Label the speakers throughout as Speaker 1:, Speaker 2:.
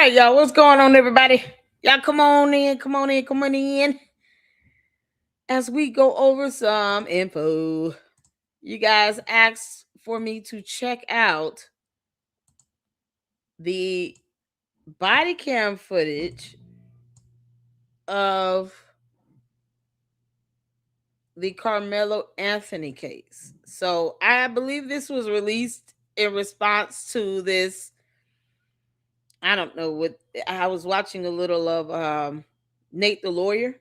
Speaker 1: right, y'all. What's going on, everybody? Y'all come on in, come on in, come on in. As we go over some info, you guys asked for me to check out the body cam footage of the Carmelo Anthony case. So I believe this was released in response to this. I don't know what I was watching a little of Nate the lawyer,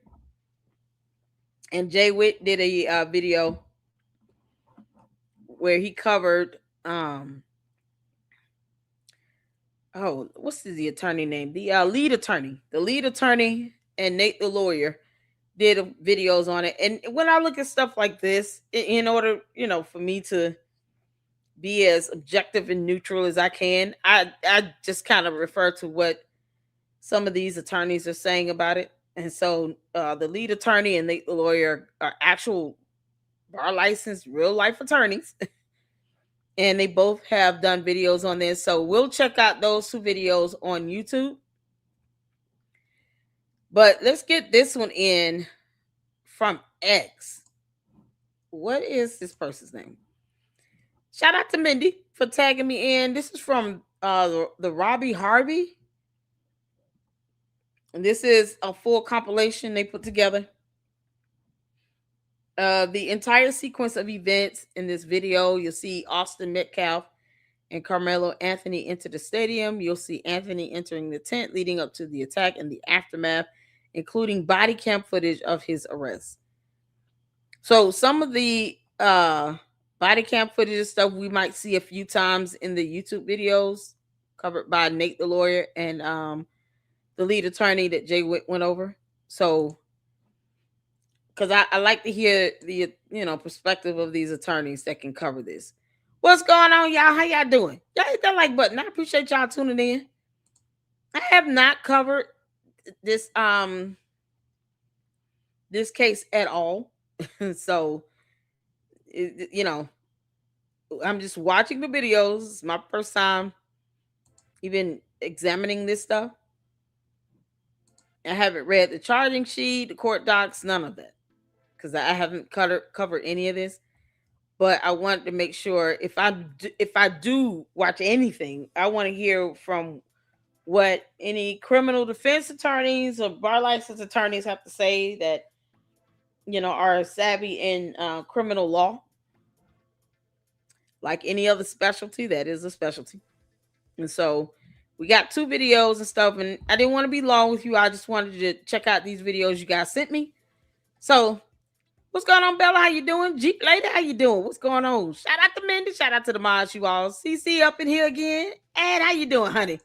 Speaker 1: and Jay Witt did a video where he covered what's the attorney name? The lead attorney and Nate the lawyer did videos on it. And when I look at stuff like this, in order, for me to be as objective and neutral as I can, I just kind of refer to what some of these attorneys are saying about it. And so the lead attorney and Nate the lawyer are actual bar licensed real life attorneys. And they both have done videos on this. So we'll check out those two videos on YouTube. But let's get this one in from X. What is this person's name? Shout out to Mindy for tagging me in. This is from the Robbie Harvey. And this is a full compilation they put together. The entire sequence of events in this video, you'll see Austin Metcalf and Karmelo Anthony enter the stadium. You'll see Anthony entering the tent leading up to the attack and the aftermath, including body cam footage of his arrest. So some of the body cam footage and stuff we might see a few times in the YouTube videos covered by Nate the lawyer and the lead attorney that Jay Witt went over. So because I like to hear the perspective of these attorneys that can cover this. What's going on, y'all? How y'all doing? Y'all hit that like button. I appreciate y'all tuning in. I have not covered this this case at all. So I'm just watching the videos. It's my first time even examining this stuff. I haven't read the charging sheet, the court docs, none of that, because I haven't covered any of this. But I wanted to make sure if I do watch anything, I want to hear from what any criminal defense attorneys or bar license attorneys have to say that are savvy in criminal law. Like any other specialty, that is a specialty. And so we got two videos and stuff, and I didn't want to be long with you. I just wanted to check out these videos you guys sent me. So what's going on, Bella? How you doing? Jeep Lady, how you doing? What's going on? Shout out to Mindy. Shout out to the mods, you all. CC up in here again. And how you doing, honey?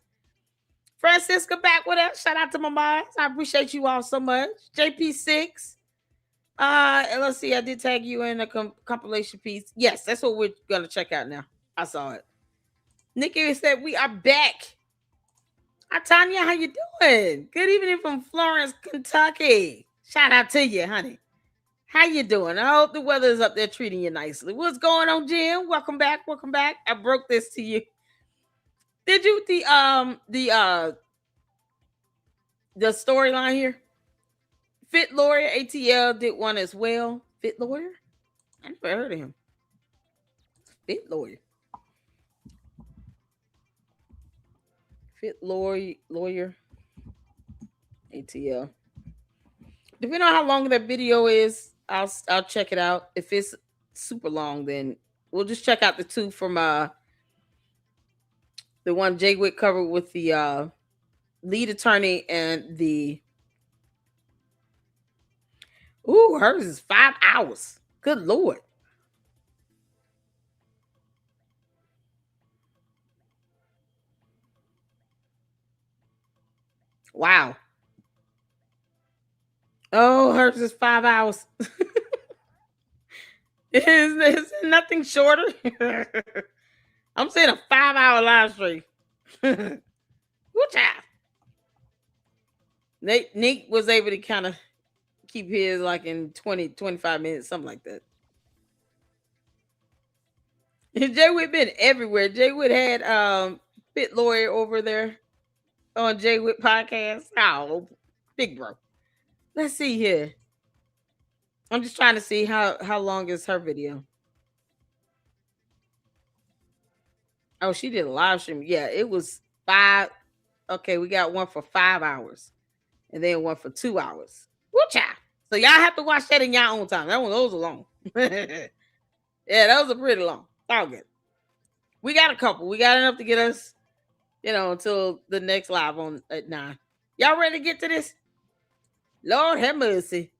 Speaker 1: Francisca back with us. Shout out to my mods. I appreciate you all so much. JP6. Let's see. I did tag you in a compilation piece. Yes, that's what we're going to check out now. I saw it. Nikki said, we are back. Hi, Tanya. How you doing? Good evening from Florence, Kentucky. Shout out to you, honey. How you doing? I hope the weather is up there treating you nicely. What's going on, Jim? Welcome back. Welcome back. I broke this to you. Did you the storyline here? Fit Lawyer ATL did one as well. Fit Lawyer? I never heard of him. Fit Lawyer. Fit Lawyer ATL. Depending on how long that video is, I'll check it out. If it's super long, then we'll just check out the two from the one Jay Witt covered with the lead attorney and the hers is 5 hours. Good Lord. Wow. Oh, hers is 5 hours. Is nothing shorter? I'm saying a 5-hour live stream. Good job. Nick was able to kind of keep his like in 20, 25 minutes, something like that. Jay Witt been everywhere. Jay Witt had Fit Lawyer over there on Jay Witt podcast. Oh, big bro. Let's see here. I'm just trying to see how long is her video. Oh, she did a live stream. Yeah, it was 5. Okay, we got one for 5 hours, and then one for 2 hours. Woo-cha! So y'all have to watch that in your own time. That one, those are long. Yeah, those are pretty long. All good. We got a couple. We got enough to get us, until the next live on at 9. Y'all ready to get to this? Lord have mercy.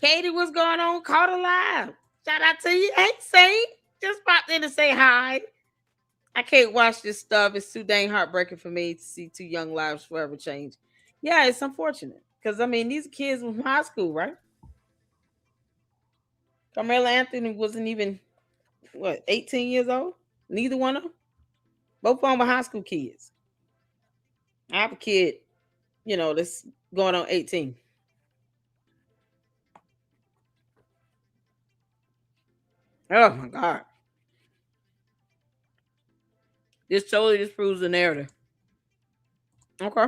Speaker 1: Katie, what's going on? Caught alive. Shout out to you. Hey, Saint. Just popped in to say hi. I can't watch this stuff. It's too dang heartbreaking for me to see two young lives forever change. Yeah, it's unfortunate. Because, I mean, these kids from high school, right? Carmelo Anthony wasn't even, 18 years old? Neither one of them? Both of them were high school kids. I have a kid, that's going on 18. Oh, my God. This totally disproves the narrative. Okay.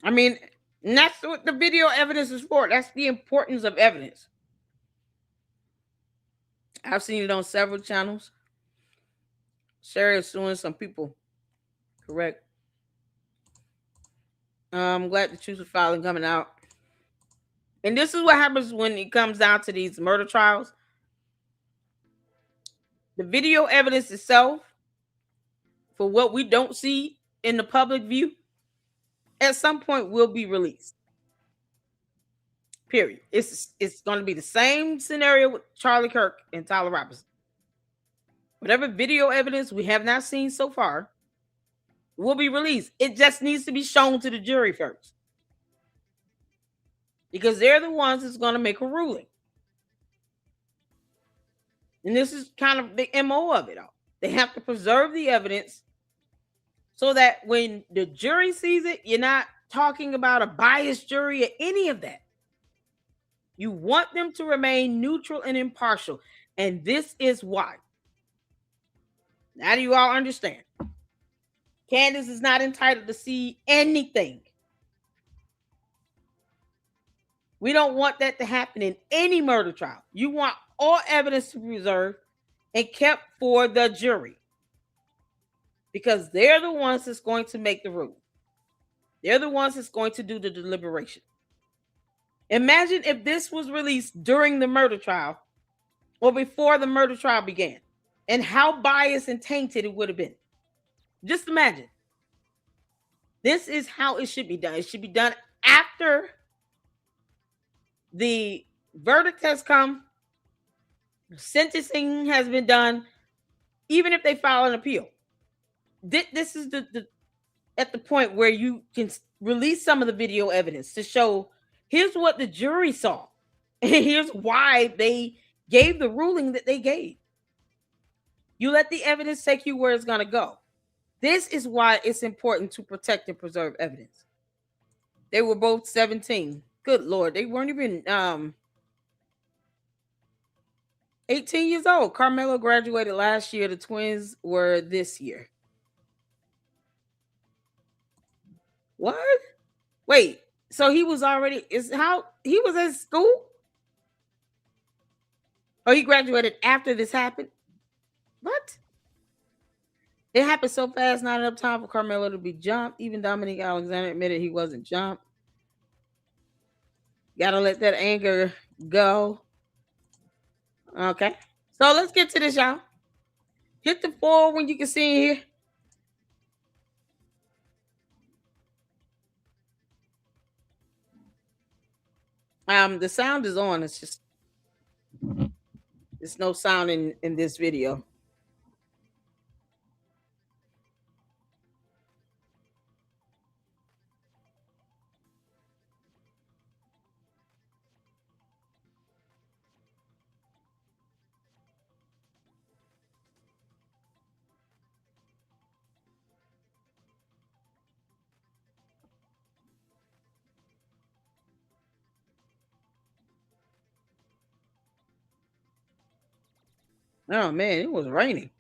Speaker 1: I mean, and that's what the video evidence is for. That's the importance of evidence. I've seen it on several channels. Sherry is suing some people. Correct. I'm glad the truth is finally coming out. And this is what happens when it comes down to these murder trials. The video evidence itself, for what we don't see in the public view, at some point will be released. Period. It's going to be the same scenario with Charlie Kirk and Tyler Robinson. Whatever video evidence we have not seen so far will be released. It just needs to be shown to the jury first, because they're the ones that's going to make a ruling. And this is kind of the MO of it all. They have to preserve the evidence so that when the jury sees it, you're not talking about a biased jury or any of that. You want them to remain neutral and impartial. And this is why. Now do you all understand? Candace is not entitled to see anything. We don't want that to happen in any murder trial. You want all evidence to be preserved and kept for the jury, because they're the ones that's going to make the rule. They're the ones that's going to do the deliberation. Imagine if this was released during the murder trial or before the murder trial began, and how biased and tainted it would have been. Just imagine. This is how it should be done. It should be done after the verdict has come, sentencing has been done, even if they file an appeal. This is the at the point where you can release some of the video evidence to show here's what the jury saw, and here's why they gave the ruling that they gave. You let the evidence take you where it's going to go. This is why it's important to protect and preserve evidence. They were both 17. Good Lord. They weren't even 18 years old. Karmelo graduated last year. The twins were this year. What? Wait. So he was already he was in school? Oh, he graduated after this happened? What? It happened so fast, not enough time for Karmelo to be jumped. Even Dominique Alexander admitted he wasn't jumped. Gotta let that anger go. Okay. So let's get to this, y'all. Hit the 4 when you can see here. The sound is on. It's just there's no sound in this video. Oh man, it was raining.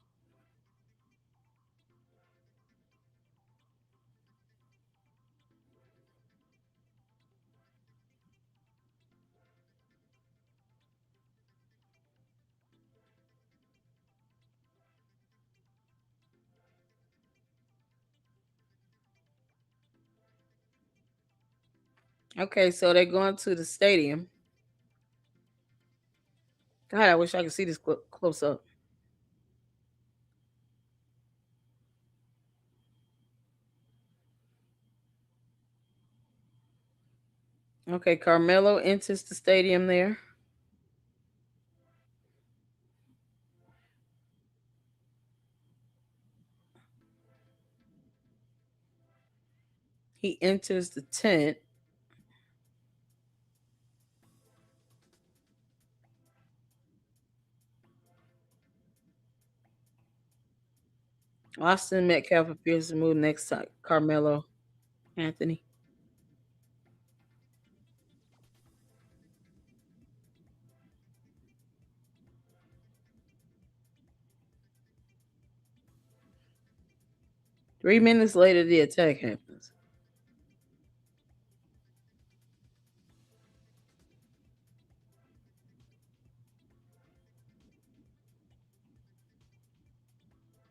Speaker 1: Okay, so they're going to the stadium. God, I wish I could see this close up. Okay, Carmelo enters the stadium there. He enters the tent. Austin Metcalf appears to move next to Carmelo Anthony. 3 minutes later, the attack happens.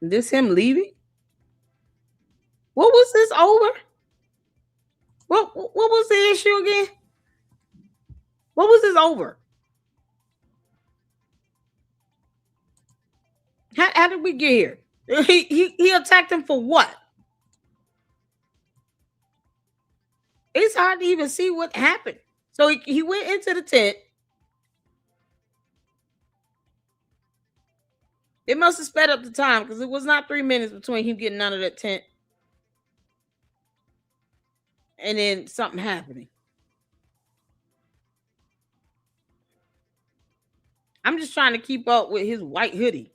Speaker 1: This him leaving? What was this over? What was the issue again? What was this over? How did we get here? He attacked him for what? It's hard to even see what happened. So he went into the tent. It must have sped up the time because it was not 3 minutes between him getting out of that tent and then something happening. I'm just trying to keep up with his white hoodie.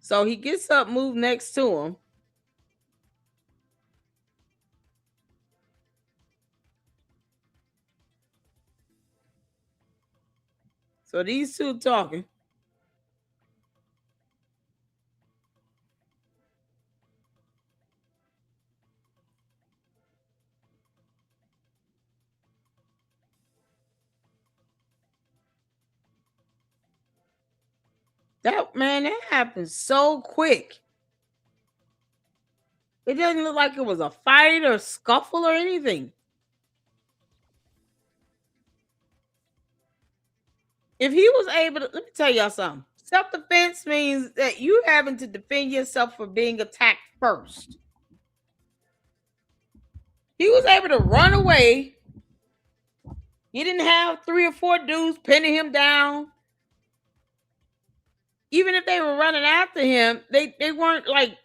Speaker 1: So he gets up, move next to him. So these two talking. That happened so quick. It doesn't look like it was a fight or scuffle or anything. If he was able to, let me tell y'all something. Self defense means that you having to defend yourself for being attacked first. He was able to run away. He didn't have 3 or 4 dudes pinning him down. Even if they were running after him, they weren't like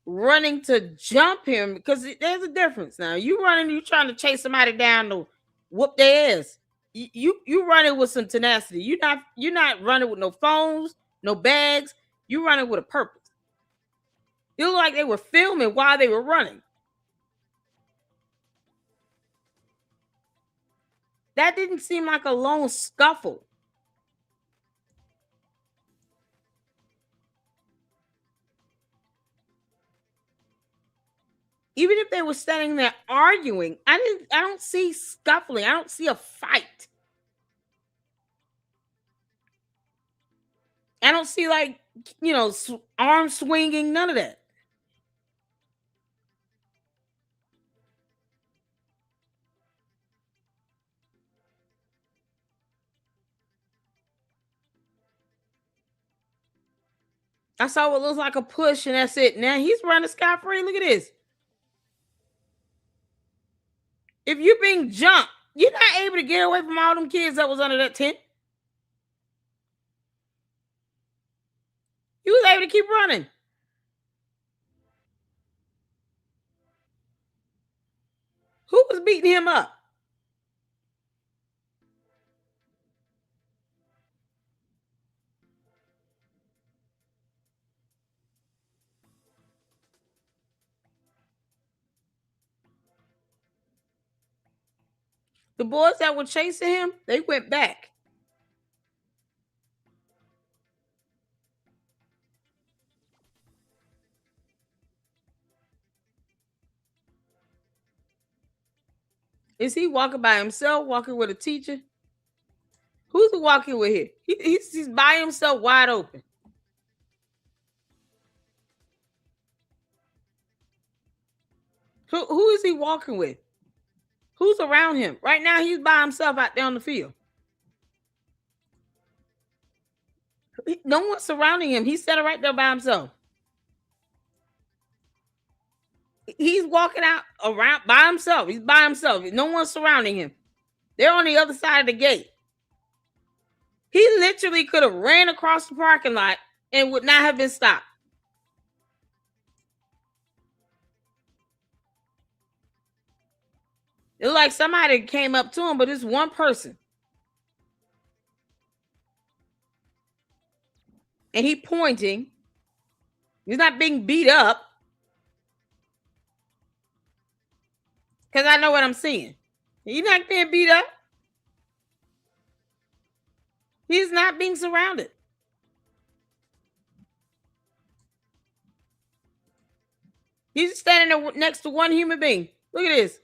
Speaker 1: running to jump him because there's a difference. Now you running, you trying to chase somebody down to whoop their ass. You running with some tenacity. You're not running with no phones, no bags. You running with a purpose. It looked like they were filming while they were running. That didn't seem like a lone scuffle. Even if they were standing there arguing, I don't see scuffling. I don't see a fight. I don't see like, arm swinging, none of that. I saw what looks like a push, and that's it. Now he's running scot free. Look at this. If you're being jumped, you're not able to get away from all them kids that was under that tent. He was able to keep running. Who was beating him up? The boys that were chasing him, they went back. Is he walking by himself, walking with a teacher? Who's he walking with here? He's by himself, wide open. Who is he walking with? Who's around him? Right now, he's by himself out there on the field. No one's surrounding him. He's sitting right there by himself. He's walking out around by himself. He's by himself. No one's surrounding him. They're on the other side of the gate. He literally could have ran across the parking lot and would not have been stopped. It's like somebody came up to him, but it's one person. And he pointing. He's not being beat up. Because I know what I'm seeing. He's not being beat up. He's not being surrounded. He's standing there next to one human being. Look at this.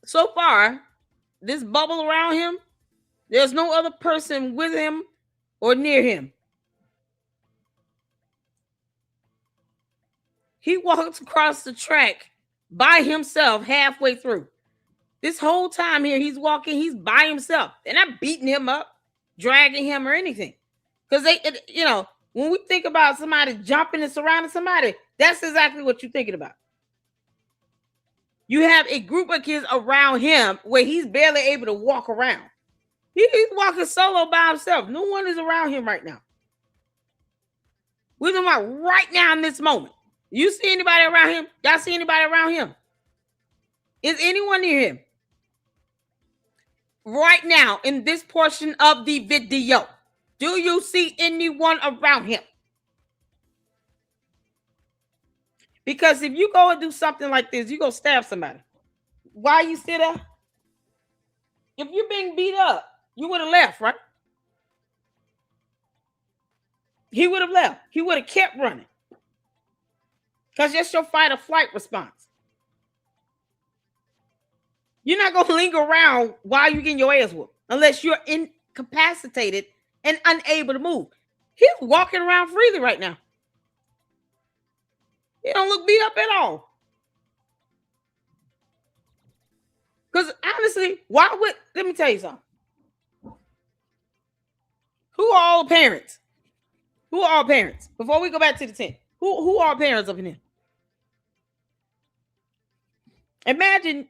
Speaker 1: So far, this bubble around him, there's no other person with him or near him. He walks across the track by himself halfway through. This whole time here, he's walking, he's by himself. They're not beating him up, dragging him or anything. Because when we think about somebody jumping and surrounding somebody, that's exactly what you're thinking about. You have a group of kids around him where he's barely able to walk around. He's walking solo by himself. No one is around him right now. We're talking about right now in this moment. You see anybody around him? Y'all see anybody around him? Is anyone near him? Right now, in this portion of the video, do you see anyone around him? Because if you go and do something like this, you go stab somebody. Why you sit there? If you're being beat up, you would have left, right? He would have left. He would have kept running. Because that's your fight or flight response. You're not going to linger around while you're getting your ass whooped unless you're incapacitated and unable to move. He's walking around freely right now. He don't look beat up at all. Because honestly, let me tell you something. Who are all parents? Who are all parents? Before we go back to the tent, who are parents up in here? Imagine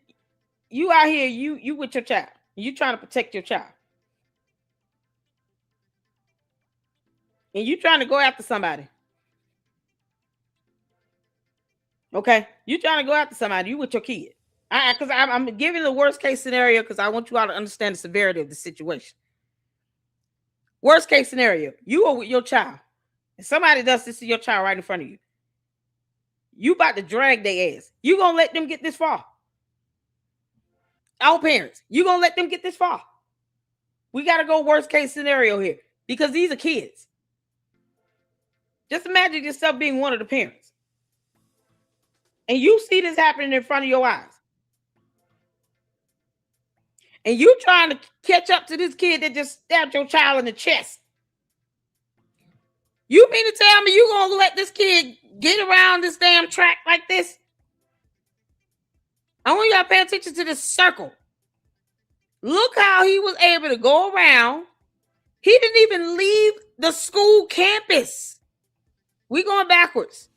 Speaker 1: you out here, you with your child. You trying to protect your child. And you trying to go after somebody. Okay? You trying to go after somebody. You with your kid. Because I'm giving the worst case scenario because I want you all to understand the severity of the situation. Worst case scenario, you are with your child. And somebody does this to your child right in front of you. You about to drag their ass. You going to let them get this far. Our parents, you going to let them get this far. We got to go worst case scenario here because these are kids. Just imagine yourself being one of the parents. And you see this happening in front of your eyes. And you trying to catch up to this kid that just stabbed your child in the chest. You mean to tell me you going to let this kid get around this damn track like this? I want y'all to pay attention to this circle. Look how he was able to go around. He didn't even leave the school campus. We going backwards.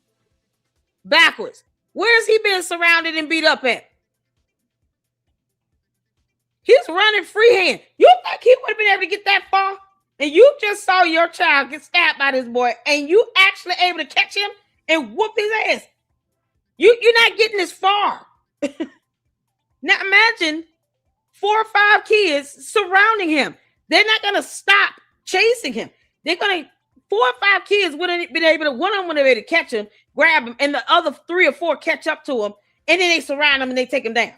Speaker 1: Backwards. Where's he been surrounded and beat up at? He's running freehand. You think he would have been able to get that far? And you just saw your child get stabbed by this boy, and you actually able to catch him and whoop his ass. You're not getting this far. Now imagine 4 or 5 kids surrounding him. They're not going to stop chasing him. They're going to, 4 or 5 kids wouldn't have been able to, one of them would have been able to catch him, grab him, and the other 3 or 4 catch up to him, and then they surround him and they take him down.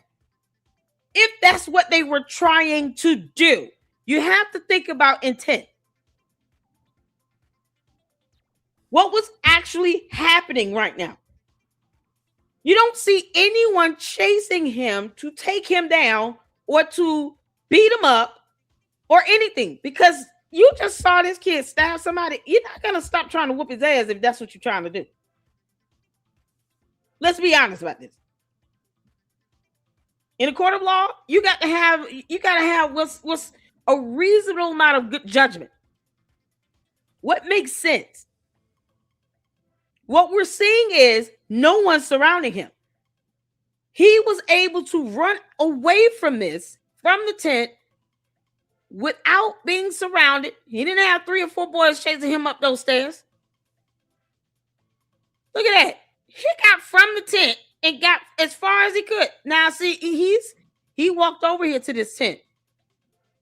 Speaker 1: If that's what they were trying to do, you have to think about intent. What was actually happening right now? You don't see anyone chasing him to take him down or to beat him up or anything, because you just saw this kid stab somebody. You're not going to stop trying to whoop his ass if that's what you're trying to do. Let's be honest about this. In a court of law, you got to have what's a reasonable amount of good judgment. What makes sense? What we're seeing is no one surrounding him. He was able to run away from the tent, without being surrounded. He didn't have 3 or 4 boys chasing him up those stairs. Look at that. He got from the tent and got as far as he could. Now, see, he walked over here to this tent.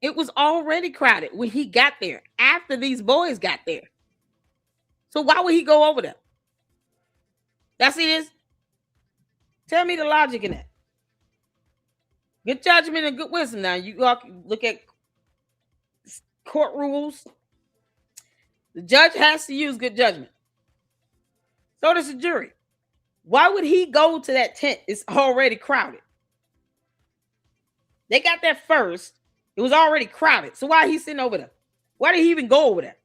Speaker 1: It was already crowded when he got there, after these boys got there. So why would he go over there? That's it. Tell me the logic in that. Good judgment and good wisdom. Now, you all look at court rules. The judge has to use good judgment. So does the jury. Why would he go to that tent? It's already crowded. They got there first. It was already crowded. So why he sitting over there? Why did he even go over there?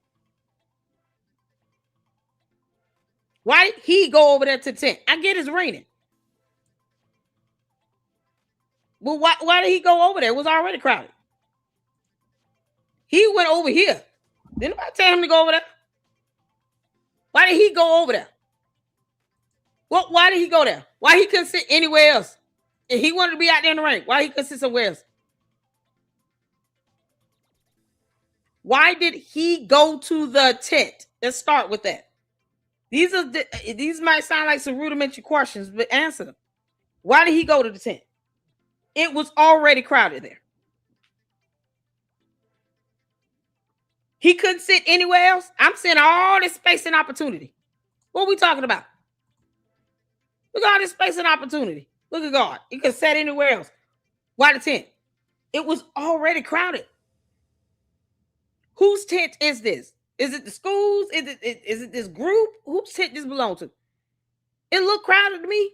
Speaker 1: Why did he go over there to the tent? I get it's raining. Well, why did he go over there? It was already crowded. He went over here. Didn't nobody tell him to go over there? Why did he go over there? Well, why did he go there? Why he couldn't sit anywhere else? If he wanted to be out there in the rain, why he couldn't sit somewhere else? Why did he go to the tent? Let's start with that. These might sound like some rudimentary questions, but answer them. Why did he go to the tent? It was already crowded there. He couldn't sit anywhere else. I'm seeing all this space and opportunity. What are we talking about? Look at all this space and opportunity. Look at God. He could sit anywhere else. Why the tent? It was already crowded. Whose tent is this? Is it the schools? Is it this group? Whose tent this belong to? It looked crowded to me.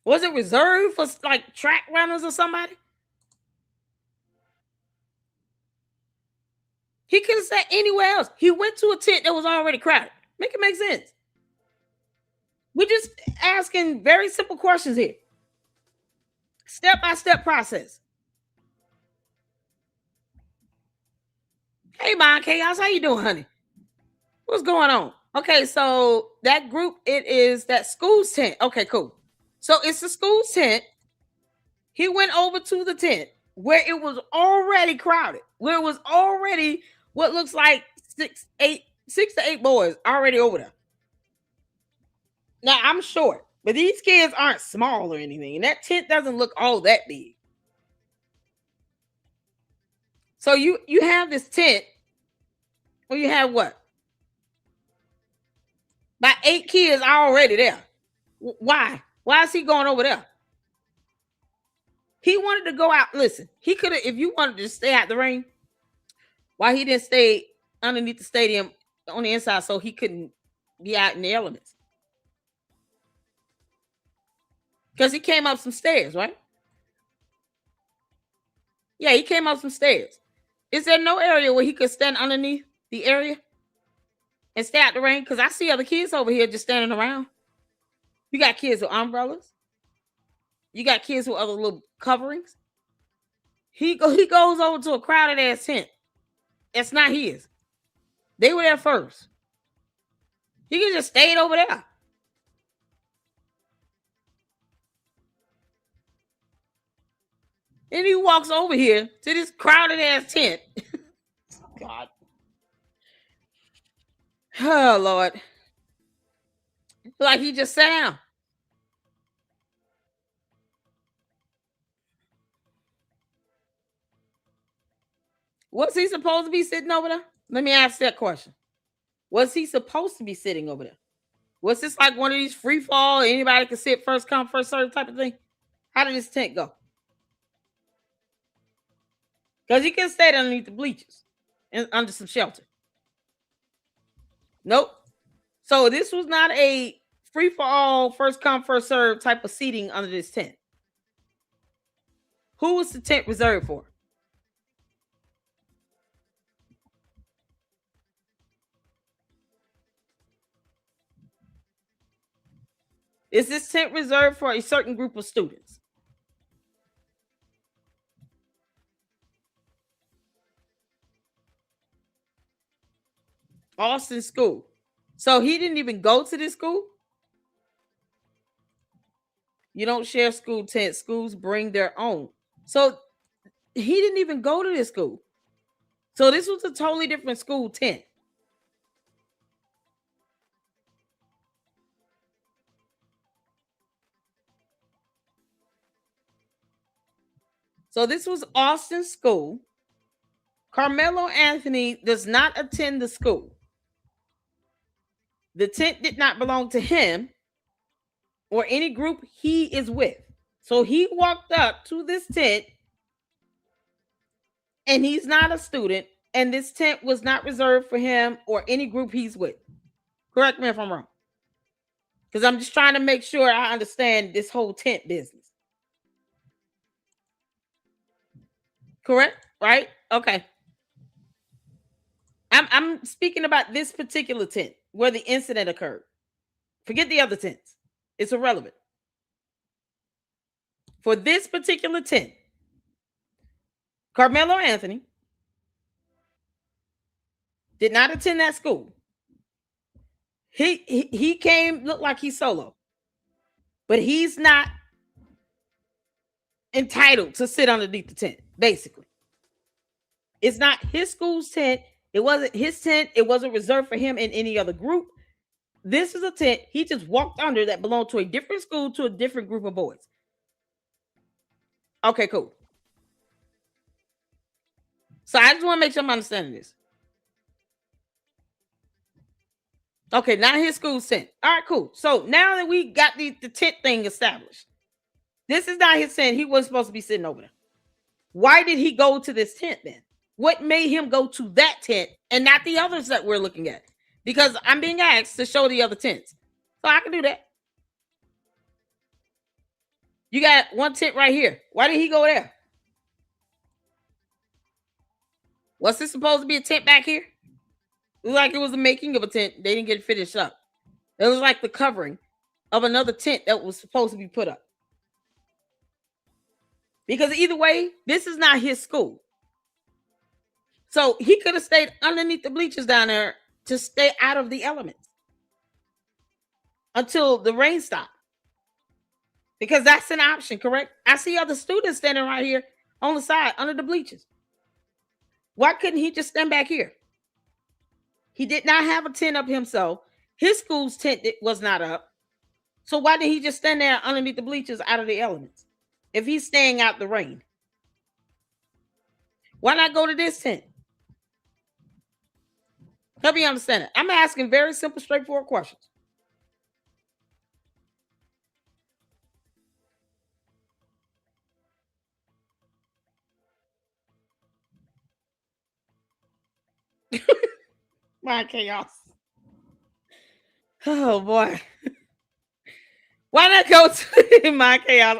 Speaker 1: Was it reserved for like track runners or somebody? He could have sat anywhere else. He went to a tent that was already crowded. Make it make sense. We're just asking very simple questions here. Step-by-step process. Hey, Mon Chaos, how you doing, honey? What's going on? Okay, so that group, it is that school's tent. Okay, cool. So it's the school's tent. He went over to the tent where it was already crowded, where it was already what looks like 6 to 8 boys already over there. Now, I'm short, but these kids aren't small or anything, and that tent doesn't look all that big. So you have this tent where you have what? About 8 kids already there. Why? Why is he going over there? He wanted to go out. Listen, he could have, if you wanted to stay out the rain, why he didn't stay underneath the stadium on the inside so he couldn't be out in the elements? Because he came up some stairs, right? Yeah, he came up some stairs. Is there no area where he could stand underneath the area and stay out the rain? Because I see other kids over here just standing around. You got kids with umbrellas. You got kids with other little coverings. He goes over to a crowded ass tent. That's not his. They were there first. He could just stayed over there. And he walks over here to this crowded ass tent. God. Oh, Lord. Like he just sat down. Was he supposed to be sitting over there? Let me ask that question. Was he supposed to be sitting over there? Was this like one of these free fall, anybody can sit, first come, first serve type of thing? How did this tent go? Because he can stay underneath the bleachers and under some shelter. Nope. So this was not a free for all, first come, first serve type of seating under this tent. Who was the tent reserved for? Is this tent reserved for a certain group of students? Austin school. So he didn't even go to this school? You don't share school tents. Schools bring their own. So he didn't even go to this school. So this was a totally different school tent. So this was Austin school. Carmelo Anthony does not attend the school. The tent did not belong to him or any group he is with. So he walked up to this tent and he's not a student, and this tent was not reserved for him or any group he's with. Correct me if I'm wrong. Because I'm just trying to make sure I understand this whole tent business. Correct? Right? Okay. I'm speaking about this particular tent where the incident occurred. Forget the other tents. It's irrelevant. For this particular tent, Carmelo Anthony did not attend that school. He came, looked like he's solo, but he's not entitled to sit underneath the tent, basically. It's not his school's tent. It wasn't his tent. It wasn't reserved for him in any other group. This is a tent he just walked under that belonged to a different school to a different group of boys. Okay, cool. So I just want to make sure I'm understanding this. Okay, not his school's tent. All right, cool. So now that we got the tent thing established, this is not his tent. He wasn't supposed to be sitting over there. Why did he go to this tent then? What made him go to that tent and not the others that we're looking at? Because I'm being asked to show the other tents. So I can do that. You got one tent right here. Why did he go there? Was this supposed to be a tent back here? It was like it was the making of a tent. They didn't get it finished up. It was like the covering of another tent that was supposed to be put up. Because either way, this is not his school. So he could have stayed underneath the bleachers down there to stay out of the elements until the rain stopped. Because that's an option, correct? I see other students standing right here on the side under the bleachers. Why couldn't he just stand back here? He did not have a tent up himself. His school's tent was not up. So why did he just stand there underneath the bleachers out of the elements if he's staying out the rain? Why not go to this tent? Help me understand it. I'm asking very simple, straightforward questions. My chaos. Oh boy. Why not go to my chaos?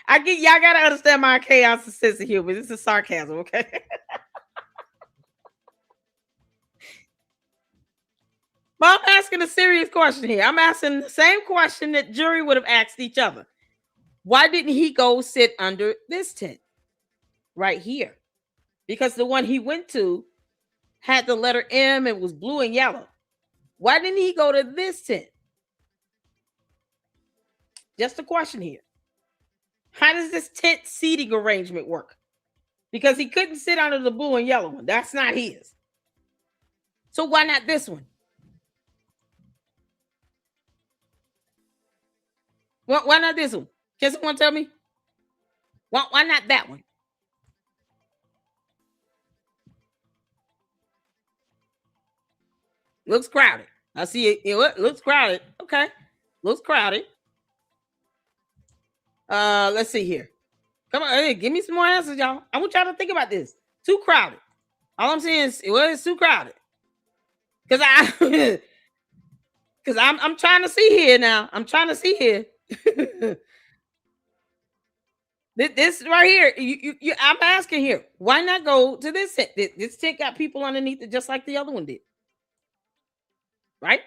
Speaker 1: I get y'all gotta understand my chaos is sense of humor. This is sarcasm, okay? But I'm asking a serious question here. I'm asking the same question that jury would have asked each other. Why didn't he go sit under this tent right here? Because the one he went to had the letter M and was blue and yellow. Why didn't he go to this tent? Just a question here. How does this tent seating arrangement work? Because he couldn't sit under the blue and yellow one. That's not his. So why not this one? Why not this one? Can someone tell me? Why not that one? Looks crowded. I see it. It looks crowded. Okay. Looks crowded. Let's see here. Come on, hey, give me some more answers, y'all. I want y'all to think about this. Too crowded. All I'm saying is it's too crowded. Cause I because I'm trying to see here now. I'm trying to see here. This right here, I'm asking here, why not go to this tent? This tent got people underneath it just like the other one did, right?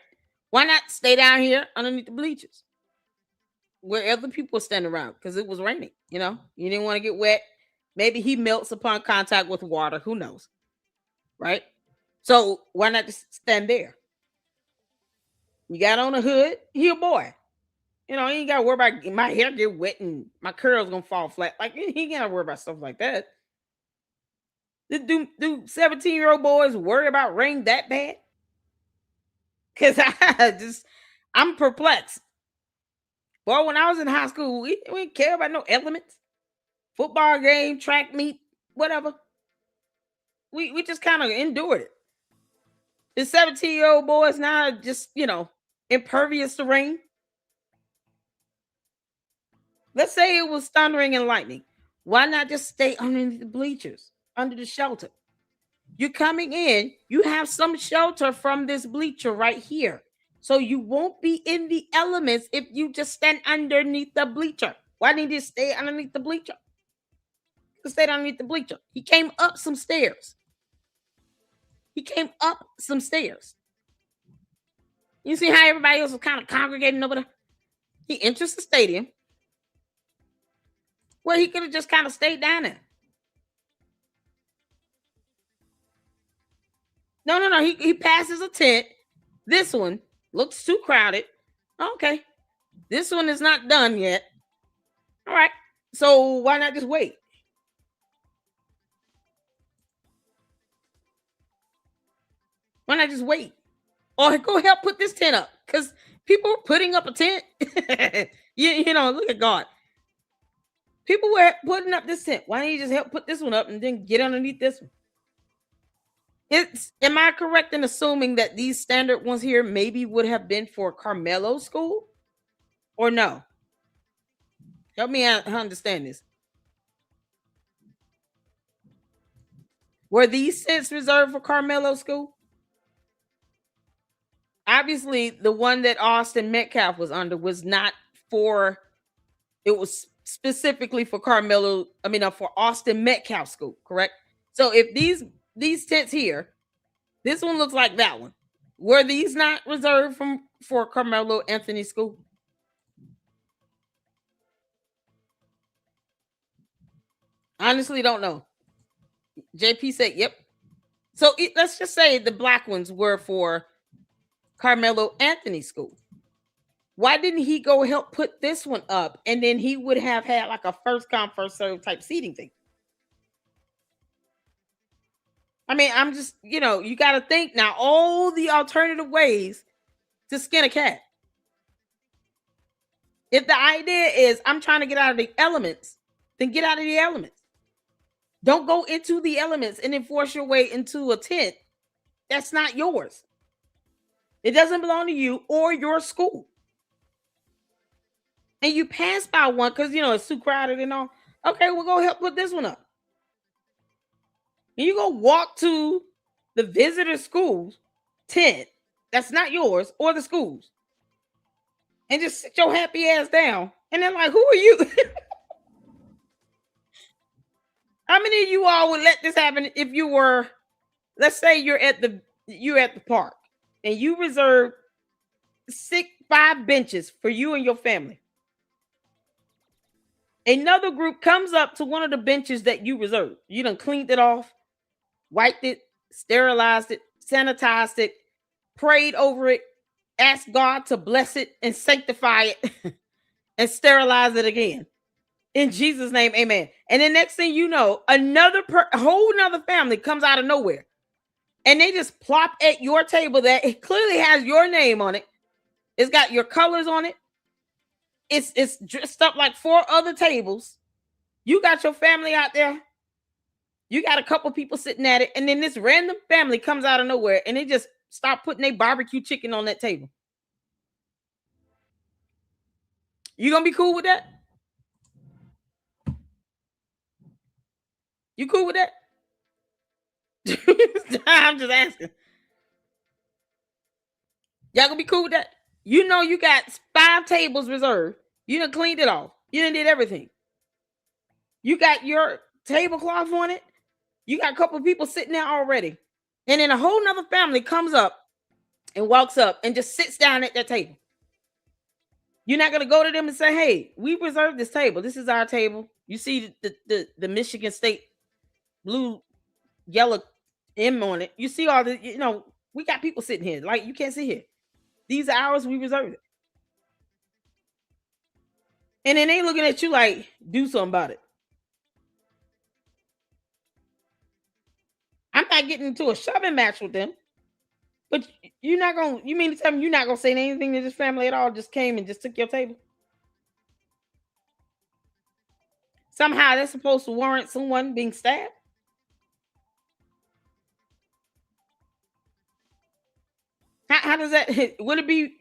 Speaker 1: Why not stay down here underneath the bleachers where other people stand around? Because it was raining, you didn't want to get wet. Maybe he melts upon contact with water. Who knows, right? So why not just stand there? You got on a hood. He a boy. You ain't got to worry about my hair get wet and my curls gonna fall flat. Like he ain't gotta worry about stuff like that. Do 17-year-old boys worry about rain that bad? Cause I'm perplexed. Well, when I was in high school, we didn't care about no elements. Football game, track meet, whatever. We just kind of endured it. The 17-year-old boys now just, impervious to rain. Let's say it was thundering and lightning. Why not just stay underneath the bleachers, under the shelter? You're coming in, you have some shelter from this bleacher right here. So you won't be in the elements if you just stand underneath the bleacher. Why didn't you stay underneath the bleacher? Stayed underneath the bleacher. He came up some stairs. You see how everybody else was kind of congregating over there? He enters the stadium. Well, he could have just kind of stayed down there. No. He passes a tent. This one looks too crowded. Okay. This one is not done yet. All right. So why not just wait? Why not just wait? Or go help put this tent up? Because people were putting up a tent. Look at God. People were putting up this tent. Why don't you just help put this one up and then get underneath this one? Am I correct in assuming that these standard ones here maybe would have been for Karmelo school? Or no? Help me understand this. Were these tents reserved for Karmelo school? Obviously, the one that Austin Metcalf was under was not for, it was specifically for Karmelo, for Austin Metcalf school, correct? So if these tents here, this one looks like that one. Were these not reserved for Carmelo Anthony school? Honestly, don't know. JP said, yep. So let's just say the black ones were for Carmelo Anthony school. Why didn't he go help put this one up and then he would have had like a first come, first serve type seating thing? I'm just, you got to think now all the alternative ways to skin a cat. If the idea is I'm trying to get out of the elements, then get out of the elements. Don't go into the elements and then force your way into a tent that's not yours. It doesn't belong to you or your school. And you pass by one because, it's too crowded and all. Okay, we'll go help put this one up. And you go walk to the visitor school's tent that's not yours or the school's and just sit your happy ass down. And they're like, who are you? How many of you all would let this happen if you were, let's say you're at the park and you reserve 5 benches for you and your family. Another group comes up to one of the benches that you reserved. You done cleaned it off, wiped it, sterilized it, sanitized it, prayed over it, asked God to bless it and sanctify it and sterilize it again. In Jesus' name, amen. And the next thing you know, whole nother family comes out of nowhere. And they just plop at your table that it clearly has your name on it. It's got your colors on it. It's dressed up like 4 other tables. You got your family out there. You got a couple people sitting at it. And then this random family comes out of nowhere and they just start putting their barbecue chicken on that table. You gonna be cool with that? You cool with that? I'm just asking. Y'all gonna be cool with that? You got 5 tables reserved. You done cleaned it off. You done did everything. You got your tablecloth on it. You got a couple of people sitting there already. And then a whole nother family comes up and walks up and just sits down at that table. You're not gonna go to them and say, "Hey, we reserved this table. This is our table." You see the Michigan State blue yellow M on it. You see all the we got people sitting here. Like you can't sit here. These are ours. We reserved it. And then they looking at you like, do something about it. I'm not getting into a shoving match with them. But you're not gonna. You mean to tell me you're not gonna say anything to this family at all? Just came and just took your table. Somehow that's supposed to warrant someone being stabbed. How does that? Would it be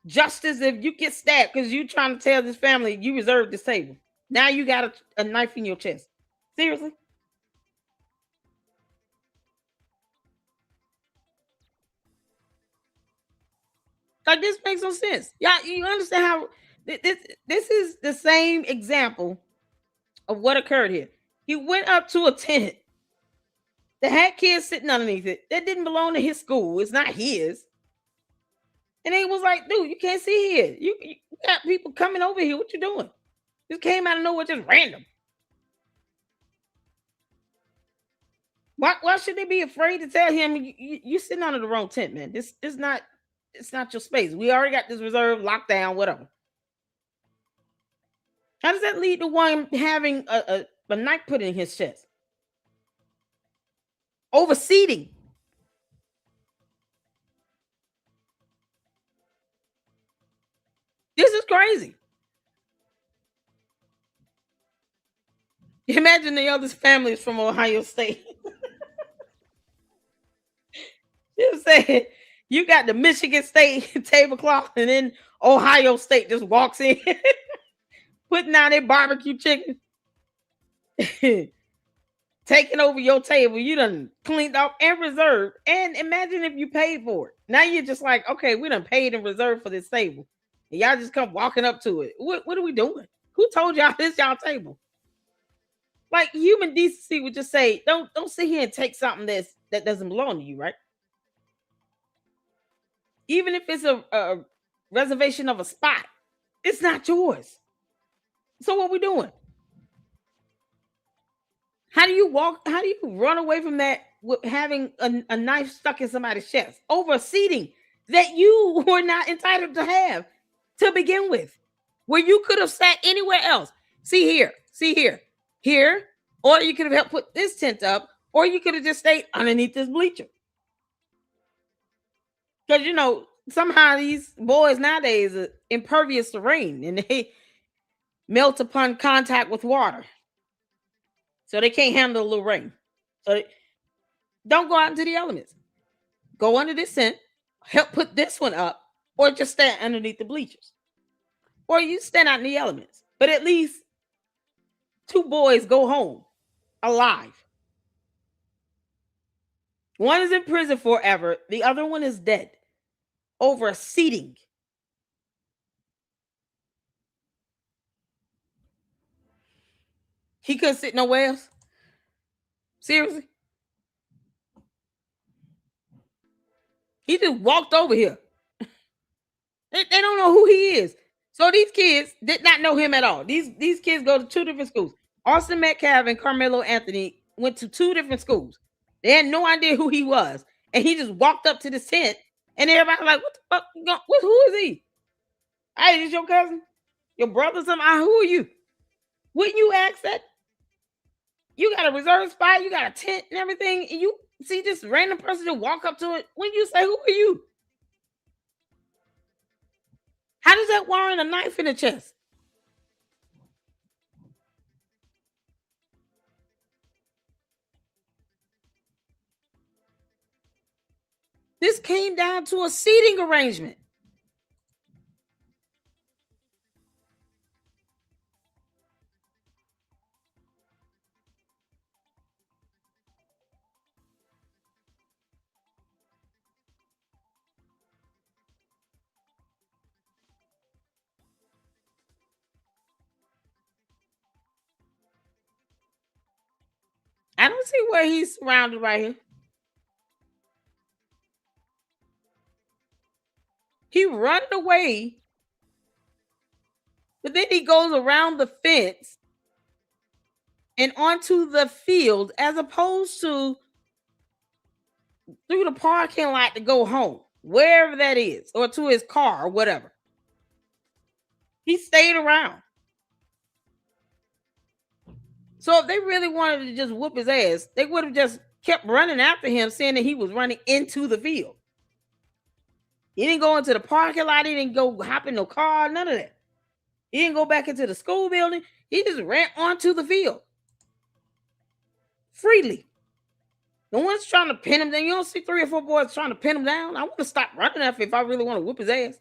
Speaker 1: justice if you get stabbed because you trying to tell this family you reserved this table? Now you got a knife in your chest. Seriously? Like this makes no sense. Y'all, you understand how this is the same example of what occurred here. He went up to a tent that had kids sitting underneath it that didn't belong to his school. It's not his. And they was like, dude, you can't see here. You got people coming over here. What you doing? Just came out of nowhere, just random. Why should they be afraid to tell him you sitting under the wrong tent, man? This is not it's not your space. We already got this reserve lockdown, whatever. How does that lead to one having a knife put in his chest? Over seating. This is crazy. Imagine the others families from Ohio State. You say you got the Michigan State tablecloth, and then Ohio State just walks in, putting out their barbecue chicken, taking over your table. You done cleaned up and reserved. And imagine if you paid for it. Now you're just like, okay, we done paid and reserved for this table. And y'all just come walking up to it. What are we doing? Who told y'all this y'all table? Like human decency would just say, don't sit here and take something that doesn't belong to you, right? Even if it's a reservation of a spot, it's not yours. So what we doing? How do you walk? How do you run away from that with having a knife stuck in somebody's chest over a seating that you were not entitled to have to begin with, where you could have sat anywhere else? See here, here, or you could have helped put this tent up, or you could have just stayed underneath this bleacher. Because somehow these boys nowadays are impervious to rain and they melt upon contact with water. So they can't handle a little rain. So don't go out into the elements. Go under this tent, help put this one up, or just stand underneath the bleachers. Or you stand out in the elements. But at least two boys go home alive. One is in prison forever, the other one is dead over a seating. He couldn't sit nowhere else. Seriously? He just walked over here. They don't know who he is. So these kids did not know him at all. These kids go to two different schools. Austin Metcalf and Karmelo Anthony went to two different schools. They had no idea who he was. And he just walked up to this tent and everybody like, what the fuck? Who is he? Hey, this your cousin? Your brother? Something? Who are you? Wouldn't you ask that? You got a reserved spot, you got a tent and everything, and you see this random person to walk up to it. When you say, who are you? How does that warrant a knife in the chest? This came down to a seating arrangement. I don't see where he's surrounded right here. He run away, but then he goes around the fence and onto the field as opposed to through the parking lot to go home, wherever that is, or to his car or whatever. He stayed around. So if they really wanted to just whoop his ass, they would have just kept running after him, saying that he was running into the field. He didn't go into the parking lot. He didn't go hop in no car. None of that. He didn't go back into the school building. He just ran onto the field freely. No one's trying to pin him down. You don't see 3 or 4 boys trying to pin him down. I want to stop running after if I really want to whoop his ass.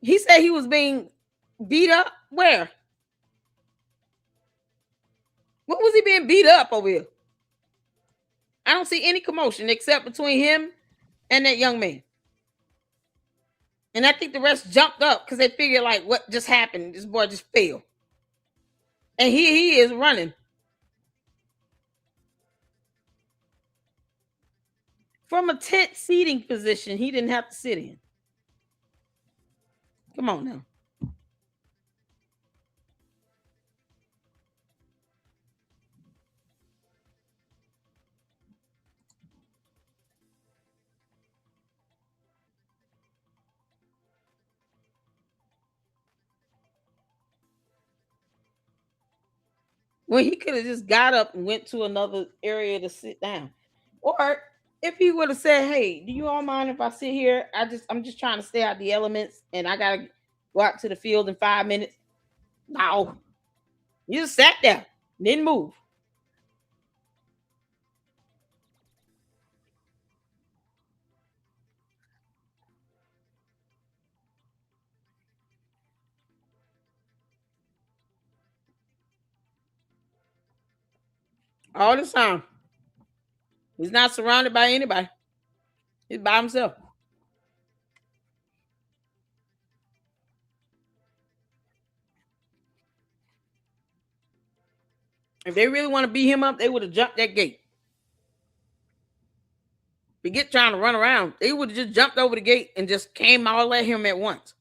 Speaker 1: He said he was being beat up. Where? What was he being beat up over here? I don't see any commotion except between him and that young man. And I think the rest jumped up because they figured, like, what just happened? This boy just fell. And he is running. From a tent seating position, he didn't have to sit in. Come on now. Well, he could have just got up and went to another area to sit down. Or if he would have said, "Hey, do you all mind if I sit here? I'm just trying to stay out the elements and I gotta go out to the field in 5 minutes." No. You just sat there, didn't move. All the time. He's not surrounded by anybody. He's by himself. If they really want to beat him up, they would have jumped that gate. Forget trying to run around. They would have just jumped over the gate and just came all at him at once.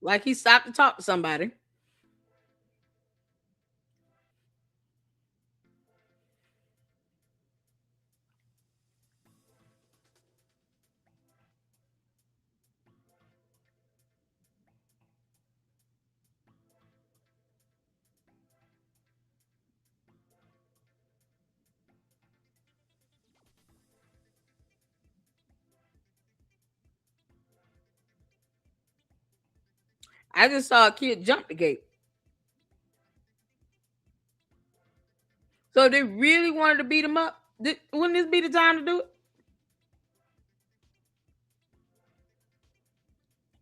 Speaker 1: Like he stopped to talk to somebody. I just saw a kid jump the gate. So if they really wanted to beat him up, wouldn't this be the time to do it?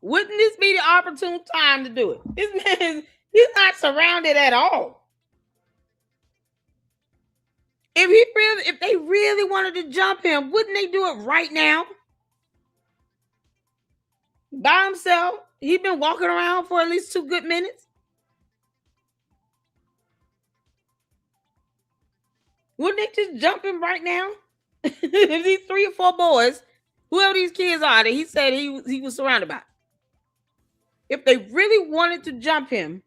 Speaker 1: Wouldn't this be the opportune time to do it? This man, he's not surrounded at all. If they really wanted to jump him, wouldn't they do it right now? By himself. He's been walking around for at least 2 good minutes. Wouldn't they just jump him right now? If these 3 or 4 boys, whoever these kids are that he said he was surrounded by, if they really wanted to jump him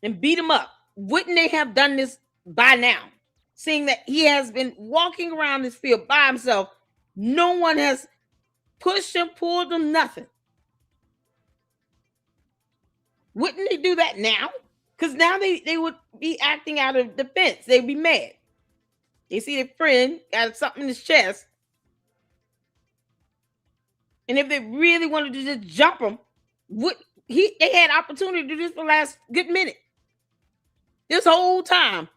Speaker 1: and beat him up, wouldn't they have done this by now? Seeing that he has been walking around this field by himself, no one has pushed him, pulled him, nothing. Wouldn't they do that now? Because now they would be acting out of defense. They'd be mad. They see their friend got something in his chest. And if they really wanted to just jump him, they had opportunity to do this for the last good minute. This whole time.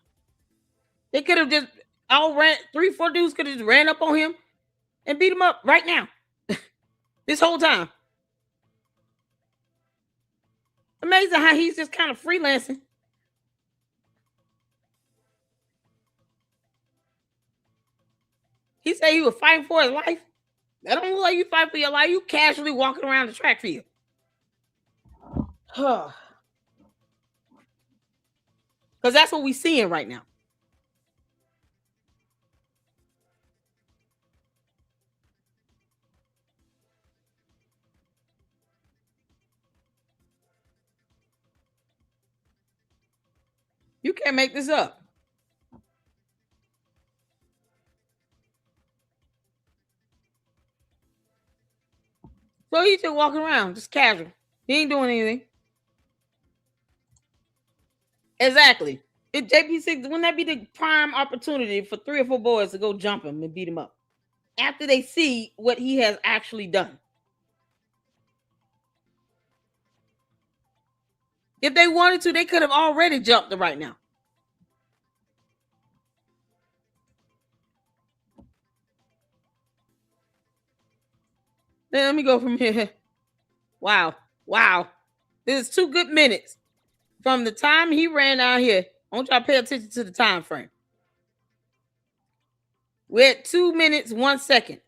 Speaker 1: They could have just all ran, 3, 4 dudes could have just ran up on him and beat him up right now. This whole time. Amazing how he's just kind of freelancing. He said he was fighting for his life. That don't look like you fight for your life. You casually walking around the track field. Because that's what we seeing right now. You can't make this up. So he's just walking around, just casual. He ain't doing anything. Exactly. If JP6, wouldn't that be the prime opportunity for 3 or 4 boys to go jump him and beat him up after they see what he has actually done? If they wanted to, they could have already jumped him right now. Let me go from here. Wow. Wow. This is 2 good minutes from the time he ran out here. I want y'all to pay attention to the time frame. We're at 2 minutes, 1 second.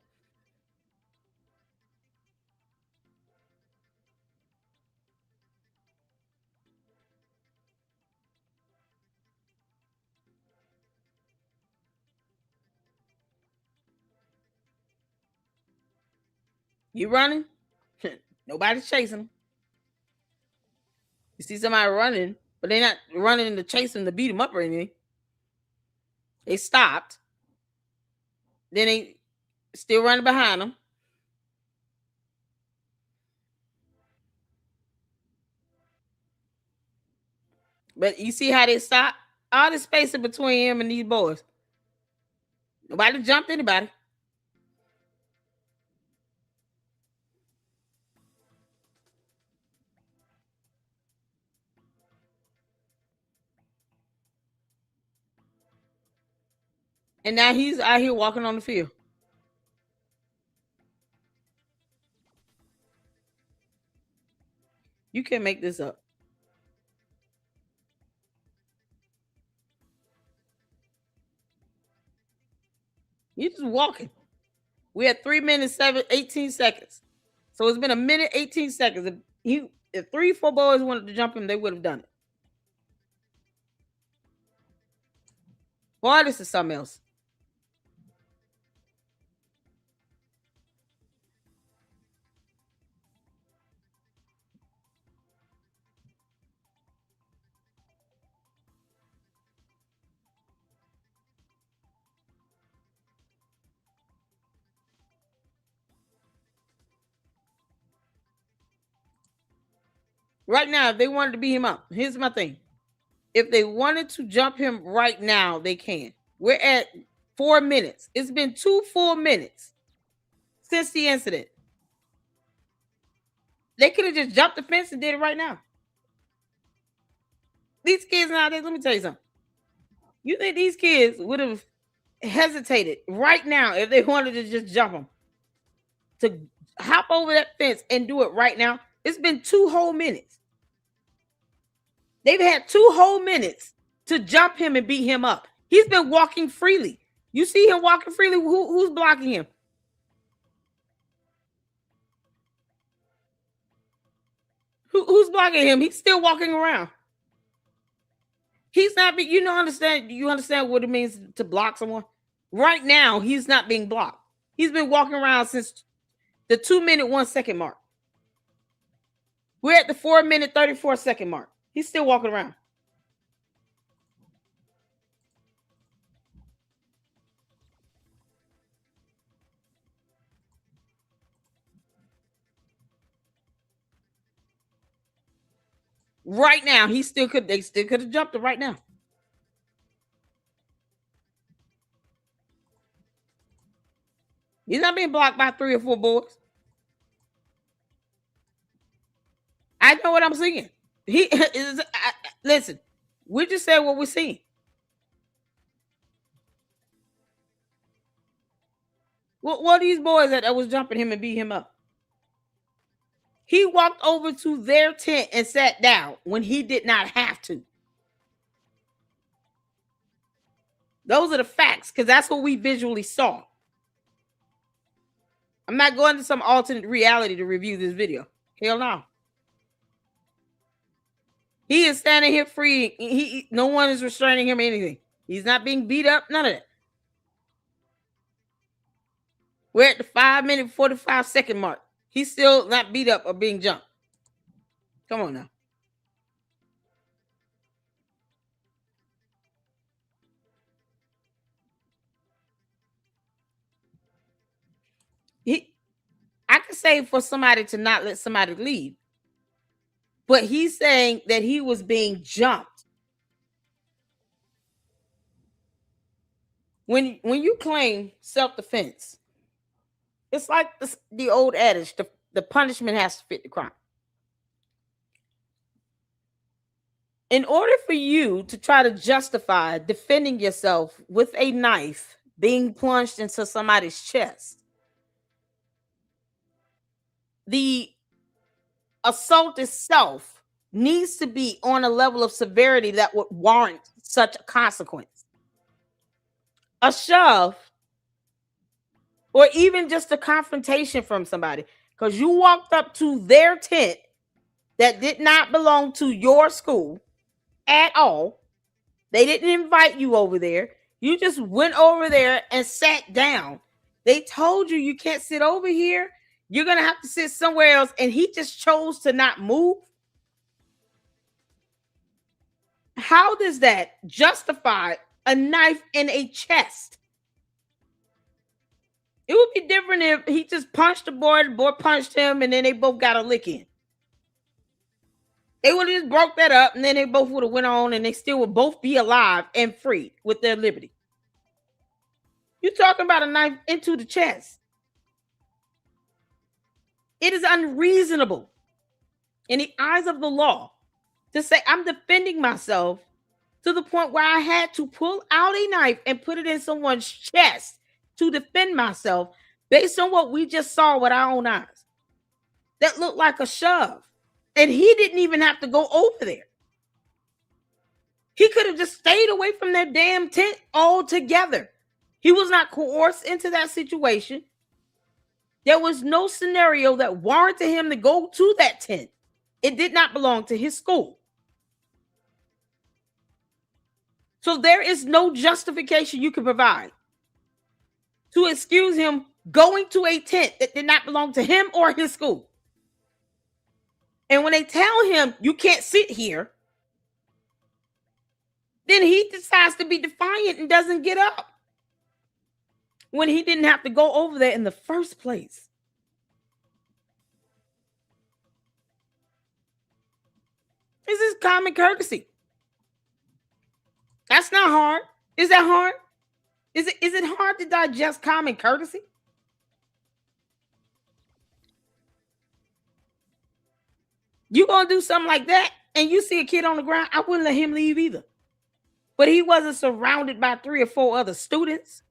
Speaker 1: You running? Nobody's chasing him. You see somebody running, but they're not running to chase him to beat him up or anything. They stopped. Then they still running behind him. But you see how they stopped? All the space in between him and these boys. Nobody jumped anybody. And now he's out here walking on the field. You can't make this up. You're just walking. We had 3 minutes, 18 seconds. So it's been a minute, 18 seconds. If 3, 4 boys wanted to jump him, they would have done it. Boy, this is something else. Right now, if they wanted to beat him up, here's my thing. If they wanted to jump him right now, they can. We're at 4 minutes. It's been 2 full minutes since the incident. They could have just jumped the fence and did it right now. These kids nowadays, let me tell you something. You think these kids would have hesitated right now if they wanted to just jump them, to hop over that fence and do it right now? It's been 2 whole minutes. They've had 2 whole minutes to jump him and beat him up. He's been walking freely. You see him walking freely. Who's blocking him? Who's blocking him? He's still walking around. He's not. You know, understand? You understand what it means to block someone? Right now, he's not being blocked. He's been walking around since the 2 minute 1 second mark. We're at the 4 minute 34 second mark. He's still walking around. Right now, he still could. They still could have jumped him right now. He's not being blocked by 3 or 4 boys. I know what I'm seeing. He is. Listen, we just said what we're seeing. What are these boys that was jumping him and beat him up? He walked over to their tent and sat down when he did not have to. Those are the facts, because that's what we visually saw. I'm not going to some alternate reality to review this video. Hell no. He is standing here free. No one is restraining him or anything. He's not being beat up. None of that. We're at the 5-minute 45-second mark. He's still not beat up or being jumped. Come on now. I could say for somebody to not let somebody leave, but he's saying that he was being jumped. When you claim self-defense, it's like the old adage: the punishment has to fit the crime. In order for you to try to justify defending yourself with a knife being plunged into somebody's chest, the assault itself needs to be on a level of severity that would warrant such a consequence. A shove, or even just a confrontation from somebody, because you walked up to their tent that did not belong to your school at all. They didn't invite you over there. You just went over there and sat down. They told you you can't sit over here. You're going to have to sit somewhere else. And he just chose to not move. How does that justify a knife in a chest? It would be different if he just punched the boy punched him, and then they both got a lick in. They would have just broke that up, and then they both would have went on, and they still would both be alive and free with their liberty. You're talking about a knife into the chest. It is unreasonable in the eyes of the law to say I'm defending myself to the point where I had to pull out a knife and put it in someone's chest to defend myself based on what we just saw with our own eyes. That looked like a shove. And he didn't even have to go over there. He could have just stayed away from that damn tent altogether. He was not coerced into that situation. There was no scenario that warranted him to go to that tent. It did not belong to his school. So there is no justification you can provide to excuse him going to a tent that did not belong to him or his school. And when they tell him you can't sit here, then he decides to be defiant and doesn't get up when he didn't have to go over there in the first place. This is common courtesy. That's not hard. Is that hard? Is it hard to digest common courtesy? You gonna do something like that and you see a kid on the ground, I wouldn't let him leave either. But he wasn't surrounded by 3 or 4 other students.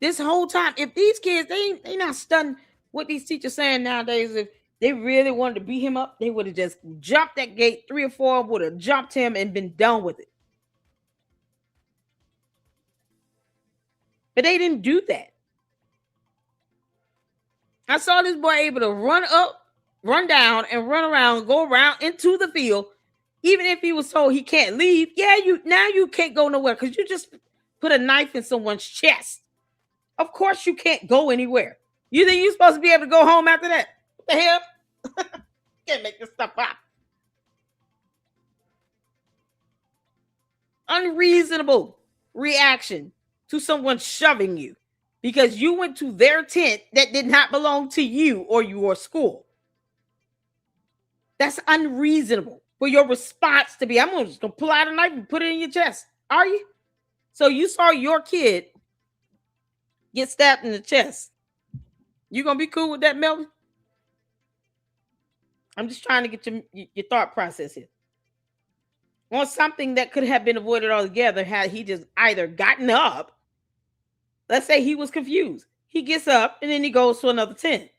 Speaker 1: This whole time, if these kids, they not studying what these teachers saying nowadays. If they really wanted to beat him up, they would have just jumped that gate. 3 or 4 would have jumped him and been done with it. But they didn't do that. I saw this boy able to run up, run down, and run around, go around into the field. Even if he was told he can't leave, you can't go nowhere because you just put a knife in someone's chest. Of course you can't go anywhere. You think you're supposed to be able to go home after that? What the hell? Can't make this stuff up. Unreasonable reaction to someone shoving you because you went to their tent that did not belong to you or your school. That's unreasonable for your response to be, I'm just going to pull out a knife and put it in your chest. Are you? So you saw your kid get stabbed in the chest. You going to be cool with that, Melvin? I'm just trying to get your thought process here. On something that could have been avoided altogether had he just either gotten up. Let's say he was confused. He gets up and then he goes to another tent.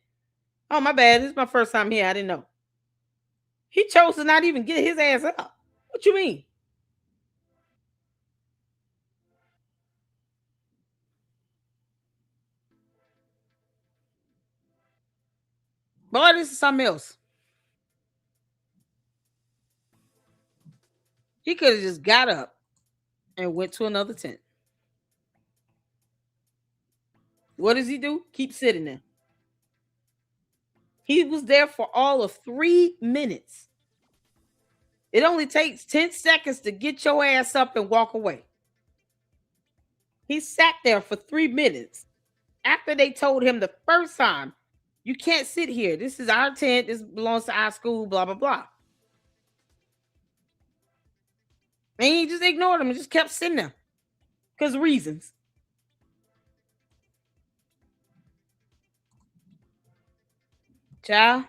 Speaker 1: Oh, my bad. This is my first time here. I didn't know. He chose to not even get his ass up. What you mean? Boy, this is something else. He could have just got up and went to another tent. What does he do? Keep sitting there. He was there for all of 3 minutes. It only takes 10 seconds to get your ass up and walk away. He sat there for 3 minutes after they told him the first time, you can't sit here. This is our tent. This belongs to our school, blah, blah, blah. And he just ignored him and just kept sitting there because of reasons. Child.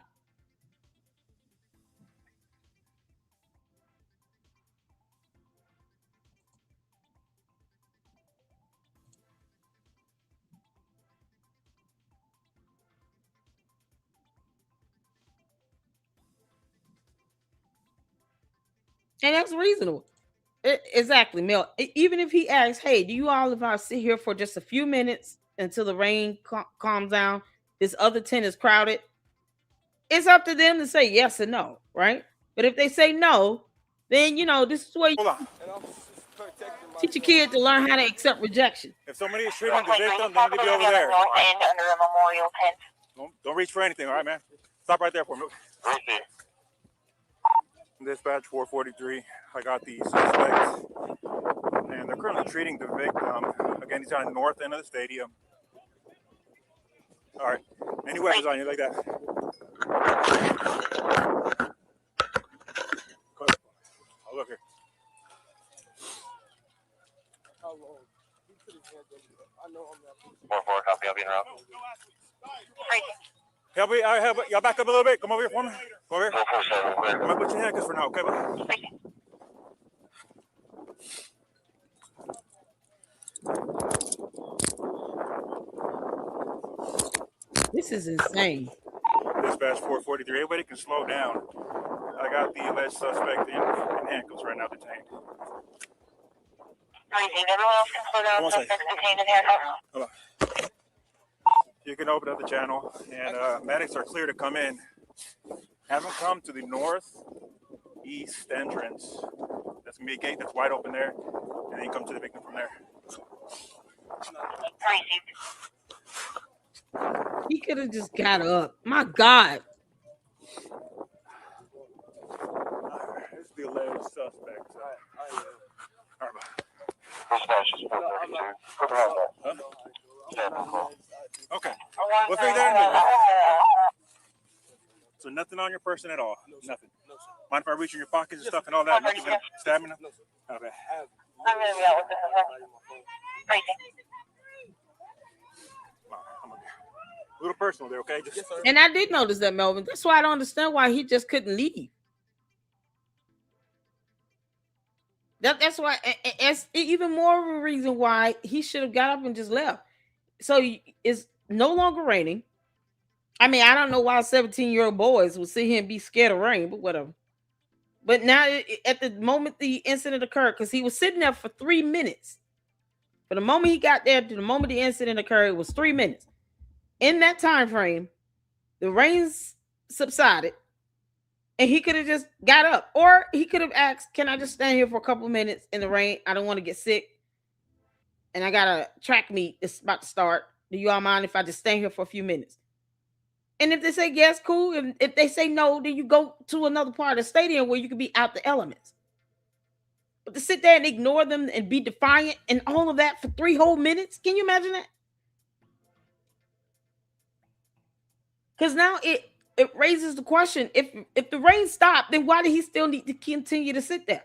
Speaker 1: And that's reasonable. Exactly, Mel. Even if he asks, hey, do you all, if I sit here for just a few minutes until the rain calms down, this other tent is crowded, it's up to them to say yes or no, right? But if they say no, then, this is where you teach a kid to learn how to accept rejection.
Speaker 2: If somebody is treating the victim, they need to be over there. Under a memorial tent. Don't reach for anything, all right, man? Stop right there for me. Dispatch 443. I got the suspects, and they're currently treating the victim. Again, he's on the north end of the stadium. All right. Any weapons on you like that? Oh, look here. How long? I know I'm not. 4-4, copy. I'll be in route. Help me, y'all back up a little bit. Come over here for me. Come over here. I'm gonna put your handcuffs for now, okay, bud?
Speaker 1: This is insane.
Speaker 2: Dispatch 443. Everybody can slow down. I got the alleged suspect in handcuffs right now detained. Everyone else can slow down. Suspects detained in handcuffs. Hold on. You can open up the channel, and medics are clear to come in. Have them come to the northeast entrance. That's gonna be a gate that's wide open there, and then you come to the victim from there.
Speaker 1: He could have just got up. My God.
Speaker 2: This is the alleged suspect. Okay. We'll figure that out. So nothing on your person at all? Nothing? Mind if I reach in your pockets and stuff and all that? Nothing gonna stab me? Okay. I'm gonna be out with this. A little personal there, okay? Just...
Speaker 1: And I did notice that, Melvin. That's why I don't understand why he just couldn't leave. That's why it's even more of a reason why he should have got up and just left. So it's no longer raining. I mean, I don't know why 17-year-old boys would sit here and be scared of rain, but whatever. But now, at the moment the incident occurred, because he was sitting there for 3 minutes. From the moment he got there to the moment the incident occurred, it was 3 minutes. In that time frame, the rains subsided, and he could have just got up, or he could have asked, "Can I just stand here for a couple of minutes in the rain? I don't want to get sick, and I got a track meet that's about to start. Do you all mind if I just stand here for a few minutes?" And if they say yes, cool. If they say no, then you go to another part of the stadium where you can be out the elements. But to sit there and ignore them and be defiant and all of that for 3 whole minutes, can you imagine that? Because now it raises the question: if the rain stopped, then why did he still need to continue to sit there?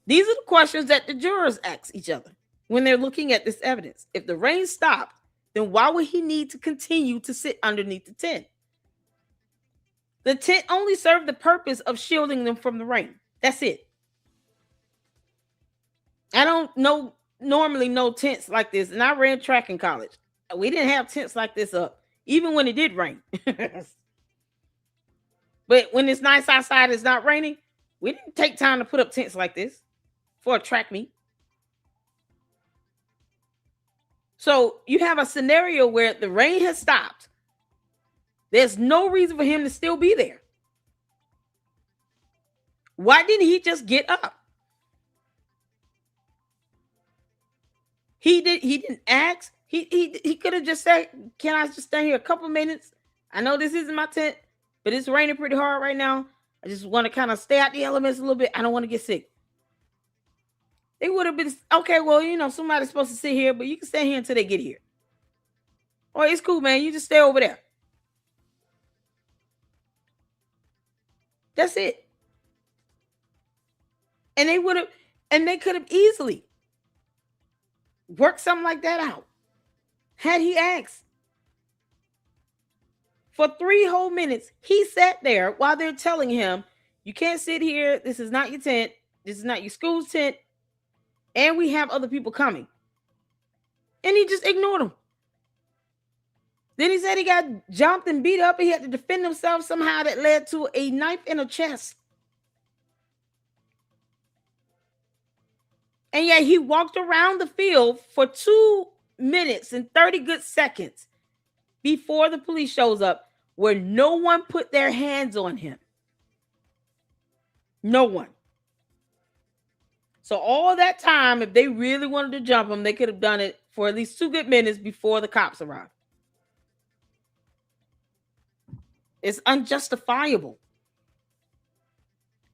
Speaker 1: These are the questions that the jurors ask each other when they're looking at this evidence. If the rain stopped, then why would he need to continue to sit underneath the tent? The tent only served the purpose of shielding them from the rain. That's it. I don't normally know tents like this, and I ran track in college. We didn't have tents like this up, even when it did rain. But when it's nice outside, it's not raining, we didn't take time to put up tents like this for a track meet. So you have a scenario where the rain has stopped, There's no reason for him to still be there. Why didn't he just get up? He didn't ask. He could have just said, "Can I just stay here a couple minutes? I know this isn't my tent, but it's raining pretty hard right now. I just want to kind of stay out the elements a little bit. I don't want to get sick." They would have been okay. Well, somebody's supposed to sit here, but you can stay here until they get here. Or it's cool, man. You just stay over there. That's it. And they could have easily worked something like that out had he asked. For 3 whole minutes, he sat there while they're telling him, "You can't sit here. This is not your tent. This is not your school's tent. And we have other people coming." And he just ignored them. Then he said he got jumped and beat up and he had to defend himself somehow. That led to a knife in the chest. And yet he walked around the field for 2 minutes and 30 good seconds before the police shows up, where no one put their hands on him. No one. So all that time, if they really wanted to jump him, they could have done it for at least 2 good minutes before the cops arrived. It's unjustifiable.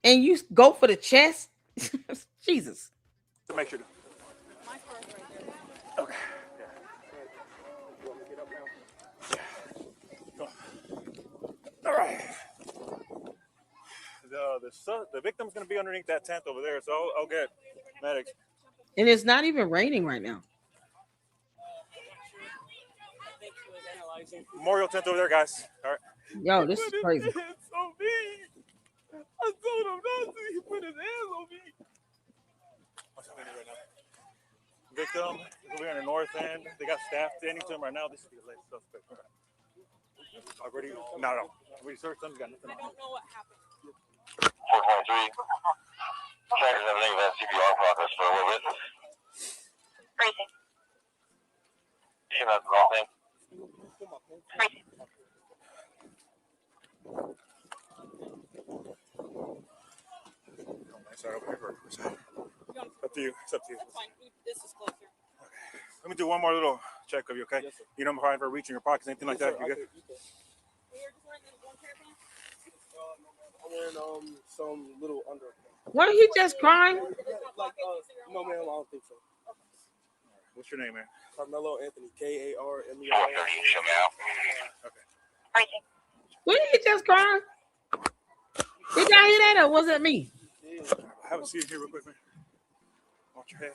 Speaker 1: And you go for the chest? Jesus.
Speaker 2: To make sure. Okay. All right. The victim's going to be underneath that tent over there, so I'll get medics.
Speaker 1: And it's not even raining right now.
Speaker 2: Memorial tent over there, guys. All right.
Speaker 1: Yo, this is crazy.
Speaker 2: I told him not to. He put his hands on me. What's happening right now? Victim is over here on the north end. They got staff standing to him right now. This is the latest suspect. Already? No. We searched them. Got nothing on. I don't know what happened.
Speaker 3: 423. Checkers everything about CPR progress for a witness.
Speaker 4: Freezing.
Speaker 3: You know the wrong thing.
Speaker 4: Freezing.
Speaker 2: Sorry, over here. Up to you. It's up to you.
Speaker 4: That's fine. This is closer.
Speaker 2: Okay. Let me do one more little check of you, okay?
Speaker 5: Yes, sir.
Speaker 2: You don't mind for reaching your pockets, anything like that? You good?
Speaker 4: You're just wearing the one pair of pants?
Speaker 5: I'm wearing some little under.
Speaker 1: Wasn't he just crying?
Speaker 5: Like no ma'am, I don't think so.
Speaker 2: What's your name, man?
Speaker 5: Karmelo Anthony, Karmelo.
Speaker 3: 430, show me out.
Speaker 2: Okay.
Speaker 4: Freezing.
Speaker 1: Wasn't he just crying? Did y'all hear that, or was it me?
Speaker 2: Have a seat here real quick, man. Watch your head.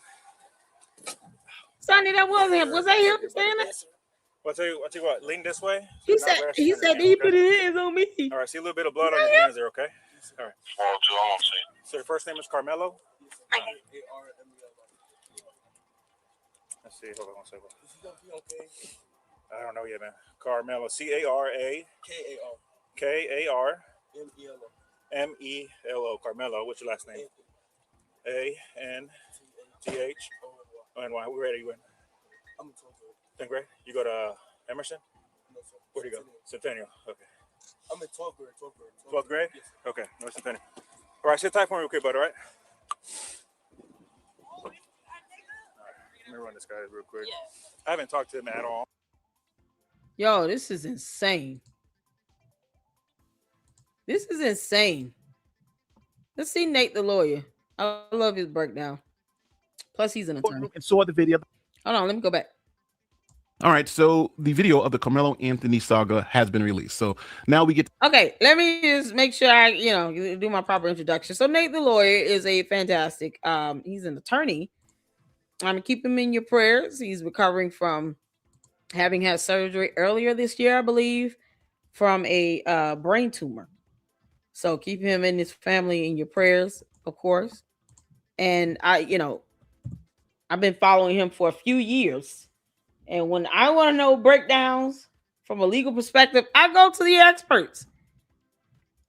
Speaker 1: Sonny, that was him. Was that him saying that?
Speaker 2: Well, I'll tell you what, lean this way.
Speaker 1: He
Speaker 2: So not
Speaker 1: said
Speaker 2: rest
Speaker 1: he
Speaker 2: on
Speaker 1: said
Speaker 2: your
Speaker 1: he
Speaker 2: hand,
Speaker 1: put
Speaker 2: okay?
Speaker 1: his hands on me.
Speaker 2: All right, see a little bit of blood on your hands there, okay? All right.
Speaker 3: 402, I'm on scene.
Speaker 2: So your first name is Karmelo?
Speaker 4: Freezing.
Speaker 2: Let's see. Hold on one second. I don't know yet, man. Karmelo. C-A-R-A. K-A-R-M-E-L-O. Karmelo. What's your last name? A-N-T-H. And why? Where are you in?
Speaker 5: I'm in 12th grade.
Speaker 2: 10th grade? You go to Emerson?
Speaker 5: No, sir.
Speaker 2: Where do you go? Centennial. Okay.
Speaker 5: I'm in 12th grade.
Speaker 2: 12th grade?
Speaker 5: Yes, sir.
Speaker 2: Okay. No, Centennial. All right. Sit tight for me real quick, bud. All right? Let me run this guy real quick. I haven't talked to him at all.
Speaker 1: Yo, this is insane. This is insane. Let's see Nate the lawyer. I love his breakdown. Plus, he's an attorney.
Speaker 6: And saw the video.
Speaker 1: Hold on, let me go back.
Speaker 6: All right, so the video of the Karmelo Anthony saga has been released. So now we get.
Speaker 1: Okay, let me just make sure I, do my proper introduction. So Nate the lawyer is a fantastic. He's an attorney. Keep him in your prayers. He's recovering from having had surgery earlier this year, I believe, from a brain tumor. So keep him and his family in your prayers, of course. And I've been following him for a few years. And when I want to know breakdowns from a legal perspective, I go to the experts.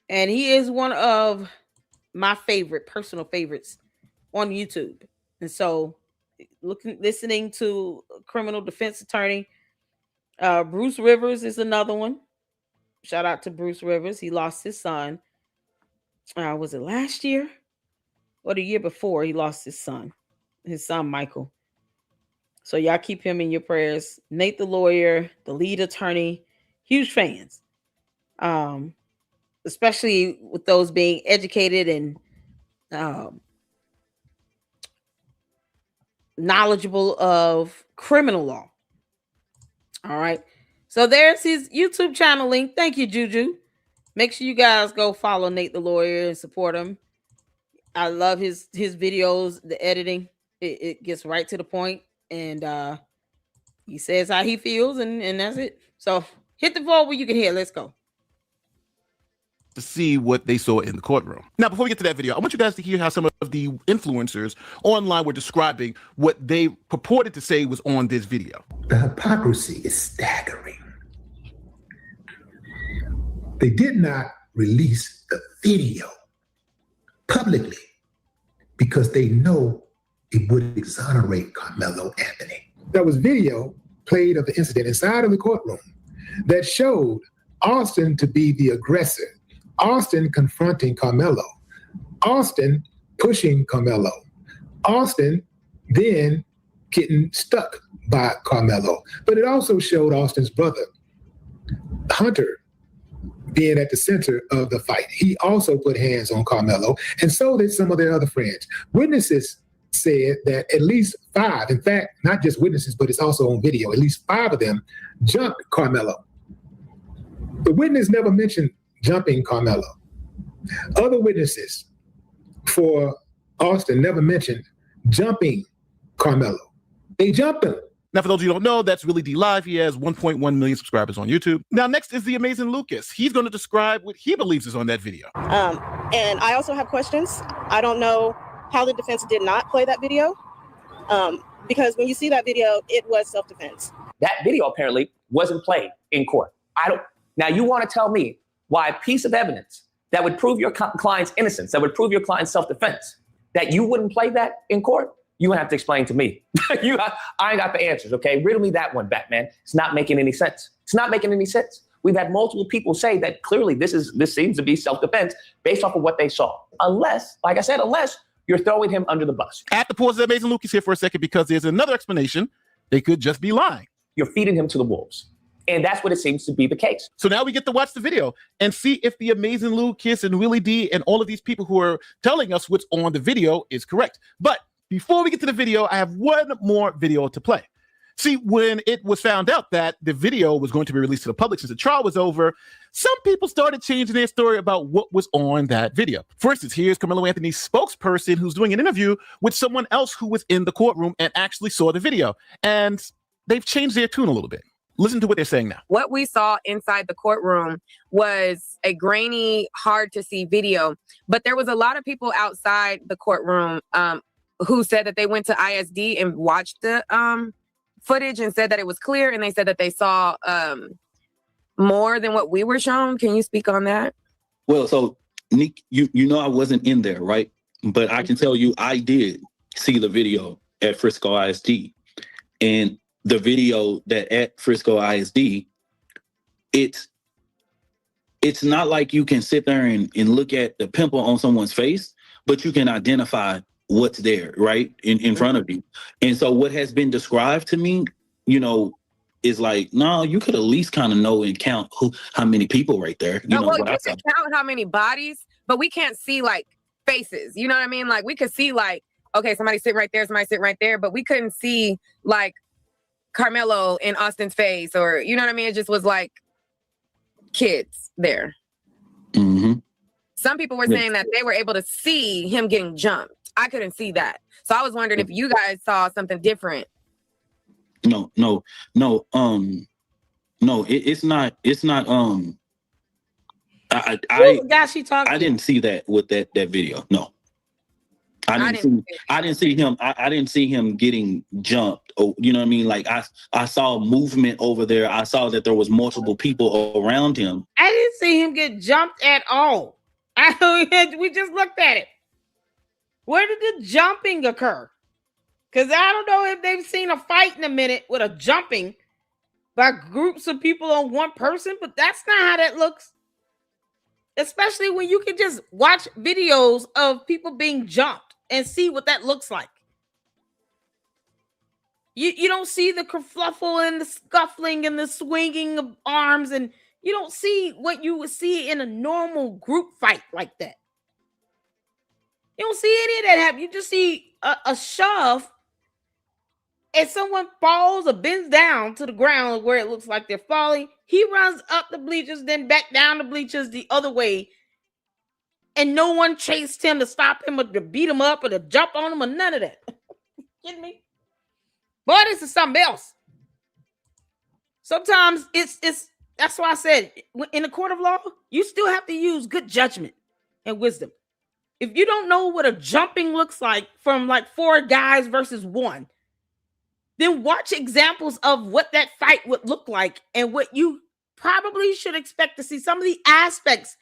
Speaker 1: And he is one of my personal favorites on YouTube. And so listening to criminal defense attorney Bruce Rivers is another one. Shout out to Bruce Rivers. He lost his son. Was it last year or the year before? He lost his son Michael. So y'all keep him in your prayers. Nate the lawyer, the lead attorney, huge fans. Especially with those being educated and knowledgeable of criminal law. All right. So there's his YouTube channel link. Thank you, Juju. Make sure you guys go follow Nate the lawyer and support him. I love his videos, the editing. It gets right to the point, and he says how he feels, and that's it. So hit the vote where you can hear. Let's go.
Speaker 6: To see what they saw in the courtroom. Now, before we get to that video, I want you guys to hear how some of the influencers online were describing what they purported to say was on this video.
Speaker 7: The hypocrisy is staggering. They did not release the video publicly because they know it would exonerate Karmelo Anthony. There was video played of the incident inside of the courtroom that showed Austin to be the aggressor, Austin confronting Karmelo, Austin pushing Karmelo, Austin then getting stuck by Karmelo. But it also showed Austin's brother, Hunter, being at the center of the fight. He also put hands on Karmelo, and so did some of their other friends. Witnesses said that at least 5, in fact, not just witnesses, but it's also on video, at least 5 of them jumped Karmelo. The witness never mentioned jumping Karmelo. Other witnesses for Austin never mentioned jumping Karmelo. They jumped him.
Speaker 6: Now, for those of you who don't know, that's Willie D Live. He has 1.1 million subscribers on YouTube. Now, next is the amazing Lucas. He's going to describe what he believes is on that video.
Speaker 8: And I also have questions. I don't know how the defense did not play that video, because when you see that video, it was self-defense.
Speaker 9: That video apparently wasn't played in court. Now you want to tell me why a piece of evidence that would prove your client's innocence, that would prove your client's self-defense, that you wouldn't play that in court? You would have to explain to me. I ain't got the answers, okay? Riddle me that one, Batman. It's not making any sense. It's not making any sense. We've had multiple people say that clearly this seems to be self-defense based off of what they saw. Unless, like I said, unless you're throwing him under the bus.
Speaker 6: I have to pause the amazing Lucas here for a second because there's another explanation. They could just be lying.
Speaker 9: You're feeding him to the wolves. And that's what it seems to be the case.
Speaker 6: So now we get to watch the video and see if the amazing Lucas and Willie D and all of these people who are telling us what's on the video is correct. But before we get to the video, I have one more video to play. See, when it was found out that the video was going to be released to the public since the trial was over, some people started changing their story about what was on that video. For instance, here's Karmelo Anthony's spokesperson who's doing an interview with someone else who was in the courtroom and actually saw the video. And they've changed their tune a little bit. Listen to what they're saying now.
Speaker 10: What we saw inside the courtroom was a grainy, hard to see video. But there was a lot of people outside the courtroom who said that they went to ISD and watched the footage and said that it was clear. And they said that they saw more than what we were shown. Can you speak on that?
Speaker 11: Well, so Nick, you know I wasn't in there, right? But I can tell you I did see the video at Frisco ISD. And the video that at Frisco ISD, it's not like you can sit there and look at the pimple on someone's face, but you can identify what's there, right, in front of you. And so what has been described to me, you know, is like, no, you could at least kind of know and count how many people right there. You know,
Speaker 10: well, you can count how many bodies, but we can't see like faces. You know what I mean? Like we could see like, okay, somebody sitting right there, somebody sitting right there, but we couldn't see like Karmelo in Austin's face, or you know what I mean? It just was like kids there.
Speaker 11: Mm-hmm.
Speaker 10: Some people were saying that they were able to see him getting jumped. I couldn't see that. So I was wondering if you guys saw something different.
Speaker 11: No. It's not. I didn't see that with that video. No. I didn't see him getting jumped. Oh, you know what I mean? Like I saw movement over there. I saw that there was multiple people around him.
Speaker 1: I didn't see him get jumped at all. We just looked at it. Where did the jumping occur? Because I don't know if they've seen a fight in a minute with a jumping. by groups of people on one person, but that's not how that looks. Especially when you can just watch videos of people being jumped and see what that looks like. You don't see the kerfluffle and the scuffling and the swinging of arms, and you don't see what you would see in a normal group fight like that. You don't see any of that happen. You just see a shove, and someone falls or bends down to the ground where it looks like they're falling. He runs up the bleachers, then back down the bleachers the other way, and no one chased him to stop him or to beat him up or to jump on him or none of that. Kidding me? Boy, this is something else. Sometimes it's that's why I said in the court of law, you still have to use good judgment and wisdom. If you don't know what a jumping looks like from like 4 guys versus 1, then watch examples of what that fight would look like and what you probably should expect to see. Some of the aspects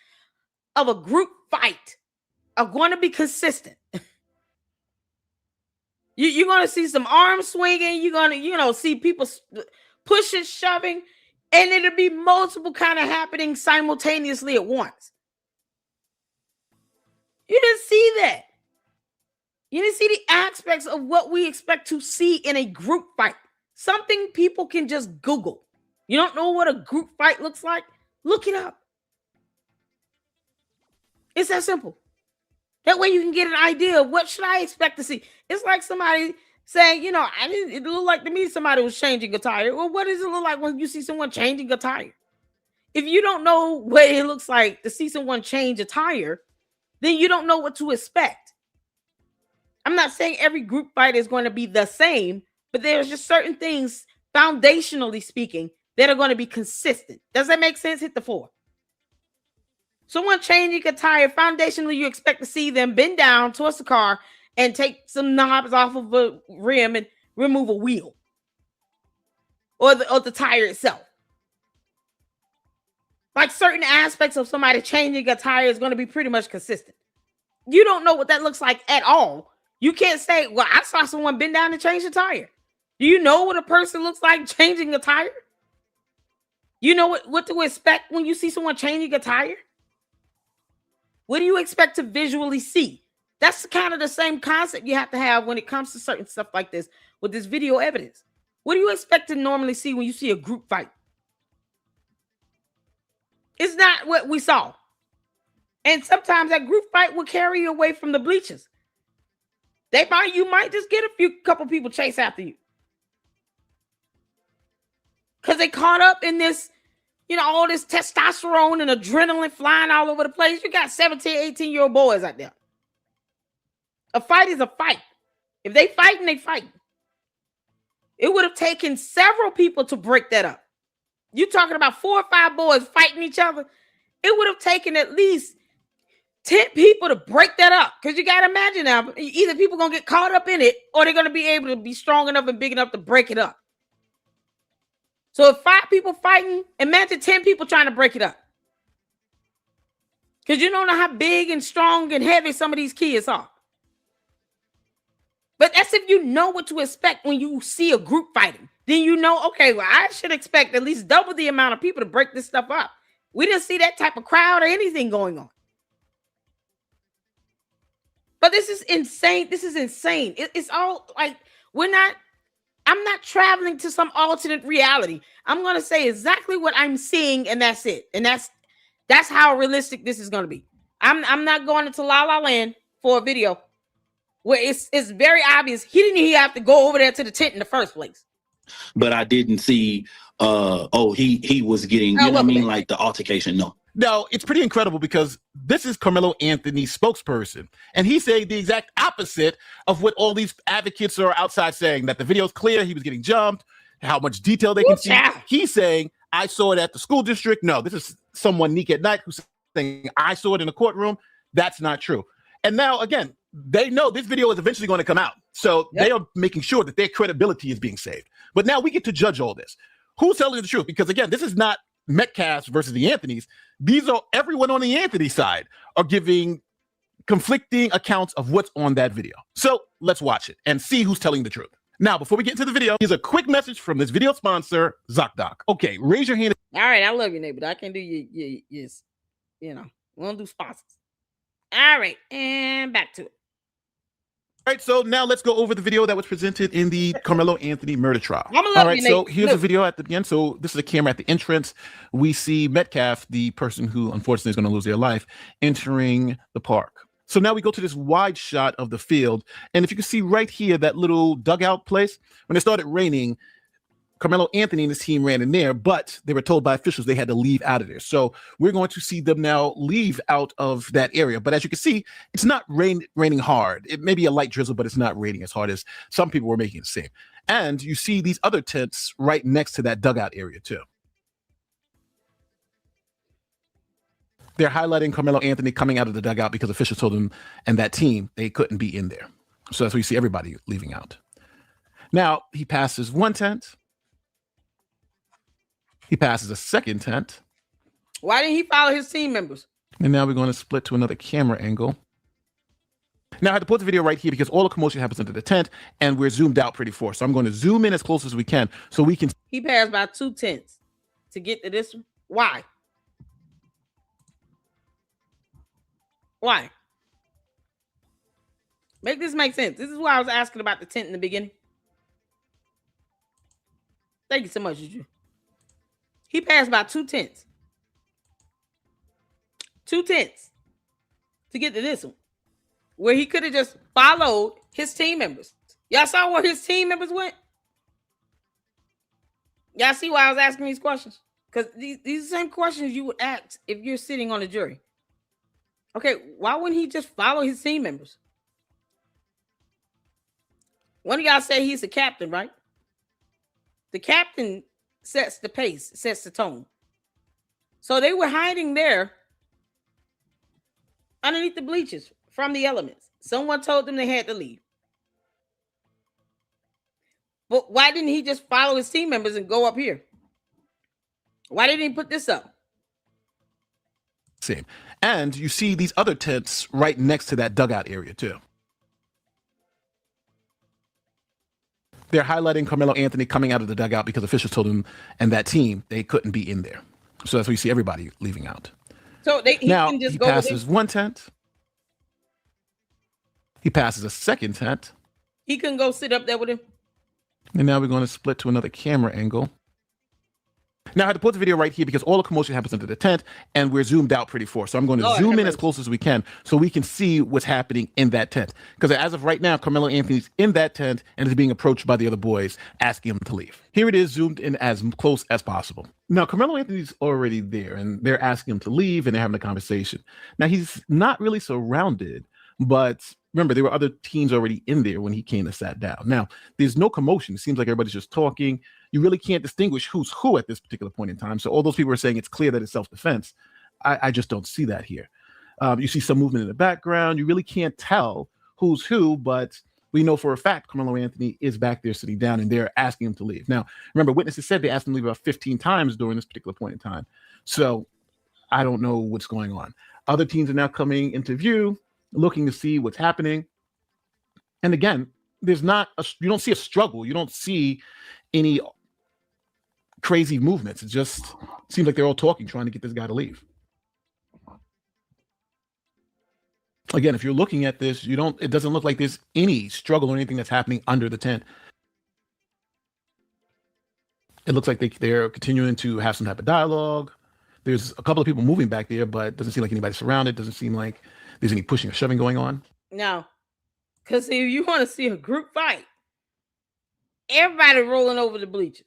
Speaker 1: of a group fight are going to be consistent. You're going to see some arm swinging. You're going to, see people pushing, shoving, and it'll be multiple kind of happening simultaneously at once. You didn't see that. You didn't see the aspects of what we expect to see in a group fight. Something people can just Google. You don't know what a group fight looks like? Look it up. It's that simple. That way you can get an idea of what should I expect to see. It's like somebody saying, it looked like to me somebody was changing a tire. Well, what does it look like when you see someone changing a tire? If you don't know what it looks like to see someone change a tire, then you don't know what to expect. I'm not saying every group fight is going to be the same, but there's just certain things, foundationally speaking, that are going to be consistent. Does that make sense? Hit the 4. Someone changing a tire, foundationally, you expect to see them bend down towards the car and take some knobs off of a rim and remove a wheel or the tire itself. Like certain aspects of somebody changing a tire is going to be pretty much consistent. You don't know what that looks like at all. You can't say, well, I saw someone bend down and change a tire. Do you know what a person looks like changing a tire? You know what to expect when you see someone changing a tire? What do you expect to visually see? That's kind of the same concept you have to have when it comes to certain stuff like this with this video evidence. What do you expect to normally see when you see a group fight? It's not what we saw. And sometimes that group fight will carry you away from the bleachers. You might just get a couple people chase after you. Because they caught up in this, all this testosterone and adrenaline flying all over the place. You got 17, 18-year-old boys out there. A fight is a fight. If they fighting, they fighting. It would have taken several people to break that up. You talking about 4 or 5 boys fighting each other. It would have taken at least 10 people to break that up. Because you got to imagine now, either people going to get caught up in it or they're going to be able to be strong enough and big enough to break it up. So if 5 people fighting, imagine 10 people trying to break it up. Because you don't know how big and strong and heavy some of these kids are. But that's if you know what to expect when you see a group fighting. Then you know, okay, well, I should expect at least double the amount of people to break this stuff up. We didn't see that type of crowd or anything going on. But this is insane. This is insane. It's all like, I'm not traveling to some alternate reality. I'm going to say exactly what I'm seeing, and that's it. And that's how realistic this is going to be. I'm not going into La La Land for a video where it's very obvious he didn't even have to go over there to the tent in the first place.
Speaker 11: But I didn't see, he was getting, like the altercation.
Speaker 6: No, it's pretty incredible because this is Carmelo Anthony's spokesperson, and he's saying the exact opposite of what all these advocates are outside saying, that the video is clear, he was getting jumped, how much detail they can see. He's saying, I saw it at the school district. No, this is someone Nick at Night who's saying, I saw it in the courtroom. That's not true. And now, again, they know this video is eventually going to come out. So they are making sure that their credibility is being saved. But now we get to judge all this. Who's telling the truth? Because, again, this is not Metcalf versus the Anthonys. These are everyone on the Anthony side are giving conflicting accounts of what's on that video. So let's watch it and see who's telling the truth. Now, before we get into the video, here's a quick message from this video sponsor, ZocDoc. Okay, raise your hand.
Speaker 1: All right, I love you, neighbor. I can do you, you know, we don't do sponsors. All right, and back to it.
Speaker 6: All right, so now let's go over the video that was presented in the Karmelo Anthony murder trial.
Speaker 1: I'm gonna
Speaker 6: All
Speaker 1: love
Speaker 6: right,
Speaker 1: you,
Speaker 6: so
Speaker 1: Nate.
Speaker 6: here's
Speaker 1: Look.
Speaker 6: the video at the end. So this is a camera at the entrance. We see Metcalf, the person who unfortunately is going to lose their life, entering the park. So now we go to this wide shot of the field. And if you can see right here, that little dugout place, when it started raining, Karmelo Anthony and his team ran in there, but they were told by officials they had to leave out of there. So we're going to see them now leave out of that area. But as you can see, it's not raining hard. It may be a light drizzle, but it's not raining as hard as some people were making it seem. And you see these other tents right next to that dugout area too. They're highlighting Karmelo Anthony coming out of the dugout because officials told him and that team they couldn't be in there. So that's where you see everybody leaving out. Now he passes one tent. He passes a second tent.
Speaker 1: Why didn't he follow his team members?
Speaker 6: And now we're going to split to another camera angle. Now I had to put the video right here because all the commotion happens under the tent and we're zoomed out pretty far. So I'm going to zoom in as close as we can so we can.
Speaker 1: He passed by 2 tents to get to this one. Why? Why? Make this make sense. This is why I was asking about the tent in the beginning. Thank you so much, Juju. He passed by 2 tents. 2 tents to get to this one, where he could have just followed his team members. Y'all saw where his team members went? Y'all see why I was asking these questions? Because these are the same questions you would ask if you're sitting on a jury. Okay, why wouldn't he just follow his team members? One of y'all say he's the captain, right? The captain sets the pace, sets the tone. So they were hiding there underneath the bleachers from the elements. Someone told them they had to leave. But why didn't he just follow his team members and go up here? Why didn't he put this up?
Speaker 6: Same. And you see these other tents right next to that dugout area too. They're highlighting Karmelo Anthony coming out of the dugout because officials told him and that team they couldn't be in there. So that's where you see everybody leaving out.
Speaker 1: So he
Speaker 6: now
Speaker 1: can just
Speaker 6: he
Speaker 1: go
Speaker 6: passes one tent. He passes a second tent.
Speaker 1: He couldn't go sit up there with him.
Speaker 6: And now we're going to split to another camera angle. Now I had to put the video right here because all the commotion happens under the tent and we're zoomed out pretty far. So I'm going to zoom in as close as we can so we can see what's happening in that tent. Because as of right now, Karmelo Anthony's in that tent and is being approached by the other boys asking him to leave. Here it is zoomed in as close as possible. Now Karmelo Anthony's already there and they're asking him to leave and they're having a conversation. Now he's not really surrounded, but remember, there were other teams already in there when he came and sat down. Now, there's no commotion. It seems like everybody's just talking. You really can't distinguish who's who at this particular point in time. So all those people are saying it's clear that it's self-defense. I just don't see that here. You see some movement in the background. You really can't tell who's who, but we know for a fact Karmelo Anthony is back there sitting down and they're asking him to leave. Now, remember, witnesses said they asked him to leave about 15 times during this particular point in time. So I don't know what's going on. Other teams are now coming into view, looking to see what's happening. And again, you don't see a struggle. You don't see any crazy movements. It just seems like they're all talking, trying to get this guy to leave. Again, if you're looking at this, it doesn't look like there's any struggle or anything that's happening under the tent. It looks like they're continuing to have some type of dialogue. There's a couple of people moving back there, but it doesn't seem like anybody's surrounded. Doesn't seem like there's any pushing or shoving going on.
Speaker 1: No. Because if you want to see a group fight, everybody rolling over the bleachers.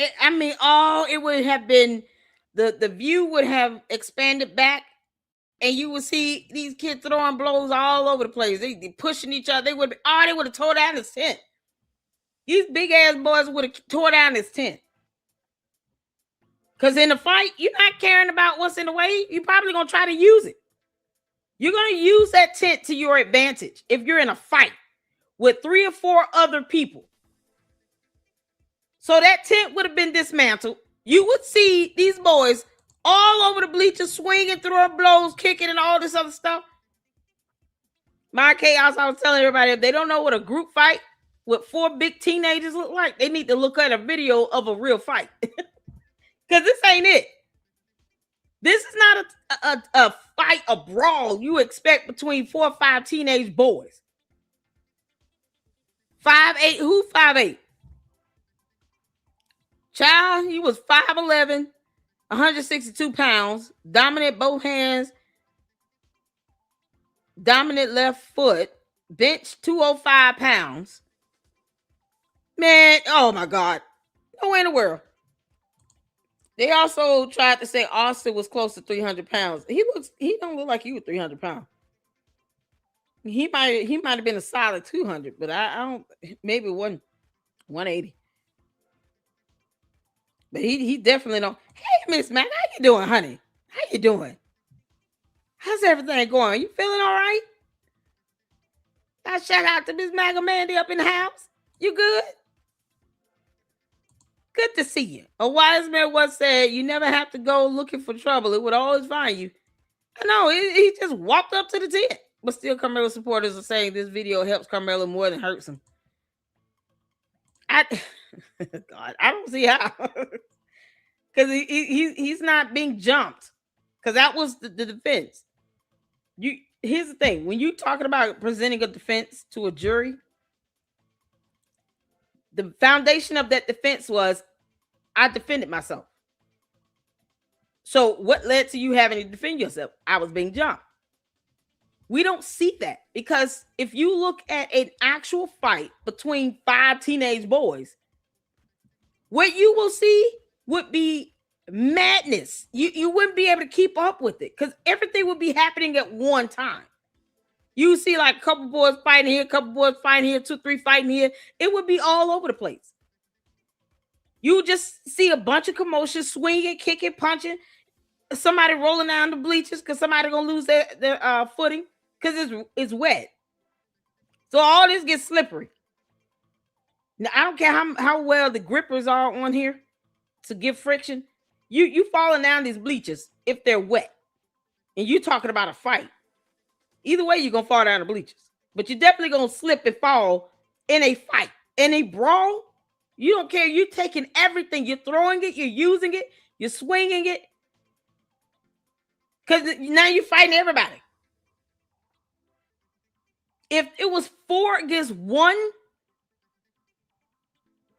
Speaker 1: It would have been, the view would have expanded back and you would see these kids throwing blows all over the place. They pushing each other. They would have tore down his tent. These big ass boys would have tore down his tent. Because in the fight, you're not caring about what's in the way. You're probably going to try to use it. You're going to use that tent to your advantage if you're in a fight with 3 or 4 other people. So that tent would have been dismantled. You would see these boys all over the bleachers, swinging, throwing blows, kicking, and all this other stuff. My chaos, I was telling everybody, if they don't know what a group fight with 4 big teenagers look like, they need to look at a video of a real fight. Because this ain't it. This is not a fight, a brawl you expect between 4 or 5 teenage boys. 5'8", who 5'8"? Child, he was 5'11", 162 pounds, dominant both hands, dominant left foot, bench 205 pounds. Man, oh my God. No way in the world. They also tried to say Austin was close to 300 pounds. He don't look like he was 300 pounds. He might have been a solid 200, but I don't, maybe 180. But he definitely don't. Hey, Miss Mac, how you doing, honey? How you doing? How's everything going? You feeling all right? I shout out to Miss Mac Mandy up in the house. You good? Good to see you. A wise man once said, you never have to go looking for trouble. It would always find you. I know, he just walked up to the tent. But still, Karmelo supporters are saying this video helps Karmelo more than hurts him. God, I don't see how. Because he's not being jumped. Because that was the defense. Here's the thing. When you're talking about presenting a defense to a jury, the foundation of that defense was, I defended myself. So what led to you having to defend yourself? I was being jumped. We don't see that, because if you look at an actual fight between 5 teenage boys, what you will see would be madness. You wouldn't be able to keep up with it, because everything would be happening at one time. You see like a couple boys fighting here, a couple boys fighting here, 2, 3 fighting here. It would be all over the place. You just see a bunch of commotion, swinging, kicking, punching, somebody rolling down the bleachers because somebody gonna lose their footing because it's wet. So all this gets slippery. Now I don't care how well the grippers are on here to give friction. You falling down these bleachers if they're wet, and you talking about a fight. Either way, you're gonna fall down the bleachers, but you're definitely gonna slip and fall in a fight. In a brawl, you don't care. You're taking everything. You're throwing it. You're using it. You're swinging it. Because now you're fighting everybody. If it was 4 against 1,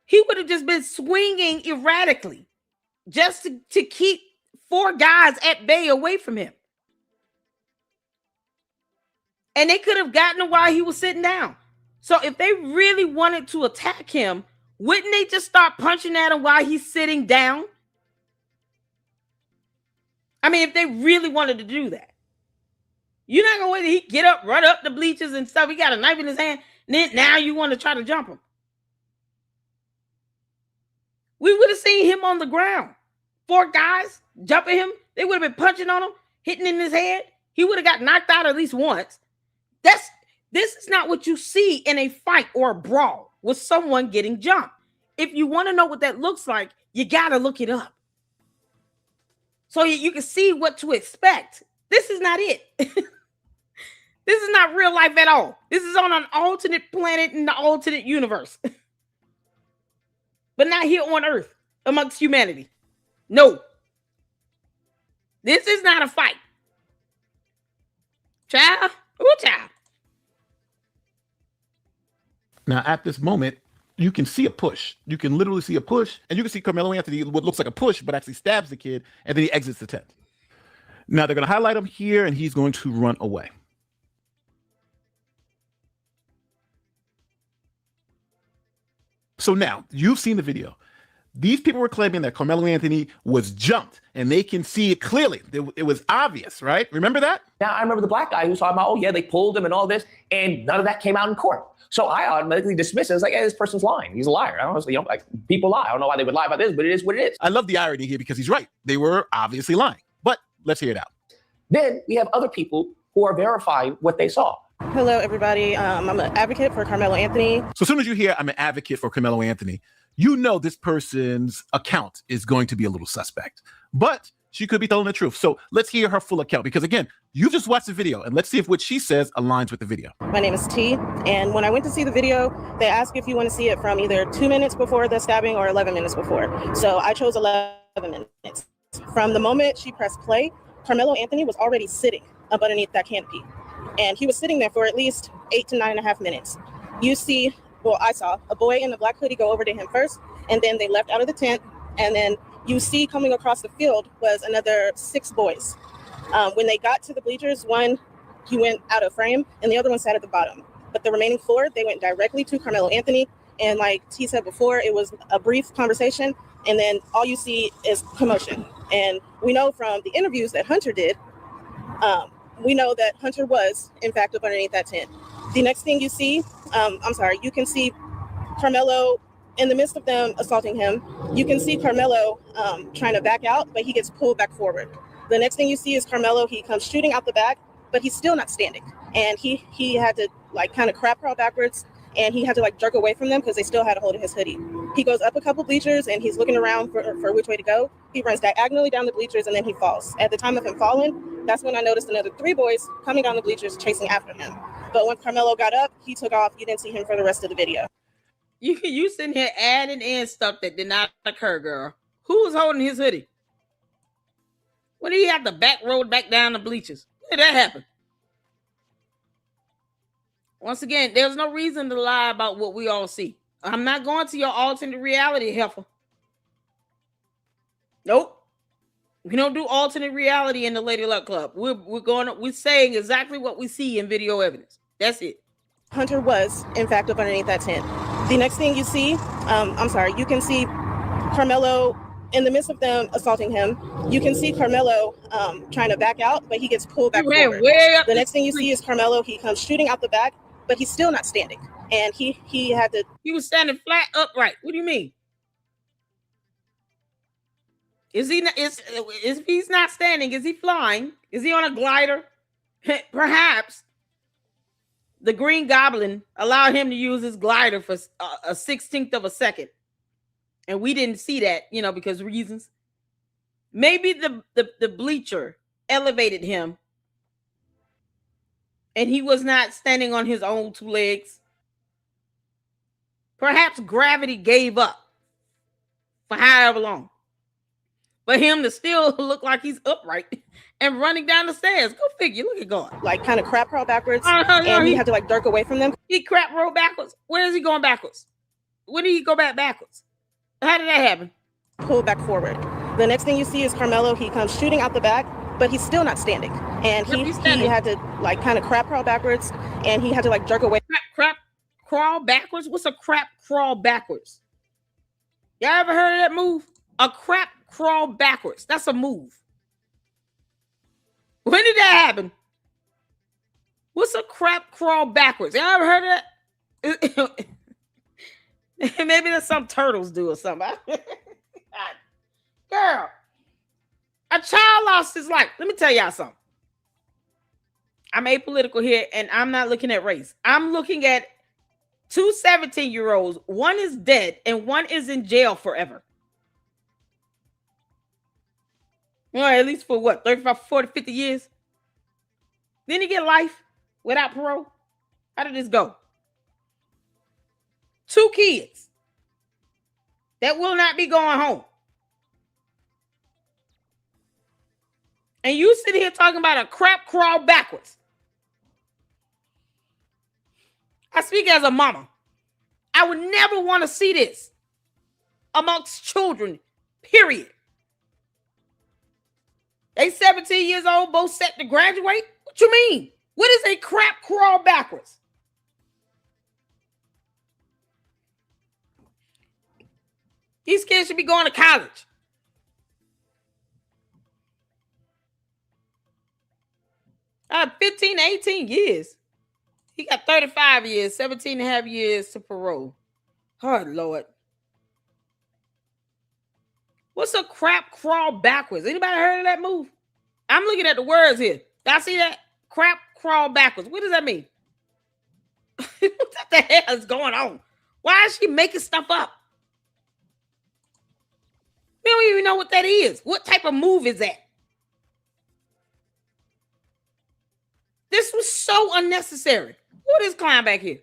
Speaker 1: he would have just been swinging erratically just to keep 4 guys at bay away from him. And they could have gotten him while he was sitting down. So if they really wanted to attack him, wouldn't they just start punching at him while he's sitting down? I mean, if they really wanted to do that. You're not going to wait till he get up, run up the bleachers and stuff. He got a knife in his hand. And then now you want to try to jump him. We would have seen him on the ground. 4 guys jumping him. They would have been punching on him, hitting in his head. He would have got knocked out at least once. This is not what you see in a fight or a brawl with someone getting jumped. If you want to know what that looks like, you got to look it up. So you can see what to expect. This is not it. This is not real life at all. This is on an alternate planet in the alternate universe. But not here on Earth amongst humanity. No. This is not a fight. Child. Ooh, child.
Speaker 6: Now, at this moment, you can see a push. You can literally see a push, and you can see Karmelo Anthony, what looks like a push, but actually stabs the kid, and then he exits the tent. Now, they're going to highlight him here, and he's going to run away. So now, you've seen the video. These people were claiming that Karmelo Anthony was jumped, and they can see it clearly. It was obvious, right? Remember that?
Speaker 9: Now, I remember the black guy who was talking about, oh, yeah, they pulled him and all this, and none of that came out in court. So I automatically dismiss it. It's like, hey, this person's lying. He's a liar. I don't know, like, people lie. I don't know why they would lie about this, but it is what it is.
Speaker 6: I love the irony here because he's right. They were obviously lying. But let's hear it out.
Speaker 9: Then we have other people who are verifying what they saw.
Speaker 8: Hello, everybody. I'm an advocate for Karmelo Anthony.
Speaker 6: So as soon as you hear I'm an advocate for Karmelo Anthony, you know this person's account is going to be a little suspect. But She could be telling the truth. So let's hear her full account, because again, you just watched the video, and let's see if what she says aligns with the video.
Speaker 8: My name is T, and when I went to see the video, they asked if you want to see it from either 2 minutes before the stabbing or 11 minutes before. So I chose 11 minutes. From the moment she pressed play, Karmelo Anthony was already sitting up underneath that canopy, and he was sitting there for at least 8 to 9.5 minutes. You see, well, I saw a boy in a black hoodie go over to him first, and then they left out of the tent, and then you see coming across the field was another 6 boys. When they got to the bleachers, one, he went out of frame, and the other one sat at the bottom. But the remaining 4, they went directly to Karmelo Anthony, and like T said before, it was a brief conversation, and then all you see is commotion. And we know from the interviews that Hunter did, we know that Hunter was, in fact, up underneath that tent. The next thing you see, you can see Karmelo in the midst of them assaulting him. You can see Karmelo trying to back out, but he gets pulled back forward. The next thing you see is Karmelo. He comes shooting out the back, but he's still not standing. And he had to like kind of crab crawl backwards, and he had to like jerk away from them because they still had a hold of his hoodie. He goes up a couple bleachers, and he's looking around for which way to go. He runs diagonally down the bleachers, and then he falls. At the time of him falling, that's when I noticed another 3 boys coming down the bleachers chasing after him. But when Karmelo got up, he took off. You didn't see him for the rest of the video.
Speaker 1: You sitting here adding in stuff that did not occur, girl. Who was holding his hoodie? When did he have to back road back down the bleachers? When did that happen? Once again, there's no reason to lie about what we all see. I'm not going to your alternate reality, heifer. Nope. We don't do alternate reality in the Lady Luck Club. We're saying exactly what we see in video evidence. That's it.
Speaker 8: Hunter was, in fact, up underneath that tent. The next thing you see, you can see Karmelo in the midst of them assaulting him. You can see Karmelo trying to back out, but he gets pulled back forward. The next thing you see is Karmelo. He comes shooting out the back, but he's still not standing. And he was
Speaker 1: standing flat upright. What do you mean? Is he not, if he's not standing, is he flying? Is he on a glider? Perhaps the Green Goblin allowed him to use his glider for a 16th of a second. And we didn't see that, because reasons. Maybe the bleacher elevated him and he was not standing on his own 2 legs. Perhaps gravity gave up for however long. For him to still look like he's upright and running down the stairs. Go figure. Look at God.
Speaker 8: Like kind of crap crawl backwards. And he had to like jerk away from them.
Speaker 1: He crap roll backwards. Where is he going backwards? When did he go backwards? How did that happen?
Speaker 8: Pull back forward. The next thing you see is Karmelo. He comes shooting out the back, but he's still not standing. And he had to like kind of crap crawl backwards, and he had to like jerk away.
Speaker 1: Crap crawl backwards? What's a crap crawl backwards? Y'all ever heard of that move? A crap crawl backwards. That's a move. When did that happen? What's a crap crawl backwards? Y'all ever heard of that? Maybe that's some turtles do or something. Girl, a child lost his life. Let me tell y'all something. I'm apolitical here, and I'm not looking at race. I'm looking at 2 17-year-olds. One is dead, and one is in jail forever. Well, at least for what, 35, 40, 50 years? Then he get life without parole? How did this go? 2 kids that will not be going home. And you sit here talking about a crap crawl backwards. I speak as a mama. I would never want to see this amongst children, period. They 17 years old, both set to graduate. What you mean? What is a crap crawl backwards? These kids should be going to college. I have 15 to 18 years. He got 35 years, 17 and a half years to parole. Oh, Lord. What's a crap crawl backwards? Anybody heard of that move? I'm looking at the words here. Y'all see that? Crap crawl backwards. What does that mean? What the hell is going on? Why is she making stuff up? We don't even know what that is. What type of move is that? This was so unnecessary. What is clown back here?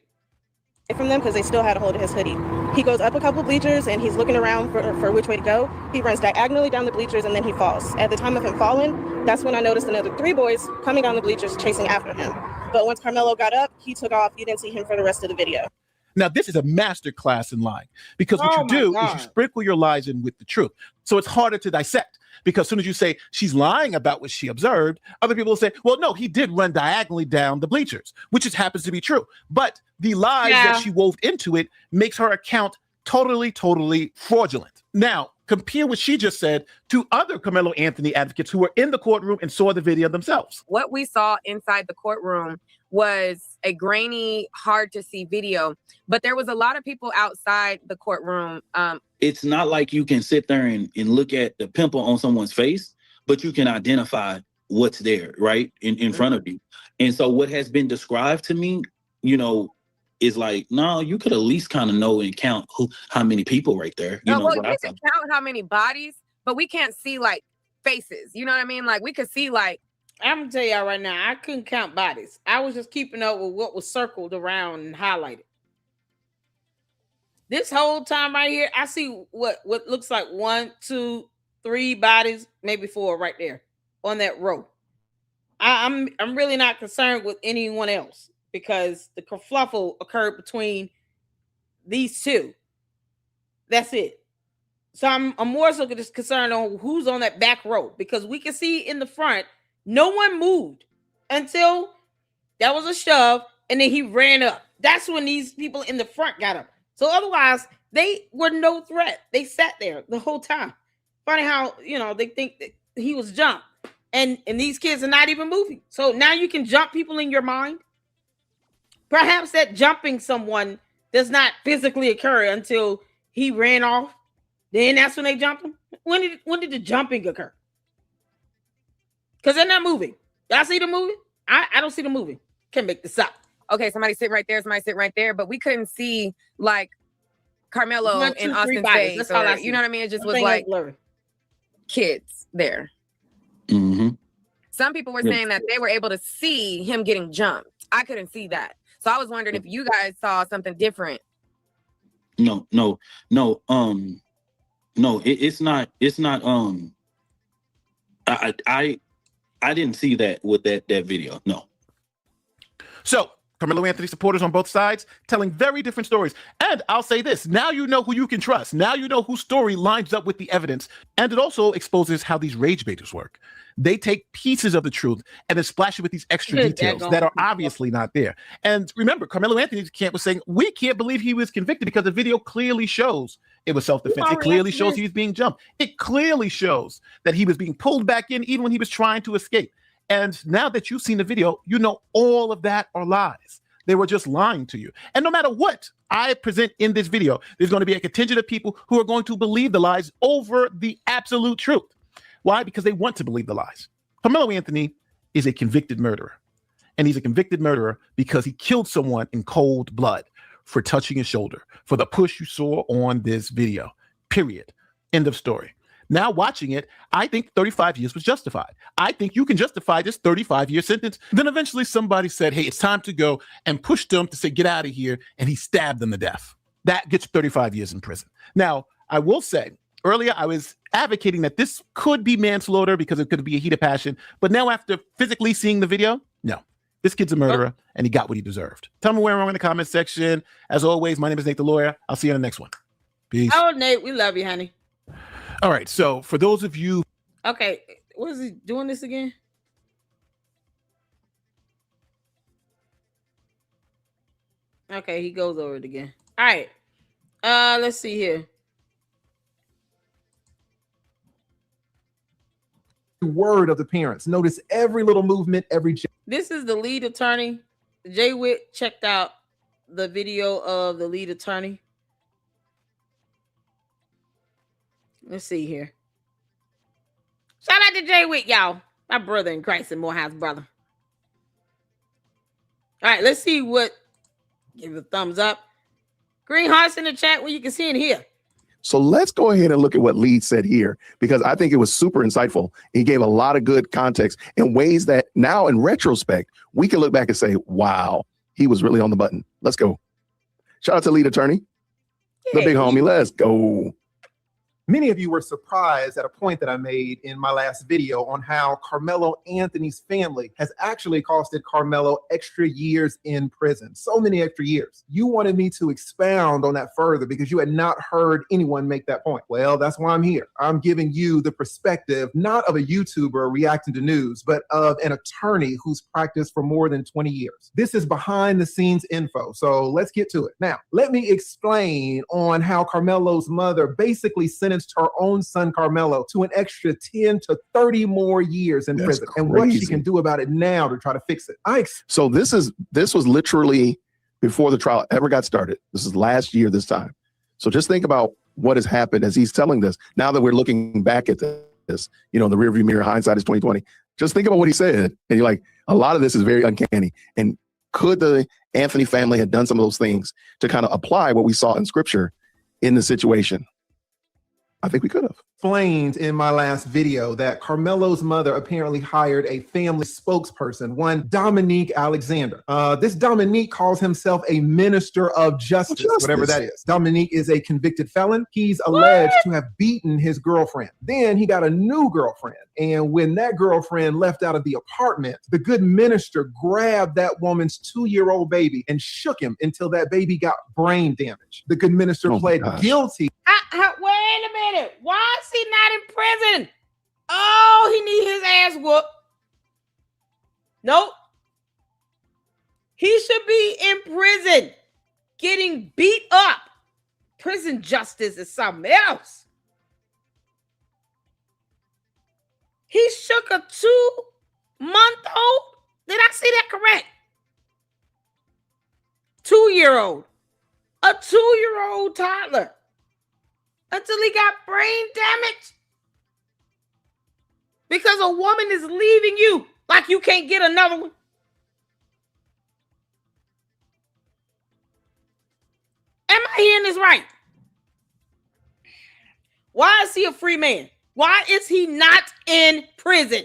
Speaker 8: From them because they still had a hold of his hoodie. He goes up a couple bleachers and he's looking around for which way to go. He runs diagonally down the bleachers and then he falls. At the time of him falling, that's when I noticed another 3 boys coming down the bleachers chasing after him. But once Karmelo got up, he took off. You didn't see him for the rest of the video.
Speaker 6: Now, this is a master class in lying because what you do is you sprinkle your lies in with the truth. So it's harder to dissect because as soon as you say she's lying about what she observed, other people will say, well, no, he did run diagonally down the bleachers, which just happens to be true. But the lies that she wove into it makes her account totally fraudulent. Now, compare what she just said to other Karmelo Anthony advocates who were in the courtroom and saw the video themselves.
Speaker 10: What we saw inside the courtroom was a grainy, hard to see video, but there was a lot of people outside the courtroom.
Speaker 11: It's not like you can sit there and look at the pimple on someone's face, but you can identify what's there, right, in front of you. And so what has been described to me, you know, is like, no, you could at least kind of know and count how many people right there. You know,
Speaker 10: well, we can count how many bodies, but we can't see like faces. You know what I mean? Like we could see like.
Speaker 1: I'm gonna tell y'all right now, I couldn't count bodies. I was just keeping up with what was circled around and highlighted. This whole time right here, I see what looks like 1, 2, 3 bodies, maybe 4 right there on that row. I'm really not concerned with anyone else because the kerfluffle occurred between these 2. That's it. So I'm more so just concerned on who's on that back row because we can see in the front. No one moved until that was a shove, and then he ran up. That's when these people in the front got up. So otherwise, they were no threat. They sat there the whole time. Funny how, you know, they think that he was jumped, and these kids are not even moving. So now you can jump people in your mind. Perhaps that jumping someone does not physically occur until he ran off. Then that's when they jumped him. When did the jumping occur? Because they're not moving. Y'all see them moving? I don't see them moving. Can't make this up.
Speaker 10: Okay, somebody sitting right there, somebody sitting right there, but we couldn't see like Karmelo
Speaker 1: 1, 2,
Speaker 10: in
Speaker 1: 3
Speaker 10: Austin's
Speaker 1: bodies.
Speaker 10: face.
Speaker 1: That's all I
Speaker 10: Or,
Speaker 1: see.
Speaker 10: you know what I mean? It just was
Speaker 1: Nothing
Speaker 10: like
Speaker 1: blurry.
Speaker 10: kids there.
Speaker 11: Mm-hmm.
Speaker 10: Some people were saying that they were able to see him getting jumped. I couldn't see that. So I was wondering if you guys saw something different.
Speaker 11: No. It's not. I didn't see that with that video. No.
Speaker 6: So Karmelo Anthony supporters on both sides telling very different stories. And I'll say this, now you know who you can trust. Now you know whose story lines up with the evidence. And it also exposes how these rage baiters work. They take pieces of the truth and then splash it with these extra details that are obviously not there. And remember, Karmelo Anthony's camp was saying, we can't believe he was convicted because the video clearly shows it was self-defense. It clearly shows he was being jumped. It clearly shows that he was being pulled back in even when he was trying to escape. And now that you've seen the video, you know all of that are lies. They were just lying to you. And no matter what I present in this video, there's going to be a contingent of people who are going to believe the lies over the absolute truth. Why? Because they want to believe the lies. Karmelo Anthony is a convicted murderer. And he's a convicted murderer because he killed someone in cold blood for touching his shoulder, for the push you saw on this video. Period. End of story. Now watching it, I think 35 years was justified. I think you can justify this 35-year sentence. Then eventually somebody said, hey, it's time to go, and pushed him to say, get out of here. And he stabbed them to death. That gets 35 years in prison. Now, I will say, earlier I was advocating that this could be manslaughter because it could be a heat of passion. But now after physically seeing the video, no. This kid's a murderer, and he got what he deserved. Tell me where I'm wrong in the comment section. As always, my name is Nate the Lawyer. I'll see you on the next one. Peace.
Speaker 1: Oh, Nate, we love you, honey.
Speaker 6: All right, so for those of you...
Speaker 1: Okay, what is he doing this again? Okay, he goes over it again. All right, let's see here.
Speaker 12: Word of the parents. Notice every little movement, every...
Speaker 1: This is the lead attorney. Jay Witt checked out the video of the lead attorney. Let's see here. Shout out to Jay Witt, y'all. My brother in Christ and Morehouse brother. All right, let's see what. Give a thumbs up. Green hearts in the chat where you can see and hear.
Speaker 13: So let's go ahead and look at what Lee said here, because I think it was super insightful. He gave a lot of good context in ways that now in retrospect, we can look back and say, wow, he was really on the button. Let's go. Shout out to lead attorney, the big homie. Let's go.
Speaker 12: Many of you were surprised at a point that I made in my last video on how Karmelo Anthony's family has actually costed Karmelo extra years in prison. So many extra years. You wanted me to expound on that further because you had not heard anyone make that point. Well, that's why I'm here. I'm giving you the perspective, not of a YouTuber reacting to news, but of an attorney who's practiced for more than 20 years. This is behind the scenes info. So let's get to it. Now, let me explain on how Karmelo's mother basically sentenced her own son Karmelo to an extra 10 to 30 more years in prison, and what she can do about it now to try to fix it.
Speaker 13: So this was literally before the trial ever got started. This is last year this time. So just think about what has happened as he's telling this. Now that we're looking back at this, you know, the rearview mirror, hindsight is 2020. Just think about what he said, and you're like, a lot of this is very uncanny. And could the Anthony family have done some of those things to kind of apply what we saw in scripture in the situation? I think we could have.
Speaker 12: Explained in my last video that Karmelo's mother apparently hired a family spokesperson, one Dominique Alexander. This Dominique calls himself a minister of justice, whatever that is. Dominique is a convicted felon. He's alleged to have beaten his girlfriend. Then he got a new girlfriend. And when that girlfriend left out of the apartment, the good minister grabbed that woman's 2-year-old baby and shook him until that baby got brain damage. The good minister pled guilty.
Speaker 1: Wait a minute. Why is he not in prison? Oh, he need his ass whooped. Nope. He should be in prison getting beat up. Prison justice is something else. He shook a 2-month-old. Did I see that correct? 2-year-old. A 2-year-old toddler. Until he got brain damage. Because a woman is leaving you like you can't get another one. Am I hearing this right? Why is he a free man? Why is he not in prison?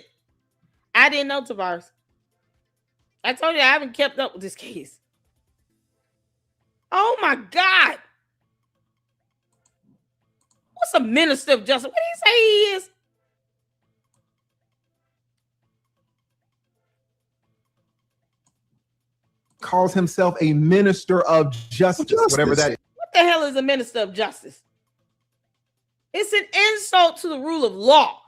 Speaker 1: I didn't know, Tavares. I told you I haven't kept up with this case. Oh my God. What's a minister of justice? What did he say he is?
Speaker 12: Calls himself a minister of justice, whatever that is.
Speaker 1: What the hell is a minister of justice? It's an insult to the rule of law.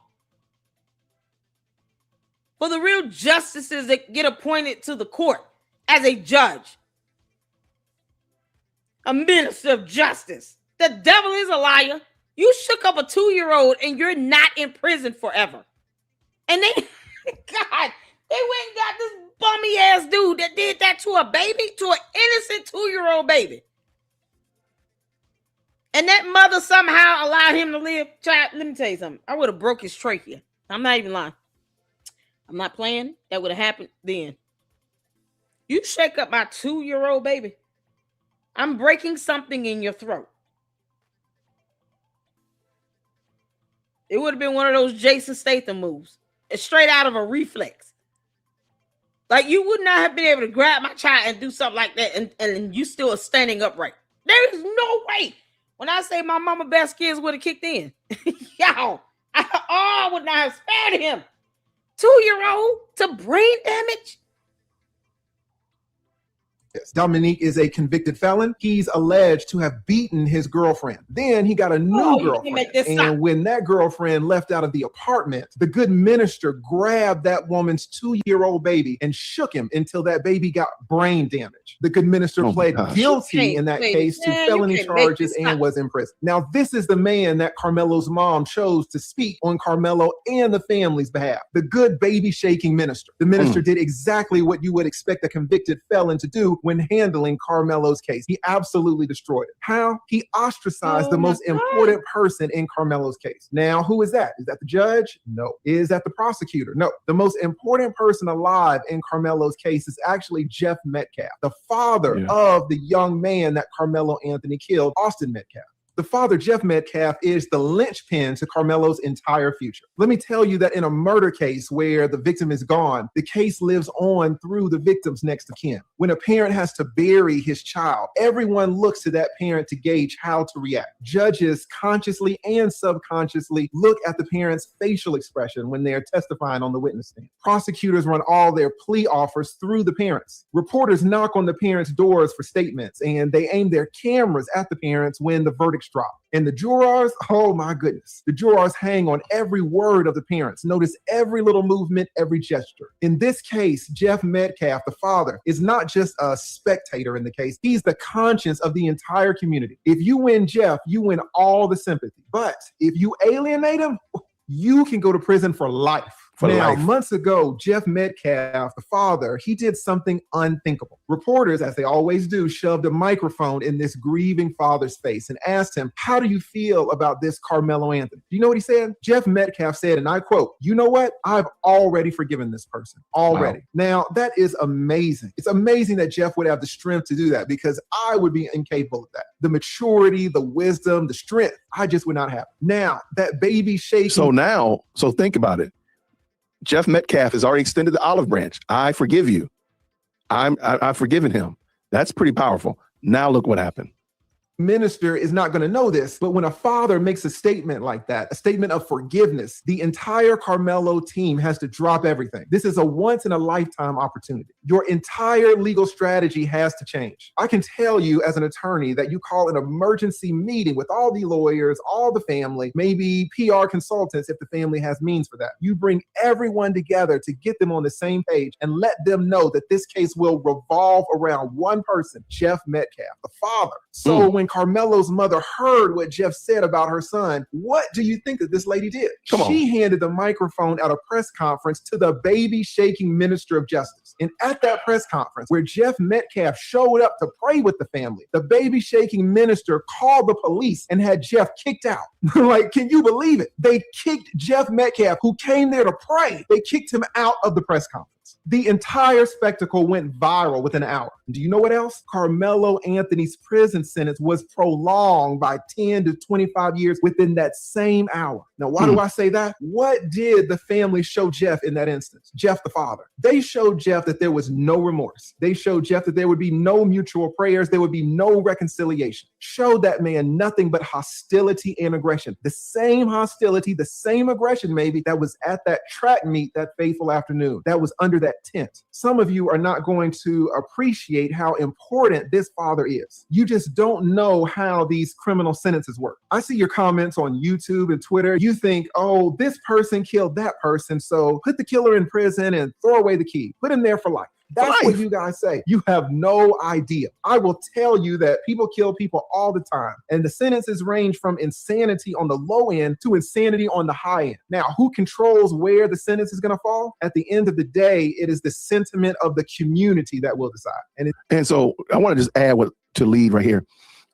Speaker 1: For the real justices that get appointed to the court as a judge. A minister of justice. The devil is a liar. You shook up a 2-year-old and you're not in prison forever. And they, God, they went and got this bummy ass dude that did that to a baby, to an innocent 2-year-old baby. And that mother somehow allowed him to live. Child, let me tell you something. I would have broke his trachea. I'm not even lying. I'm not playing. That would have happened then. You shake up my 2-year-old baby. I'm breaking something in your throat. It would have been one of those Jason Statham moves. It's straight out of a reflex. Like, you would not have been able to grab my child and do something like that, and you still are standing upright. There is no way. When I say my mama best kids would have kicked in. Y'all, I would not have spared him. 2-year-old to brain damage.
Speaker 12: Dominique is a convicted felon. He's alleged to have beaten his girlfriend. Then he got a new girlfriend. And when that girlfriend left out of the apartment, the good minister grabbed that woman's 2-year-old baby and shook him until that baby got brain damage. The good minister pled guilty in that case to felony charges and was in prison. Now, this is the man that Karmelo's mom chose to speak on Karmelo and the family's behalf. The good baby shaking minister. The minister did exactly what you would expect a convicted felon to do when handling Karmelo's case. He absolutely destroyed it. How? He ostracized the most important person in Karmelo's case. Now, who is that? Is that the judge? No. Is that the prosecutor? No. The most important person alive in Karmelo's case is actually Jeff Metcalf, the father of the young man that Karmelo Anthony killed, Austin Metcalf. The father, Jeff Metcalf, is the linchpin to Karmelo's entire future. Let me tell you that in a murder case where the victim is gone, the case lives on through the victim's next of kin. When a parent has to bury his child, everyone looks to that parent to gauge how to react. Judges consciously and subconsciously look at the parent's facial expression when they are testifying on the witness stand. Prosecutors run all their plea offers through the parents. Reporters knock on the parents' doors for statements, and they aim their cameras at the parents when the verdicts drop. And the jurors, oh my goodness, the jurors hang on every word of the parents, notice every little movement, every gesture. In this case, Jeff Metcalf, the father, is not just a spectator in the case, he's the conscience of the entire community. If you win Jeff, you win all the sympathy. But if you alienate him, you can go to prison for life. Months ago, Jeff Metcalf, the father, he did something unthinkable. Reporters, as they always do, shoved a microphone in this grieving father's face and asked him, how do you feel about this Karmelo Anthony? Do you know what he said? Jeff Metcalf said, and I quote, you know what? I've already forgiven this person. Already. Wow. Now, that is amazing. It's amazing that Jeff would have the strength to do that because I would be incapable of that. The maturity, the wisdom, the strength, I just would not have. Now, that baby shaking.
Speaker 13: So think about it. Jeff Metcalf has already extended the olive branch. I forgive you. I've forgiven him. That's pretty powerful. Now look what happened.
Speaker 12: Minister is not going to know this, but when a father makes a statement like that, a statement of forgiveness, the entire Karmelo team has to drop everything. This is a once in a lifetime opportunity. Your entire legal strategy has to change. I can tell you as an attorney that you call an emergency meeting with all the lawyers, all the family, maybe PR consultants if the family has means for that. You bring everyone together to get them on the same page and let them know that this case will revolve around one person, Jeff Metcalf, the father. So when Karmelo's mother heard what Jeff said about her son, what do you think that this lady did? She handed the microphone at a press conference to the baby shaking minister of justice. And at that press conference where Jeff Metcalf showed up to pray with the family, the baby shaking minister called the police and had Jeff kicked out. Like, can you believe it? They kicked Jeff Metcalf, who came there to pray. They kicked him out of the press conference. The entire spectacle went viral within an hour. Do you know what else? Karmelo Anthony's prison sentence was prolonged by 10 to 25 years within that same hour. Now, why do I say that? What did the family show Jeff in that instance? Jeff, the father. They showed Jeff that there was no remorse. They showed Jeff that there would be no mutual prayers. There would be no reconciliation. Showed that man nothing but hostility and aggression. The same hostility, the same aggression maybe that was at that track meet that fateful afternoon. That was under that tent. Some of you are not going to appreciate how important this father is. You just don't know how these criminal sentences work. I see your comments on YouTube and Twitter. You think, oh, this person killed that person, so put the killer in prison and throw away the key. Put him there for life. That's what you guys say. You have no idea. I will tell you that people kill people all the time. And the sentences range from insanity on the low end to insanity on the high end. Now, who controls where the sentence is going to fall? At the end of the day, it is the sentiment of the community that will decide.
Speaker 13: And so I want to just add to lead right here.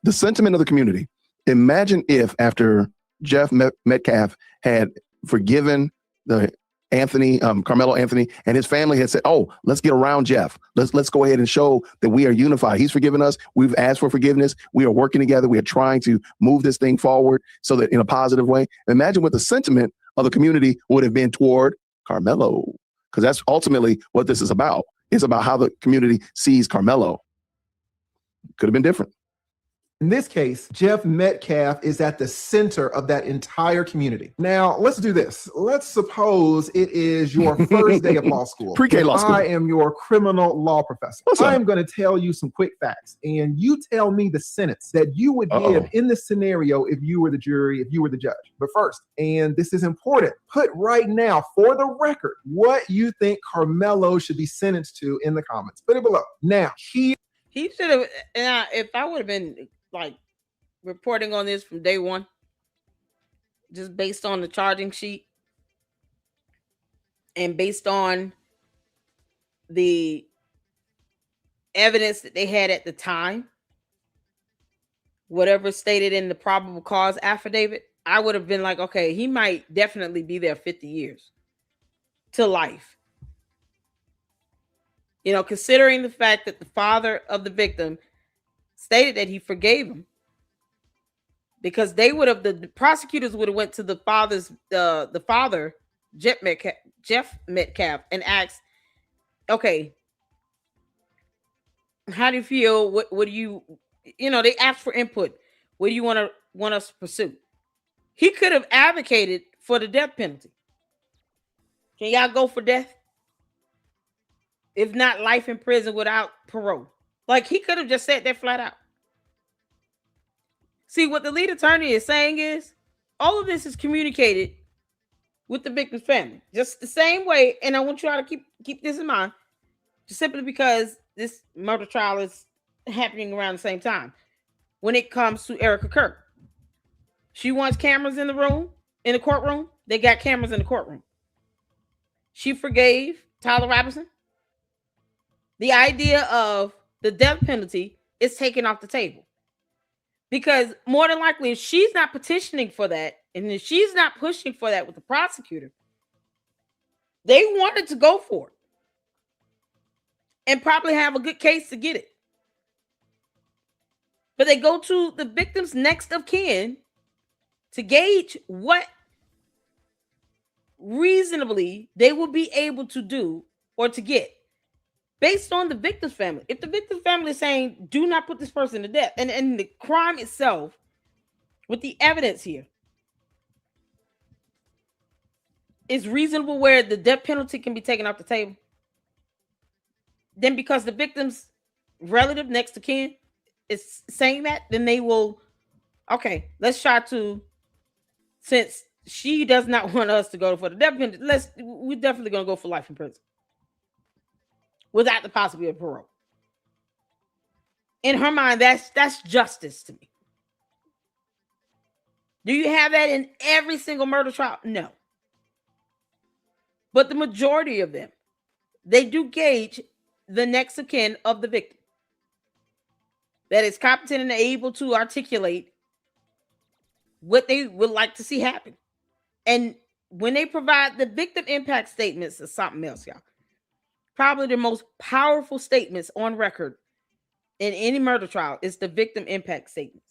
Speaker 13: The sentiment of the community. Imagine if after Jeff Metcalf had forgiven the Karmelo Anthony and his family had said, oh, let's get around Jeff. Let's go ahead and show that we are unified. He's forgiven us. We've asked for forgiveness. We are working together. We are trying to move this thing forward so that in a positive way. Imagine what the sentiment of the community would have been toward Karmelo, because that's ultimately what this is about. It's about how the community sees Karmelo. Could have been different.
Speaker 12: In this case, Jeff Metcalf is at the center of that entire community. Now, let's do this. Let's suppose it is your first day of law school.
Speaker 13: Pre-K law school.
Speaker 12: I am your criminal law professor. I am going to tell you some quick facts, and you tell me the sentence that you would give in this scenario if you were the jury, if you were the judge. But first, and this is important, put right now for the record what you think Karmelo should be sentenced to in the comments. Put it below. Now, he
Speaker 1: should have, if I would have been like reporting on this from day one, just based on the charging sheet and based on the evidence that they had at the time, whatever stated in the probable cause affidavit, I would have been like, okay, he might definitely be there 50 years to life. You know, considering the fact that the father of the victim stated that he forgave him, because they would have, the prosecutors would have went to the father, Jeff Metcalf, and asked, okay, how do you feel? What do you, they asked for input. What do you want us to pursue? He could have advocated for the death penalty. Can y'all go for death? If not, life in prison without parole. Like, he could have just said that flat out. See, what the lead attorney is saying is, all of this is communicated with the victim's family. Just the same way, and I want you all to keep this in mind, just simply because this murder trial is happening around the same time. When it comes to Erica Kirk, she wants cameras in the courtroom. They got cameras in the courtroom. She forgave Tyler Robinson. The idea of the death penalty is taken off the table. Because more than likely, if she's not petitioning for that, and if she's not pushing for that with the prosecutor, they wanted to go for it and probably have a good case to get it. But they go to the victim's next of kin to gauge what reasonably they will be able to do or to get based on the victim's family. If the victim's family is saying, do not put this person to death, and the crime itself, with the evidence here, is reasonable where the death penalty can be taken off the table, then because the victim's relative next to kin is saying that, then they will, okay, let's try to, since she does not want us to go for the death penalty, we're definitely going to go for life in prison without the possibility of parole. In her mind, that's justice to me. Do you have that in every single murder trial? No. But the majority of them, they do gauge the next of kin of the victim that is competent and able to articulate what they would like to see happen. And when they provide the victim impact statements, is something else, y'all. Probably the most powerful statements on record in any murder trial is the victim impact statements.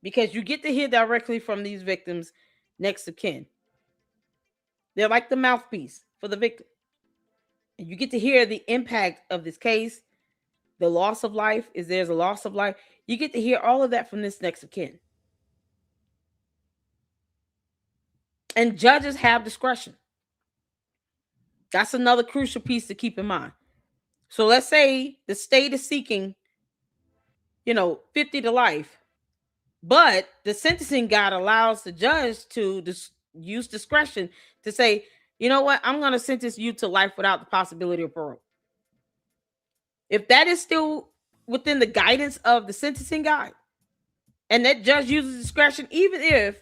Speaker 1: Because you get to hear directly from these victims next of kin. They're like the mouthpiece for the victim. And you get to hear the impact of this case, the loss of life. Is there's a loss of life? You get to hear all of that from this next of kin. And judges have discretion. That's another crucial piece to keep in mind. So let's say the state is seeking, 50 to life, but the sentencing guide allows the judge to use discretion to say, you know what, I'm going to sentence you to life without the possibility of parole. If that is still within the guidance of the sentencing guide, and that judge uses discretion, even if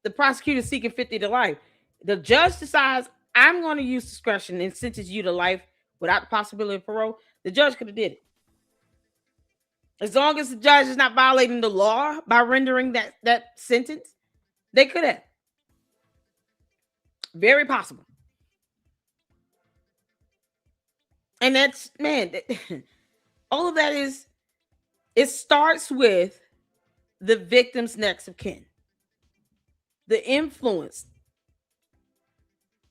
Speaker 1: the prosecutor is seeking 50 to life, the judge decides, I'm going to use discretion and sentence you to life without the possibility of parole, the judge could have did it. As long as the judge is not violating the law by rendering that sentence, they could have. Very possible. And that's, man, all of that is, it starts with the victim's next of kin. The influence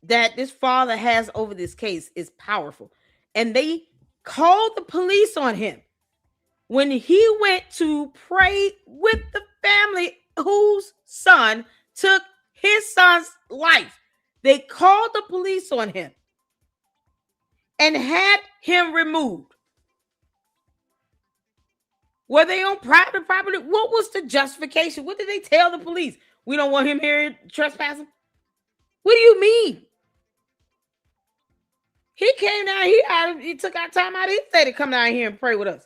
Speaker 1: that this father has over this case is powerful. And they called the police on him when he went to pray with the family whose son took his son's life. They called the police on him and had him removed. Were they on private property? What was the justification? What did they tell the police? We don't want him here trespassing? What do you mean? He came down here, he took our time out of his day to come down here and pray with us.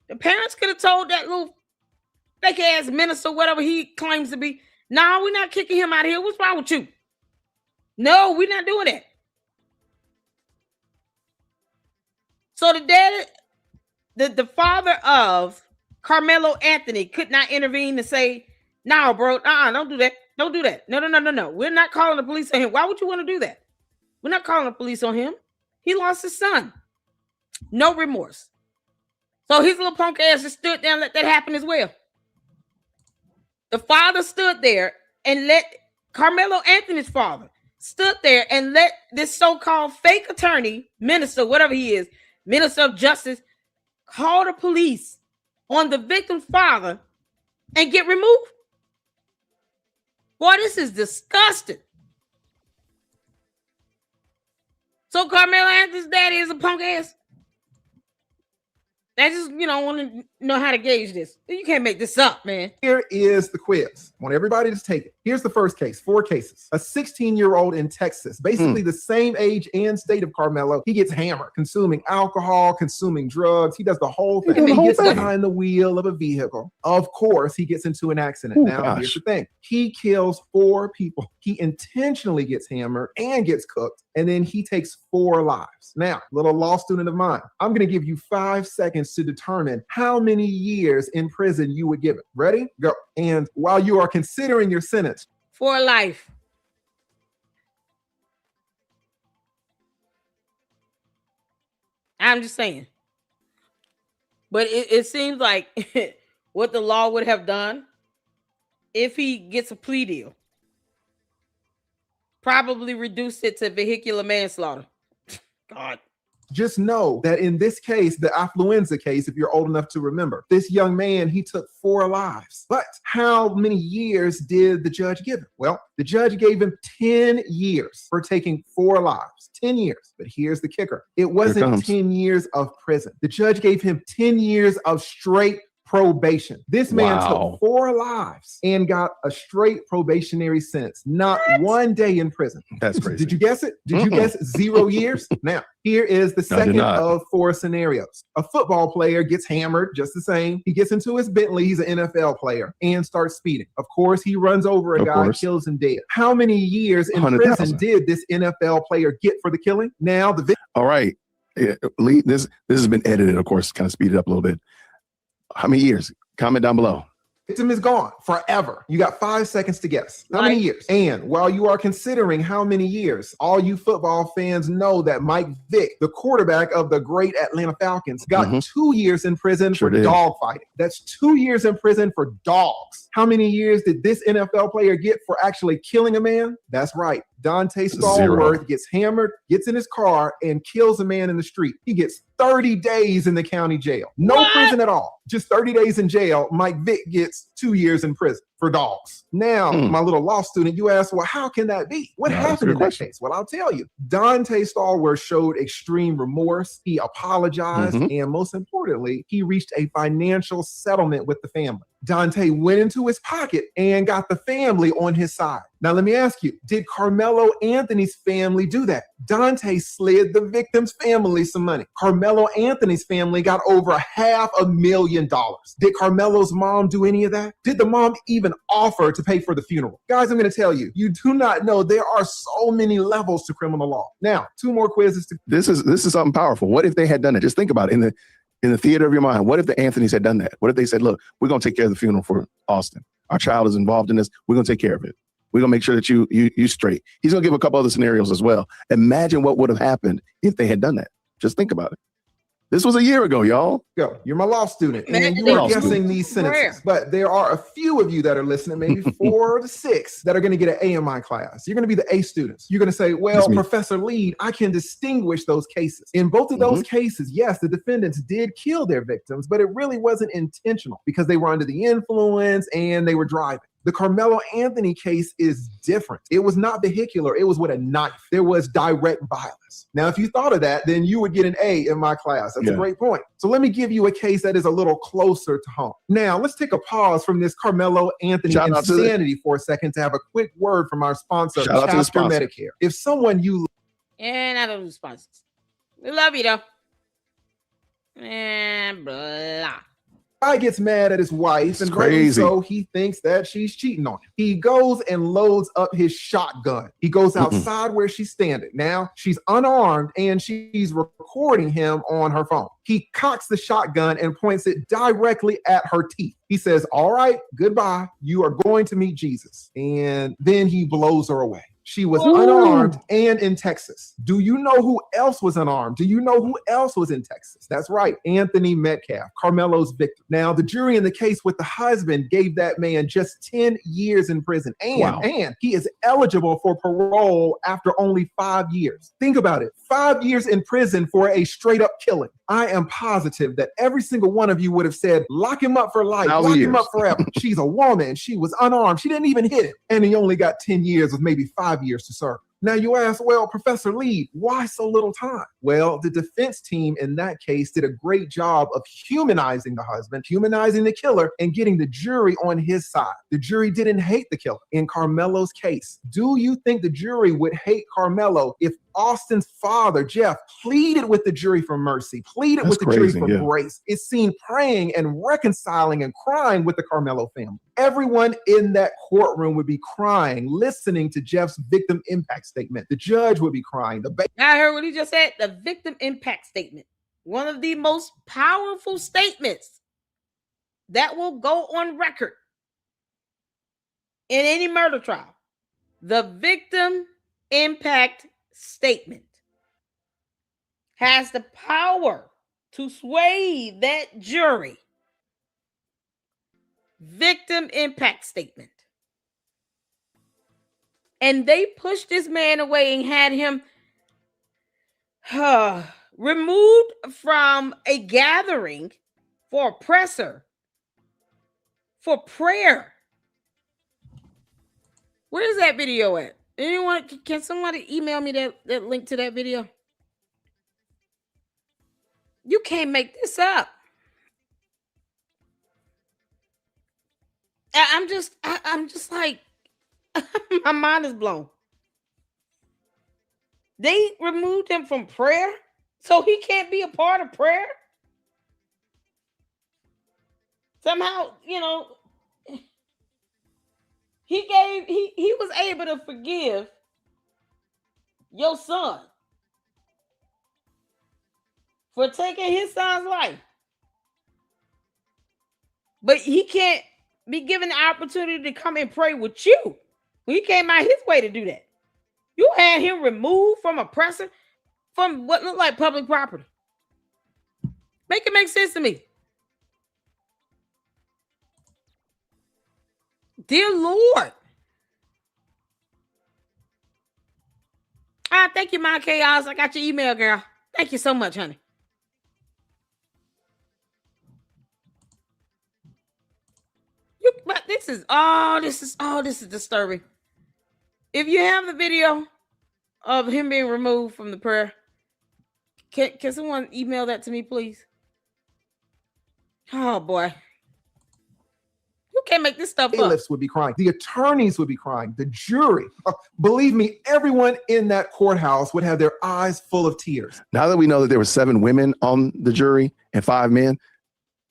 Speaker 1: The parents could have told that little fake ass minister, whatever he claims to be, no, we're not kicking him out of here. What's wrong with you? No, we're not doing that. So the dad, the father of Karmelo Anthony could not intervene to say, no, bro, don't do that. Don't do that. No. We're not calling the police on him. Why would you want to do that? We're not calling the police on him. He lost his son. No remorse. So his little punk ass just stood there and let that happen as well. The father stood there and let Karmelo Anthony's father stood there and let this so-called fake attorney, minister, whatever he is, minister of justice, call the police on the victim's father and get removed. Boy, this is disgusting. So Karmelo Anthony's daddy is a punk ass. I just, want to know how to gauge this. You can't make this up, man.
Speaker 12: Here is the quiz. I want everybody to take it. Here's the first case, 4 cases. A 16-year-old in Texas, basically the same age and state of Karmelo. He gets hammered, consuming alcohol, consuming drugs. He does the whole thing. He gets behind the wheel of a vehicle. Of course, he gets into an accident. Now, here's the thing. He kills 4 people. He intentionally gets hammered and gets cooked, and then he takes 4 lives. Now, little law student of mine, I'm going to give you 5 seconds to determine how many years in prison you would give it. Ready? Go. And while you are considering your sentence,
Speaker 1: for life. I'm just saying. But it seems like what the law would have done if he gets a plea deal, probably reduce it to vehicular manslaughter. God.
Speaker 12: Just know that in this case, the affluenza case, if you're old enough to remember, this young man, he took 4 lives. But how many years did the judge give him? Well, the judge gave him 10 years for taking 4 lives. 10 years. But here's the kicker. It wasn't 10 years of prison. The judge gave him 10 years of straight probation. This man took 4 lives and got a straight probationary sentence. Not 1 day in prison.
Speaker 13: That's crazy.
Speaker 12: Did you guess it? Did you guess 0 years? Now, here is the second of 4 scenarios. A football player gets hammered just the same. He gets into his Bentley. He's an NFL player and starts speeding. Of course, he runs over a guy, kills him dead. How many years in prison did this NFL player get for the killing? Now,
Speaker 13: all right. Lee, this has been edited, of course, kind of speeded up a little bit. How many years? Comment down below.
Speaker 12: Victim is gone forever. You got 5 seconds to guess. How many years? And while you are considering how many years, all you football fans know that Mike Vick, the quarterback of the great Atlanta Falcons, got 2 years in prison for dog fighting. That's 2 years in prison for dogs. How many years did this NFL player get for actually killing a man? That's right. Dante Stallworth gets hammered, gets in his car, and kills a man in the street. He gets 30 days in the county jail. No prison at all. Just 30 days in jail. Mike Vick gets 2 years in prison for dogs. Now, my little law student, you ask, well, how can that be? What happened in that case? Well, I'll tell you. Dante Stallworth showed extreme remorse. He apologized. And most importantly, he reached a financial settlement with the family. Dante went into his pocket and got the family on his side. Now, let me ask you, did Karmelo Anthony's family do that? Dante slid the victim's family some money. Karmelo Anthony's family got over $500,000. Did Carmelo's mom do any of that? Did the mom even offer to pay for the funeral? Guys, I'm going to tell you, you do not know there are so many levels to criminal law. Now, 2 more quizzes.
Speaker 13: This is something powerful. What if they had done it? Just think about it. In the theater of your mind, what if the Anthonys had done that? What if they said, look, we're going to take care of the funeral for Austin. Our child is involved in this. We're going to take care of it. We're going to make sure that you straight. He's going to give a couple other scenarios as well. Imagine what would have happened if they had done that. Just think about it. This was a year ago, y'all.
Speaker 12: Go. You're my law student, and you are guessing these sentences. But there are a few of you that are listening, maybe 4 to 6, that are going to get an A in my class. You're going to be the A students. You're going to say, well, Professor Lead, I can distinguish those cases. In both of those cases, yes, the defendants did kill their victims, but it really wasn't intentional because they were under the influence and they were driving. The Karmelo Anthony case is different. It was not vehicular. It was with a knife. There was direct violence. Now, if you thought of that, then you would get an A in my class. That's a great point. So let me give you a case that is a little closer to home. Now, let's take a pause from this Karmelo Anthony insanity for a second to have a quick word from our sponsor, Chapter Medicare. If someone you...
Speaker 1: And I don't do sponsors. We love you, though. And blah.
Speaker 12: Guy gets mad at his wife, and rightly so, he thinks that she's cheating on him. He goes and loads up his shotgun. He goes outside where she's standing. Now, she's unarmed, and she's recording him on her phone. He cocks the shotgun and points it directly at her teeth. He says, all right, goodbye. You are going to meet Jesus. And then he blows her away. She was unarmed and in Texas. Do you know who else was unarmed? Do you know who else was in Texas? That's right, Anthony Metcalf, Karmelo's victim. Now, the jury in the case with the husband gave that man just 10 years in prison. And he is eligible for parole after only 5 years. Think about it. 5 years in prison for a straight up killing. I am positive that every single one of you would have said, lock him up for life, lock him up forever. She's a woman. She was unarmed. She didn't even hit him. And he only got 10 years with maybe 5 years to serve. Now you ask, well, Professor Lee, why so little time? Well, the defense team in that case did a great job of humanizing the husband, humanizing the killer, and getting the jury on his side. The jury didn't hate the killer. In Karmelo's case, do you think the jury would hate Karmelo if Austin's father, Jeff, pleaded with the jury for mercy, pleaded with the jury for grace, is seen praying and reconciling and crying with the Karmelo family? Everyone in that courtroom would be crying, listening to Jeff's victim impact statement. The judge would be crying.
Speaker 1: I heard what he just said, the victim impact statement. One of the most powerful statements that will go on record in any murder trial. The victim impact statement has the power to sway that jury. Victim impact statement. And they pushed this man away and had him removed from a gathering for a presser, for prayer. Where is that video at? Anyone, can somebody email me that link to that video? You can't make this up. I'm just like, my mind is blown. They removed him from prayer, so he can't be a part of prayer. Somehow, you know, he was able to forgive your son for taking his son's life, but he can't be given the opportunity to come and pray with you. He came out his way to do that. You had him removed from a presser, from what looked like public property. Make it make sense to me. Dear Lord. Thank you, my chaos. I got your email, girl. Thank you so much, honey. But this is disturbing. If you have the video of him being removed from the prayer, can someone email that to me, please? Oh boy. You can't make this stuff up.
Speaker 12: Bailiffs would be crying. The attorneys would be crying. The jury. Believe me, everyone in that courthouse would have their eyes full of tears.
Speaker 13: Now that we know that there were 7 women on the jury and 5 men,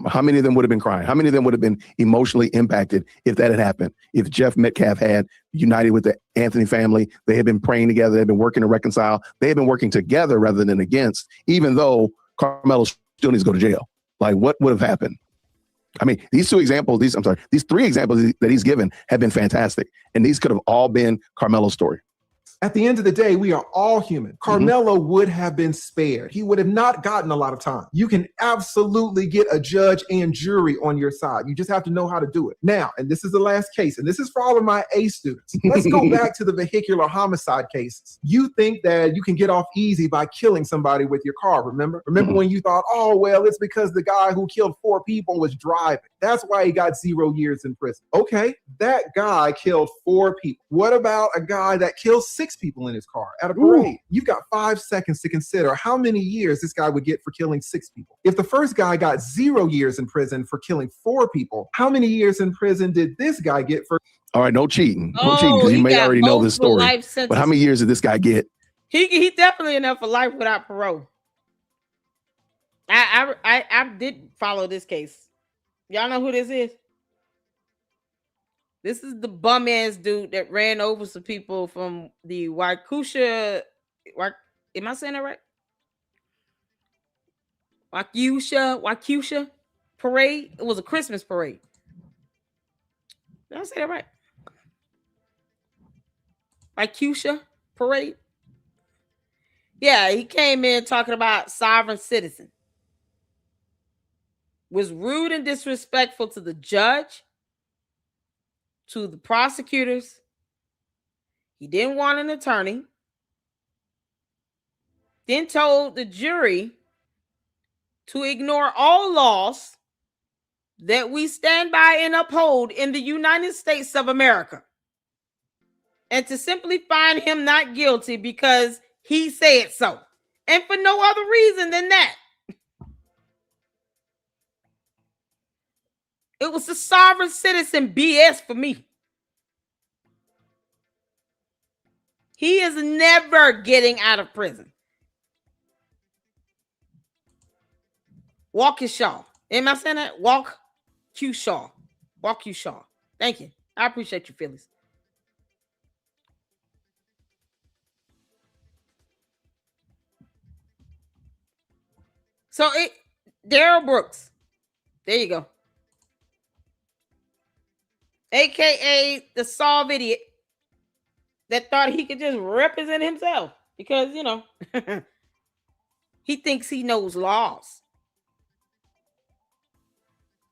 Speaker 13: how many of them would have been crying? How many of them would have been emotionally impacted if that had happened? If Jeff Metcalf had united with the Anthony family, they had been praying together, they had been working to reconcile, they had been working together rather than against, even though Karmelo still needs to go to jail. Like, what would have happened? I mean, these 3 examples that he's given have been fantastic. And these could have all been Karmelo's story.
Speaker 12: At the end of the day, we are all human. Karmelo would have been spared. He would have not gotten a lot of time. You can absolutely get a judge and jury on your side. You just have to know how to do it. Now, and this is the last case, and this is for all of my A students. Let's go back to the vehicular homicide cases. You think that you can get off easy by killing somebody with your car, remember? Remember when you thought, oh, well, it's because the guy who killed 4 people was driving. That's why he got 0 years in prison. Okay, that guy killed 4 people. What about a guy that killed 6 people in his car at a parade? You've got 5 seconds to consider how many years this guy would get for killing 6 people. If the first guy got 0 years in prison for killing 4 people, how many years in prison did this guy get for?
Speaker 13: All right, no cheating. No cheating, because you may already know this story. But how many years did this guy get?
Speaker 1: He definitely enough for life without parole. I did follow this case. Y'all know who this is? This is the bum ass dude that ran over some people from the Waukesha. Am I saying that right? Waukesha parade. It was a Christmas parade. Did I say that right? by Cusha Parade. Yeah, he came in talking about sovereign citizen. Was rude and disrespectful to the judge, to the prosecutors. He didn't want an attorney. Then told the jury to ignore all laws that we stand by and uphold in the United States of America, and to simply find him not guilty because he said so, and for no other reason than that. It was the sovereign citizen BS for me. He is never getting out of prison. Walk Shaw. Am I saying that? Walk Q Shaw. Walk Q Shaw. Thank you. I appreciate you, Phyllis. So Daryl Brooks. There you go. AKA the Saw idiot that thought he could just represent himself because, you know, he thinks he knows laws.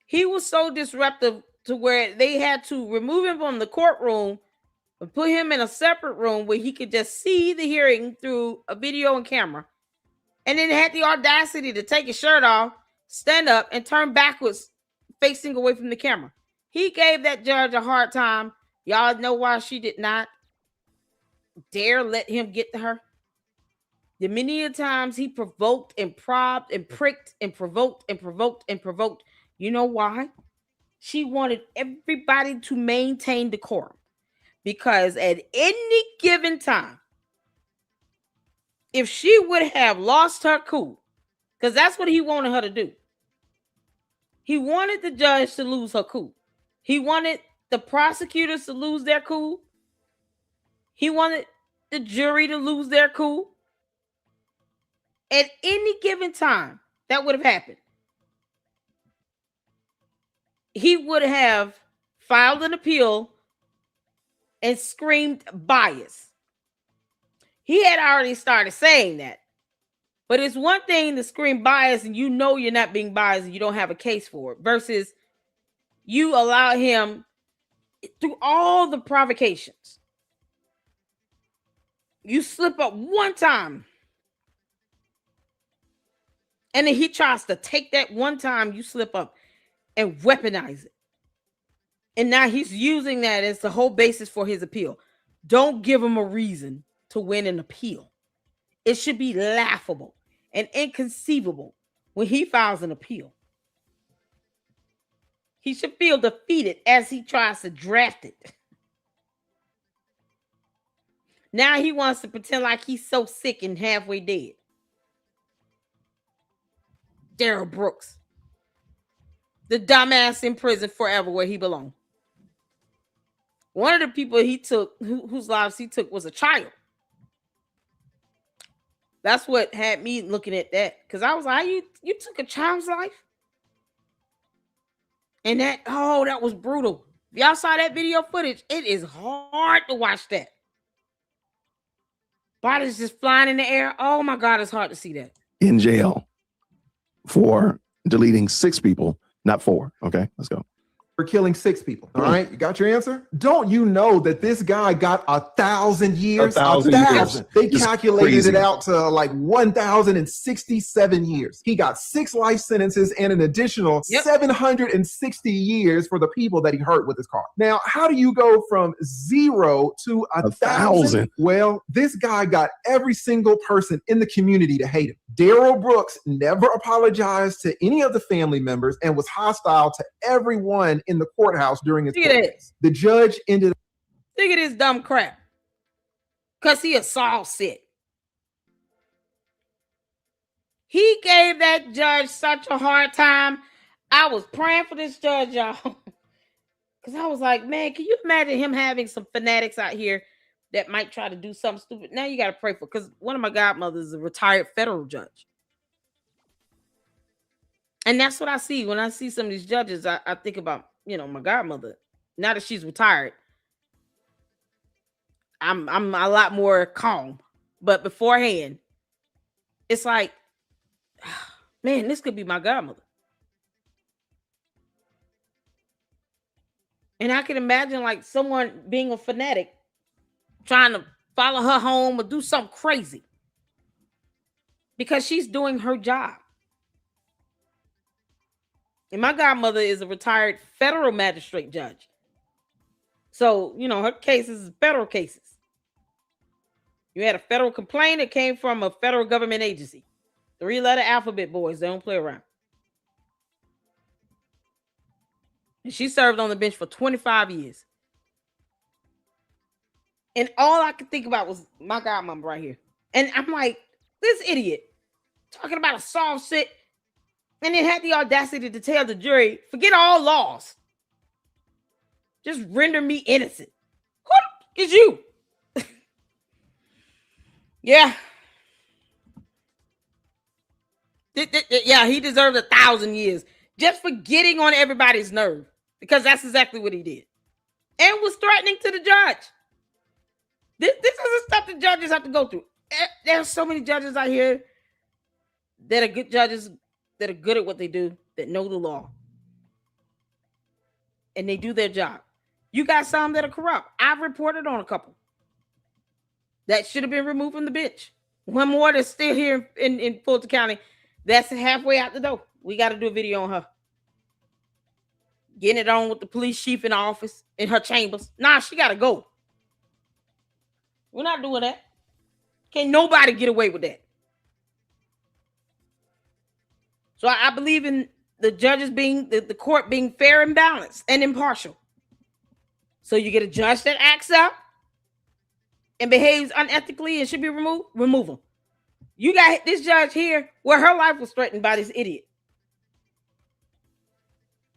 Speaker 1: He was so disruptive to where they had to remove him from the courtroom and put him in a separate room where he could just see the hearing through a video and camera. And then had the audacity to take his shirt off, stand up, and turn backwards, facing away from the camera. He gave that judge a hard time. Y'all know why she did not dare let him get to her? The many times he provoked and probed and pricked and provoked and provoked and provoked. You know why? She wanted everybody to maintain decorum. Because at any given time, if she would have lost her cool, because that's what he wanted her to do. He wanted the judge to lose her cool. He wanted the prosecutors to lose their cool. He wanted the jury to lose their cool. At any given time, that would have happened. He would have filed an appeal and screamed bias. He had already started saying that. But it's one thing to scream bias and you know you're not being biased and you don't have a case for it, versus you allow him through all the provocations. You slip up one time and then he tries to take that one time you slip up and weaponize it. And now he's using that as the whole basis for his appeal. Don't give him a reason to win an appeal. It should be laughable and inconceivable when he files an appeal. He should feel defeated as he tries to draft it. Now he wants to pretend like he's so sick and halfway dead. Daryl Brooks. The dumbass in prison forever where he belonged. One of the people he took, whose lives he took, was a child. That's what had me looking at that. Because I was like, you took a child's life? And that was brutal. If y'all saw that video footage, it is hard to watch that. Bodies just flying in the air. Oh my God, it's hard to see that.
Speaker 13: In jail for deleting 6 people, not 4. Okay, let's go.
Speaker 12: For killing 6 people. All right, you got your answer? Don't you know that this guy got 1,000 years?
Speaker 13: 1,000 years.
Speaker 12: They
Speaker 13: Just
Speaker 12: calculated
Speaker 13: crazy.
Speaker 12: it out to like 1,067 years. He got 6 life sentences and an additional 760 years for the people that he hurt with his car. Now, how do you go from 0 to 1,000? Well, this guy got every single person in the community to hate him. Daryl Brooks never apologized to any of the family members and was hostile to everyone in the courthouse during his court case. The judge ended up...
Speaker 1: Look at this dumb crap. Because he a Saul sick. He gave that judge such a hard time. I was praying for this judge, y'all. Because I was like, man, can you imagine him having some fanatics out here that might try to do something stupid? Now you got to pray for, because one of my godmothers is a retired federal judge. And that's what I see. When I see some of these judges, I think about, my godmother. Now that she's retired, I'm a lot more calm. But beforehand, it's like, man, this could be my godmother. And I can imagine like someone being a fanatic, trying to follow her home or do something crazy because she's doing her job. And my godmother is a retired federal magistrate judge. So, you know, her cases is federal cases. You had a federal complaint that came from a federal government agency. 3-letter alphabet boys, they don't play around. And she served on the bench for 25 years. And all I could think about was my godmom right here. And I'm like, this idiot talking about a soft sit, and then had the audacity to tell the jury, forget all laws. Just render me innocent. Who is you? Yeah. Yeah, he deserves 1,000 years just for getting on everybody's nerve, because that's exactly what he did. And was threatening to the judge. This is the stuff the judges have to go through. There's so many judges out here that are good judges, that are good at what they do, that know the law. And they do their job. You got some that are corrupt. I've reported on a couple that should have been removed from the bench. One more that's still here in Fulton County that's halfway out the door. We got to do a video on her. Getting it on with the police chief in the office, in her chambers. Nah, she got to go. We're not doing that. Can't nobody get away with that. So I believe in the judges being, the court being fair and balanced and impartial. So you get a judge that acts up and behaves unethically and should be removed, remove him. You got this judge here where her life was threatened by this idiot.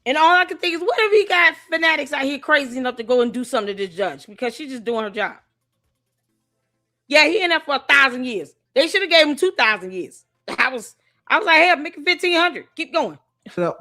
Speaker 1: And all I can think is, what if he got fanatics out here crazy enough to go and do something to this judge because she's just doing her job? Yeah, he in there for 1,000 years. They should have gave him 2,000 years. I was like, hey, make it 1,500. Keep going.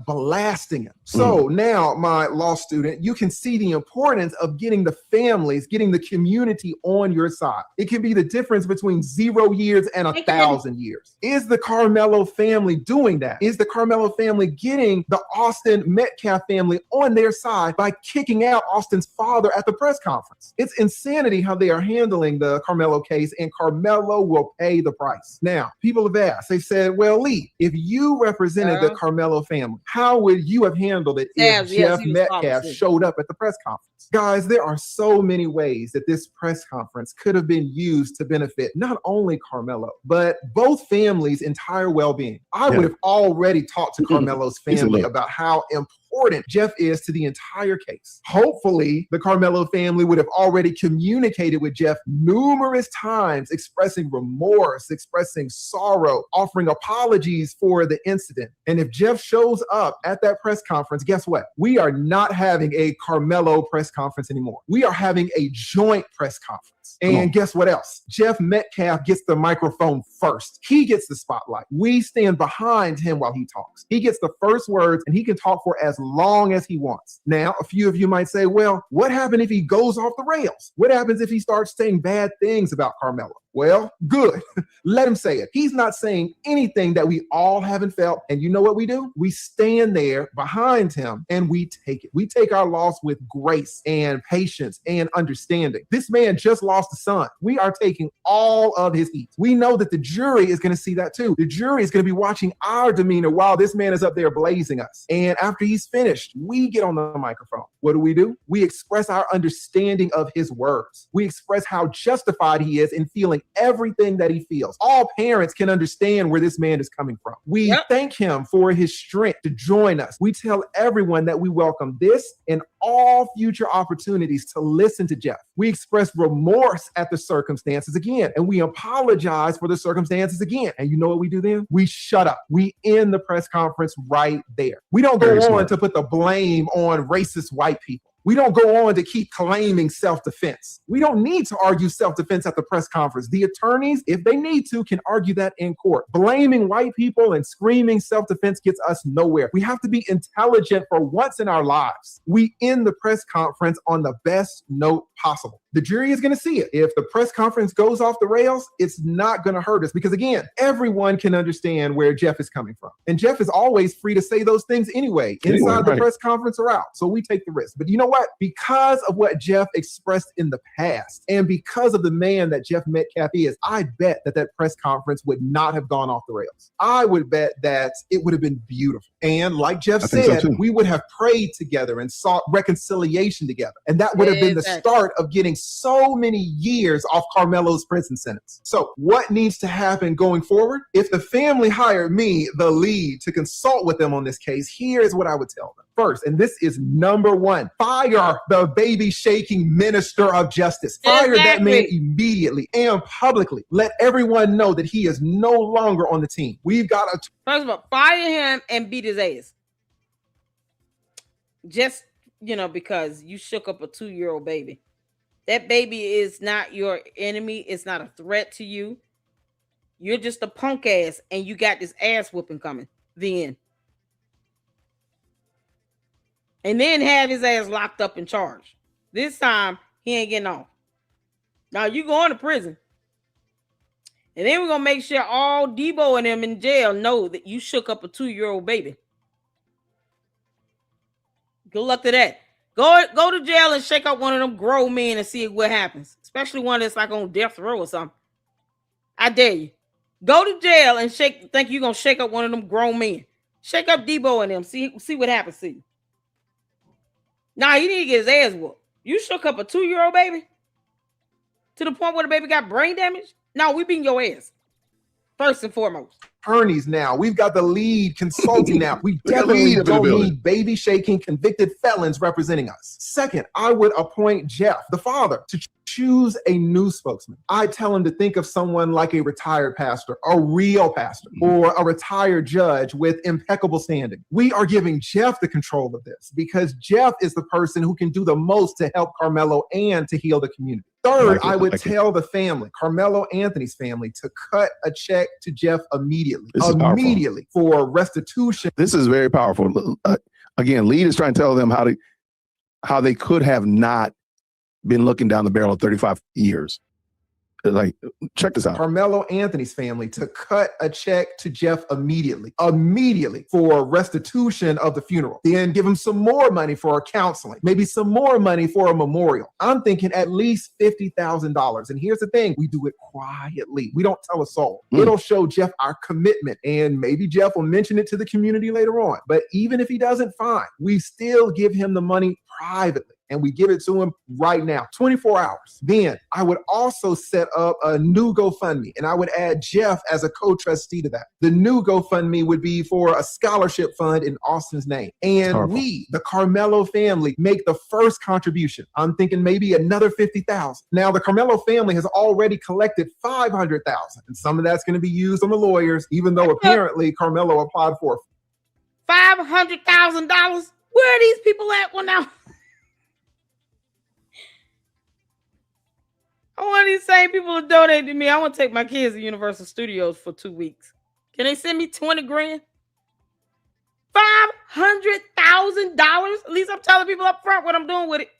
Speaker 12: Blasting him. So now, my law student, you can see the importance of getting the families, getting the community on your side. It can be the difference between 0 years and 1,000 years. Is the Karmelo family doing that? Is the Karmelo family getting the Austin Metcalf family on their side by kicking out Austin's father at the press conference? It's insanity how they are handling the Karmelo case, and Karmelo will pay the price. Now, people have asked, they said, well, Lee, if you represented the Karmelo family, how would you have handled it if Jeff Metcalf showed up at the press conference? Guys, there are so many ways that this press conference could have been used to benefit not only Karmelo, but both families' entire well-being. I would have already talked to Karmelo's family about how important Jeff is to the entire case. Hopefully, the Karmelo family would have already communicated with Jeff numerous times, expressing remorse, expressing sorrow, offering apologies for the incident. And if Jeff shows up at that press conference, guess what? We are not having a Karmelo press conference anymore. We are having a joint press conference. And guess what else? Jeff Metcalf gets the microphone first. He gets the spotlight. We stand behind him while he talks. He gets the first words, and he can talk for as long as he wants. Now, a few of you might say, well, what happens if he goes off the rails? What happens if he starts saying bad things about Karmelo? Well, good. Let him say it. He's not saying anything that we all haven't felt. And you know what we do? We stand there behind him and we take it. We take our loss with grace and patience and understanding. This man just lost a son. We are taking all of his heat. We know that the jury is going to see that too. The jury is going to be watching our demeanor while this man is up there blazing us. And after he's finished, we get on the microphone. What do? We express our understanding of his words. We express how justified he is in feeling everything that he feels. All parents can understand where this man is coming from. We thank him for his strength to join us. We tell everyone that we welcome this and all future opportunities to listen to Jeff. We express remorse at the circumstances again, and we apologize for the circumstances again. And you know what we do then? We shut up. We end the press conference right there. We don't go on to put the blame on racist white people. We don't go on to keep claiming self-defense. We don't need to argue self-defense at the press conference. The attorneys, if they need to, can argue that in court. Blaming white people and screaming self-defense gets us nowhere. We have to be intelligent for once in our lives. We end the press conference on the best note possible. The jury is going to see it. If the press conference goes off the rails, it's not going to hurt us because, again, everyone can understand where Jeff is coming from. And Jeff is always free to say those things anyway, inside the press conference or out. So we take the risk. But you know what? Because of what Jeff expressed in the past and because of the man that Jeff Metcalf is, I bet that press conference would not have gone off the rails. I would bet that it would have been beautiful. And like Jeff said, we would have prayed together and sought reconciliation together. And that would have been the start of getting so many years off Karmelo's prison sentence. So what needs to happen going forward? If the family hired me, the lead, to consult with them on this case, here's what I would tell them. First, and this is number one, fire the baby shaking minister of justice. Fire that man immediately and publicly. Let everyone know that he is no longer on the team. We've got to...
Speaker 1: First of all, fire him and beat his ass. Just, because you shook up a 2-year-old baby. That baby is not your enemy. It's not a threat to you. You're just a punk ass and you got this ass whooping coming. The end. And then have his ass locked up and charged. This time, he ain't getting off. Now, you going to prison. And then we're going to make sure all Debo and them in jail know that you shook up a 2-year-old baby. Good luck to that. Go to jail and shake up one of them grown men and see what happens. Especially one that's like on death row or something. I dare you. Go to jail and think you're going to shake up one of them grown men. Shake up Debo and them. See what happens to you. Nah, he need to get his ass whooped. You shook up a 2-year-old baby? To the point where the baby got brain damage? No, we beating your ass. First and foremost.
Speaker 12: Attorneys now. We've got the lead consulting now. We definitely don't need baby shaking convicted felons representing us. Second, I would appoint Jeff, the father, to choose a new spokesman. I tell him to think of someone like a retired pastor, a real pastor, or a retired judge with impeccable standing. We are giving Jeff the control of this because Jeff is the person who can do the most to help Karmelo and to heal the community. Third, I would tell the family, Karmelo Anthony's family, to cut a check to Jeff immediately for restitution.
Speaker 13: This is very powerful. Again, Lead is trying to tell them how they could have not been looking down the barrel of 35 years. Like, check this out.
Speaker 12: Karmelo Anthony's family to cut a check to Jeff immediately for restitution of the funeral. Then give him some more money for counseling, maybe some more money for a memorial. I'm thinking at least $50,000. And here's the thing, we do it quietly. We don't tell a soul. It'll show Jeff our commitment, and maybe Jeff will mention it to the community later on. But even if he doesn't, fine. We still give him the money privately. And we give it to him right now, 24 hours. Then I would also set up a new GoFundMe, and I would add Jeff as a co-trustee to that. The new GoFundMe would be for a scholarship fund in Austin's name. And we, the Karmelo family, make the first contribution. I'm thinking maybe another $50,000. Now, the Karmelo family has already collected $500,000, and some of that's going to be used on the lawyers, even though apparently Karmelo applied for
Speaker 1: $500,000. Where are these people at now? I want these same people to donate to me. I want to take my kids to Universal Studios for 2 weeks. Can they send me 20 grand? $500,000? At least I'm telling people up front what I'm doing with it.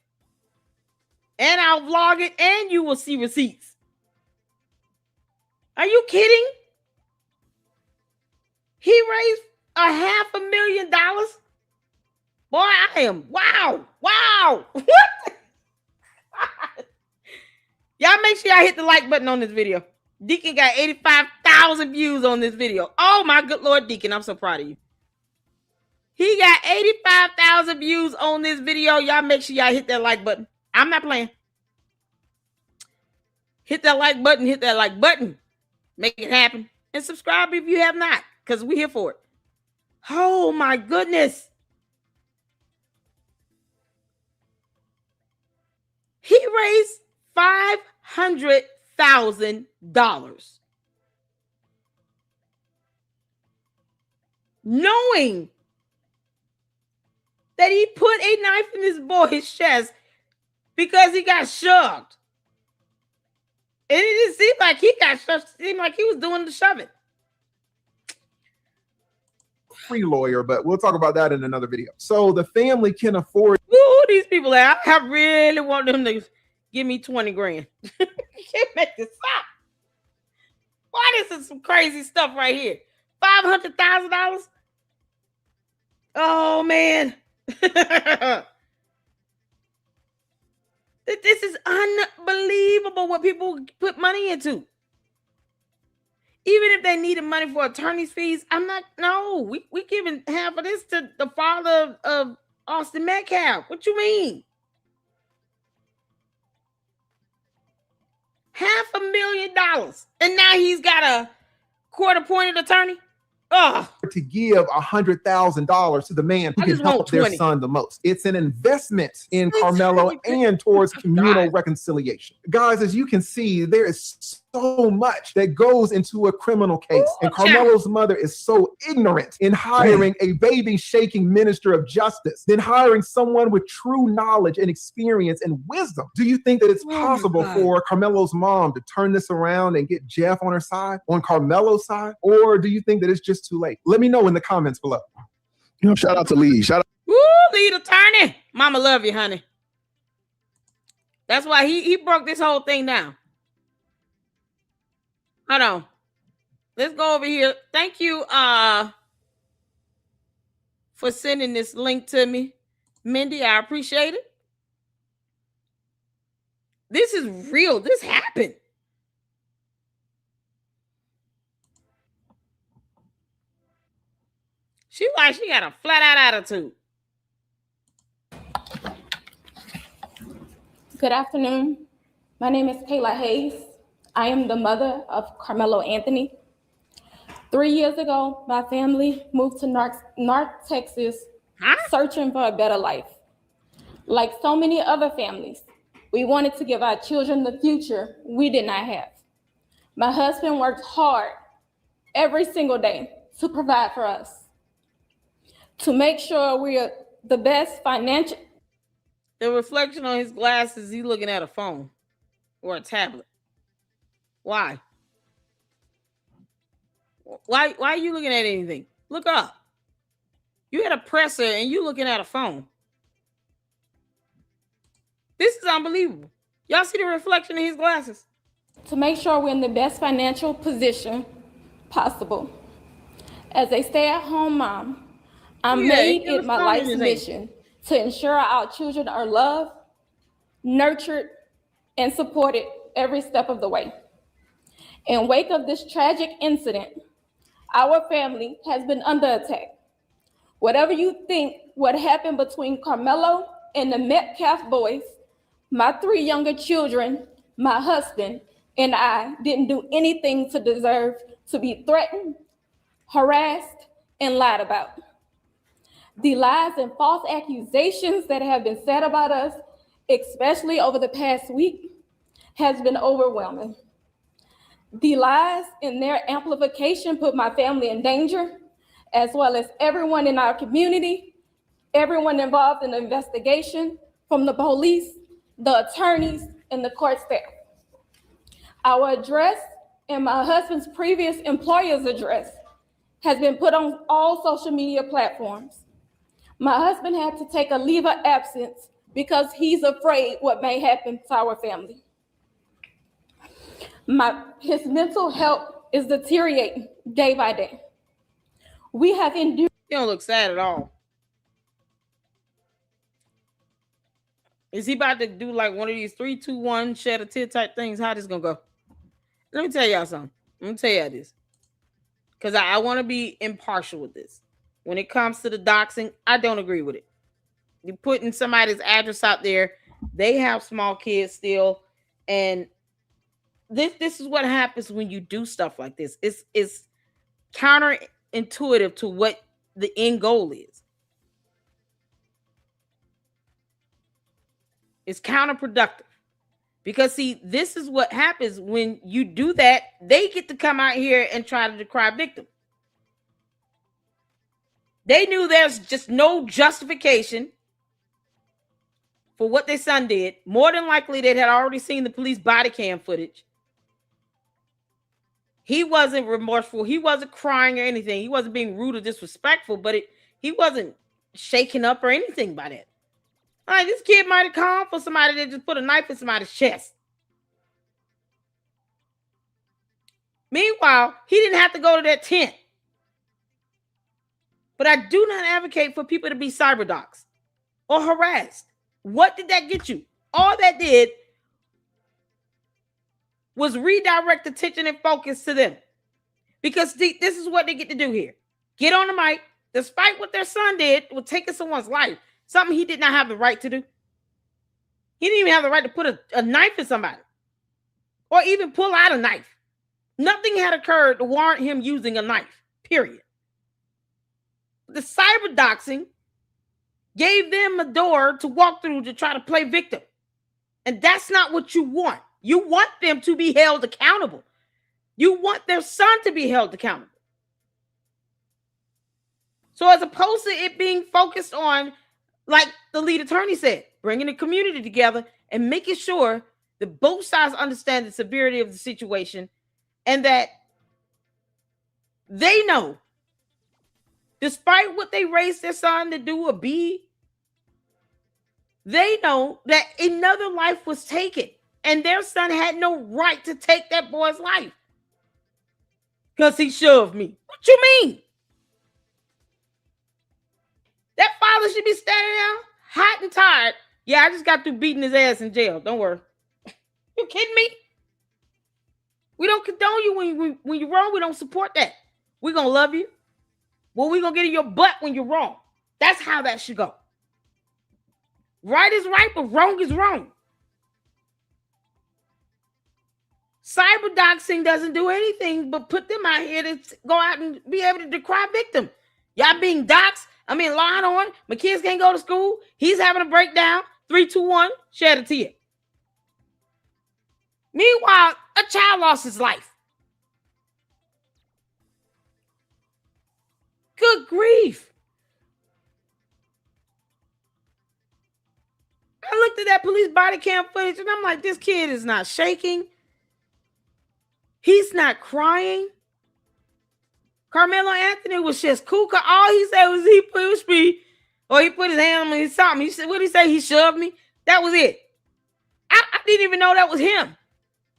Speaker 1: And I'll vlog it and you will see receipts. Are you kidding? He raised $500,000? Boy, I am. Wow. What? Y'all make sure y'all hit the like button on this video. Deacon got 85,000 views on this video. Oh, my good Lord, Deacon, I'm so proud of you. He got 85,000 views on this video. Y'all make sure y'all hit that like button. I'm not playing. Hit that like button. Make it happen. And subscribe if you have not, because we're here for it. Oh, my goodness. He raised $500,000. Knowing that he put a knife in his boy's chest because he got shoved. And it didn't seem like he got shoved. It seemed like he was doing the shoving.
Speaker 12: Free lawyer, but we'll talk about that in another video. So the family can afford.
Speaker 1: Who these people at? I really want them to give me 20 grand. You can't make this up. Why this is some crazy stuff right here? $500,000? Oh man. This is unbelievable what people put money into. Even if they needed money for attorney's fees, we giving half of this to the father of Austin Metcalf. What you mean? $500,000. And now he's got a court-appointed attorney?
Speaker 12: To give $100,000 to the man who can help their son the most. It's an investment in Karmelo and towards communal reconciliation. Guys, as you can see, there is so much that goes into a criminal case. And Karmelo's mother is so ignorant in hiring a baby-shaking minister of justice, than hiring someone with true knowledge and experience and wisdom. Do you think that it's possible for Karmelo's mom to turn this around and get Jeff on her side, on Karmelo's side? Or do you think that it's just too late? Let me know in the comments below.
Speaker 13: You know, shout out to Lee. Shout out.
Speaker 1: Woo, lead attorney. Mama love you, honey. That's why he broke this whole thing down. Hold on. Let's go over here. Thank you for sending this link to me. Mindy, I appreciate it. This is real. This happened. She got a flat out attitude.
Speaker 14: Good afternoon. My name is Kayla Hayes. I am the mother of Karmelo Anthony. 3 years ago, my family moved to North Texas, searching for a better life. Like so many other families, we wanted to give our children the future we did not have. My husband worked hard every single day to provide for us, to make sure we are the best financial.
Speaker 1: The reflection on his glasses, he's looking at a phone or a tablet. Why? Why are you looking at anything? Look up. You had a presser and you looking at a phone. This is unbelievable. Y'all see the reflection in his glasses?
Speaker 14: To make sure we're in the best financial position possible. As a stay-at-home mom, I made it my life's mission to ensure our children are loved, nurtured, and supported every step of the way. In wake of this tragic incident, our family has been under attack. Whatever you think what happened between Karmelo and the Metcalf boys, my 3 younger children, my husband, and I didn't do anything to deserve to be threatened, harassed, and lied about. The lies and false accusations that have been said about us, especially over the past week, has been overwhelming. The lies and their amplification put my family in danger, as well as everyone in our community, everyone involved in the investigation, from the police, the attorneys, and the court staff. Our address and my husband's previous employer's address has been put on all social media platforms. My husband had to take a leave of absence because he's afraid what may happen to our family. His mental health is deteriorating day by day. We have endured.
Speaker 1: You don't look sad at all. Is he about to do like one of these 3, 2, 1 shed a tear type things? How this gonna go? Let me tell y'all something. Let me tell y'all this. Because I want to be impartial with this. When it comes to the doxing, I don't agree with it. You're putting somebody's address out there. They have small kids still. And this is what happens when you do stuff like this. It's counterintuitive to what the end goal is. It's counterproductive. Because, see, this is what happens when you do that. They get to come out here and try to decry victim. They knew there's just no justification for what their son did. More than likely, they had already seen the police body cam footage. He wasn't remorseful. He wasn't crying or anything. He wasn't being rude or disrespectful, but he wasn't shaken up or anything by that. Like, this kid might have come for somebody that just put a knife in somebody's chest. Meanwhile, he didn't have to go to that tent. But I do not advocate for people to be cyberdoxxed or harassed. What did that get you? All that did was redirect attention and focus to them. Because this is what they get to do here. Get on the mic, despite what their son did with taking someone's life, something he did not have the right to do. He didn't even have the right to put a knife in somebody or even pull out a knife. Nothing had occurred to warrant him using a knife, period. The cyber doxing gave them a door to walk through to try to play victim. And that's not what you want. You want them to be held accountable. You want their son to be held accountable. So as opposed to it being focused on, like the lead attorney said, bringing the community together and making sure that both sides understand the severity of the situation and that they know, despite what they raised their son to do or be, they know that another life was taken and their son had no right to take that boy's life because he shoved me. What you mean? That father should be standing there hot and tired. Yeah, I just got through beating his ass in jail. Don't worry. You kidding me? We don't condone you when you're wrong. We don't support that. We're going to love you. Well, we're going to get in your butt when you're wrong. That's how that should go. Right is right, but wrong is wrong. Cyber doxing doesn't do anything but put them out here to go out and be able to decry victim. Y'all being doxxed. I mean, lied on. My kids can't go to school. He's having a breakdown. 3, 2, 1. Shed a tear. Meanwhile, a child lost his life. Good grief. I looked at that police body cam footage and I'm like, this kid is not shaking. He's not crying. Karmelo Anthony was just cool. All he said was he pushed me or he put his hand on me. He saw me. He said, what did he say? He shoved me. That was it. I didn't even know that was him.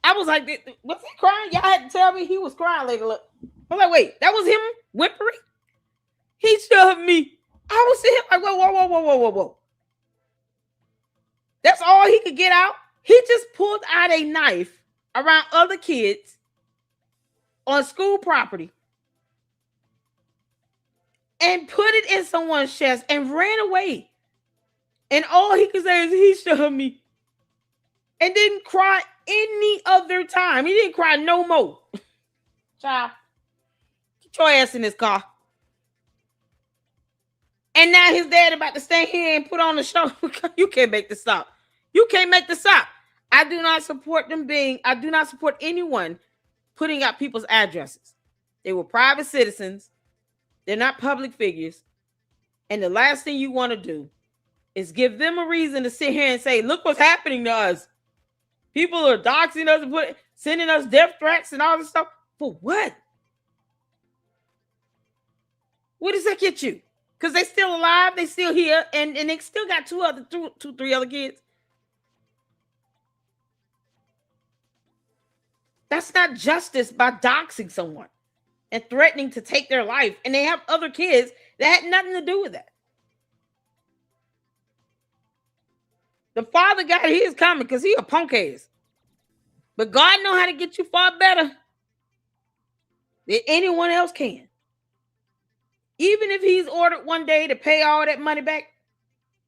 Speaker 1: I was like, was he crying? Y'all had to tell me he was crying. Like, look. I was like, wait, that was him whimpering? He shoved me. I was sitting like, whoa. That's all he could get out. He just pulled out a knife around other kids on school property and put it in someone's chest and ran away. And all he could say is he shoved me and didn't cry any other time. He didn't cry no more. Child, get your ass in this car. And now his dad about to stand here and put on the show. You can't make this stop. You can't make this stop. I do not support anyone putting out people's addresses. They were private citizens. They're not public figures. And the last thing you want to do is give them a reason to sit here and say, look what's happening to us. People are doxing us and sending us death threats and all this stuff. For what? What does that get you? Because they still alive, they still here, and they still got 3 other kids. That's not justice by doxing someone and threatening to take their life. And they have other kids that had nothing to do with that. The father got his coming because he a punk ass. But God know how to get you far better than anyone else can. Even if he's ordered one day to pay all that money back,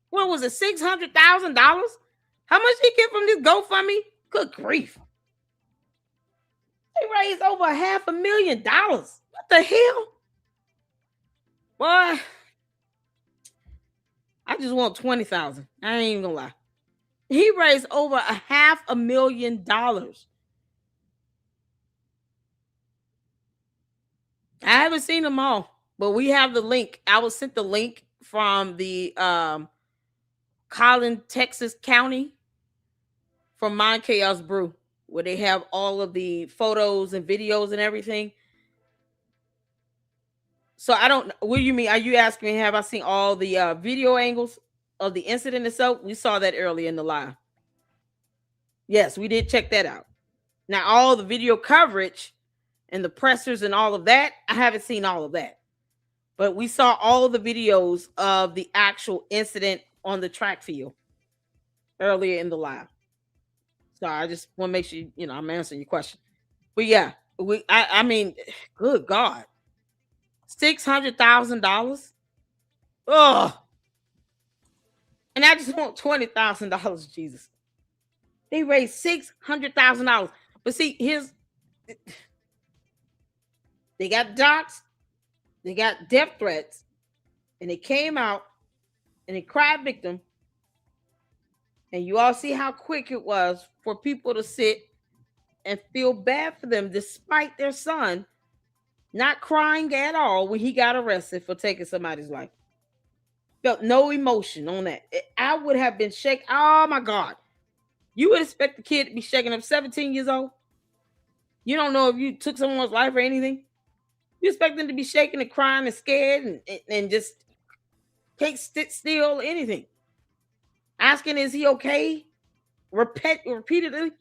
Speaker 1: what was it, $600,000? How much did he get from this GoFundMe? Good grief. They raised over $500,000. What the hell? Boy, I just want 20,000. I ain't even gonna lie. He raised over $500,000. I haven't seen them all, but we have the link. I was sent the link from the Collin, Texas County from Mind Chaos Brew, where they have all of the photos and videos and everything. So I don't know. What do you mean? Are you asking me, have I seen all the video angles of the incident itself, we saw that earlier in the live. Yes, we did check that out. Now, all the video coverage and the pressers and all of that, I haven't seen all of that. But we saw all of the videos of the actual incident on the track field earlier in the live. So I just want to make sure, I'm answering your question. But yeah, I mean, good God. $600,000? Ugh. And I just want $20,000, Jesus. They raised $600,000. But see, they got docs, they got death threats, and they came out and they cried victim. And you all see how quick it was for people to sit and feel bad for them, despite their son not crying at all when he got arrested for taking somebody's life. Felt no emotion on that. I would have been shaken. Oh my God. You would expect the kid to be shaking up 17 years old? You don't know if you took someone's life or anything? You expect them to be shaking and crying and scared and just can't sit still or anything. Asking, is he okay? Repeatedly.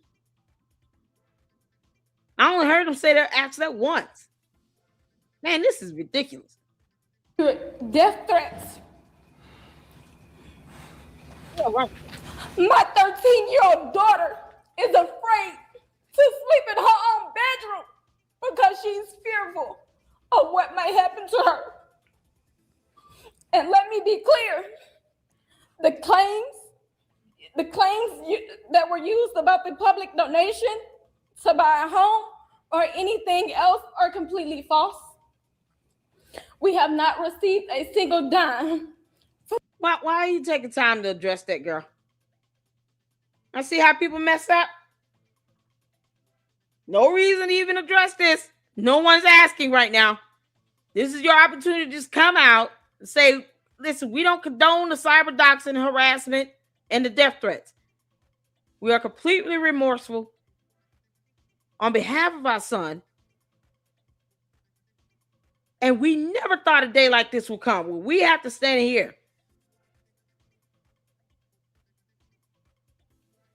Speaker 1: I only heard him say that, ask that once. Man, this is ridiculous.
Speaker 14: Death threats.
Speaker 1: Yeah, right.
Speaker 14: My 13-year-old daughter is afraid to sleep in her own bedroom because she's fearful of what might happen to her. And let me be clear, the claims that were used about the public donation to buy a home or anything else are completely false. We have not received a single dime.
Speaker 1: Why are you taking time to address that, girl? I see how people mess up. No reason to even address this. No one's asking right now. This is your opportunity to just come out and say, listen, we don't condone the cyber doxing, harassment, and the death threats. We are completely remorseful on behalf of our son. And we never thought a day like this would come. Well, we have to stand here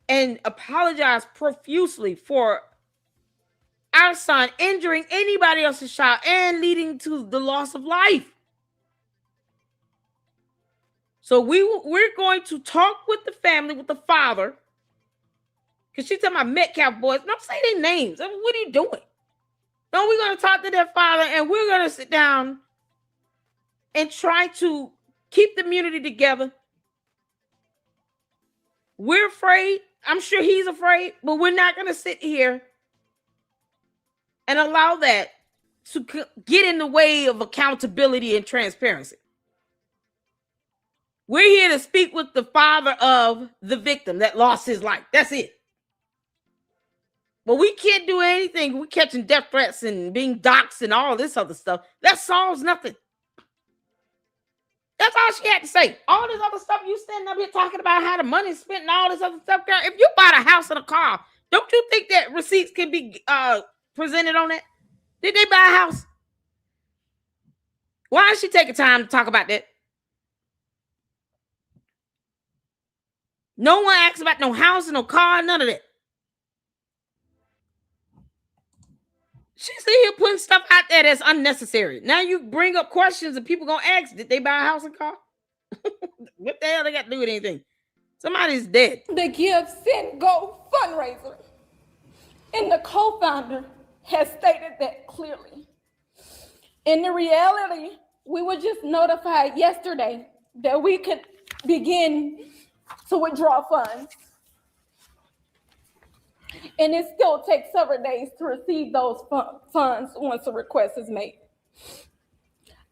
Speaker 1: and apologize profusely for our son injuring anybody else's child and leading to the loss of life. So we're going to talk with the family, with the father, because she's talking about Metcalf boys. Don't say their names. I mean, what are you doing? No, we're going to talk to their father and we're going to sit down and try to keep the community together. We're afraid. I'm sure he's afraid, but we're not going to sit here and allow that to get in the way of accountability and transparency. We're here to speak with the father of the victim that lost his life. That's it. But we can't do anything. We're catching death threats and being doxxed and all this other stuff. That solves nothing. That's all she had to say. All this other stuff, you standing up here talking about how the money's spent and all this other stuff, girl. If you bought a house and a car, don't you think that receipts can be presented on that? Did they buy a house? Why is she taking time to talk about that? No one asks about no house, no car, none of that. She's sitting here putting stuff out there that's unnecessary. Now you bring up questions and people gonna ask, did they buy a house and car? What the hell they got to do with anything? Somebody's dead.
Speaker 14: The Give Send Go fundraiser. And the co-founder has stated that clearly. In the reality, we were just notified yesterday that we could begin to withdraw funds. And it still takes several days to receive those funds once a request is made.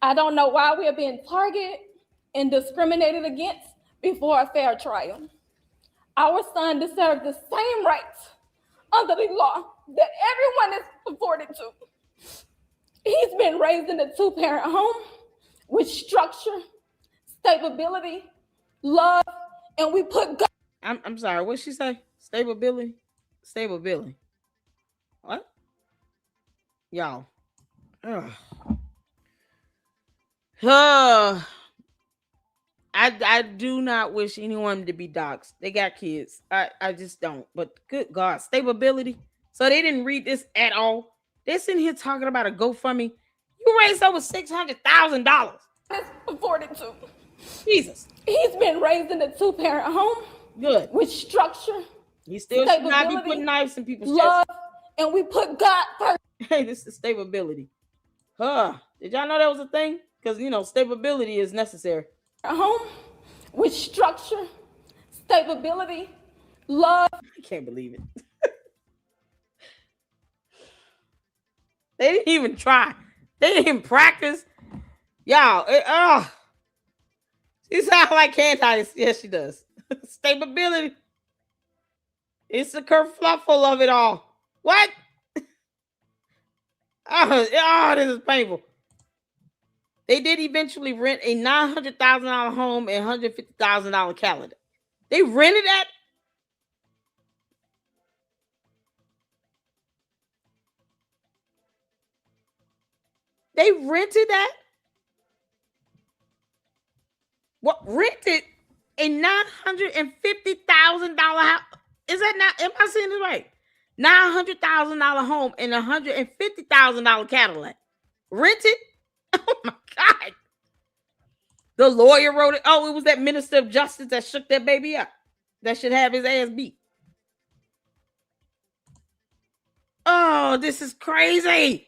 Speaker 14: I don't know why we are being targeted and discriminated against before a fair trial. Our son deserves the same rights under the law that everyone is afforded to. He's been raised in a 2-parent home with structure, stability, love, and we put God.
Speaker 1: I'm sorry, what'd she say? Stability? Stability. What? Y'all. I do not wish anyone to be doxxed. They got kids. I just don't. But good God, stability. So they didn't read this at all. They're sitting here talking about a GoFundMe. You raised over $600,000.
Speaker 14: It's 42.
Speaker 1: Jesus.
Speaker 14: He's been raised in a 2-parent home.
Speaker 1: Good.
Speaker 14: With structure.
Speaker 1: He still should not be putting knives in people's
Speaker 14: love,
Speaker 1: chests.
Speaker 14: And we put God first.
Speaker 1: Hey, this is stability. Did y'all know that was a thing? Because, stability is necessary.
Speaker 14: A home with structure, stability, love.
Speaker 1: I can't believe it. They didn't even try. They didn't even practice. Y'all, she sounds like Candice. Yes, she does. Stability. It's the kerfluffle of it all. What? This is painful. They did eventually rent a $900,000 home and $150,000 calendar. They rented that. They rented that. What? Rented a $950,000 house? Is that not? Am I saying this right? $900,000 home and $150,000 Cadillac. Rented? Oh my God. The lawyer wrote it. Oh, it was that minister of justice that shook that baby up. That should have his ass beat. Oh, this is crazy.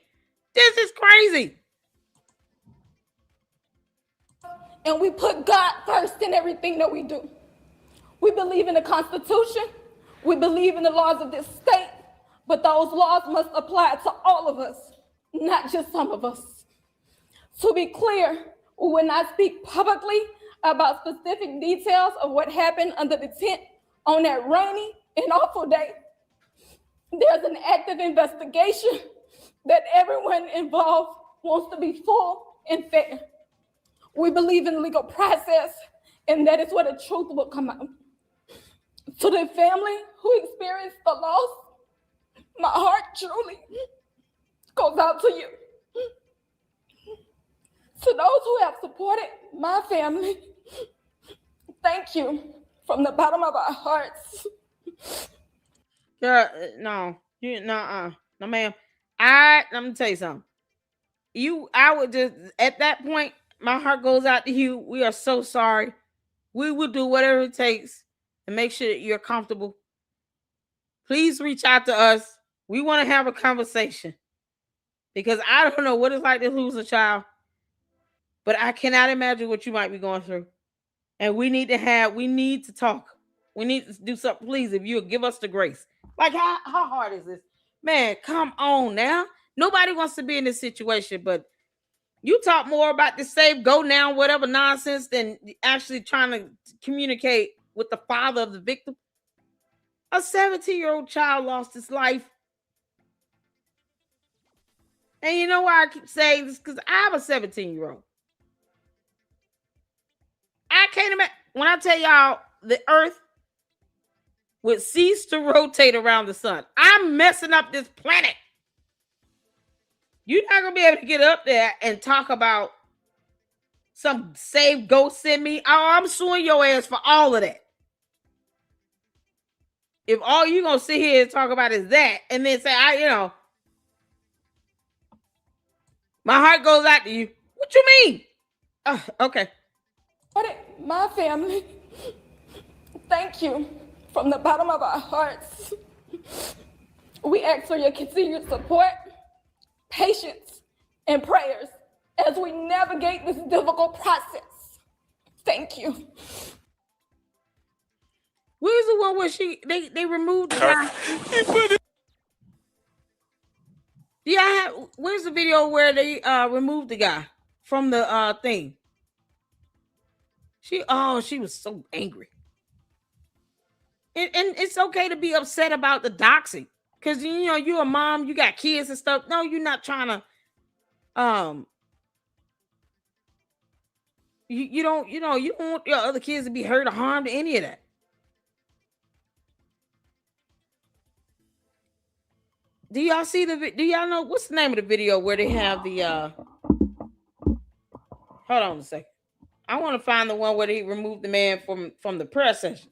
Speaker 1: This is crazy.
Speaker 14: And we put God first in everything that we do. We believe in the Constitution. We believe in the laws of this state. But those laws must apply to all of us, not just some of us. To be clear, we will not speak publicly about specific details of what happened under the tent on that rainy and awful day. There's an active investigation that everyone involved wants to be full and fair. We believe in legal process, and that is where the truth will come out. To the family who experienced the loss, my heart truly goes out to you. To those who have supported my family, thank you from the bottom of our hearts.
Speaker 1: Girl, no, ma'am. Let me tell you something. I would just, at that point, my heart goes out to you. We are so sorry. We will do whatever it takes to make sure that you're comfortable. Please reach out to us. We want to have a conversation because I don't know what it's like to lose a child, but I cannot imagine what you might be going through. And we need to talk. We need to do something. Please, if you'll give us the grace. Like, how hard is this? Man, come on now. Nobody wants to be in this situation, but you talk more about the save, go now, whatever nonsense than actually trying to communicate with the father of the victim. A 17-year-old child lost his life. And you know why I keep saying this? Because I have a 17-year-old. I can't imagine. When I tell y'all the earth would cease to rotate around the sun, I'm messing up this planet. You're not going to be able to get up there and talk about some save, go send me. Oh, I'm suing your ass for all of that. If all you're going to sit here and talk about is that, and then say, my heart goes out to you. What you mean? Okay.
Speaker 14: My family, thank you from the bottom of our hearts. We ask for your continued support, patience, and prayers as we navigate this difficult process. Thank you.
Speaker 1: Where's the one where they removed the guy? Where's the video where they removed the guy from the thing? She was so angry. And it's okay to be upset about the doxing. Because you're a mom, you got kids and stuff. No, you're not trying to you don't want your other kids to be hurt or harmed or any of that. Do y'all know what's the name of the video where they have the hold on a second. I want to find the one where he removed the man from the prayer session.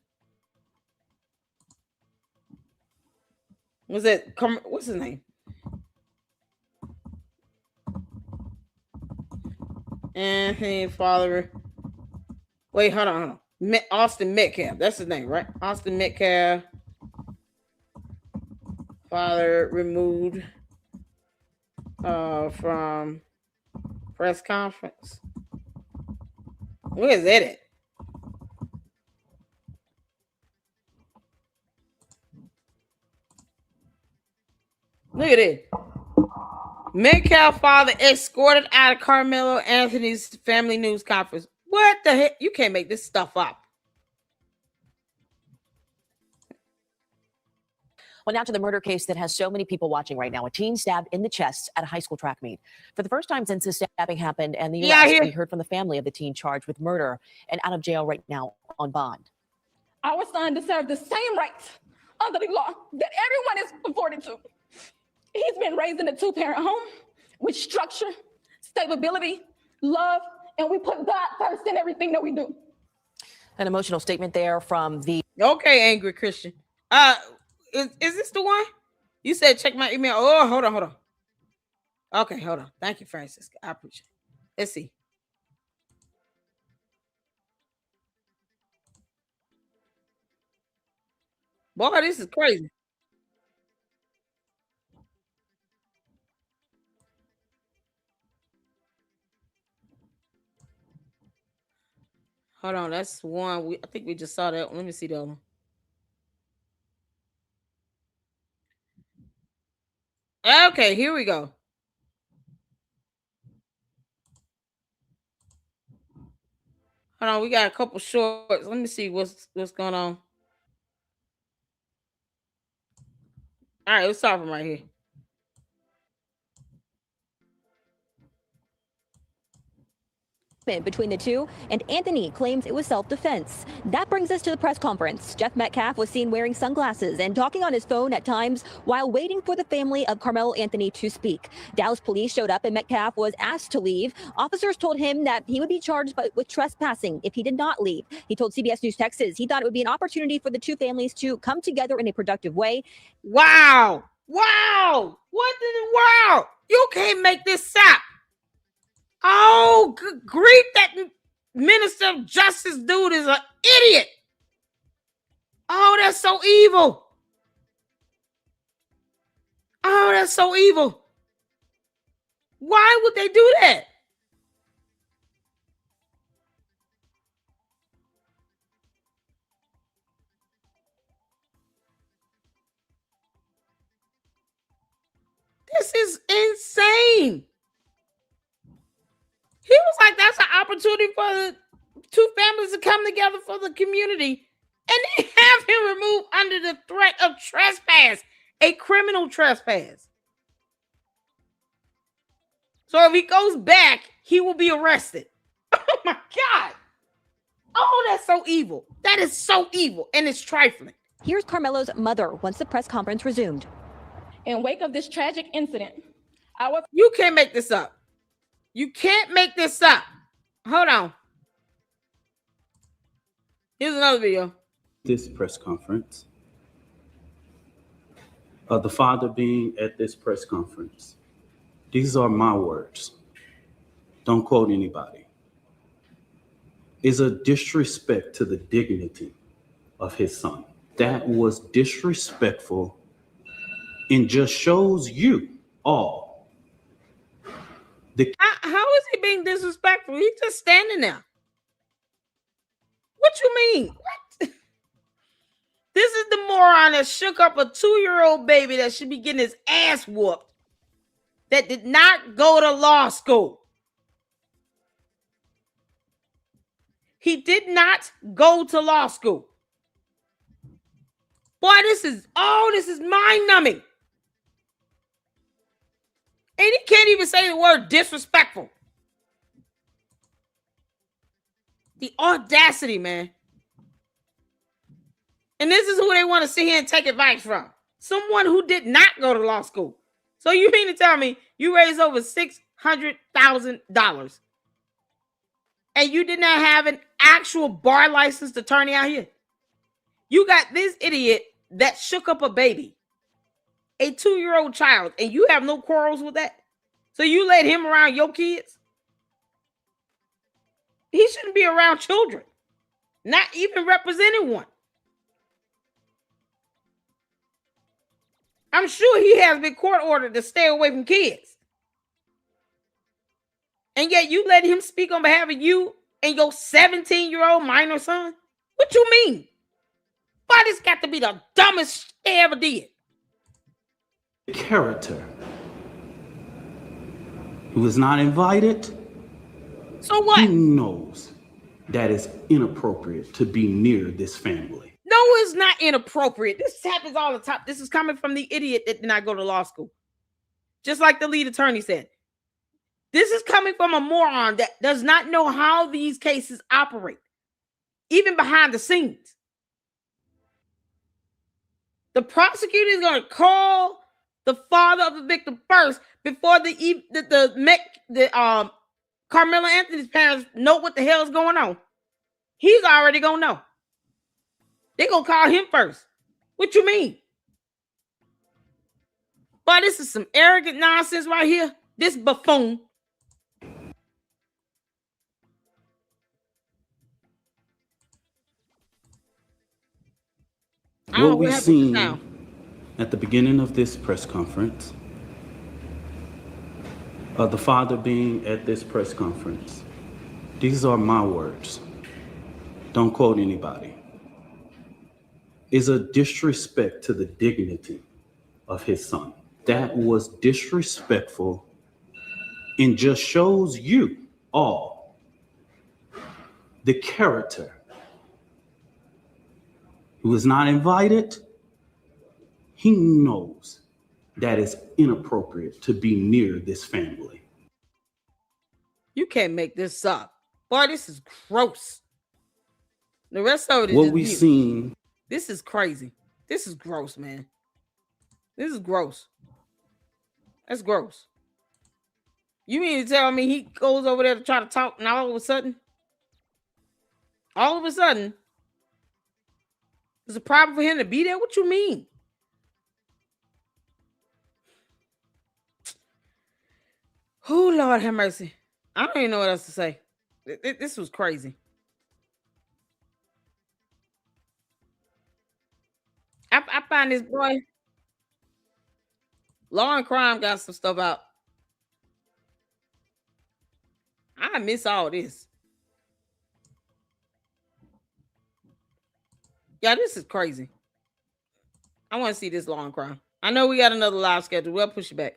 Speaker 1: Was it what's his name? Anthony Father. Wait, hold on. Austin Metcalf. That's his name, right? Austin Metcalf. Father removed from press conference. Where is that at? Look at it. Metcalf father escorted out of Carmelo Anthony's family news conference. What the heck? You can't make this stuff up.
Speaker 15: Well, now to the murder case that has so many people watching right now. A teen stabbed in the chest at a high school track meet. For the first time since the stabbing happened and the U.S., we heard from the family of the teen charged with murder and out of jail right now on bond.
Speaker 14: Our son deserves the same rights under the law that everyone is afforded to. He's been raised in a two-parent home with structure, stability, love, and we put God first in everything that we do.
Speaker 15: An emotional statement there from the...
Speaker 1: Okay, angry Christian. Is this the one? You said check my email. Oh, hold on. Okay, hold on. Thank you, Francisca. I appreciate it. Let's see. Boy, this is crazy. Hold on, that's one. I think we just saw that one. Let me see the other one. Okay, here we go. Hold on, we got a couple shorts. Let me see what's going on. All right, let's start from right here.
Speaker 16: Between the two, and Anthony claims it was self-defense. That brings us to the press conference. Jeff Metcalf was seen wearing sunglasses and talking on his phone at times while waiting for the family of Karmelo Anthony to speak. Dallas police showed up and Metcalf was asked to leave. Officers told him that he would be charged with trespassing if he did not leave. He told CBS News Texas he thought it would be an opportunity for the two families to come together in a productive way.
Speaker 1: Wow! Wow! Wow! You can't make this stop. Oh, good grief, that minister of justice dude is an idiot. Oh, that's so evil. Oh, that's so evil. Why would they do that? This is insane. He was like, that's an opportunity for the two families to come together for the community. And they have him removed under the threat of trespass, a criminal trespass. So if he goes back, he will be arrested. Oh my God. Oh, that's so evil. That is so evil. And it's trifling.
Speaker 16: Here's Carmelo's mother once the press conference resumed.
Speaker 14: In wake of this tragic incident,
Speaker 1: you can't make this up. You can't make this up. Hold on. Here's another video.
Speaker 17: This press conference. The father being at this press conference. These are my words. Don't quote anybody. Is a disrespect to the dignity of his son. That was disrespectful and just shows you all.
Speaker 1: How is he being disrespectful? He's just standing there. What you mean? What? This is the moron that shook up a 2-year-old baby that should be getting his ass whooped, that did not go to law school. He did not go to law school. Boy, this is mind-numbing. And he can't even say the word disrespectful. The audacity, man. And this is who they want to sit here and take advice from. Someone who did not go to law school. So you mean to tell me you raised over $600,000 And you did not have an actual bar licensed attorney out here. You got this idiot that shook up a baby, a 2-year-old child, and you have no quarrels with that. So you let him around your kids? He shouldn't be around children, not even representing one. I'm sure he has been court ordered to stay away from kids. And yet you let him speak on behalf of you and your 17-year-old minor son? What you mean? Why this got to be the dumbest they ever did?
Speaker 17: Character who is not invited.
Speaker 1: So what?
Speaker 17: He knows that it's inappropriate to be near this family.
Speaker 1: No, it's not inappropriate. This happens all the time. This is coming from the idiot that did not go to law school. Just like the lead attorney said. This is coming from a moron that does not know how these cases operate, even behind the scenes. The prosecutor is going to call the father of the victim first before Karmelo Anthony's parents know what the hell is going on. He's already going to know. They're going to call him first. What you mean? Boy, this is some arrogant nonsense right here. This buffoon.
Speaker 17: What we've seen at the beginning of this press conference, the father being at this press conference, these are my words. Don't quote anybody. Is a disrespect to the dignity of his son. That was disrespectful and just shows you all the character who is not invited. He knows that it's inappropriate to be near this family.
Speaker 1: You can't make this up. Boy, this is gross. The rest of it is
Speaker 17: what we've seen.
Speaker 1: This is crazy. This is gross, man. This is gross. That's gross. You mean to tell me he goes over there to try to talk and all of a sudden, there's a problem for him to be there? What you mean? Oh, Lord have mercy. I don't even know what else to say. This was crazy. I find this boy. Law and Crime got some stuff out. I miss all this. Yeah, this is crazy. I want to see this Law and Crime. I know we got another live schedule. We'll push it back.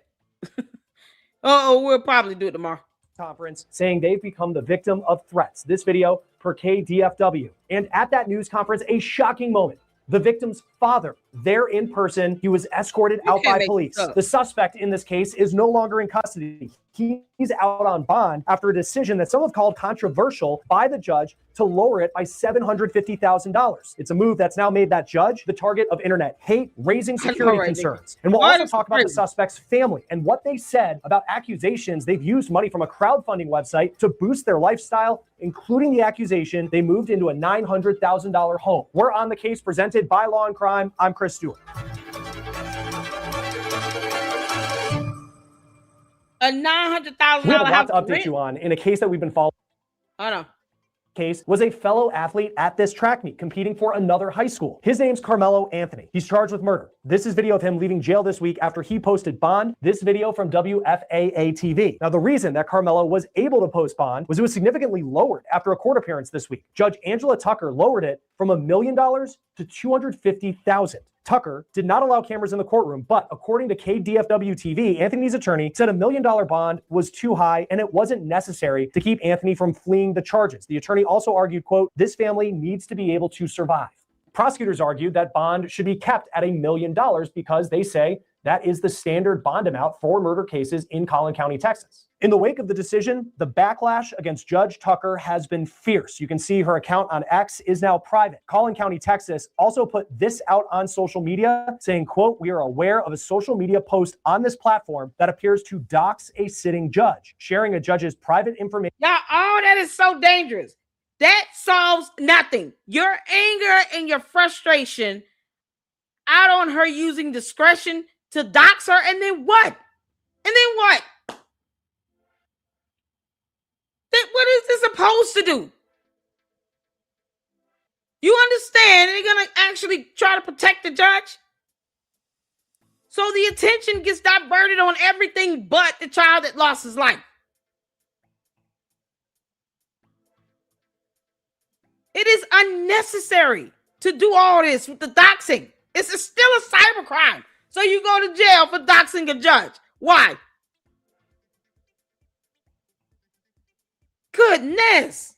Speaker 1: We'll probably do it tomorrow.
Speaker 18: Conference saying they've become the victim of threats. This video per KDFW. And at that news conference, a shocking moment. The victim's father, there in person, he was escorted out by police. The suspect in this case is no longer in custody. He's out on bond after a decision that some have called controversial by the judge to lower it by $750,000. It's a move that's now made that judge the target of internet hate, raising security concerns. And we'll also talk about the suspect's family and what they said about accusations they've used money from a crowdfunding website to boost their lifestyle, including the accusation they moved into a $900,000 home. We're on the case presented by Law and Crime. I'm Chris Stewart.
Speaker 1: A $900,000
Speaker 18: We have a lot
Speaker 1: house
Speaker 18: to update you on in a case that we've been following.
Speaker 1: I know.
Speaker 18: Case was a fellow athlete at this track meet competing for another high school. His name's Karmelo Anthony. He's charged with murder. This is video of him leaving jail this week after he posted bond. This video from WFAA TV. Now, the reason that Karmelo was able to post bond was it was significantly lowered after a court appearance this week. Judge Angela Tucker lowered it from $1 million to $250,000. Tucker did not allow cameras in the courtroom, but according to KDFW TV, Anthony's attorney said $1 million bond was too high and it wasn't necessary to keep Anthony from fleeing the charges. The attorney also argued, quote, this family needs to be able to survive. Prosecutors argued that bond should be kept at $1 million because they say That is the standard bond amount for murder cases in Collin County, Texas. In the wake of the decision, the backlash against Judge Tucker has been fierce. You can see her account on X is now private. Collin County, Texas also put this out on social media saying, quote, "We are aware of a social media post on this platform that appears to dox a sitting judge, sharing a judge's private information."
Speaker 1: Y'all, all that is so dangerous. That solves nothing. Your anger and your frustration out on her using discretion to dox her, and then what? And then what? What is this supposed to do? You understand they're going to actually try to protect the judge? So the attention gets diverted on everything but the child that lost his life. It is unnecessary to do all this with the doxing. It's still a cybercrime. So you go to jail for doxing a judge. Why? Goodness.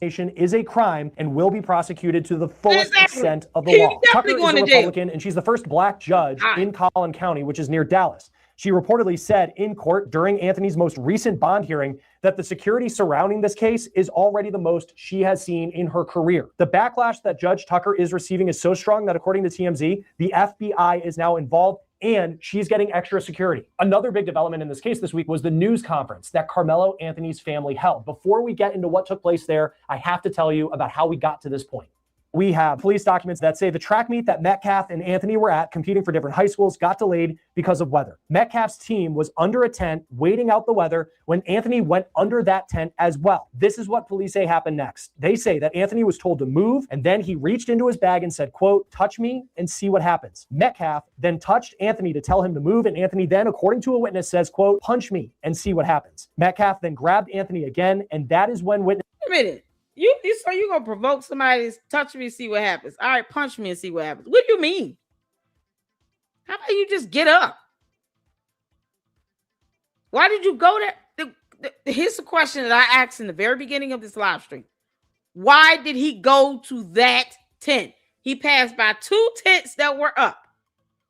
Speaker 18: Is a crime and will be prosecuted to the fullest extent of the law. Tucker is a Republican, and she's the first black judge in Collin County, which is near Dallas. She reportedly said in court during Anthony's most recent bond hearing that the security surrounding this case is already the most she has seen in her career. The backlash that Judge Tucker is receiving is so strong that, according to TMZ, the FBI is now involved and she's getting extra security. Another big development in this case this week was the news conference that Karmelo Anthony's family held. Before we get into what took place there, I have to tell you about how we got to this point. We have police documents that say the track meet that Metcalf and Anthony were at, competing for different high schools, got delayed because of weather. Metcalf's team was under a tent waiting out the weather when Anthony went under that tent as well. This is what police say happened next. They say that Anthony was told to move, and then he reached into his bag and said, quote, "Touch me and see what happens." Metcalf then touched Anthony to tell him to move, and Anthony then, according to a witness, says, quote, "Punch me and see what happens." Metcalf then grabbed Anthony again, and that is when witness...
Speaker 1: Wait a minute. So you gonna provoke somebody to touch me and see what happens? All right, punch me and see what happens. What do you mean? How about you just get up? Why did you go there? Here's the question that I asked in the very beginning of this live stream. Why did he go to that tent? He passed by two tents that were up.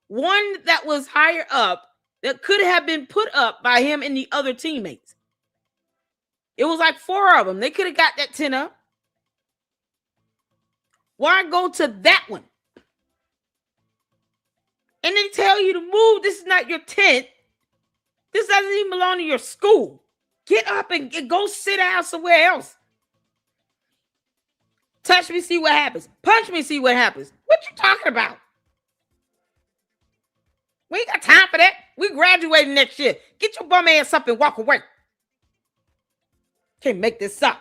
Speaker 1: One that was higher up that could have been put up by him and the other teammates. It was like 4 of them. They could have got that tent up. Why go to that one? And they tell you to move. This is not your tent. This doesn't even belong to your school. Get up and go sit down somewhere else. Touch me, see what happens. Punch me, see what happens. What you talking about? We ain't got time for that. We graduating next year. Get your bum ass up and walk away. Can't make this up.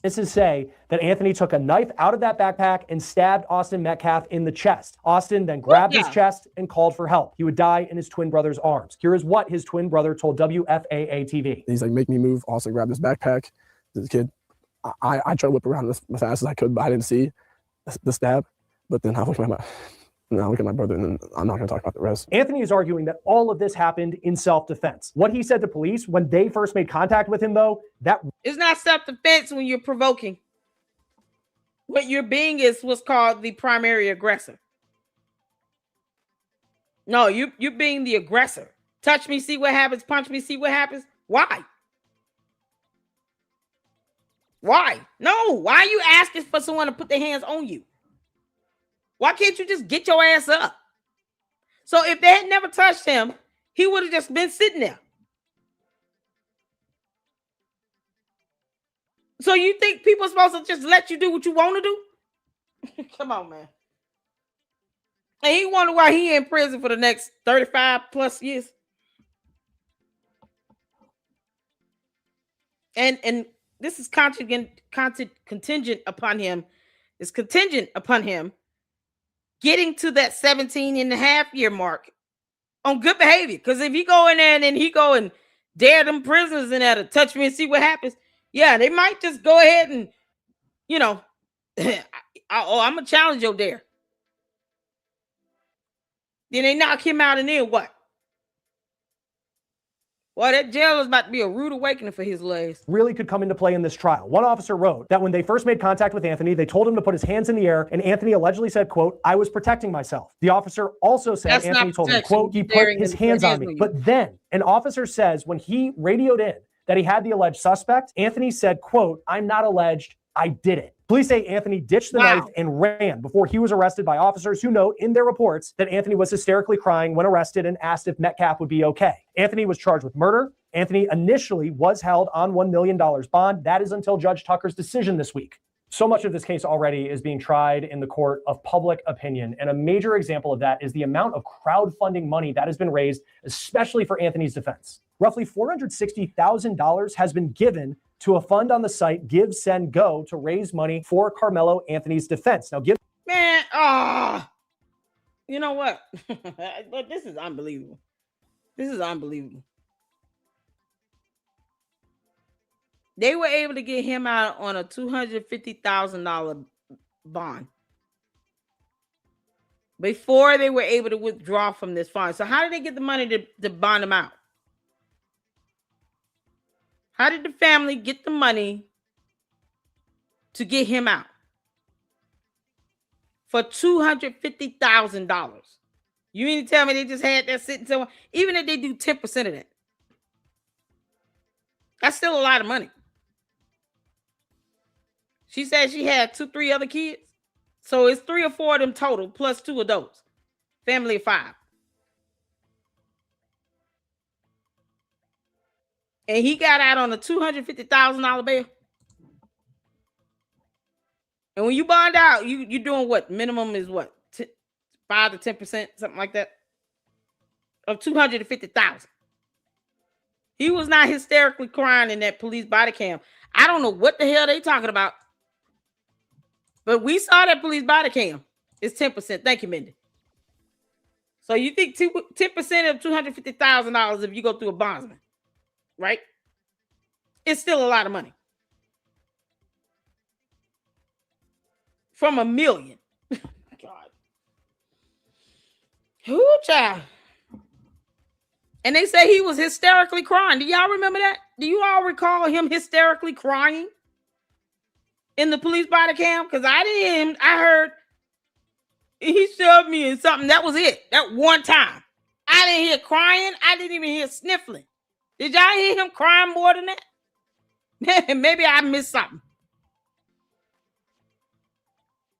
Speaker 18: This is say that Anthony took a knife out of that backpack and stabbed Austin Metcalf in the chest. Austin then grabbed his chest and called for help. He would die in his twin brother's arms. Here is what his twin brother told WFAA TV.
Speaker 5: He's like, "Make me move." Austin grabbed his backpack. The kid, I tried to whip around as fast as I could, but I didn't see the stab. But then I look at my brother, and then I'm not going to talk about the rest.
Speaker 18: Anthony is arguing that all of this happened in self-defense. What he said to police when they first made contact with him, though, that
Speaker 1: it's not self-defense when you're provoking. What you're being is what's called the primary aggressor. No, you're being the aggressor. Touch me, see what happens. Punch me, see what happens. Why? Why? No, why are you asking for someone to put their hands on you? Why can't you just get your ass up? So if they had never touched him, he would have just been sitting there. So you think people are supposed to just let you do what you want to do? Come on, man. And he wonder why he in prison for the next 35 plus years. And this is contingent upon him. It's contingent upon him getting to that 17.5-year mark on good behavior. Because if he go in there and then he go and dare them prisoners in there to touch me and see what happens, yeah, they might just go ahead and, I'm going to challenge your dare. Then they knock him out and then what? Well, that jail is about to be a rude awakening for his legs.
Speaker 18: Really could come into play in this trial. One officer wrote that when they first made contact with Anthony, they told him to put his hands in the air, and Anthony allegedly said, quote, "I was protecting myself." The officer also said Anthony told him, quote, "He put his hands on me." But then an officer says when he radioed in that he had the alleged suspect, Anthony said, quote, "I'm not alleged, I did it." Police say Anthony ditched the knife and ran before he was arrested by officers who note in their reports that Anthony was hysterically crying when arrested and asked if Metcalf would be okay. Anthony was charged with murder. Anthony initially was held on $1 million bond. That is until Judge Tucker's decision this week. So much of this case already is being tried in the court of public opinion. And a major example of that is the amount of crowdfunding money that has been raised, especially for Anthony's defense. Roughly $460,000 has been given to a fund on the site Give, Send, Go to raise money for Karmelo Anthony's defense. Now,
Speaker 1: you know what? But this is unbelievable. This is unbelievable. They were able to get him out on a $250,000 bond before they were able to withdraw from this fund. So how did they get the money to bond him out? How did the family get the money to get him out for $250,000? You mean to tell me they just had that sitting somewhere? Even if they do 10% of that, that's still a lot of money. She said she had 3 other kids. So it's 3 or 4 of them total, plus 2 adults. Family of 5. And he got out on a $250,000 bail. And when you bond out, you're doing what? Minimum is what? 5 to 10%, something like that, of $250,000. He was not hysterically crying in that police body cam. I don't know what the hell they talking about. But we saw that police body cam. It's 10%. Thank you, Mindy. So you think 10% of $250,000 if you go through a bondsman, right? It's still a lot of money. From $1 million. God. Whoo, child. And they say he was hysterically crying. Do y'all remember that? Do you all recall him hysterically crying in the police body cam? Because I didn't. I heard he shoved me in something. That was it. That one time. I didn't hear crying. I didn't even hear sniffling. Did y'all hear him crying more than that? Maybe I missed something.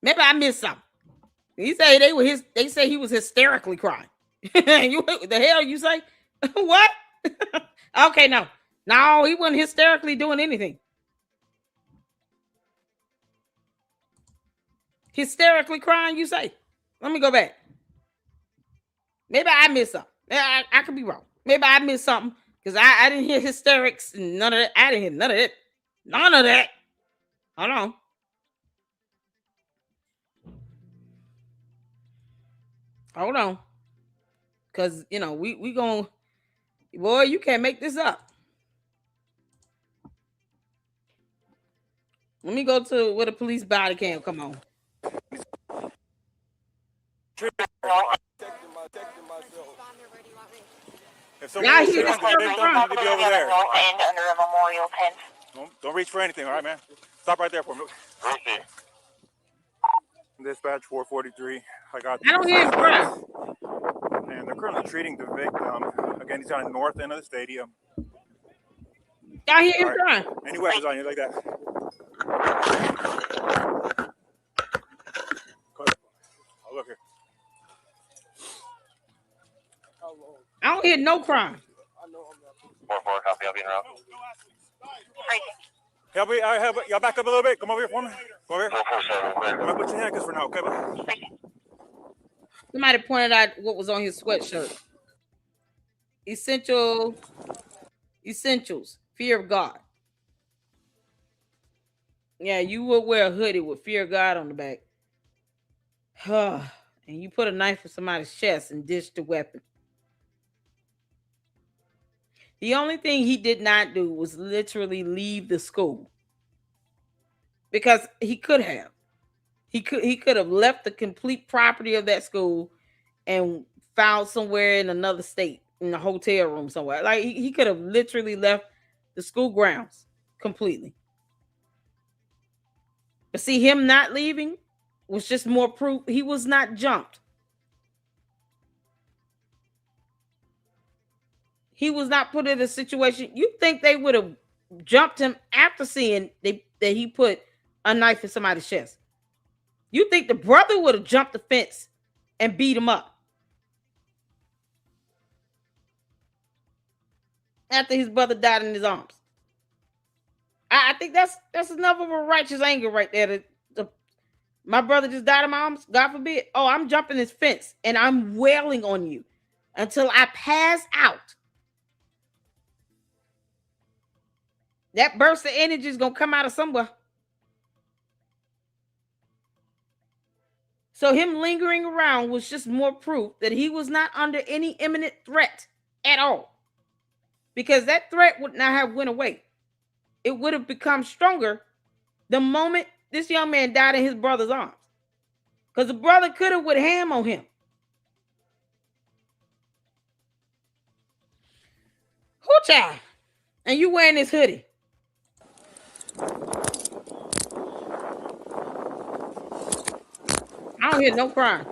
Speaker 1: Maybe I missed something. He say they say he was hysterically crying. The hell you say? What? Okay, no, he wasn't hysterically doing anything. Hysterically crying, you say? Let me go back. Maybe I missed something. I could be wrong. Maybe I missed something because I didn't hear hysterics and none of that. I didn't hear none of it. None of that. Hold on. Hold on. Because, we going, boy, you can't make this up. Let me go to where the police body cam. Come on.
Speaker 2: If someone is over there.
Speaker 4: Under a memorial tent.
Speaker 2: Don't reach for anything, all right, man? Stop right there for me. Dispatch 443. I don't hear him cry. And they're currently treating the victim. Again, he's on the north end of the stadium.
Speaker 1: I hear him crying.
Speaker 2: Any weapons on you like that? Oh, look here.
Speaker 1: I don't hear no crying.
Speaker 3: 4-4, copy, I'll be in route.
Speaker 2: Help me, y'all back up a little bit. Come over here for me. Come over here. I'm gonna put your handcuffs for now, okay, bud?
Speaker 1: Somebody pointed out what was on his sweatshirt. Essentials. Fear of God. Yeah, you would wear a hoodie with fear of God on the back. And you put a knife in somebody's chest and dish the weapon. The only thing he did not do was literally leave the school. Because he could have. He could have left the complete property of that school and found somewhere in another state in the hotel room somewhere. Like he could have literally left the school grounds completely. But see, him not leaving was just more proof he was not jumped. He was not put in a situation. You think they would have jumped him after seeing that he put a knife in somebody's chest? You think the brother would have jumped the fence and beat him up after his brother died in his arms? I think that's enough of a righteous anger right there. My brother just died in my arms, God forbid. Oh, I'm jumping this fence and I'm wailing on you until I pass out. That burst of energy is going to come out of somewhere. So him lingering around was just more proof that he was not under any imminent threat at all. Because that threat would not have went away. It would have become stronger the moment this young man died in his brother's arms. Because the brother could have went ham on him. Whoo, child. And you wearing this hoodie. I don't hear no crying.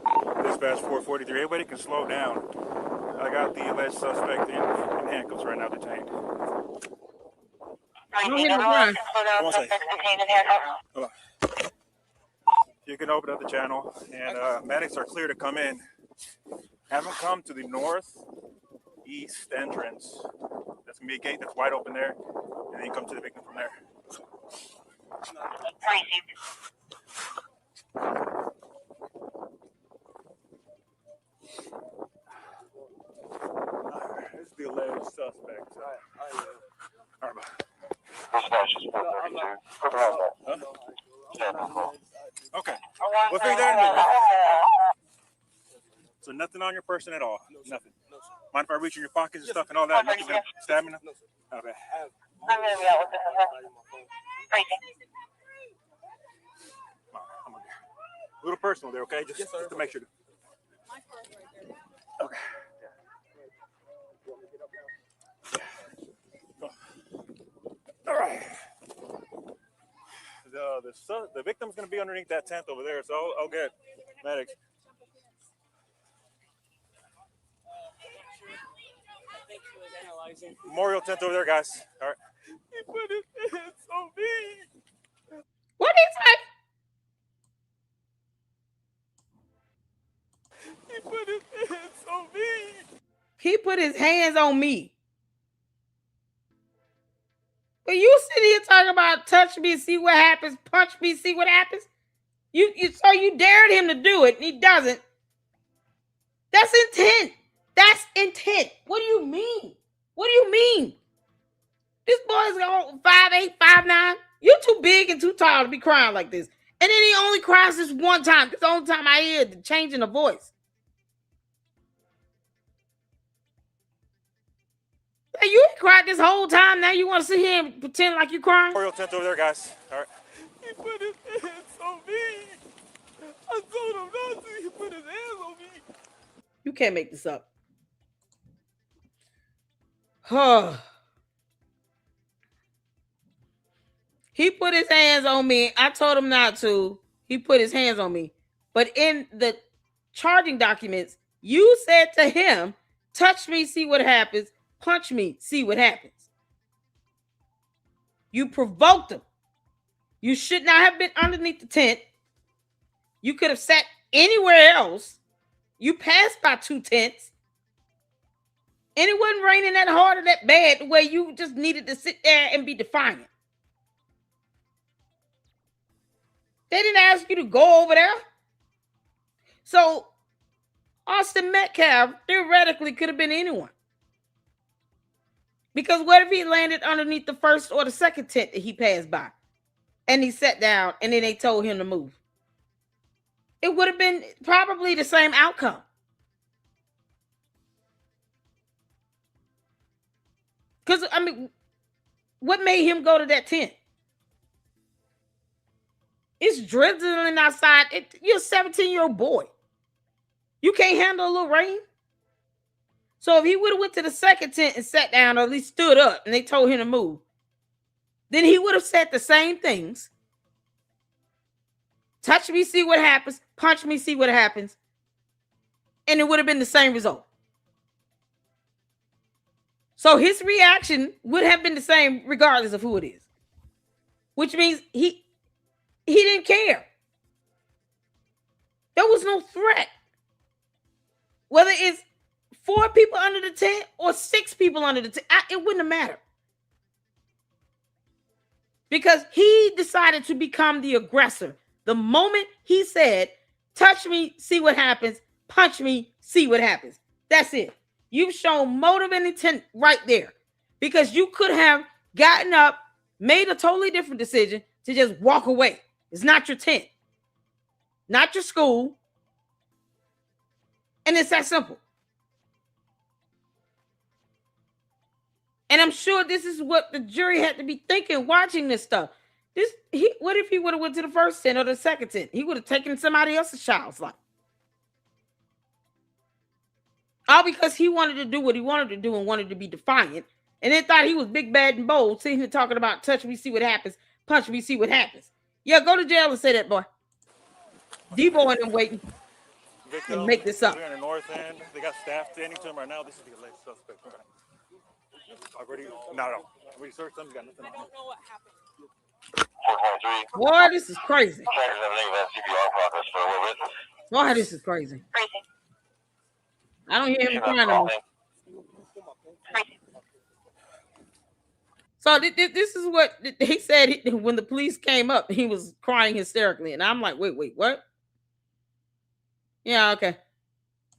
Speaker 2: Dispatch 443. Everybody can slow down. I got the alleged suspect in handcuffs right now detained.
Speaker 1: I don't hear no crying.
Speaker 2: Hold on. You can open up the channel, and medics are clear to come in. Have them come to the northeast entrance. That's gonna be a gate that's wide open there, and then you come to the victim from there. This is the alleged suspect. All right, okay. We'll figure that out. So nothing on your person at all? Nothing? Mind if I reach in your pockets and stuff and all that? Nothing gonna stab me? Not bad.
Speaker 4: I'm going to be out with this.
Speaker 2: A little personal there, okay? Just to make sure. Okay. All right. The victim's going to be underneath that tent over there, so I'll get medics. Memorial tent over there, guys. All right. He put his hands on me.
Speaker 1: What is that?
Speaker 2: He put his hands on me.
Speaker 1: He put his hands on me. But you sit here talking about touch me, see what happens, punch me, see what happens. So you dared him to do it, and he doesn't. That's intent. That's intent. What do you mean? What do you mean? This boy's 5'8", 5'9". You're too big and too tall to be crying like this. And then he only cries this one time. It's the only time I hear the change in the voice. Hey, you ain't cried this whole time. Now you want to sit here and pretend like you're crying?
Speaker 2: Memorial tent over there, guys. All right. He put his hands on me. I told him not to. He put his hands on me.
Speaker 1: You can't make this up. Huh. He put his hands on me. I told him not to. He put his hands on me. But in the charging documents, you said to him, touch me, see what happens. Punch me, see what happens. You provoked him. You should not have been underneath the tent. You could have sat anywhere else. You passed by 2 tents. And it wasn't raining that hard or that bad the way you just needed to sit there and be defiant. They didn't ask you to go over there. So Austin Metcalf theoretically could have been anyone. Because what if he landed underneath the first or the second tent that he passed by? And he sat down and then they told him to move. It would have been probably the same outcome. Because, I mean, what made him go to that tent? It's drizzling outside. You're a 17-year-old boy. You can't handle a little rain? So if he would have went to the second tent and sat down, or at least stood up, and they told him to move, then he would have said the same things. Touch me, see what happens. Punch me, see what happens. And it would have been the same result. So his reaction would have been the same regardless of who it is. Which means he didn't care. There was no threat. Whether it's 4 people under the tent or 6 people under the tent, it wouldn't have mattered. Because he decided to become the aggressor. The moment he said, touch me, see what happens, punch me, see what happens. That's it. You've shown motive and intent right there. Because you could have gotten up, made a totally different decision to just walk away. It's not your tent. Not your school. And it's that simple. And I'm sure this is what the jury had to be thinking watching this stuff. What if he would have went to the first tent or the second tent? He would have taken somebody else's child's life. All because he wanted to do what he wanted to do and wanted to be defiant. And then thought he was big, bad, and bold, sitting here talking about touch me, see what happens, punch me, see what happens. Yeah, go to jail and say that, boy. Debo and them waiting.
Speaker 2: Victim,
Speaker 1: and make this up.
Speaker 2: We're in the north end. They got staff standing to him right now. This is the alleged suspect. Already? No. We searched them. Got nothing on him. I don't know what happened.
Speaker 1: Boy, this is crazy.
Speaker 3: Checkers everything about CPR progress for a witness.
Speaker 1: Boy, this is crazy. I don't hear him crying no more. So this is what he said when the police came up. He was crying hysterically, and I'm like, wait, what? Yeah, okay.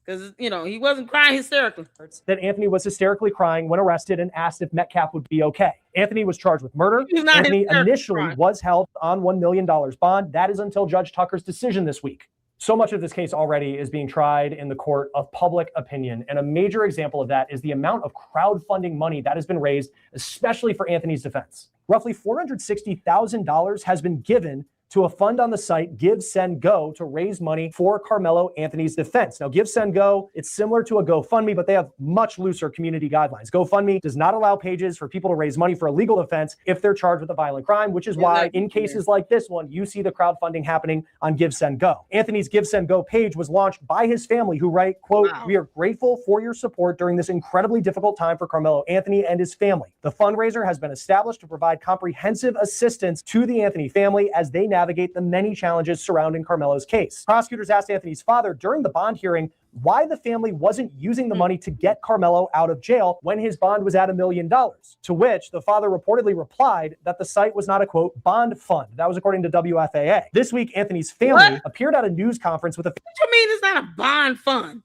Speaker 1: Because, he wasn't crying hysterically.
Speaker 18: That Anthony was hysterically crying when arrested and asked if Metcalf would be okay. Anthony was charged with murder. Anthony initially was held on $1 million bond. That is until Judge Tucker's decision this week. So much of this case already is being tried in the court of public opinion. And a major example of that is the amount of crowdfunding money that has been raised, especially for Anthony's defense. Roughly $460,000 has been given to a fund on the site, Give, Send, Go, to raise money for Karmelo Anthony's defense. Now, Give, Send, Go, it's similar to a GoFundMe, but they have much looser community guidelines. GoFundMe does not allow pages for people to raise money for a legal defense if they're charged with a violent crime, which is why in cases like this one, you see the crowdfunding happening on Give, Send, Go. Anthony's Give, Send, Go page was launched by his family who write, quote, "We are grateful for your support during this incredibly difficult time for Karmelo Anthony and his family. The fundraiser has been established to provide comprehensive assistance to the Anthony family as they navigate the many challenges surrounding Karmelo's case." Prosecutors asked Anthony's father during the bond hearing why the family wasn't using the money to get Karmelo out of jail when his bond was at $1 million. To which the father reportedly replied that the site was not a, quote, bond fund. That was according to WFAA. This week, Anthony's family appeared at a news conference with a...
Speaker 1: What do you mean it's not a bond fund?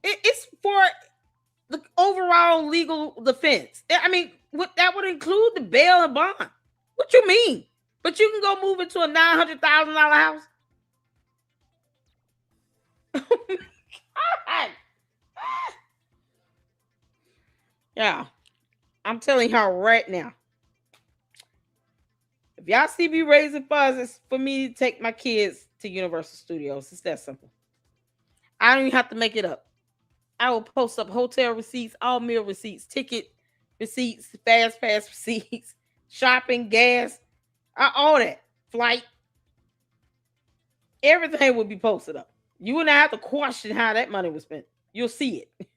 Speaker 1: It's for the overall legal defense. I mean, that would include the bail and bond. What you mean? But you can go move into a $900,000 house? Oh my God. Yeah. I'm telling y'all right now. If y'all see me raising funds, it's for me to take my kids to Universal Studios. It's that simple. I don't even have to make it up. I will post up hotel receipts, all meal receipts, ticket receipts, fast receipts, shopping, gas, all that, flight. Everything will be posted up. You wouldn't have to question how that money was spent. You'll see it.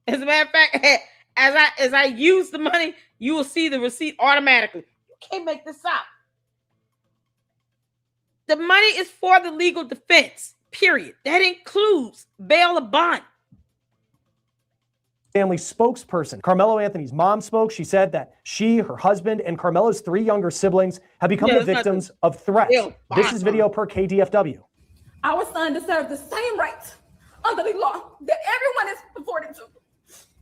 Speaker 1: As a matter of fact, as I use the money, you will see the receipt automatically. You can't make this up. The money is for the legal defense, period. That includes bail or bond.
Speaker 18: Family spokesperson, Karmelo Anthony's mom spoke. She said that she, her husband, and Karmelo's 3 younger siblings have become the victims of threats. This is video per KDFW.
Speaker 14: Our son deserves the same rights under the law that everyone is afforded to.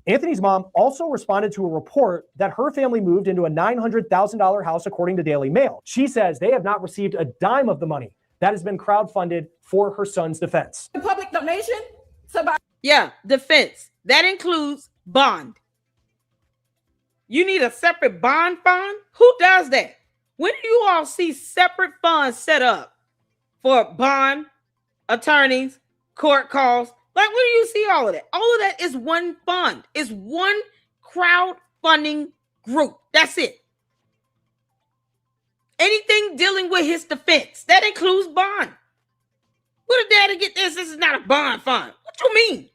Speaker 18: Anthony's mom also responded to a report that her family moved into a $900,000 house, according to Daily Mail. She says they have not received a dime of the money that has been crowdfunded for her son's defense.
Speaker 14: The public donation to buy.
Speaker 1: Yeah, defense. That includes bond. You need a separate bond fund? Who does that? When do you all see separate funds set up for bond, attorneys, court costs, Like, where do you see all of that? All of that is one fund. It's one crowdfunding group. That's it. Anything dealing with his defense, that includes bond. Where did daddy get this? This is not a bond fund. What you mean?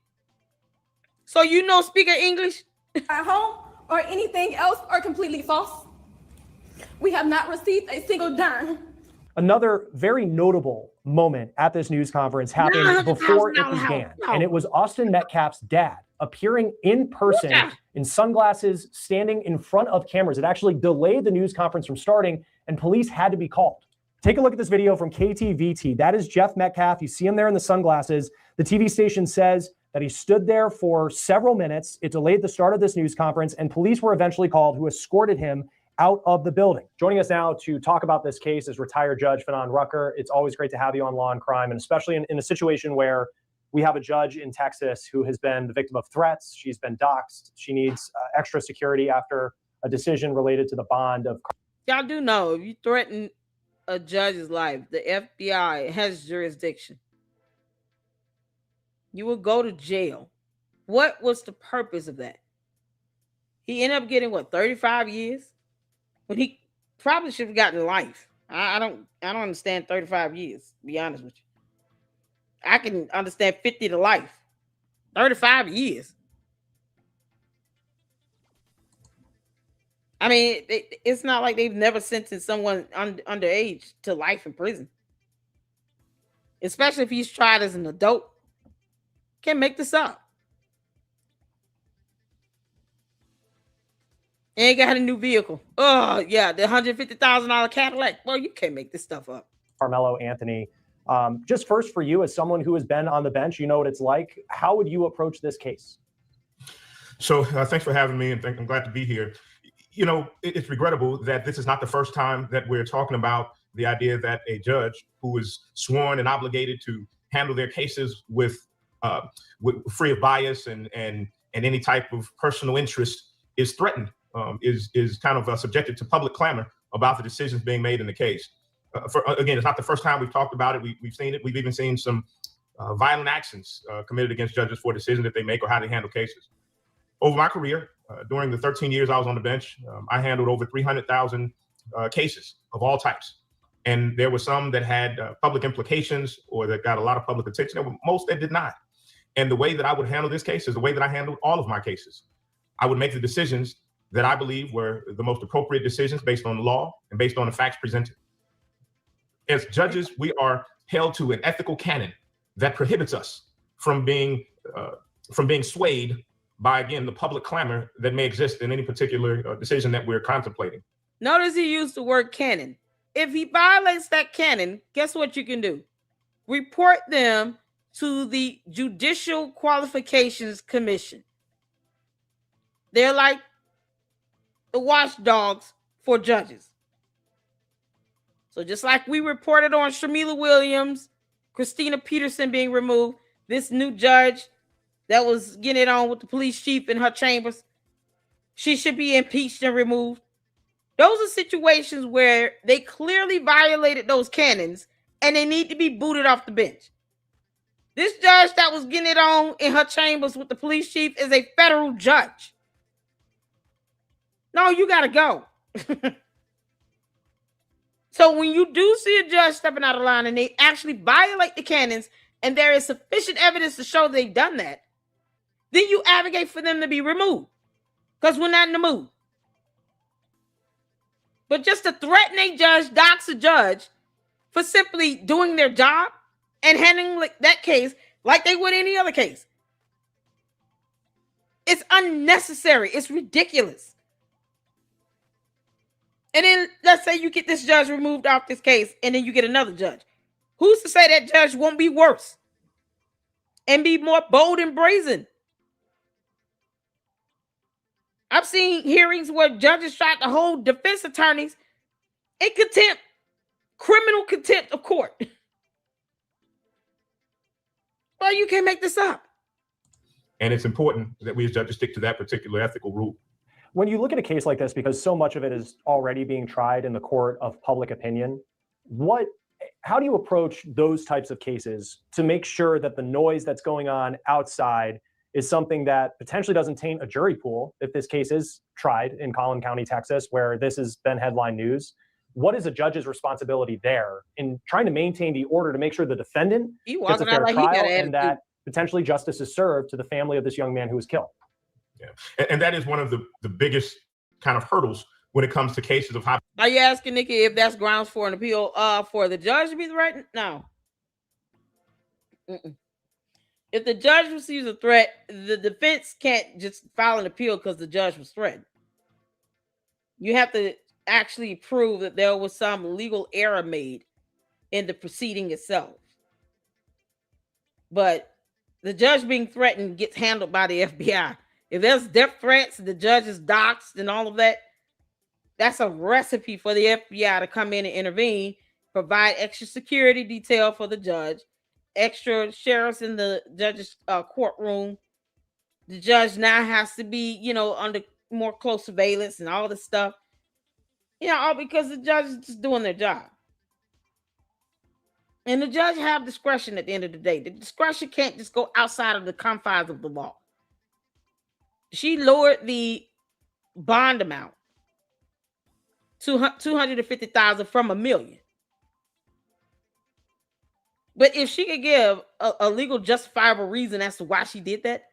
Speaker 1: So you know speak English?
Speaker 14: At home or anything else are completely false. We have not received a single dime.
Speaker 18: Another very notable moment at this news conference happened before it began, and it was Austin Metcalf's dad appearing in person in sunglasses, standing in front of cameras. It actually delayed the news conference from starting, and police had to be called. Take a look at this video from KTVT. That is Jeff Metcalf. You see him there in the sunglasses. The TV station says that he stood there for several minutes. It delayed the start of this news conference, and police were eventually called, who escorted him out of the building. Joining us now to talk about this case is retired Judge Fanon Rucker. It's always great to have you on Law and Crime, and especially in a situation where we have a judge in Texas who has been the victim of threats. She's been doxxed. She needs extra security after a decision related to the bond of...
Speaker 1: Y'all do know, if you threaten a judge's life, the FBI has jurisdiction. You will go to jail. What was the purpose of that? He ended up getting, what, 35 years? When he probably should have gotten life. I don't understand 35 years, to be honest with you. I can understand 50 to life. 35 years. I mean, it's not like they've never sentenced someone underage to life in prison. Especially if he's tried as an adult. Can't make this up. And he got a new vehicle. Oh, yeah, the $150,000 Cadillac. Well, you can't make this stuff up.
Speaker 18: Karmelo Anthony. Just first for you, as someone who has been on the bench, you know what it's like. How would you approach this case?
Speaker 19: So thanks for having me, and I'm glad to be here. You know, it's regrettable that this is not the first time that we're talking about the idea that a judge who is sworn and obligated to handle their cases with free of bias and any type of personal interest is threatened. Is kind of subjected to public clamor about the decisions being made in the case. Again, it's not the first time we've talked about it. We've seen it. We've even seen some violent actions committed against judges for decisions that they make or how they handle cases. Over my career, during the 13 years I was on the bench, I handled over 300,000 cases of all types. And there were some that had public implications or that got a lot of public attention. There were most that did not. And the way that I would handle this case is the way that I handled all of my cases. I would make the decisions that I believe were the most appropriate decisions based on the law and based on the facts presented. As judges, we are held to an ethical canon that prohibits us from being swayed by, again, the public clamor that may exist in any particular decision that we're contemplating.
Speaker 1: Notice he used the word canon. If he violates that canon, guess what you can do? Report them to the Judicial Qualifications Commission. They're like the watchdogs for judges. So just like we reported on Shamila Williams, Christina Peterson being removed, this new judge that was getting it on with the police chief in her chambers, she should be impeached and removed. Those are situations where they clearly violated those canons and they need to be booted off the bench. This judge that was getting it on in her chambers with the police chief is a federal judge. No, you got to go. So when you do see a judge stepping out of line and they actually violate the canons and there is sufficient evidence to show they've done that, then you advocate for them to be removed because we're not in the mood. But just to threaten a judge, dox a judge for simply doing their job and handling that case like they would any other case, it's unnecessary. It's ridiculous. And then let's say you get this judge removed off this case and then you get another judge. Who's to say that judge won't be worse and be more bold and brazen? I've seen hearings where judges tried to hold defense attorneys in contempt, criminal contempt of court. Well, you can't make this up.
Speaker 19: And it's important that we as judges stick to that particular ethical rule.
Speaker 18: When you look at a case like this, because so much of it is already being tried in the court of public opinion, what how do you approach those types of cases to make sure that the noise that's going on outside is something that potentially doesn't taint a jury pool if this case is tried in Collin County, Texas, where this has been headline news? What is a judge's responsibility there in trying to maintain the order to make sure the defendant gets a fair trial and that potentially justice is served to the family of this young man who was killed?
Speaker 19: Yeah, and that is one of the biggest kind of hurdles when it comes to cases of high.
Speaker 1: Are you asking Nikki if that's grounds for an appeal for the judge to be threatened? No. If the judge receives a threat, the defense can't just file an appeal because the judge was threatened. You have to actually prove that there was some legal error made in the proceeding itself. But the judge being threatened gets handled by the FBI. If there's death threats, the judge is doxxed and all of that, that's a recipe for the FBI to come in and intervene, provide extra security detail for the judge, extra sheriffs in the judge's courtroom. The judge now has to be, under more close surveillance and all this stuff. All because the judge is just doing their job. And the judge have discretion at the end of the day. The discretion can't just go outside of the confines of the law. She lowered the bond amount to $250,000 from $1 million. But if she could give a legal justifiable reason as to why she did that,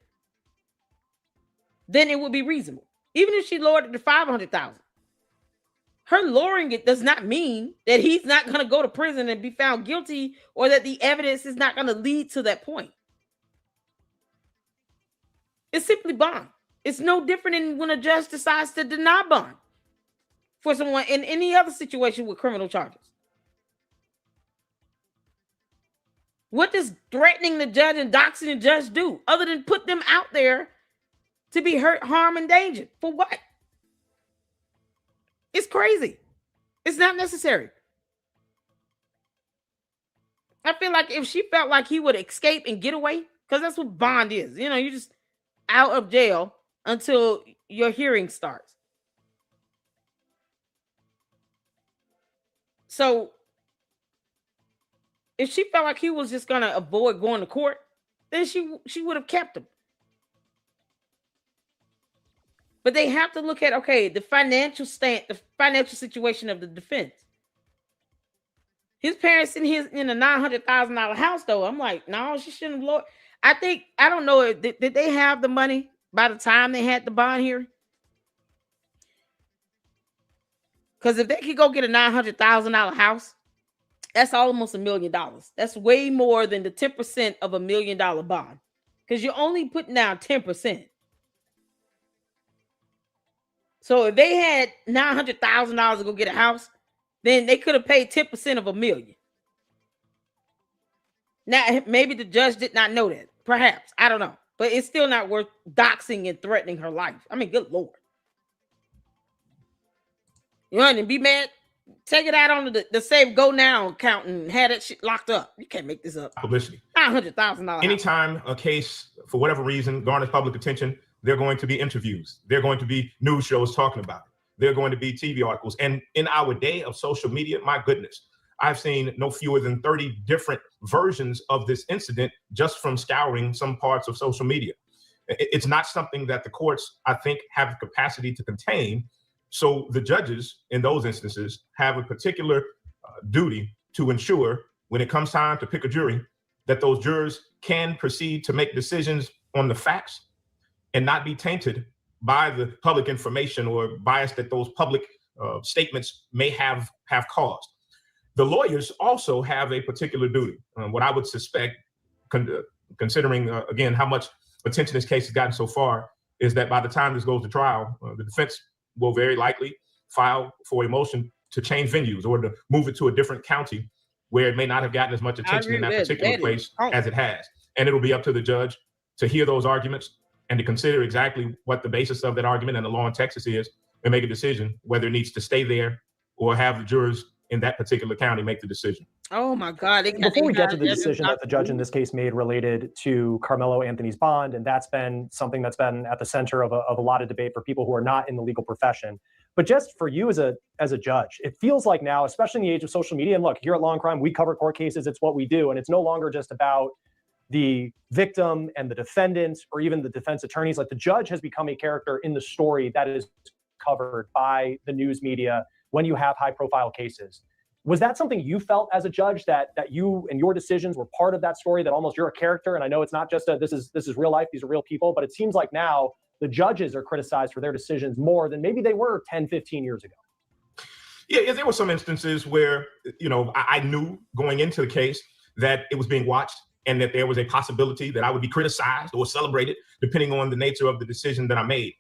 Speaker 1: then it would be reasonable. Even if she lowered it to $500,000. Her lowering it does not mean that he's not going to go to prison and be found guilty, or that the evidence is not going to lead to that point. It's simply bond. It's no different than when a judge decides to deny bond for someone in any other situation with criminal charges. What does threatening the judge and doxing the judge do other than put them out there to be hurt, harmed, and endangered? For what? It's crazy. It's not necessary. I feel like if she felt like he would escape and get away, because that's what bond is. You're just out of jail until your hearing starts. So if she felt like he was just going to avoid going to court, then she would have kept him. But they have to look at, the financial situation of the defense. His parents in a $900,000 house, though. I'm like, no, she shouldn't have lowered. I don't know. Did they have the money by the time they had the bond hearing? Because if they could go get a $900,000 house, that's almost $1 million. That's way more than the 10% of $1 million bond. Because you're only putting down 10%. So if they had $900,000 to go get a house, then they could have paid 10% of $1 million. Now, maybe the judge did not know that. Perhaps. I don't know. But it's still not worth doxing and threatening her life. I mean, good Lord. You want to be mad? Take it out on the Save Go Now account and have that shit locked up. You can't make this up.
Speaker 19: Publicity.
Speaker 1: $900,000.
Speaker 19: Anytime a case, for whatever reason, garners public attention, there are going to be interviews. There are going to be news shows talking about it. There are going to be TV articles. And in our day of social media, my goodness, I've seen no fewer than 30 different versions of this incident just from scouring some parts of social media. It's not something that the courts, I think, have the capacity to contain. So the judges in those instances have a particular duty to ensure when it comes time to pick a jury, that those jurors can proceed to make decisions on the facts and not be tainted by the public information or bias that those public statements may have caused. The lawyers also have a particular duty. What I would suspect, considering, again, how much attention this case has gotten so far, is that by the time this goes to trial, the defense will very likely file for a motion to change venues or to move it to a different county where it may not have gotten as much attention in that particular place as it has. And it'll be up to the judge to hear those arguments and to consider exactly what the basis of that argument and the law in Texas is, and make a decision whether it needs to stay there or have the jurors in that particular county make the decision.
Speaker 1: Oh my God.
Speaker 18: Before we get to the decision that the judge in this case made related to Karmelo Anthony's bond, and that's been something that's been at the center of a lot of debate for people who are not in the legal profession, But just for you as a judge, it feels like now, especially in the age of social media, and look, here at Law and Crime, we cover court cases. It's what we do. And it's no longer just about the victim and the defendant or even the defense attorneys. Like, the judge has become a character in the story that is covered by the news media when you have high profile cases. Was that something you felt as a judge, that you and your decisions were part of that story, that almost you're a character? And I know it's not just this is real life, these are real people, but it seems like now the judges are criticized for their decisions more than maybe they were 10, 15 years ago.
Speaker 19: Yeah, there were some instances where, I knew going into the case that it was being watched and that there was a possibility that I would be criticized or celebrated depending on the nature of the decision that I made.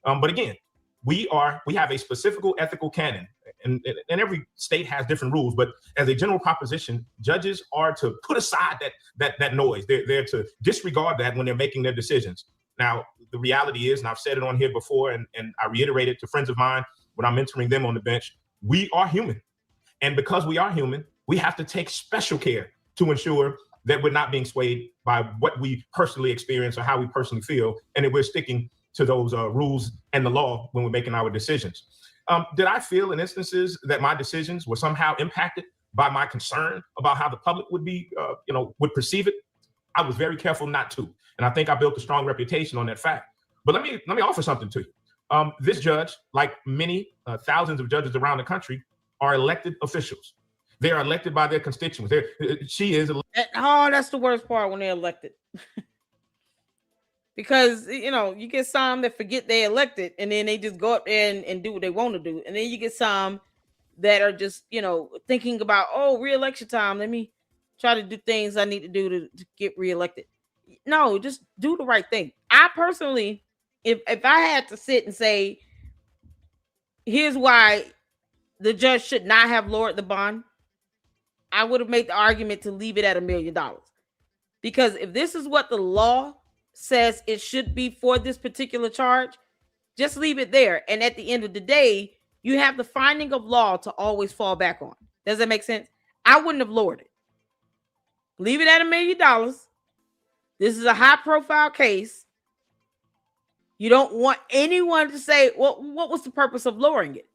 Speaker 19: But again, we have a specific ethical canon, and every state has different rules. But as a general proposition, judges are to put aside that noise. They're to disregard that when they're making their decisions. Now, the reality is, and I've said it on here before, and I reiterate it to friends of mine when I'm mentoring them on the bench, we are human. And because we are human, we have to take special care to ensure that we're not being swayed by what we personally experience or how we personally feel, and that we're sticking to those rules and the law when we're making our decisions. Did I feel in instances that my decisions were somehow impacted by my concern about how the public would be, would perceive it? I was very careful not to, and I think I built a strong reputation on that fact. But let me offer something to you. This judge, like many thousands of judges around the country, are elected officials. They are elected by their constituents. She is.
Speaker 1: That's the worst part, when they're elected. Because, you get some that forget they're elected and then they just go up there and do what they want to do. And then you get some that are just, thinking about, re-election time. Let me try to do things I need to do to get reelected. No, just do the right thing. I personally, if I had to sit and say, here's why the judge should not have lowered the bond, I would have made the argument to leave it at $1 million. Because if this is what the law says it should be for this particular charge, just leave it there. And at the end of the day, you have the finding of law to always fall back on. Does that make sense? I wouldn't have lowered it. Leave it at $1 million. This is a high profile case. You don't want anyone to say, well, what was the purpose of lowering it?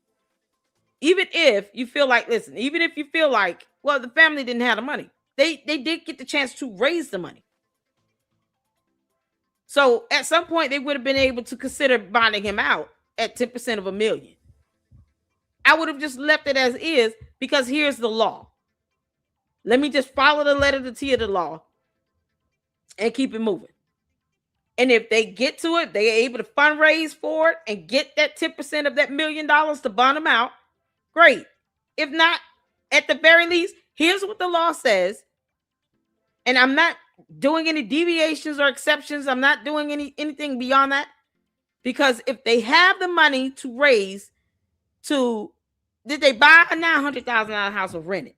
Speaker 1: Even if you feel like, well, the family didn't have the money. They did get the chance to raise the money. So at some point, they would have been able to consider bonding him out at 10% of $1 million. I would have just left it as is, because here's the law. Let me just follow the letter to T of the law and keep it moving. And if they get to it, they're able to fundraise for it and get that 10% of that $1 million to bond them out. Great. If not, at the very least, here's what the law says. And I'm not doing any deviations or exceptions. I'm not doing anything beyond that. Because if they have the money to raise did they buy a $900,000 house or rent it?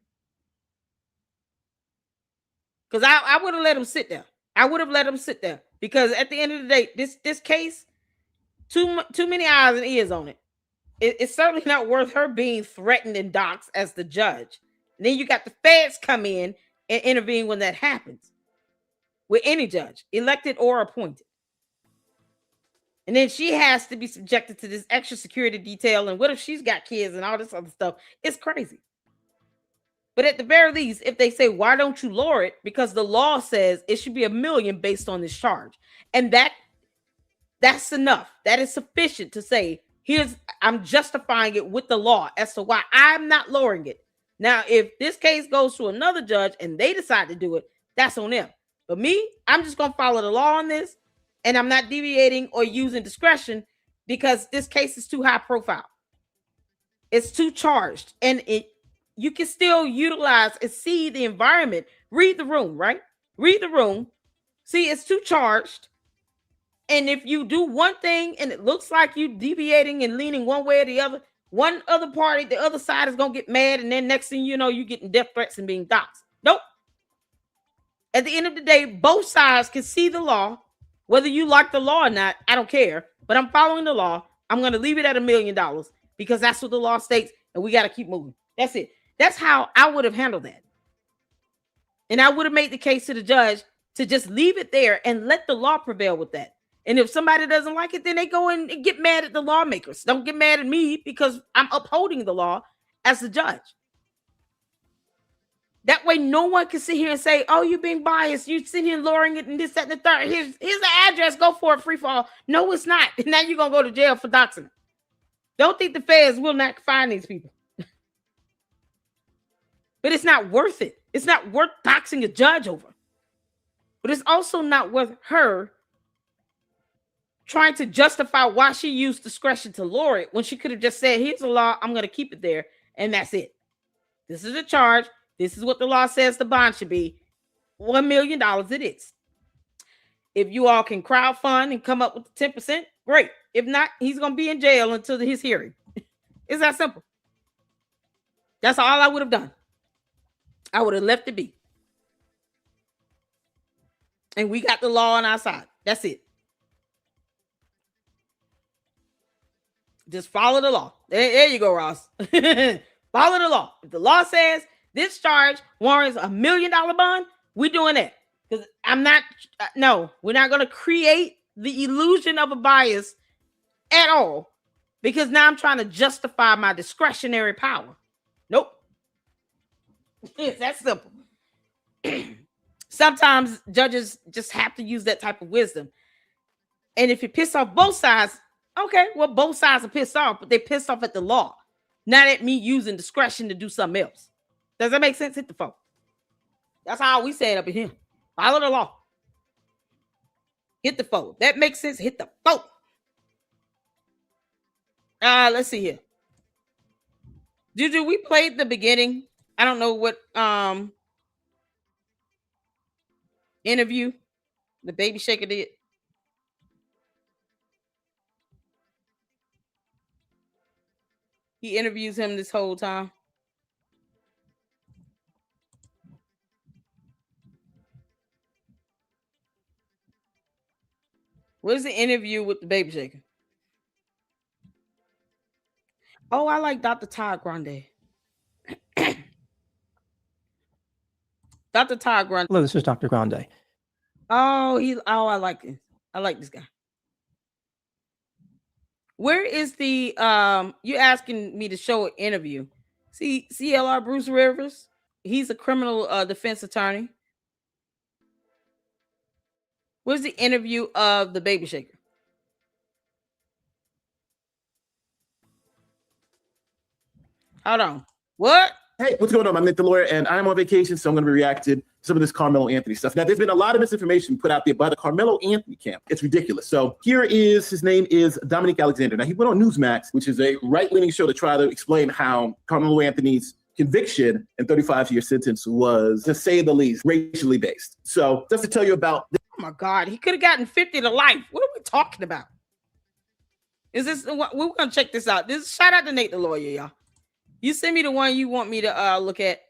Speaker 1: Because I would have let them sit there. I would have let them sit there. Because at the end of the day, this case, too many eyes and ears on it. It's certainly not worth her being threatened and doxxed as the judge. And then you got the feds come in and intervene when that happens. With any judge, elected or appointed. And then she has to be subjected to this extra security detail. And what if she's got kids and all this other stuff? It's crazy. But at the very least, if they say, why don't you lower it? Because the law says it should be $1 million based on this charge. And that's enough. That is sufficient to say, I'm justifying it with the law as to why I'm not lowering it. Now, if this case goes to another judge and they decide to do it, that's on them. But me, I'm just going to follow the law on this. And I'm not deviating or using discretion because this case is too high profile. It's too charged. And you can still utilize and see the environment. Read the room, right? Read the room. See, it's too charged. And if you do one thing and it looks like you deviating and leaning one way or the other, one other party, the other side is going to get mad. And then next thing you know, you're getting death threats and being doxxed. Nope. At the end of the day, both sides can see the law. Whether you like the law or not, I don't care. But I'm following the law. I'm going to leave it at $1 million because that's what the law states. And we got to keep moving. That's it. That's how I would have handled that. And I would have made the case to the judge to just leave it there and let the law prevail with that. And if somebody doesn't like it, then they go and get mad at the lawmakers. Don't get mad at me because I'm upholding the law as the judge. That way, no one can sit here and say, oh, you're being biased. You're sitting here lowering it and this, that, and the third. Here's the address. Go for it, free fall. No, it's not. Now you're going to go to jail for doxing. Don't think the feds will not find these people. But it's not worth it. It's not worth doxing a judge over. But it's also not worth her trying to justify why she used discretion to lower it when she could have just said, here's the law. I'm going to keep it there. And that's it. This is a charge. This is what the law says the bond should be. $1 million it is. If you all can crowdfund and come up with 10%, great. If not, he's going to be in jail until his hearing. It's that simple. That's all I would have done. I would have left it be. And we got the law on our side. That's it. Just follow the law. There you go, Ross. Follow the law. If the law says this charge warrants $1 million bond, we're doing that. Because I'm not, no, we're not going to create the illusion of a bias at all. Because now I'm trying to justify my discretionary power. Nope. It's that simple. Sometimes judges just have to use that type of wisdom. And if you piss off both sides, okay, well, both sides are pissed off, but they pissed off at the law, not at me using discretion to do something else. Does that make sense? Hit the phone. That's how we say it up in here. Follow the law. Hit the phone. That makes sense. Hit the phone. Let's see here. Juju, we played the beginning. I don't know what interview the baby shaker did. He interviews him this whole time. What is the interview with the baby shaker? Oh, I like Dr. Todd Grande. Dr. Todd Grande.
Speaker 20: Hello, this is Dr. Grande.
Speaker 1: Oh, I like it. I like this guy. Where is the you asking me to show an interview? See CLR Bruce Rivers. He's a criminal defense attorney. Where's the interview of the baby shaker? Hold on. What?
Speaker 6: Hey, what's going on? I'm Nick the lawyer, and I'm on vacation, so I'm going to be reacting to some of this Karmelo Anthony stuff. Now, there's been a lot of misinformation put out there by the Karmelo Anthony camp. It's ridiculous. So here is, his name is Dominique Alexander. Now, he went on Newsmax, which is a right-leaning show to try to explain how Karmelo Anthony's conviction and 35-year sentence was, to say the least, racially based. So just to tell you about...
Speaker 1: Oh, my God. He could have gotten 50 to life. What are we talking about? Is this... We're going to check this out. Shout out to Nate the lawyer, y'all. You send me the one you want me to look at.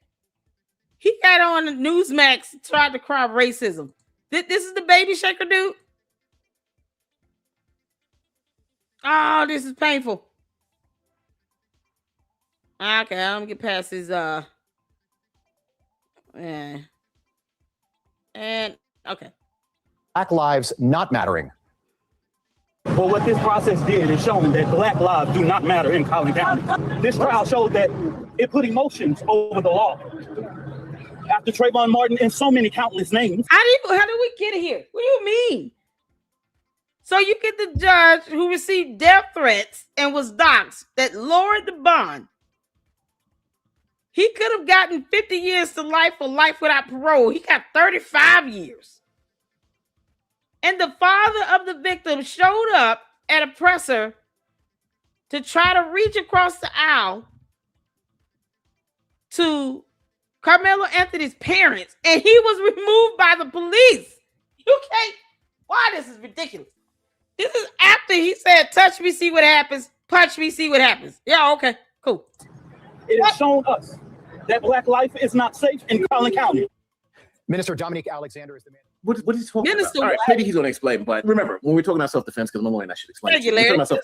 Speaker 1: He got on Newsmax, tried to cry racism. This is the baby shaker dude? Oh, this is painful. Okay, I'm gonna get past his and okay.
Speaker 21: Black lives not mattering. Well, what this process did is shown that black lives do not matter in Collin County. This trial showed that it put emotions over the law. After Trayvon Martin and so many countless names.
Speaker 1: How did we get here? What do you mean? So you get the judge who received death threats and was doxxed that lowered the bond. He could have gotten 50 years to life or life without parole. He got 35 years. And the father of the victim showed up at a presser to try to reach across the aisle to Karmelo Anthony's parents, and he was removed by the police. You can't. Why? This is ridiculous. This is after he said, touch me, see what happens. Punch me, see what happens. Yeah, okay, cool.
Speaker 21: It has shown us that black life is not safe in Collin County. Minister Dominique Alexander is the man.
Speaker 6: What is he talking
Speaker 1: Minister,
Speaker 6: about? All right, maybe he's going to explain, but remember, when we're talking about self-defense, because I'm a lawyer and I should explain.
Speaker 1: Thank you, Larry.
Speaker 6: You have to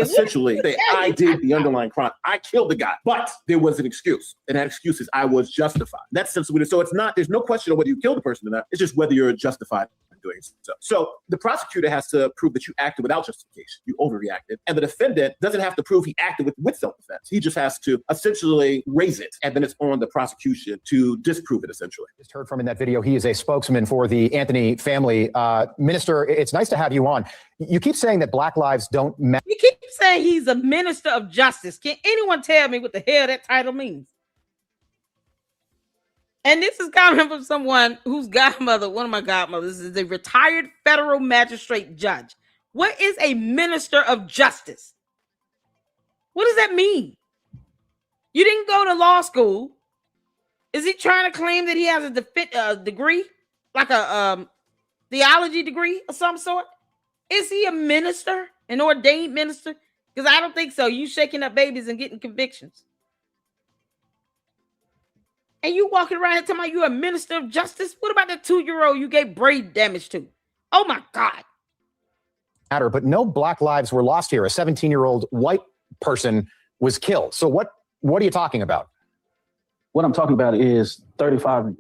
Speaker 6: essentially say, I did the underlying crime. I killed the guy, but there was an excuse. And that excuse is I was justified. That's essentially what it is. So it's not, there's no question of whether you killed the person or not. It's just whether you're justified in
Speaker 20: doing so. So the prosecutor has to prove that you acted without justification. You overreacted. And the defendant doesn't have to prove he acted with self-defense. He just has to essentially raise it. And then it's on the prosecution to disprove it, essentially.
Speaker 22: Just heard from in that video, he is a spokesman for the Anthony family. Minister, it's nice to have you on. You keep saying that Black lives don't matter.
Speaker 1: You keep saying he's a minister of justice. Can anyone tell me what the hell that title means? And this is coming from someone whose godmother, one of my godmothers, is a retired federal magistrate judge. What is a minister of justice? What does that mean? You didn't go to law school. Is he trying to claim that he has a degree, like a theology degree of some sort? Is he a minister, an ordained minister? Because I don't think so. You shaking up babies and getting convictions. And you walking around here talking about you're a minister of justice? What about the 2-year-old you gave brain damage to? Oh my God.
Speaker 22: But no Black lives were lost here. A 17-year-old white person was killed. So what are you talking about?
Speaker 17: What I'm talking about is 35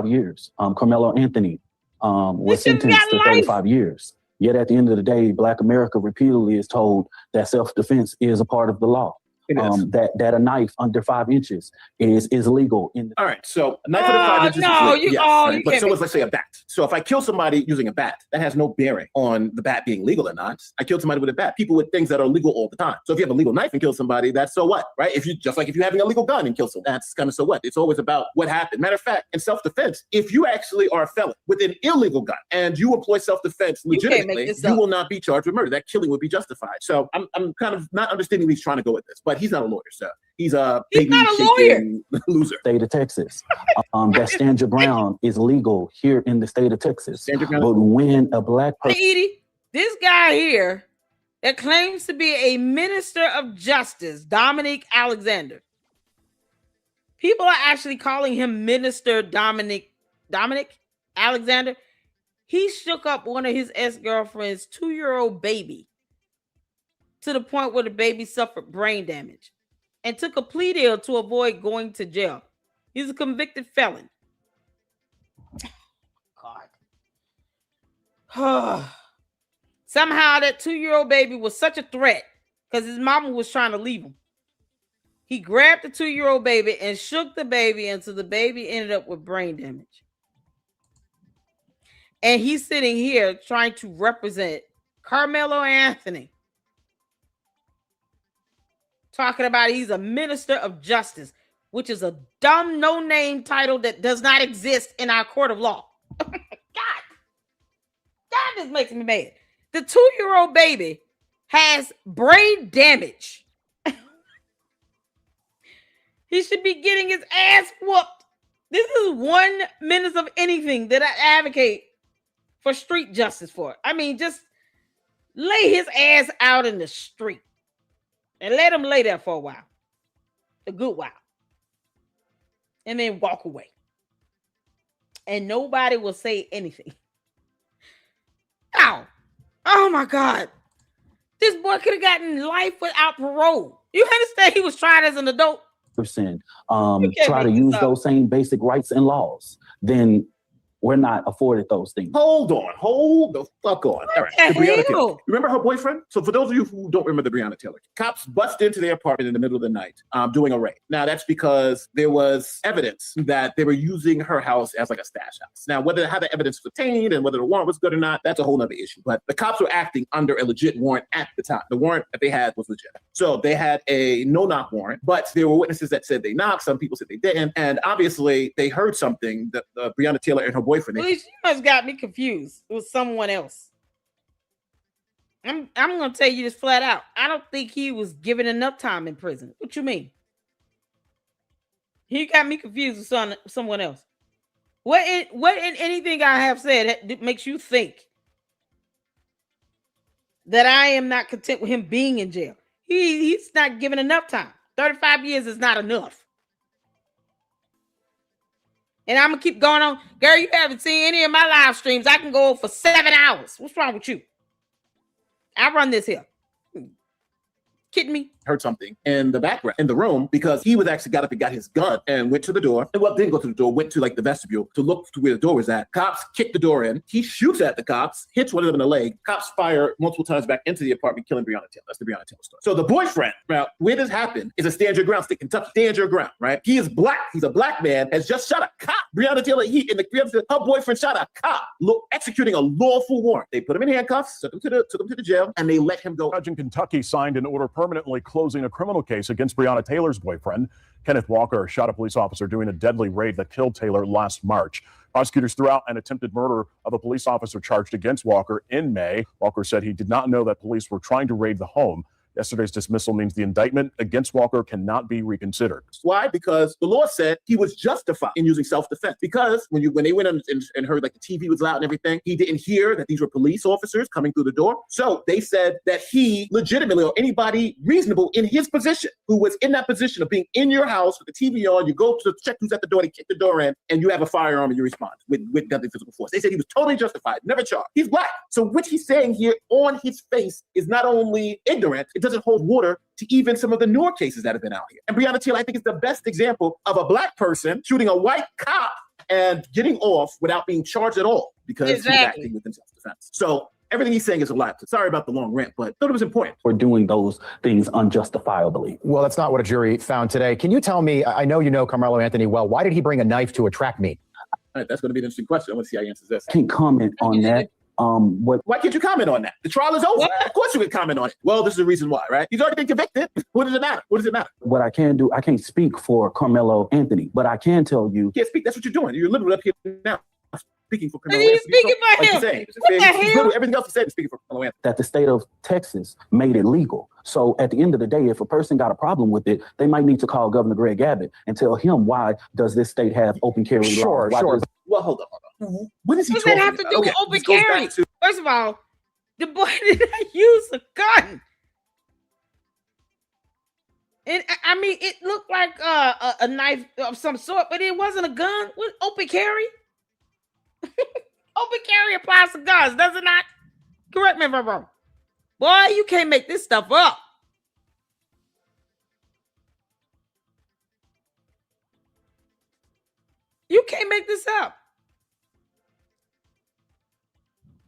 Speaker 17: years. Karmelo Anthony was sentenced to 35 years. Yet at the end of the day, Black America repeatedly is told that self-defense is a part of the law. That a knife under 5 inches is legal.
Speaker 20: All right, so a knife under 5 inches is legal. Yes, but so is, let's say, a bat. So if I kill somebody using a bat, that has no bearing on the bat being legal or not. I killed somebody with a bat. People with things that are legal all the time. So if you have a legal knife and kill somebody, that's so what, right? If you're having a legal gun and kill someone, that's kind of so what. It's always about what happened. Matter of fact, in self-defense, if you actually are a felon with an illegal gun and you employ self-defense legitimately, you will not be charged with murder. That killing would be justified. So I'm kind of not understanding where he's trying to go with this, but he's not a lawyer, so he's not a lawyer. Loser.
Speaker 17: State of Texas. That stand your ground is legal here in the state of Texas. But when a Black person,
Speaker 1: Edie, this guy here that claims to be a minister of justice, Dominic Alexander. People are actually calling him Minister Dominic Alexander. He shook up one of his ex-girlfriend's 2-year-old baby to the point where the baby suffered brain damage and took a plea deal to avoid going to jail. He's a convicted felon. God. Somehow that 2-year-old baby was such a threat because his mama was trying to leave him. He grabbed the 2-year-old baby and shook the baby until the baby ended up with brain damage. And he's sitting here trying to represent Karmelo Anthony. Talking about he's a minister of justice, which is a dumb no-name title that does not exist in our court of law. God, this makes me mad. The 2-year-old baby has brain damage. He should be getting his ass whooped. This is 1 minute of anything that I advocate for street justice for. I mean, just lay his ass out in the street. And let him lay there for a while. A good while. And then walk away. And nobody will say anything. Ow. Oh my God. This boy could have gotten life without parole. You understand he was tried as an adult?
Speaker 17: Try to use those same basic rights and laws, then we're not afforded those things.
Speaker 20: Hold the fuck on. All right. Breonna Taylor. Remember her boyfriend? So for those of you who don't remember the Breonna Taylor, cops bust into their apartment in the middle of the night doing a raid. Now that's because there was evidence that they were using her house as like a stash house. Now how the evidence was obtained and whether the warrant was good or not, that's a whole nother issue. But the cops were acting under a legit warrant at the time. The warrant that they had was legit. So they had a no-knock warrant, but there were witnesses that said they knocked. Some people said they didn't. And obviously they heard something that Breonna Taylor and her boyfriend.
Speaker 1: Well, she must got me confused with someone else. I'm going to tell you this flat out. I don't think he was given enough time in prison. What you mean? He got me confused with someone else. What in anything I have said that makes you think that I am not content with him being in jail? He's not given enough time. 35 years is not enough. And I'm going to keep going on. Girl, you haven't seen any of my live streams. I can go for 7 hours. What's wrong with you? I run this here. Kidding me?
Speaker 20: heard something in the background, in the room, because he was actually got up and got his gun and went to the door. And well, didn't go to the door, went to like the vestibule to look to where the door was at. Cops kicked the door in. He shoots at the cops, hits one of them in the leg. Cops fire multiple times back into the apartment, killing Breonna Taylor. That's the Breonna Taylor story. So the boyfriend, now, where this happened is a stand your ground state, Kentucky. Stand your ground, right? He is black. He's a black man, has just shot a cop. Breonna Taylor, her boyfriend shot a cop, executing a lawful warrant. They put him in handcuffs, took him to the jail, and they let him go.
Speaker 7: Judge in Kentucky signed an order permanently closing a criminal case against Breonna Taylor's boyfriend. Kenneth Walker shot a police officer during a deadly raid that killed Taylor last March. Prosecutors threw out an attempted murder of a police officer charged against Walker in May. Walker said he did not know that police were trying to raid the home. Yesterday's dismissal means the indictment against Walker cannot be reconsidered.
Speaker 20: Why? Because the law said he was justified in using self-defense. Because when they went and heard like the TV was loud and everything, he didn't hear that these were police officers coming through the door. So they said that he legitimately, or anybody reasonable in his position, who was in that position of being in your house with the TV on, you go to check who's at the door, they kick the door in, and you have a firearm and you respond with deadly physical force. They said he was totally justified, never charged. He's black. So what he's saying here on his face is not only ignorant, it doesn't hold water to even some of the newer cases that have been out here. And Breonna Taylor, I think, is the best example of a black person shooting a white cop and getting off without being charged at all because he's acting with self-defense. So everything he's saying is a lot. Sorry about the long rant, but I thought it was important.
Speaker 21: We're doing those things unjustifiably.
Speaker 22: Well, that's not what a jury found today. Can you tell me, I know you know Karmelo Anthony well, why did he bring a knife to a track meet?
Speaker 20: All right, that's going to be an interesting question. I want to see how he answers this.
Speaker 21: Can't comment on that.
Speaker 20: Why can't you comment on that? The trial is over. What? Of course you can comment on it. Well, this is the reason why, right? He's already been convicted. What does it matter? What does it matter?
Speaker 21: What I can do, I can't speak for Karmelo Anthony, but I can tell you.
Speaker 20: You can't speak. That's what you're doing. You're literally up here now speaking for Karmelo
Speaker 1: Anthony.
Speaker 20: He's speaking for him.
Speaker 1: What the hell?
Speaker 20: Everything else he said is speaking for Karmelo Anthony.
Speaker 21: That the state of Texas made it legal. So at the end of the day, if a person got a problem with it, they might need to call Governor Greg Abbott and tell him, why does this state have open carry laws?
Speaker 20: Sure. Well, hold on. What is he
Speaker 1: talking about? What does that have to do with open carry? First of all, the boy did not use a gun. And I mean, it looked like a knife of some sort, but it wasn't a gun. What, open carry? Open carry applies to guns, does it not? Correct me if I'm wrong. Boy, you can't make this stuff up. You can't make this up.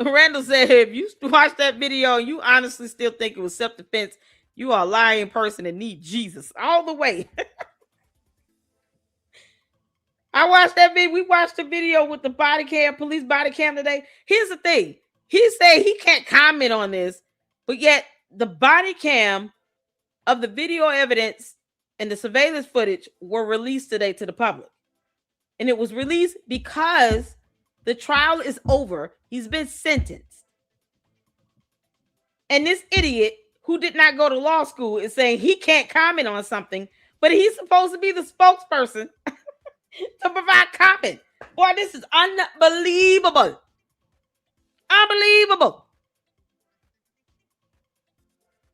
Speaker 1: Randall said, if you watch that video and you honestly still think it was self-defense, you are a lying person and need Jesus all the way. I watched that video. We watched the video with the body cam, police body cam today. Here's the thing. He said he can't comment on this, but yet the body cam of the video evidence and the surveillance footage were released today to the public. And it was released because the trial is over. He's been sentenced. And this idiot who did not go to law school is saying he can't comment on something, but he's supposed to be the spokesperson to provide comment. Boy, this is unbelievable. Unbelievable.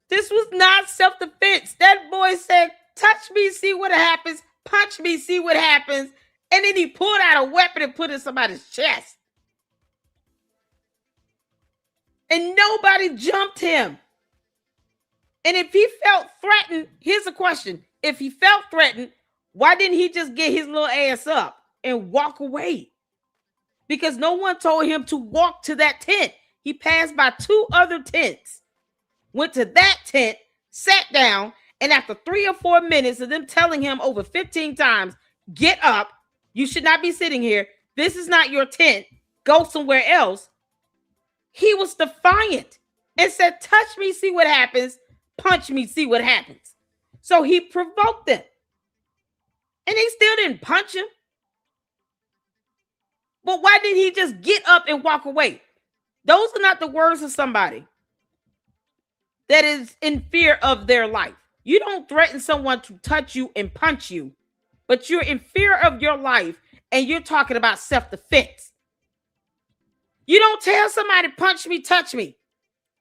Speaker 1: This was not self-defense. That boy said, touch me, see what happens. Punch me, see what happens. And then he pulled out a weapon and put it in somebody's chest. And nobody jumped him. And if he felt threatened, here's a question. If he felt threatened, why didn't he just get his little ass up and walk away? Because no one told him to walk to that tent. He passed by 2 other tents, went to that tent, sat down, and after 3 or 4 minutes of them telling him over 15 times, get up, you should not be sitting here, this is not your tent, go somewhere else, he was defiant and said, touch me, see what happens, punch me, see what happens. So he provoked them. And they still didn't punch him. But why did he just get up and walk away? Those are not the words of somebody that is in fear of their life. You don't threaten someone to touch you and punch you, but you're in fear of your life and you're talking about self-defense. You don't tell somebody, punch me, touch me,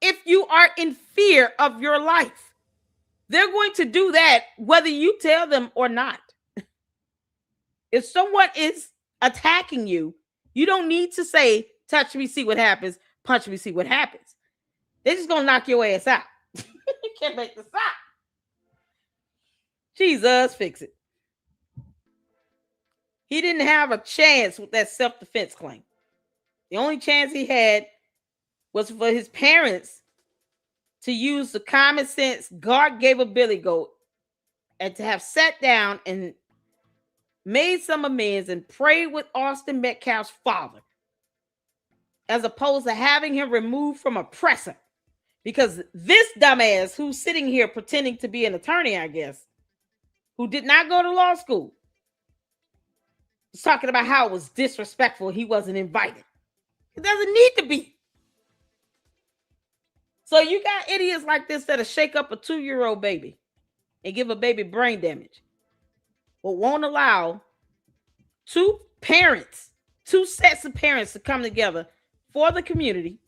Speaker 1: if you are in fear of your life. They're going to do that whether you tell them or not. If someone is attacking you, you don't need to say, touch me, see what happens, punch me, see what happens. They're just going to knock your ass out. You can't make this up. Jesus, fix it. He didn't have a chance with that self-defense claim. The only chance he had was for his parents to use the common sense God gave a billy goat and to have sat down and made some amends and prayed with Austin Metcalf's father, as opposed to having him removed from a presser. Because this dumbass who's sitting here pretending to be an attorney, I guess, who did not go to law school, was talking about how it was disrespectful he wasn't invited. It doesn't need to be. So you got idiots like this that'll shake up a 2-year-old baby and give a baby brain damage, but won't allow two sets of parents to come together for the community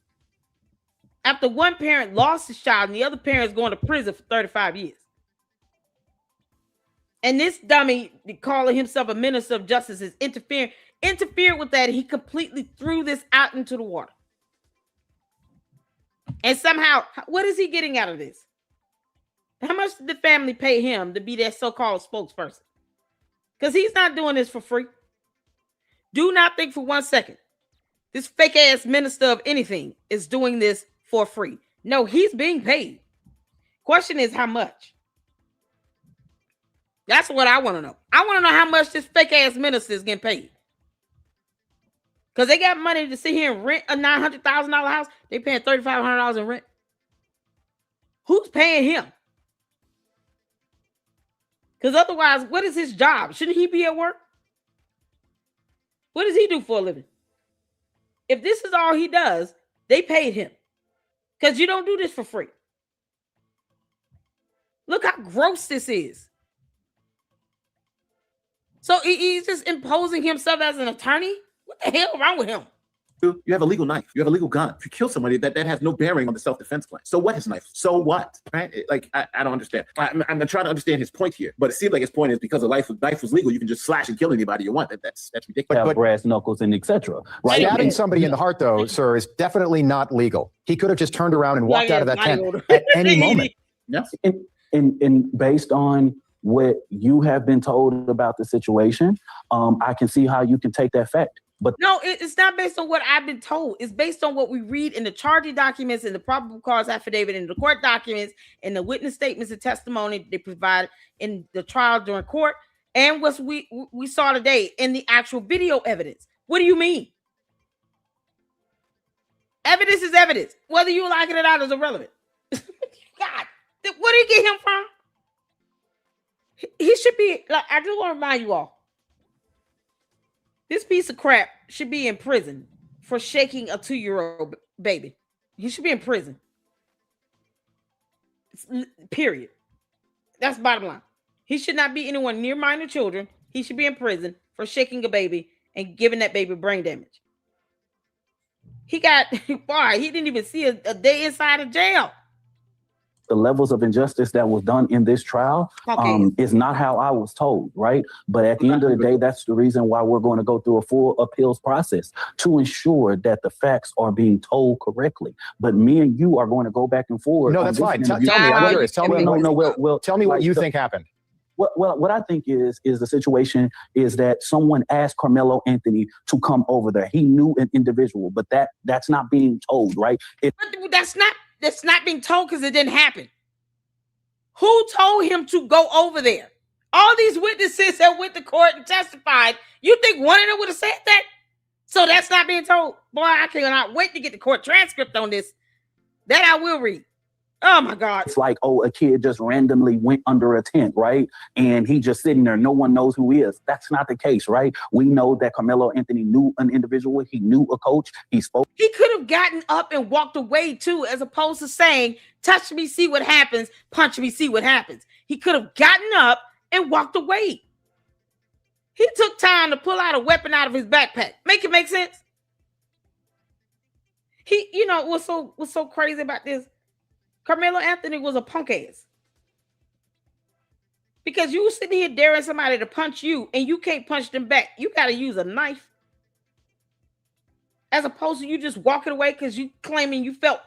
Speaker 1: after one parent lost his child and the other parent is going to prison for 35 years. And this dummy calling himself a minister of justice is interfered with that. He completely threw this out into the water. And somehow, what is he getting out of this? How much did the family pay him to be their so-called spokesperson? Because he's not doing this for free. Do not think for 1 second this fake-ass minister of anything is doing this for free. No, he's being paid. Question is how much? That's what I want to know. I want to know how much this fake-ass minister is getting paid. Because they got money to sit here and rent a $900,000 house. They paying $3,500 in rent. Who's paying him? Because otherwise, what is his job? Shouldn't he be at work? What does he do for a living? If this is all he does, they paid him. Because you don't do this for free. Look how gross this is. So he's just imposing himself as an attorney? What the hell wrong with him?
Speaker 20: You have a legal knife. You have a legal gun. If you kill somebody, that has no bearing on the self-defense claim. So what, his knife? So what? Right? Like, I don't understand. I'm trying to understand his point here. But it seems like his point is because the knife was legal, you can just slash and kill anybody you want. That's ridiculous.
Speaker 22: But brass knuckles and etc. Right? Stabbing somebody in the heart, though, sir, is definitely not legal. He could have just turned around and walked out of that tent at any moment.
Speaker 20: Yes.
Speaker 17: And based on what you have been told about the situation, I can see how you can take that fact. But
Speaker 1: no, it's not based on what I've been told. It's based on what we read in the charging documents and the probable cause affidavit and the court documents and the witness statements and testimony they provide in the trial during court and what we saw today in the actual video evidence. What do you mean? Evidence is evidence. Whether you like it or not is irrelevant. God, where did he get him from? He should be, like, I just want to remind you all, this piece of crap should be in prison for shaking a 2-year-old baby. He should be in prison. Period. That's bottom line. He should not be anyone near minor children. He should be in prison for shaking a baby and giving that baby brain damage. He got, why? He didn't even see a day inside of jail.
Speaker 17: the levels of injustice that was done in this trial is not how I was told, right? But at the end of the day, that's the reason why we're going to go through a full appeals process to ensure that the facts are being told correctly. But me and you are going to go back and forth.
Speaker 22: No, that's fine. Tell me, I'm curious. Tell me what you think happened.
Speaker 17: What I think is the situation is that someone asked Karmelo Anthony to come over there. He knew an individual, but that's not being told, right?
Speaker 1: That's not being told because it didn't happen. Who told him to go over there? All these witnesses that went to court and testified, you think one of them would have said that? So that's not being told. Boy, I cannot wait to get the court transcript on this. That I will read. Oh my God.
Speaker 17: It's like, a kid just randomly went under a tent, right? And he just sitting there. No one knows who he is. That's not the case, right? We know that Karmelo Anthony knew an individual. He knew a coach. He spoke.
Speaker 1: He could have gotten up and walked away too, as opposed to saying, touch me, see what happens. Punch me, see what happens. He could have gotten up and walked away. He took time to pull out a weapon out of his backpack. Make it make sense? What's so crazy about this? Karmelo Anthony was a punk ass. Because you sitting here daring somebody to punch you and you can't punch them back. You got to use a knife. As opposed to you just walking away because you claiming you felt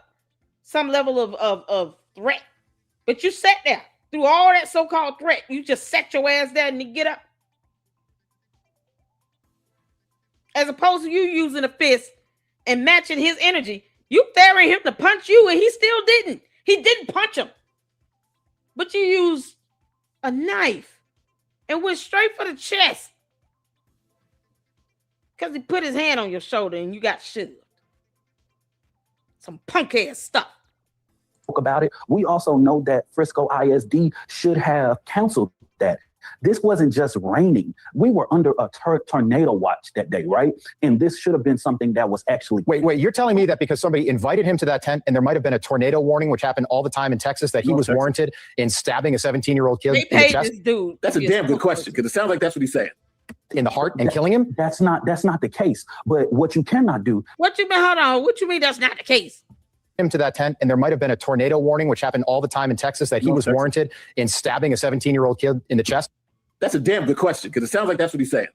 Speaker 1: some level of threat. But you sat there. through all that so-called threat, you just set your ass down and you get up. As opposed to you using a fist and matching his energy. You daring him to punch you and he still didn't. He didn't punch him. But you used a knife and went straight for the chest. Because he put his hand on your shoulder and you got shoved. Some punk ass stuff.
Speaker 11: About it. We also know that Frisco ISD should have counseled that. This wasn't just raining. We were under a tornado watch that day, right? And this should have been something that was actually...
Speaker 22: Wait, you're telling me that because somebody invited him to that tent and there might have been a tornado warning, which happened all the time in Texas, that he was warranted in stabbing a 17-year-old kid
Speaker 1: they
Speaker 22: in the
Speaker 1: paid
Speaker 22: chest?
Speaker 1: this dude.
Speaker 20: That's a damn good question, because it sounds like that's what he's saying.
Speaker 22: In the heart and killing him?
Speaker 11: That's not the case. But what you cannot do...
Speaker 1: What you mean? Hold on. What you mean that's not the case?
Speaker 22: Him to that tent and there might have been a tornado warning, which happened all the time in Texas, that he was warranted in stabbing a 17-year-old kid in the chest?
Speaker 20: That's a damn good question, because it sounds like that's what he's saying.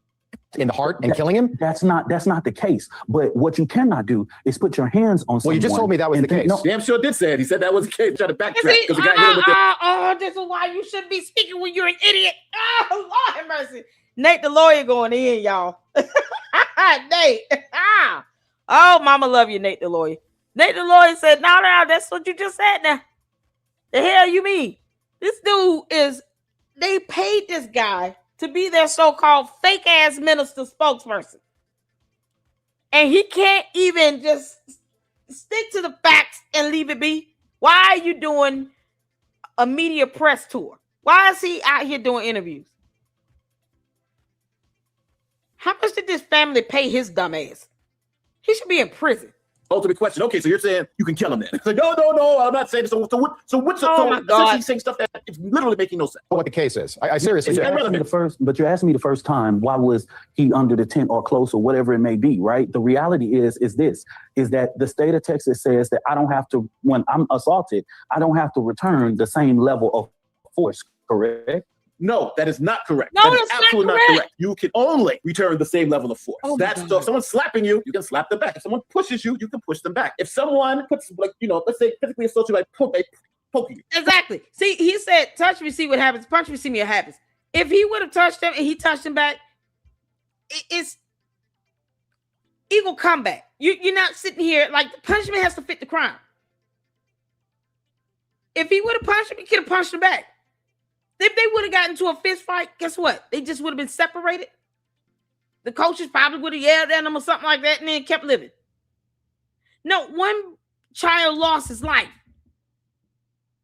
Speaker 22: In the heart and killing him?
Speaker 11: That's not the case. But what you cannot do is put your hands on someone.
Speaker 22: Well, you just told me that was the case.
Speaker 11: No,
Speaker 20: damn sure did say it. He said that was the case. Try to backtrack because the guy hit him with
Speaker 1: Oh, this is why you shouldn't be speaking when you're an idiot. Oh, Lord have mercy. Nate the lawyer going in, y'all. Nate. Oh, mama love you, Nate the lawyer. Nate the lawyer said, no, that's what you just said now. The hell you mean? This dude is, they paid this guy to be their so-called fake-ass minister spokesperson. And he can't even just stick to the facts and leave it be. Why are you doing a media press tour? Why is he out here doing interviews? How much did this family pay his dumb ass? He should be in prison.
Speaker 20: ultimate question. Okay, so you're saying you can kill him then? It's like, no, I'm not saying so. What's essentially saying stuff that it's literally making no sense.
Speaker 22: What the case is? I seriously.
Speaker 11: You're asking me the first time, why was he under the tent or close or whatever it may be, right? The reality is that the state of Texas says that I don't have to, when I'm assaulted, I don't have to return the same level of force, correct?
Speaker 20: No, that is not correct.
Speaker 1: No,
Speaker 20: that is absolutely not correct. You can only return the same level of force. So if someone's slapping you, you can slap them back. If someone pushes you, you can push them back. If someone puts, let's say physically assault you by poking you.
Speaker 1: Exactly. See, he said, touch me, see what happens. Punch me, see what happens. If he would have touched him and he touched him back, it's equal comeback. You're not sitting here, like, the punishment has to fit the crime. If he would have punched him, he could have punched him back. If they would have gotten into a fist fight, guess what? They just would have been separated. The coaches probably would have yelled at them or something like that and then kept living. No, one child lost his life.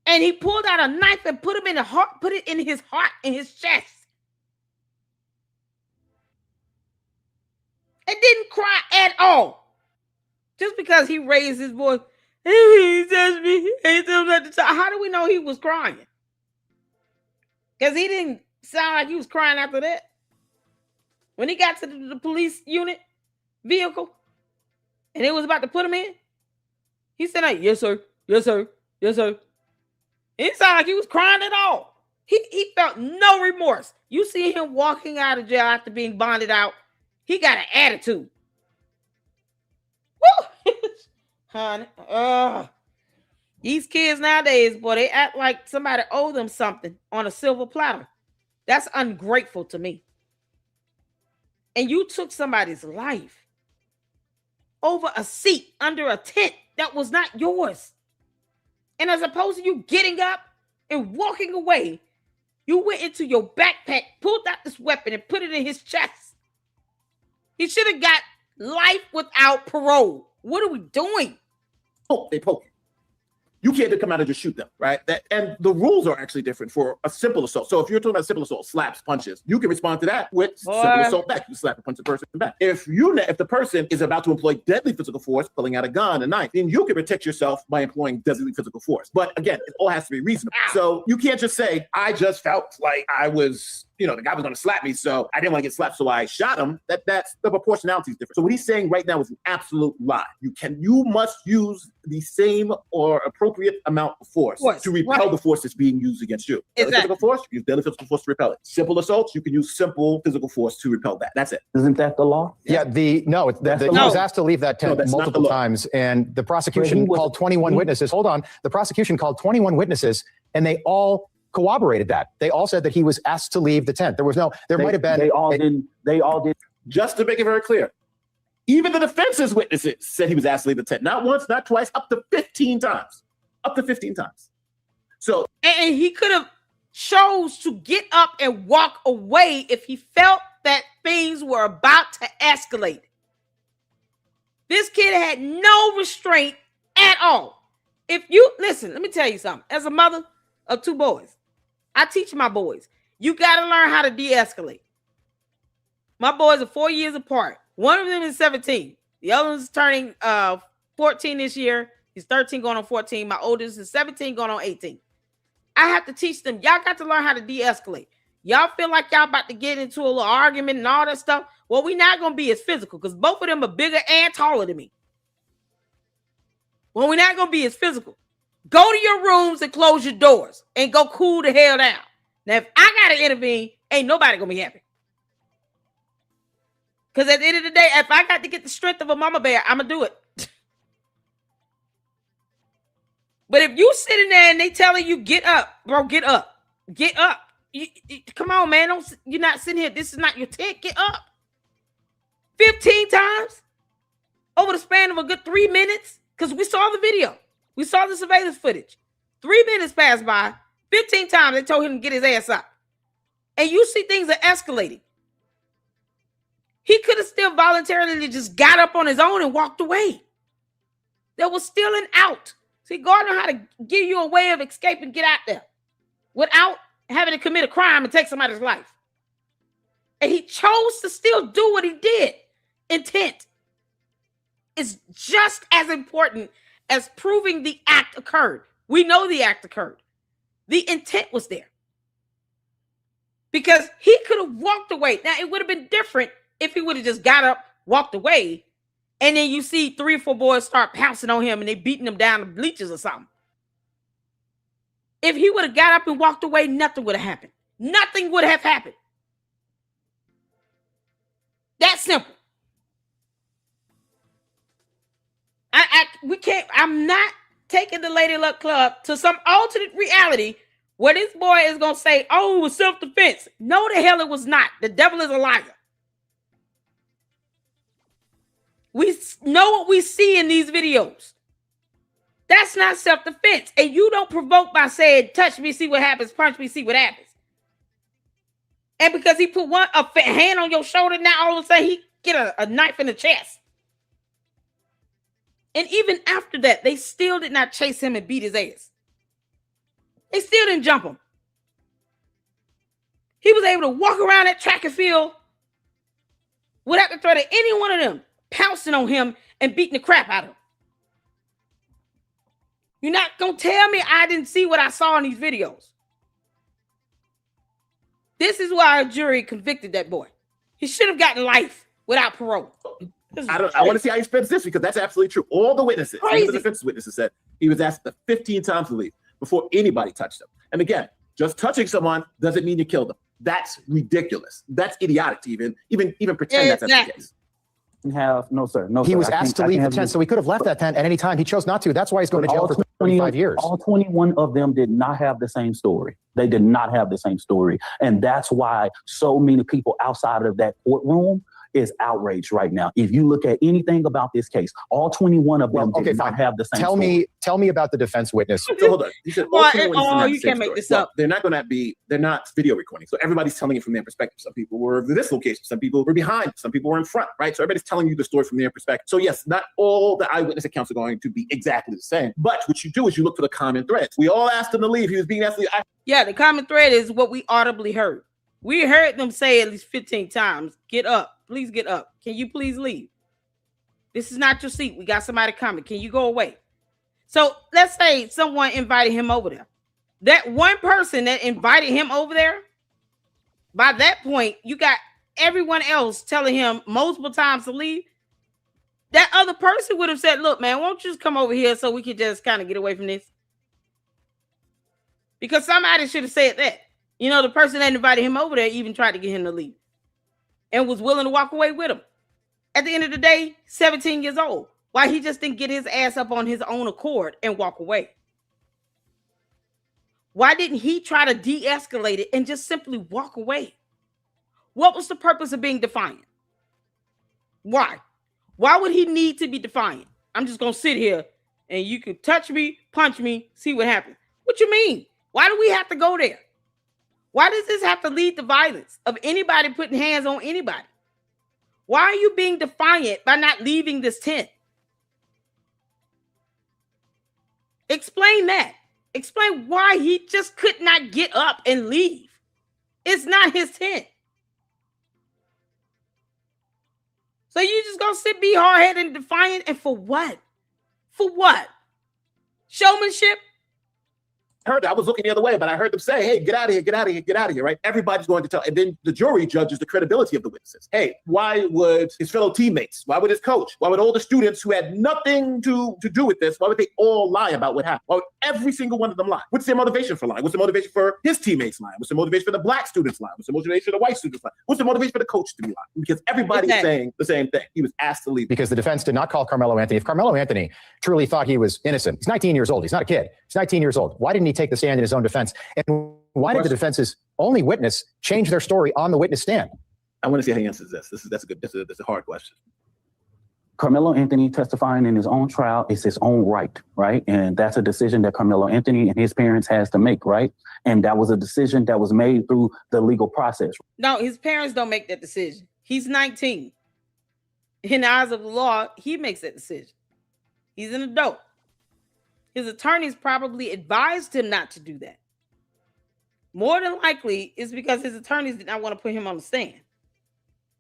Speaker 1: And he pulled out a knife and put it in his heart, in his chest. And didn't cry at all. Just because he raised his voice. He touched me. He told me not to talk. How do we know he was crying? Because he didn't sound like he was crying after that. When he got to the police unit vehicle and it was about to put him in, he said, hey, yes, sir. Yes, sir. Yes, sir. He didn't sound like he was crying at all. He felt no remorse. You see him walking out of jail after being bonded out. He got an attitude. Woo! Honey. These kids nowadays, boy, they act like somebody owed them something on a silver platter. That's ungrateful to me. And you took somebody's life over a seat under a tent that was not yours. And as opposed to you getting up and walking away, you went into your backpack, pulled out this weapon and put it in his chest. He should have got life without parole. What are we doing?
Speaker 20: Oh, they poke. You can't just come out and just shoot them, right? And the rules are actually different for a simple assault. So if you're talking about simple assault, slaps, punches, you can respond to that with simple assault back. You slap and punch the person back. If the person is about to employ deadly physical force, pulling out a gun, a knife, then you can protect yourself by employing deadly physical force. But again, it all has to be reasonable. So you can't just say, I just felt like I was, the guy was going to slap me, so I didn't want to get slapped, so I shot him. That's the proportionality is different. So what he's saying right now is an absolute lie. You must use the same or appropriate amount of force to repel the force that's being used against you. Deadly physical force, you use deadly physical force to repel it. Simple assaults, you can use simple physical force to repel that. That's it.
Speaker 11: Isn't that the law?
Speaker 22: Yeah, he was asked to leave that tent multiple times, and the prosecution called 21 witnesses. Hold on. The prosecution called 21 witnesses, and they all corroborated that. They all said that he was asked to leave the tent. There might have been.
Speaker 21: They all did.
Speaker 20: Just to make it very clear, even the defense's witnesses said he was asked to leave the tent. Not once, not twice, up to 15 times. Up to 15 times. So,
Speaker 1: and he could have chose to get up and walk away if he felt that things were about to escalate. This kid had no restraint at all. If you listen, let me tell you something. As a mother of 2 boys, I teach my boys, you got to learn how to de-escalate. My boys are 4 years apart. One of them is 17. The other one's turning 14 this year. He's 13 going on 14. My oldest is 17 going on 18. I have to teach them. Y'all got to learn how to de-escalate. Y'all feel like y'all about to get into a little argument and all that stuff. Well, we're not going to be as physical because both of them are bigger and taller than me. Well, we're not going to be as physical. Go to your rooms and close your doors and go cool the hell down. Now, if I got to intervene, ain't nobody going to be happy. Because at the end of the day, if I got to get the strength of a mama bear, I'm going to do it. But if you sitting there and they telling you, get up, bro, get up. Get up. Come on, man. You're not sitting here. This is not your tent. Get up. 15 times over the span of a good 3 minutes. Because we saw the video. We saw the surveillance footage. 3 minutes passed by. 15 times they told him to get his ass up. And you see things are escalating. He could have still voluntarily just got up on his own and walked away. There was still an out. See, God knows how to give you a way of escape and get out there without having to commit a crime and take somebody's life. And he chose to still do what he did. Intent is just as important as proving the act occurred. We know the act occurred. The intent was there. Because he could have walked away. Now, it would have been different if he would have just got up, walked away, and then you see 3 or 4 boys start pouncing on him and they beating him down the bleachers or something. If he would have got up and walked away, nothing would have happened. Nothing would have happened. That's simple. I'm not taking the Lady Luck Club to some alternate reality where this boy is going to say, oh, it was self-defense. No, the hell it was not. The devil is a liar. We know what we see in these videos. That's not self-defense. And you don't provoke by saying, touch me, see what happens. Punch me, see what happens. And because he put a hand on your shoulder, now all of a sudden he get a knife in the chest. And even after that, they still did not chase him and beat his ass. They still didn't jump him. He was able to walk around that track and field without the threat of any one of them pouncing on him and beating the crap out of him. You're not going to tell me I didn't see what I saw in these videos. This is why a jury convicted that boy. He should have gotten life without parole.
Speaker 20: I want to see how he spends this because that's absolutely true. All the witnesses, even the defense witnesses said he was asked 15 times to leave before anybody touched him. And again, just touching someone doesn't mean you killed them. That's ridiculous. That's idiotic to even pretend that's the case.
Speaker 21: No, sir. No,
Speaker 22: he
Speaker 21: sir.
Speaker 22: was asked to leave the tent, so he could have left that tent at any time. He chose not to. That's why he's going to jail for 25 years.
Speaker 21: All 21 of them did not have the same story. They did not have the same story. And that's why so many people outside of that courtroom is outraged right now. If you look at anything about this case, all 21 of them did not have the same story.
Speaker 22: Tell me about the defense witness.
Speaker 20: So hold on. You said
Speaker 1: you can't make this up.
Speaker 20: They're not video recording. So everybody's telling it from their perspective. Some people were at this location. Some people were behind. Some people were in front, right? So everybody's telling you the story from their perspective. So yes, not all the eyewitness accounts are going to be exactly the same. But what you do is you look for the common threads. We all asked him to leave. He was being asked to leave.
Speaker 1: Yeah, the common thread is what we audibly heard. We heard them say at least 15 times, get up. Please get up. Can you please leave? This is not your seat. We got somebody coming. Can you go away? So let's say someone invited him over there. That one person that invited him over there, by that point, you got everyone else telling him multiple times to leave. That other person would have said, look, man, won't you just come over here so we can just kind of get away from this? Because somebody should have said that. You know, the person that invited him over there even tried to get him to leave and was willing to walk away with him. At the end of the day, 17 years old. Why he just didn't get his ass up on his own accord and walk away? Why didn't he try to de-escalate it and just simply walk away? What was the purpose of being defiant? Why? Why would he need to be defiant? I'm just going to sit here and you can touch me, punch me, see what happens. What you mean? Why do we have to go there? Why does this have to lead to violence of anybody putting hands on anybody? Why are you being defiant by not leaving this tent? Explain that. Explain why he just could not get up and leave. It's not his tent. So you just gonna sit, be hard-headed and defiant, and for what? For what? Showmanship?
Speaker 20: Heard that. I was looking the other way, but I heard them say, hey, get out of here, get out of here, get out of here, right? Everybody's going to tell. And then the jury judges the credibility of the witnesses. Hey, why would his fellow teammates, why would his coach, why would all the students who had nothing to do with this, why would they all lie about what happened? Why would every single one of them lie? What's their motivation for lying? What's the motivation for his teammates lying? What's the motivation for the black students lying? What's the motivation for the white students lying? What's the motivation for the coach to be lying? Because everybody is saying the same thing. He was asked to leave.
Speaker 22: Because the defense did not call Karmelo Anthony. If Karmelo Anthony truly thought he was innocent, he's 19 years old. He's not a kid. He's 19 years old. Why didn't he take the stand in his own defense? And why did the defense's only witness change their story on the witness stand?
Speaker 20: I want to see how he answers this. That's a hard question.
Speaker 17: Karmelo Anthony testifying in his own trial is his own right? And that's a decision that Karmelo Anthony and his parents has to make, right? And that was a decision that was made through the legal process.
Speaker 1: No, his parents don't make that decision. He's 19. In the eyes of the law, he makes that decision. He's an adult. His attorneys probably advised him not to do that. More than likely, it's because his attorneys did not want to put him on the stand.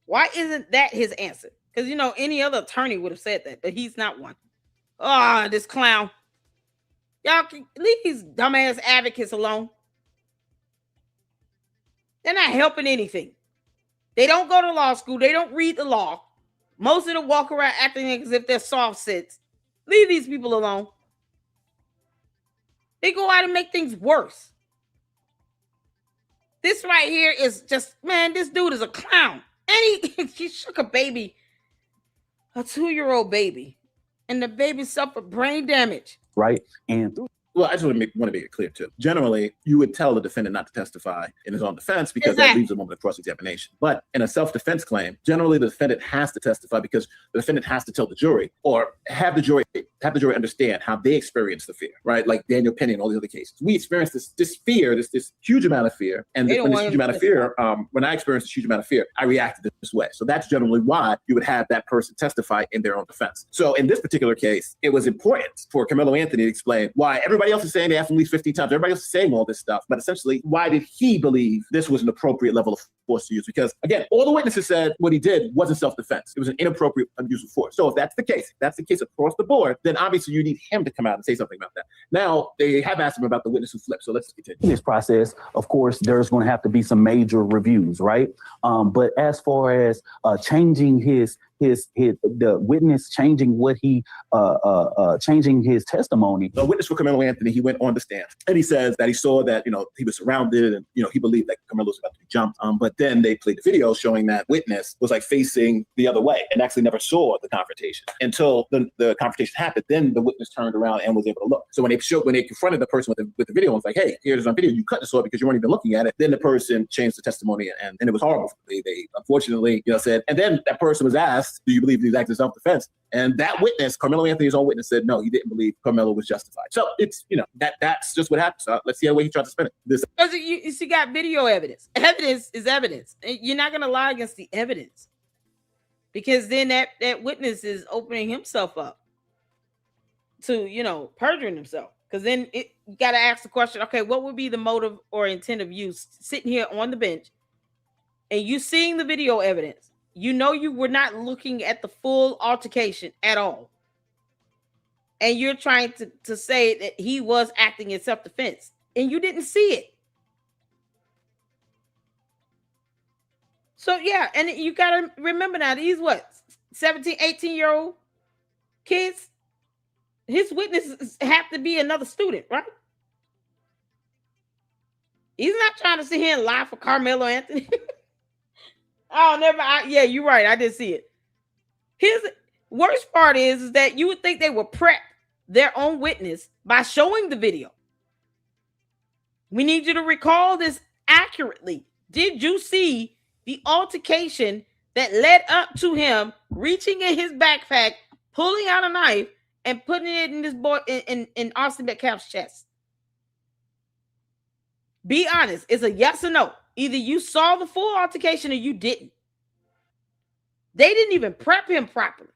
Speaker 1: Why isn't that his answer? Because, you know, any other attorney would have said that, but he's not one. Oh, this clown. Y'all can leave these dumbass advocates alone. They're not helping anything. They don't go to law school. They don't read the law. Most of them walk around acting as if they're soft sits. Leave these people alone. They go out and make things worse. This right here is just, man, this dude is a clown. And he shook a baby, a 2-year-old baby, and the baby suffered brain damage.
Speaker 17: Right? And
Speaker 20: well, I just want to make it clear too. Generally, you would tell the defendant not to testify in his own defense because that leaves a moment of cross-examination. But in a self-defense claim, generally the defendant has to testify because the defendant has to tell the jury or have the jury understand how they experience the fear, right? Like Daniel Penny and all the other cases. We experienced this fear, this huge amount of fear, and when this huge amount of fear, when I experienced this huge amount of fear, I reacted this way. So that's generally why you would have that person testify in their own defense. So in this particular case, it was important for Karmelo Anthony to explain why everybody else is saying they have to leave 50 times. Everybody else is saying all this stuff. But essentially, why did he believe this was an appropriate level of force to use? Because, again, all the witnesses said what he did wasn't self-defense. It was an inappropriate use of force. So if that's the case across the board, then obviously you need him to come out and say something about that. Now, they have asked him about the witness who flipped. So let's continue.
Speaker 17: in this process, of course, there's going to have to be some major reviews, right? But as far as changing the witness changing what he changing his testimony.
Speaker 20: The witness for Karmelo Anthony, he went on the stand and he says that he saw that, he was surrounded and, he believed that Karmelo was about to be jumped. But then they played the video showing that witness was like facing the other way and actually never saw the confrontation until the confrontation happened. Then the witness turned around and was able to look. So when they confronted the person with the video and was like, hey, here's on video, you cut this off because you weren't even looking at it. Then the person changed the testimony and it was horrible. They unfortunately, said, and then that person was asked, do you believe he was acting in self-defense? And that witness, Karmelo Anthony's own witness, said no, he didn't believe Karmelo was justified. So it's, that's just what happened. So let's see how he tried to spin it.
Speaker 1: Because you got video evidence. Evidence is evidence. You're not going to lie against the evidence. Because then that witness is opening himself up to, perjuring himself. Because then you got to ask the question, okay, what would be the motive or intent of you sitting here on the bench and you seeing the video evidence? You were not looking at the full altercation at all. And you're trying to say that he was acting in self-defense. And you didn't see it. So, yeah. And you got to remember now, these 17, 18-year-old kids? His witnesses have to be another student, right? He's not trying to sit here and lie for Karmelo Anthony. Oh, never. Yeah, you're right. I did see it. His worst part is that you would think they would prep their own witness by showing the video. We need you to recall this accurately. Did you see the altercation that led up to him reaching in his backpack, pulling out a knife, and putting it in this boy in Austin Metcalf's chest? Be honest. It's a yes or no. Either you saw the full altercation or you didn't. They didn't even prep him properly.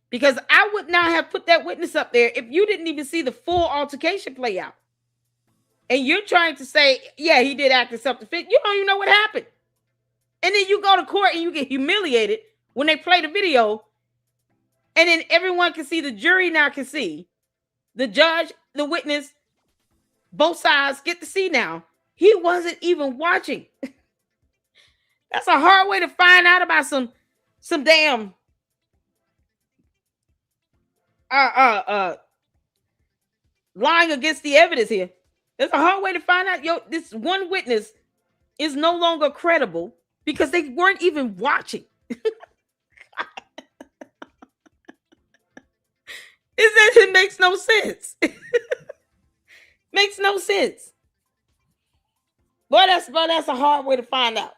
Speaker 1: Because I would not have put that witness up there if you didn't even see the full altercation play out. And you're trying to say, yeah, he did act in self-defense. You don't even know what happened. And then you go to court and you get humiliated when they play the video. And then everyone can see, the jury now can see, the judge, the witness, both sides get to see now. He wasn't even watching. That's a hard way to find out about some damn lying against the evidence here. There's a hard way to find out, this one witness is no longer credible because they weren't even watching. It makes no sense. Makes no sense. Boy, that's a hard way to find out.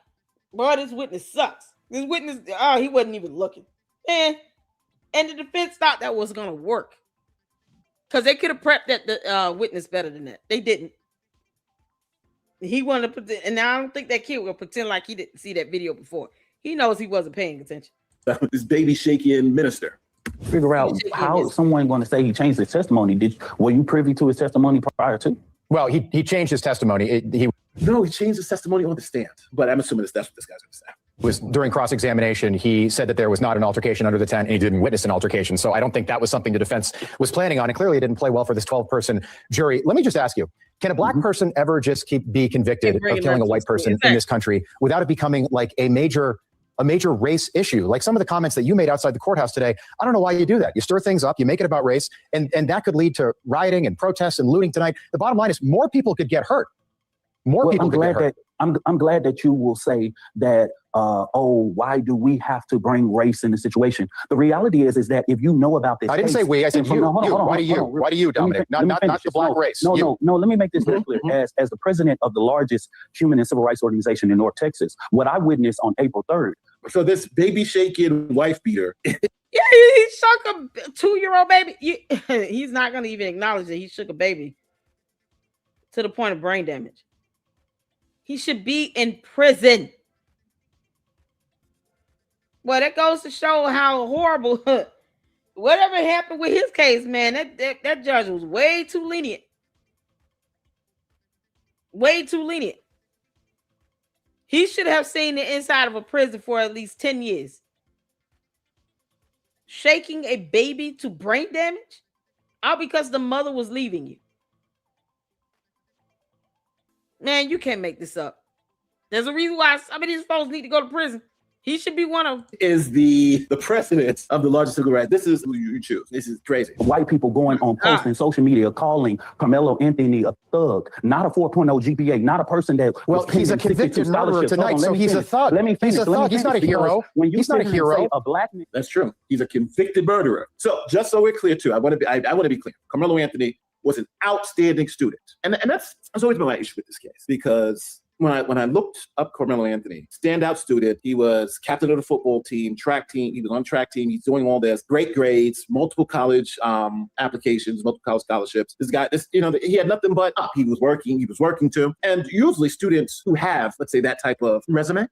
Speaker 1: Boy, this witness sucks. This witness, he wasn't even looking. And the defense thought that was going to work. Because they could have prepped the witness better than that. They didn't. He wanted to put and I don't think that kid will pretend like he didn't see that video before. He knows he wasn't paying attention.
Speaker 20: This baby shaking minister.
Speaker 21: Figure out how someone going to say he changed his testimony. Were you privy to his testimony prior to?
Speaker 22: Well, he changed his testimony. He
Speaker 20: changed his testimony on the stand. But I'm assuming that's what this guy's going to say.
Speaker 22: Was during cross-examination, he said that there was not an altercation under the tent, and he didn't witness an altercation. So I don't think that was something the defense was planning on, and clearly it didn't play well for this 12-person jury. Let me just ask you, can a black person ever just be convicted of killing a white person in this country without it becoming like a major race issue? Like some of the comments that you made outside the courthouse today, I don't know why you do that. You stir things up, you make it about race, and that could lead to rioting and protests and looting tonight. The bottom line is more people could get hurt.
Speaker 21: I'm glad that you will say that, why do we have to bring race in the situation? The reality is that if you know about this
Speaker 22: I didn't say we, I said you. Why do you, Dominic? Not the black race.
Speaker 21: No, let me make this very clear. As the president of the largest human and civil rights organization in North Texas, what I witnessed on April 3rd.
Speaker 20: So this baby shaking wife beater.
Speaker 1: Yeah, he shook a 2-year-old baby. He's not going to even acknowledge that he shook a baby to the point of brain damage. He should be in prison. Well, that goes to show how horrible, whatever happened with his case, man, that judge was way too lenient. Way too lenient. He should have seen the inside of a prison for at least 10 years. Shaking a baby to brain damage? All because the mother was leaving you. Man, you can't make this up. There's a reason why some of these folks need to go to prison. He should be one of them.
Speaker 20: Is the president of the largest civil rights. This is who you choose. This is crazy.
Speaker 21: White people going on posts and social media calling Karmelo Anthony a thug, not a 4.0 GPA, not a person that.
Speaker 22: Well, he's a convicted murderer tonight, so he's a thug.
Speaker 21: Let me finish.
Speaker 22: He's a thug. He's not a hero. He's not a hero.
Speaker 21: A black man.
Speaker 20: That's true. He's a convicted murderer. So just so we're clear too, I want to be clear. Karmelo Anthony was an outstanding student, and that's always been my issue with this case because. When I looked up Karmelo Anthony, standout student, he was captain of the football team, track team. He was on track team. He's doing all this, great grades, multiple college applications, multiple college scholarships. This guy, he had nothing but up. He was working too. And usually students who have, let's say, that type of resume,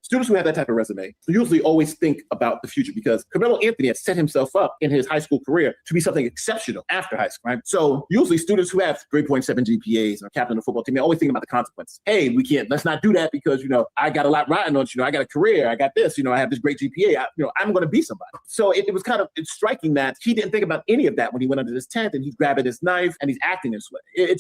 Speaker 20: usually always think about the future because Karmelo Anthony had set himself up in his high school career to be something exceptional after high school, right? So usually students who have 3.7 GPAs or captain of the football team, they're always thinking about the consequences. Hey, let's not do that because, I got a lot riding on, I got a career, I got this, I have this great GPA, I'm going to be somebody. So it was kind of striking that he didn't think about any of that when he went under this tent and he's grabbing his knife and he's acting this way.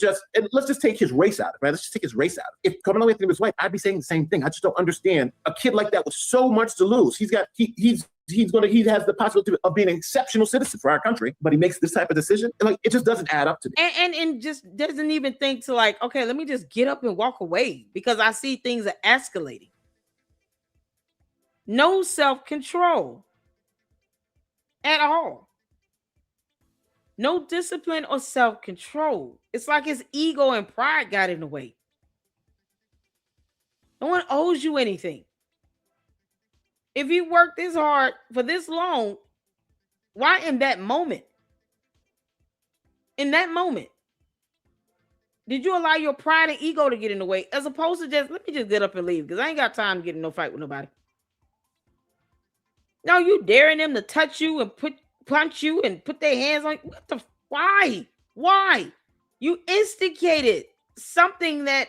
Speaker 20: Let's just take his race out of it, right? Let's just take his race out of it. If Karmelo Anthony was white, I'd be saying the same thing. I just don't understand a kid like that with so much to lose. He has the possibility of being an exceptional citizen for our country, but he makes this type of decision. And it just doesn't add up to me.
Speaker 1: And just doesn't even think to okay, let me just get up and walk away because I see things are escalating. No self-control at all. No discipline or self-control. It's like his ego and pride got in the way. No one owes you anything. If you worked this hard for this long, why in that moment? In that moment, did you allow your pride and ego to get in the way as opposed to just, let me just get up and leave because I ain't got time to get in no fight with nobody. No, you daring them to touch you and punch you and put their hands on you. What the? Why? Why? You instigated something that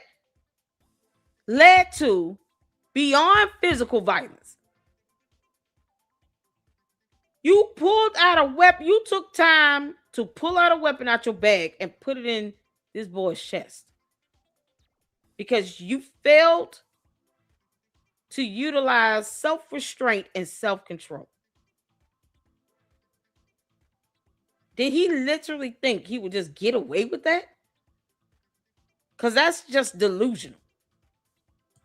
Speaker 1: led to beyond physical violence. You pulled out a weapon. You took time to pull out a weapon out your bag and put it in this boy's chest because you failed to utilize self-restraint and self-control. Did he literally think he would just get away with that? Because that's just delusional.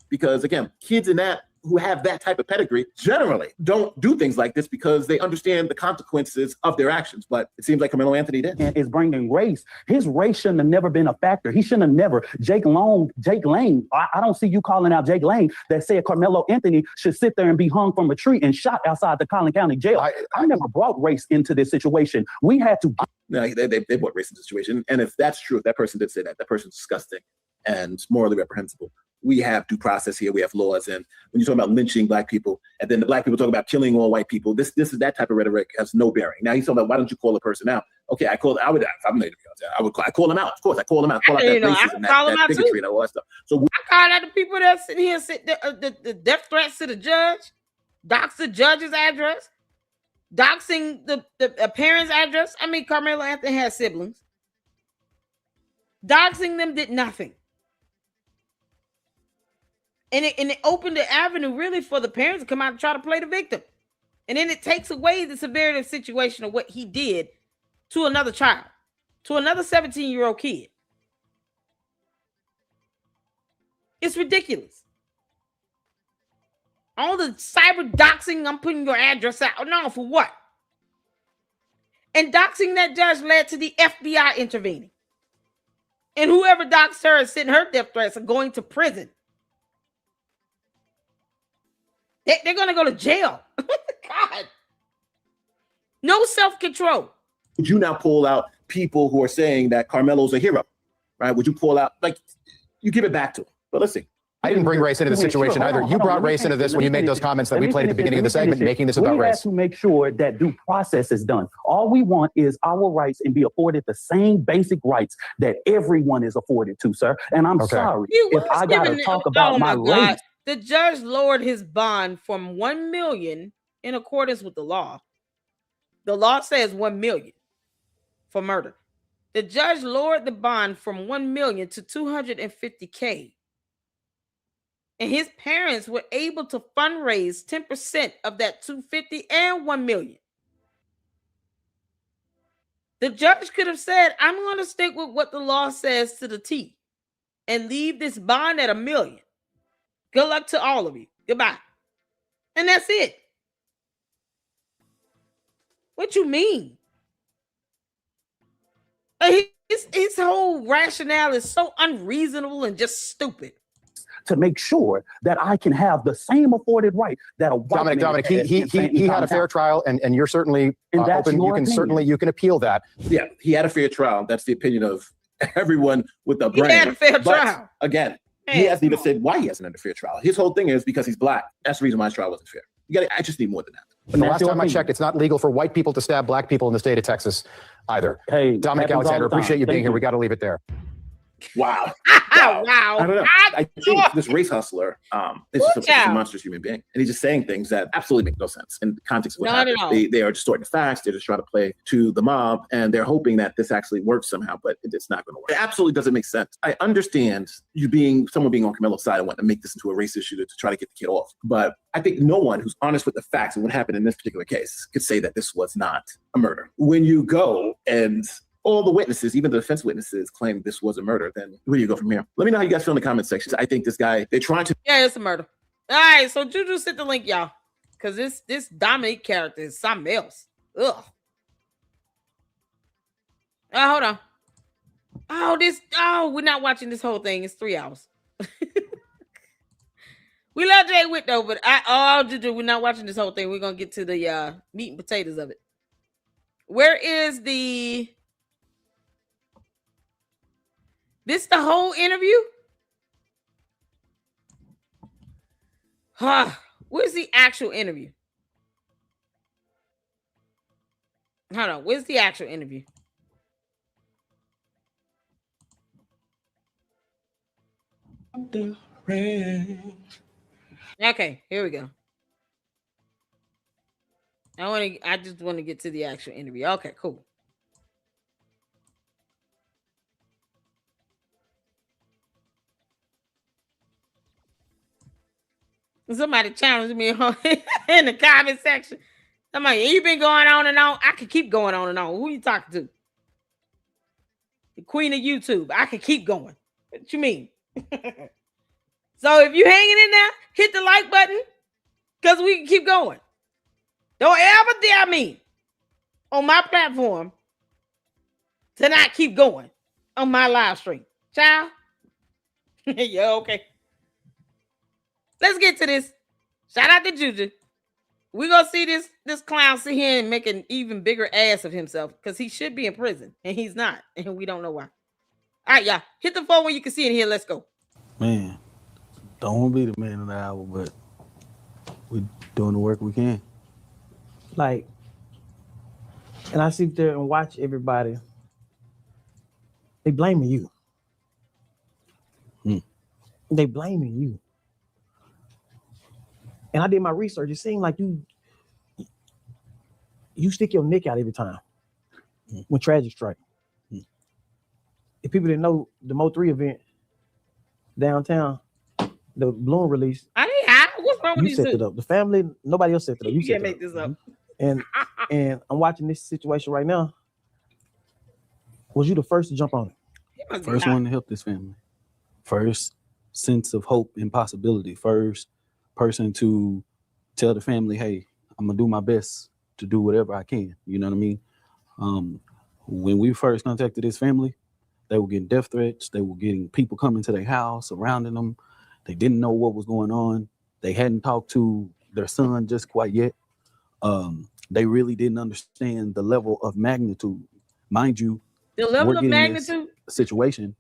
Speaker 20: Because again, kids in that who have that type of pedigree generally don't do things like this because they understand the consequences of their actions. But it seems like Karmelo Anthony did.
Speaker 21: Is bringing race. His race shouldn't have never been a factor. He shouldn't have never. Jake Lane. I don't see you calling out Jake Lane that said Karmelo Anthony should sit there and be hung from a tree and shot outside the Collin County jail. I never brought race into this situation. We had to.
Speaker 20: No, they brought race into the situation. And if that's true, if that person did say that, that person's disgusting and morally reprehensible. We have due process here. We have laws. And when you talk about lynching black people, and then the black people talk about killing all white people, this is that type of rhetoric has no bearing. Now he's talking about, why don't you call a person out? Okay, I call him out. Of course, I call him out. Call out that racism, that bigotry, and all that stuff. So
Speaker 1: I call out the people that sitting here, the death threats to the judge, dox the judge's address, doxing the parents' address. I mean, Karmelo Anthony has siblings. Doxing them did nothing. And it opened the avenue really for the parents to come out and try to play the victim. And then it takes away the severity of the situation of what he did to another child, to another 17-year-old kid. It's ridiculous. All the cyber doxing, I'm putting your address out. No, for what? And doxing that judge led to the FBI intervening. And whoever doxed her and sent her death threats are going to prison. They're going to go to jail. God. No self-control.
Speaker 20: would you now pull out people who are saying that Karmelo's a hero, right? Would you pull out, like, you give it back to him? But let's see.
Speaker 22: I didn't bring race into the situation either. You brought race into this when you made those comments that we played at the beginning of the segment, making this about race.
Speaker 21: We have to make sure that due process is done. All we want is our rights and be afforded the same basic rights that everyone is afforded to, sir. And I'm sorry if I got to talk about my race.
Speaker 1: The judge lowered his bond from $1 million in accordance with the law. The law says $1 million for murder. The judge lowered the bond from $1 million to $250K. And his parents were able to fundraise 10% of that $250 and $1 million. The judge could have said, I'm going to stick with what the law says to the T and leave this bond at $1 million. Good luck to all of you. Goodbye. And that's it. What you mean? His whole rationale is so unreasonable and just stupid.
Speaker 21: To make sure that I can have the same afforded right that a white
Speaker 22: Dominic, he had a fair trial, and you're certainly open. You can appeal that.
Speaker 20: Yeah, he had a fair trial. That's the opinion of everyone with a brain.
Speaker 1: He had a fair trial.
Speaker 20: Again, he hasn't even said why he hasn't had a fair trial. His whole thing is because he's black. That's the reason why his trial wasn't fair. I just need more than that.
Speaker 22: But the last time I checked, it's not legal for white people to stab black people in the state of Texas either.
Speaker 21: Hey,
Speaker 22: Dominic Alexander, appreciate you being here. We got to leave it there.
Speaker 20: Wow.
Speaker 1: Wow.
Speaker 20: I don't know. I think this race hustler is just a monstrous human being. And he's just saying things that absolutely make no sense in the context of what happened. They are distorting the facts. They're just trying to play to the mob. And they're hoping that this actually works somehow, but it's not going to work. It absolutely doesn't make sense. I understand someone being on Karmelo's side and wanting to make this into a race issue to try to get the kid off. But I think no one who's honest with the facts and what happened in this particular case could say that this was not a murder. When you go and all the witnesses, even the defense witnesses, claim this was a murder, then where do you go from here? Let me know how you guys feel in the comment section. I think this guy, they're trying to...
Speaker 1: Yeah, it's a murder. All right, so Juju sent the link, y'all. Because this Dominic character is something else. Ugh. Oh, hold on. We're not watching this whole thing. It's 3 hours. We love Jay Witt though, but we're not watching this whole thing. We're gonna get to the meat and potatoes of it. Where is this the whole interview? Where's the actual interview? Hold on, where's the actual interview? Okay, here we go. I just want to get to the actual interview. Okay, cool. Somebody challenged me in the comment section. I'm like, you've been going on and on. I could keep going on and on. Who you talking to? The queen of YouTube. I could keep going. What you mean? So if you hanging in there, hit the like button because we can keep going. Don't ever dare me on my platform to not keep going on my live stream. Child. Yeah, okay. Let's get to this. Shout out to Juju. We're going to see this clown sit here and make an even bigger ass of himself because he should be in prison and he's not. And we don't know why. All right, y'all. Hit the phone when you can see it here. Let's go.
Speaker 8: Man, don't want to be the man of the hour, but we're doing the work we can.
Speaker 9: Like, and I sit there and watch everybody. They blaming you. They blaming you. And I did my research. It seemed like you stick your neck out every time when tragic strike. If people didn't know the Mo3 event downtown, the balloon release.
Speaker 1: What's wrong with
Speaker 9: you
Speaker 1: these
Speaker 9: set
Speaker 1: two?
Speaker 9: it up. The family, nobody else set it up. You
Speaker 1: can't
Speaker 9: set it
Speaker 1: make this up.
Speaker 9: And I'm watching this situation right now. Was you the first to jump on it?
Speaker 8: First one to help this family. First sense of hope and possibility. First person to tell the family, hey, I'm gonna do my best to do whatever I can. You know what I mean? When we first contacted this family, they were getting death threats. They were getting people coming to their house, surrounding them. They didn't know what was going on. They hadn't talked to their son just quite yet. They really didn't understand the level of magnitude. Mind you,
Speaker 1: the level
Speaker 8: we're
Speaker 1: of
Speaker 8: getting
Speaker 1: magnitude
Speaker 8: this situation.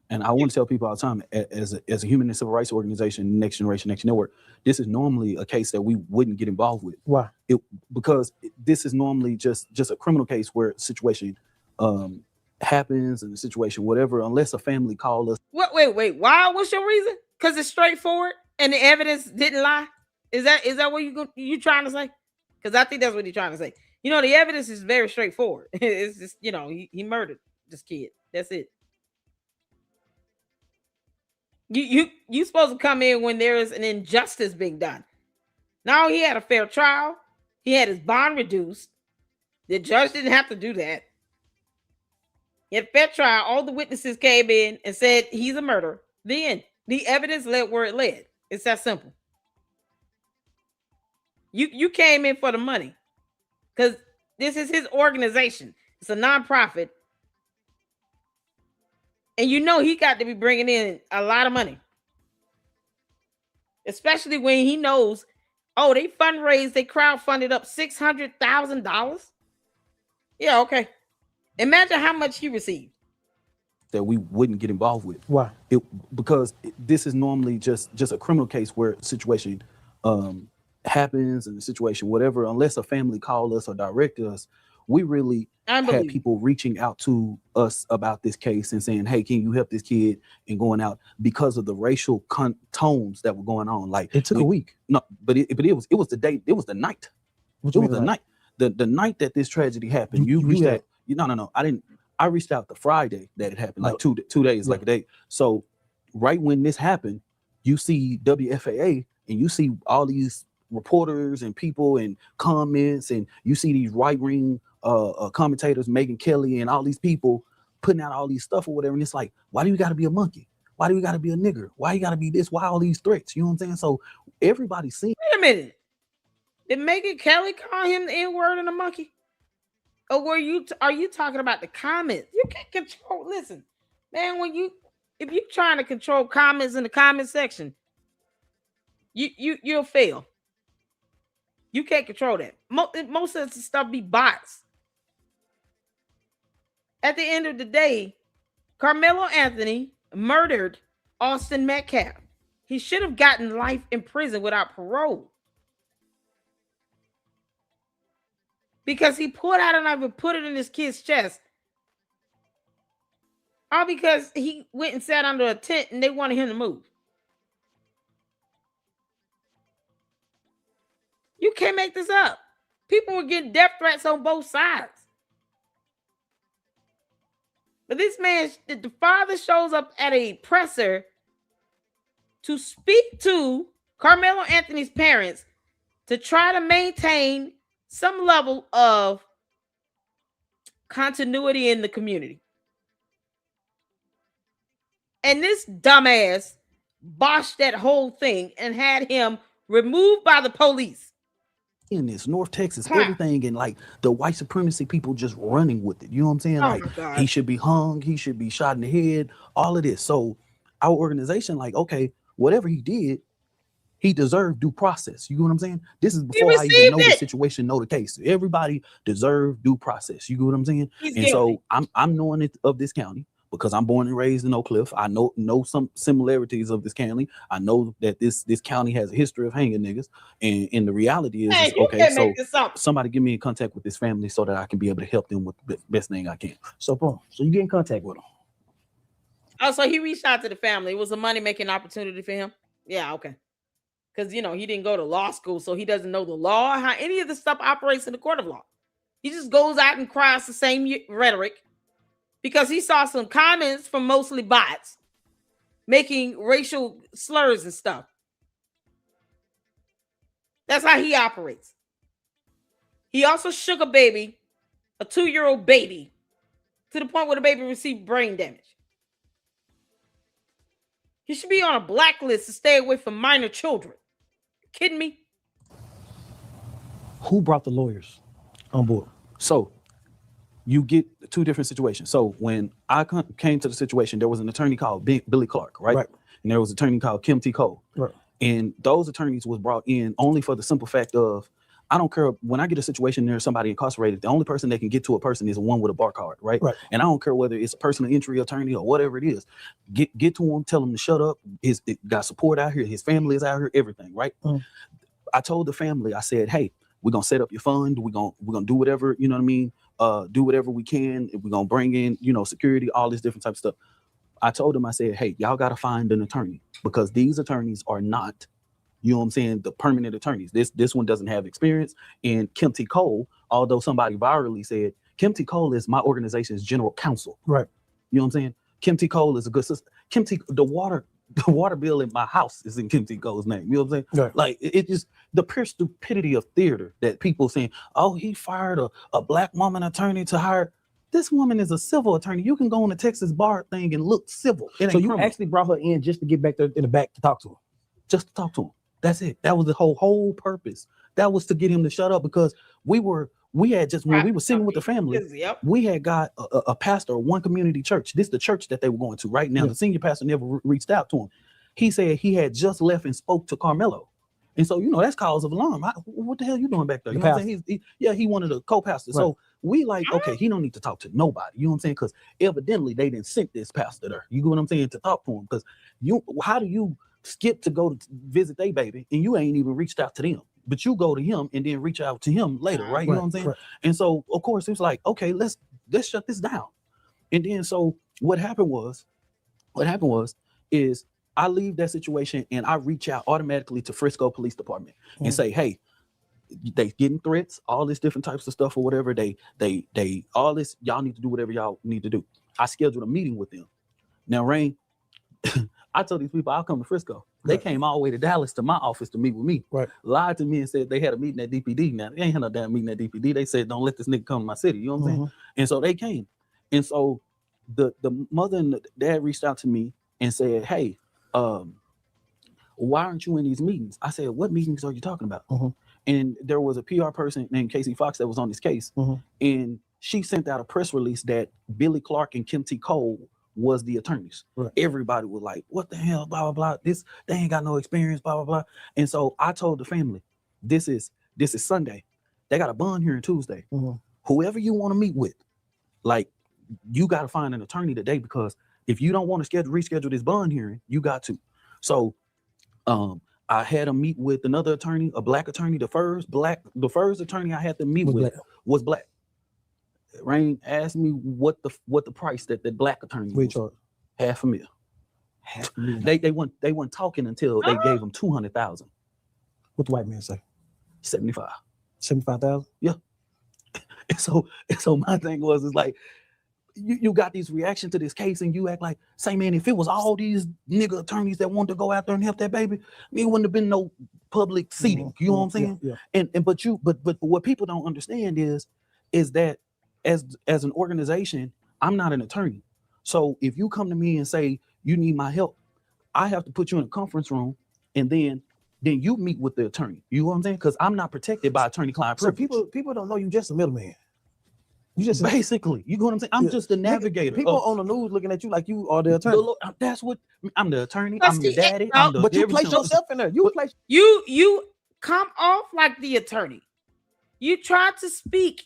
Speaker 8: And I want to tell people all the time, as a human and civil rights organization, Next Generation, Next Network, this is normally a case that we wouldn't get involved with.
Speaker 9: Why?
Speaker 8: Because this is normally just a criminal case where a situation happens and the situation, whatever, unless a family call us.
Speaker 1: Wait. Why? What's your reason? Because it's straightforward and the evidence didn't lie. Is that what you trying to say? Because I think that's what he's trying to say. You know, the evidence is very straightforward. It's just, you know, he murdered this kid. That's it. You supposed to come in when there is an injustice being done. Now he had a fair trial. He had his bond reduced. The judge didn't have to do that. He had a fair trial. All the witnesses came in and said he's a murderer. Then the evidence led where it led. It's that simple. You came in for the money because this is his organization. It's a nonprofit. And you know he got to be bringing in a lot of money. Especially when he knows, they fundraised, they crowdfunded up $600,000. Yeah, okay. Imagine how much he received.
Speaker 8: That we wouldn't get involved with.
Speaker 9: Why?
Speaker 8: Because this is normally just a criminal case where a situation happens and the situation, whatever, unless a family call us or direct us, we really had people reaching out to us about this case and saying, hey, can you help this kid, and going out because of the racial tones that were going on. Like
Speaker 9: it took a week.
Speaker 8: No, but it was the day, it was the night. It was the night. The night that this tragedy happened. You reached out. No. I reached out the Friday that it happened, like two days, like a day. So right when this happened, you see WFAA and you see all these reporters and people and comments, and you see these right-wing commentators, Megyn Kelly and all these people putting out all these stuff or whatever. And it's like, why do you got to be a monkey? Why do you got to be a nigger? Why you got to be this? Why all these threats? You know what I'm saying? So everybody's seeing.
Speaker 1: Wait a minute. Did Megyn Kelly call him the N-word and a monkey? Or are you talking about the comments? You can't control. Listen, man, if you're trying to control comments in the comment section, you'll fail. You can't control that. Most of the stuff be bots. At the end of the day, Karmelo Anthony murdered Austin Metcalf. He should have gotten life in prison without parole. Because he pulled out a knife and put it in his kid's chest. All because he went and sat under a tent and they wanted him to move. You can't make this up. People were getting death threats on both sides. But this man, the father shows up at a presser to speak to Karmelo Anthony's parents to try to maintain some level of continuity in the community. And this dumbass botched that whole thing and had him removed by the police.
Speaker 8: In this North Texas, everything, and like the white supremacy people just running with it. You know what I'm saying? Like he should be hung, he should be shot in the head, all of this. So our organization, like, okay, whatever he did, he deserved due process. You know what I'm saying? This is before I even know the situation, know the case. Everybody deserved due process. You know what I'm saying? So I'm knowing it of this county because I'm born and raised in Oak Cliff. I know some similarities of this county. I know that this county has a history of hanging niggas. And the reality is, okay, so somebody get me in contact with this family so that I can be able to help them with the best thing I can.
Speaker 9: So boom. So you get in contact with them.
Speaker 1: Oh, so he reached out to the family. It was a money-making opportunity for him? Yeah, okay. Because, he didn't go to law school, so he doesn't know the law, how any of this stuff operates in the court of law. He just goes out and cries the same rhetoric because he saw some comments from mostly bots making racial slurs and stuff. That's how he operates. He also shook a baby, a 2-year-old baby, to the point where the baby received brain damage. He should be on a blacklist to stay away from minor children. You kidding me?
Speaker 9: Who brought the lawyers on board?
Speaker 8: So you get two different situations. So when I came to the situation, there was an attorney called Billy Clark, right? And there was an attorney called Kim T. Cole.
Speaker 9: Right.
Speaker 8: And those attorneys was brought in only for the simple fact of, I don't care when I get a situation there's somebody incarcerated, the only person that can get to a person is one with a bar card, right? And I don't care whether it's a personal injury attorney or whatever it is. Get to him, tell him to shut up. It got support out here, his family is out here, everything, right? I told the family, I said, hey, we're gonna set up your fund, we're gonna do whatever, you know what I mean? Do whatever we can. We're gonna bring in, security, all this different type of stuff. I told them, I said, hey, y'all gotta find an attorney because these attorneys are not, you know what I'm saying, the permanent attorneys. This one doesn't have experience. And Kim T. Cole, although somebody virally said, Kim T. Cole is my organization's general counsel.
Speaker 9: Right.
Speaker 8: You know what I'm saying? Kim T. Cole is a good sister. The water bill in my house is in Kim T. Cole's name. You know what I'm saying?
Speaker 9: Right.
Speaker 8: Like it just the pure stupidity of theater that people saying, oh, he fired a black woman attorney to hire. This woman is a civil attorney. You can go on the Texas bar thing and look civil.
Speaker 9: So you actually brought her in just to get back there in the back to talk to her.
Speaker 8: Just to talk to him. That's it. That was the whole purpose. That was to get him to shut up because when we were sitting with the family, we had got a pastor of one community church. This is the church that they were going to right now. The senior pastor never reached out to him. He said he had just left and spoke to Karmelo. And so, that's cause of alarm. What the hell you doing back there? You know what I'm saying? He wanted a co-pastor. Right. So we okay, he don't need to talk to nobody. You know what I'm saying? Because evidently they didn't send this pastor there. You get what I'm saying? To talk to him. Because how do you skip to go to visit their baby and you ain't even reached out to them? But you go to him and then reach out to him later, right? You know what I'm saying? Right. And so, of course, it was like, okay, let's shut this down. And then so what happened was I leave that situation and I reach out automatically to Frisco Police Department and say, hey, they getting threats, all this different types of stuff or whatever. They all this, y'all need to do whatever y'all need to do. I scheduled a meeting with them. Now, Rain, I told these people I'll come to Frisco. They came all the way to Dallas to my office to meet with me. Right. Lied to me and said they had a meeting at DPD. Now they ain't had no damn meeting at DPD. They said don't let this nigga come to my city. You know what I'm saying? And so they came. And so the mother and the dad reached out to me and said, hey, why aren't you in these meetings? I said, what meetings are you talking about? And there was a PR person named Casey Fox that was on this case. And she sent out a press release that Billy Clark and Kim T. Cole was the attorneys.
Speaker 9: Right.
Speaker 8: Everybody was like, what the hell, blah, blah, blah. This, they ain't got no experience, blah, blah, blah. And so I told the family, this is Sunday. They got a bond hearing Tuesday.
Speaker 9: Mm-hmm.
Speaker 8: Whoever you want to meet with, like, you got to find an attorney today, because if you don't want to reschedule this bond hearing, you got to. So I had to meet with another attorney, a black attorney. The first attorney I had to meet with was black. Rain asked me what the price that the black attorney was. $500,000. $500,000. They weren't talking until they gave him $200,000.
Speaker 9: What the white man say?
Speaker 8: 75.
Speaker 9: 75,000?
Speaker 8: Yeah. And so my thing was, is like, you got these reactions to this case, and you act like, say, man, if it was all these nigga attorneys that wanted to go out there and help that baby, it wouldn't have been no public seating. You know what I'm saying?
Speaker 9: Yeah.
Speaker 8: But what people don't understand is that as an organization, I'm not an attorney. So if you come to me and say you need my help, I have to put you in a conference room, and then you meet with the attorney. You know what I'm saying? Because I'm not protected by attorney-client privilege.
Speaker 9: So people don't know you just a middleman. You just
Speaker 8: basically, you know what I'm saying? I'm just the navigator.
Speaker 9: People on the news looking at you like you are the attorney.
Speaker 8: That's what I'm the attorney. I'm the daddy.
Speaker 9: But you place yourself in there.
Speaker 1: You come off like the attorney. You try to speak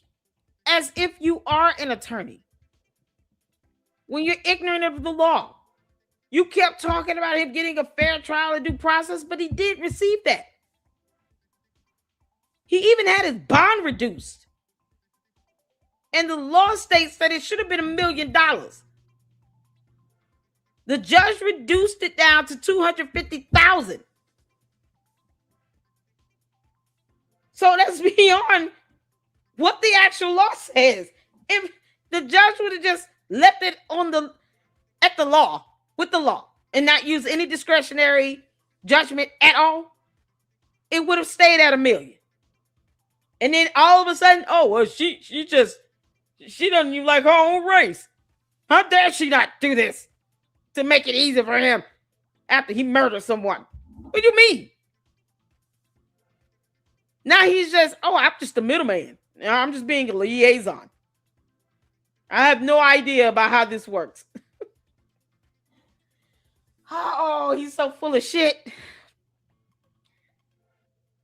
Speaker 1: as if you are an attorney when you're ignorant of the law. You kept talking about him getting a fair trial and due process, but he did receive that. He even had his bond reduced. And the law states that it should have been $1 million. The judge reduced it down to $250,000. So that's beyond what the actual law says. If the judge would have just left it at the law, with the law, and not use any discretionary judgment at all, it would have stayed at $1 million. And then all of a sudden, oh well, she doesn't even like her own race. How dare she not do this to make it easy for him after he murdered someone? What do you mean? Now he's just, I'm just a middleman. I'm just being a liaison. I have no idea about how this works. Oh, he's so full of shit.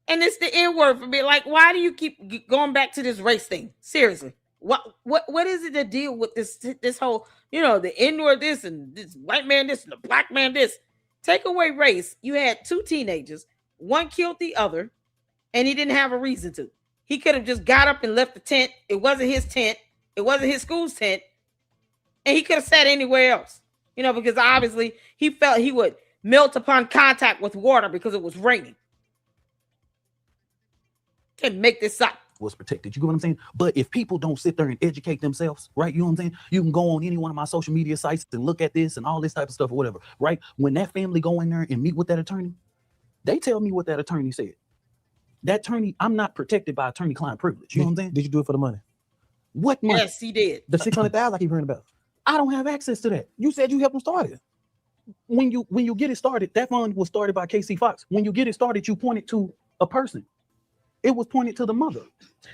Speaker 1: And it's the N word for me. Like, why do you keep going back to this race thing? Seriously. What is it to deal with this whole, the N-word this and this white man this and the black man this? Take away race. You had two teenagers. One killed the other, and he didn't have a reason to. He could have just got up and left the tent. It wasn't his tent. It wasn't his school's tent. And he could have sat anywhere else. Because obviously he felt he would melt upon contact with water because it was raining. Can't make this up.
Speaker 8: Was protected. You get what I'm saying? But if people don't sit there and educate themselves, right? You know what I'm saying? You can go on any one of my social media sites and look at this and all this type of stuff or whatever, right? When that family go in there and meet with that attorney, they tell me what that attorney said. That attorney, I'm not protected by attorney-client privilege. You know what I'm saying?
Speaker 9: Did you do it for the money?
Speaker 8: What money?
Speaker 1: Yes, he did.
Speaker 9: The $600,000 I keep hearing about.
Speaker 8: I don't have access to that.
Speaker 9: You said you helped him start it.
Speaker 8: When you get it started, that fund was started by KC Fox. When you get it started, you point it to a person. It was pointed to the mother.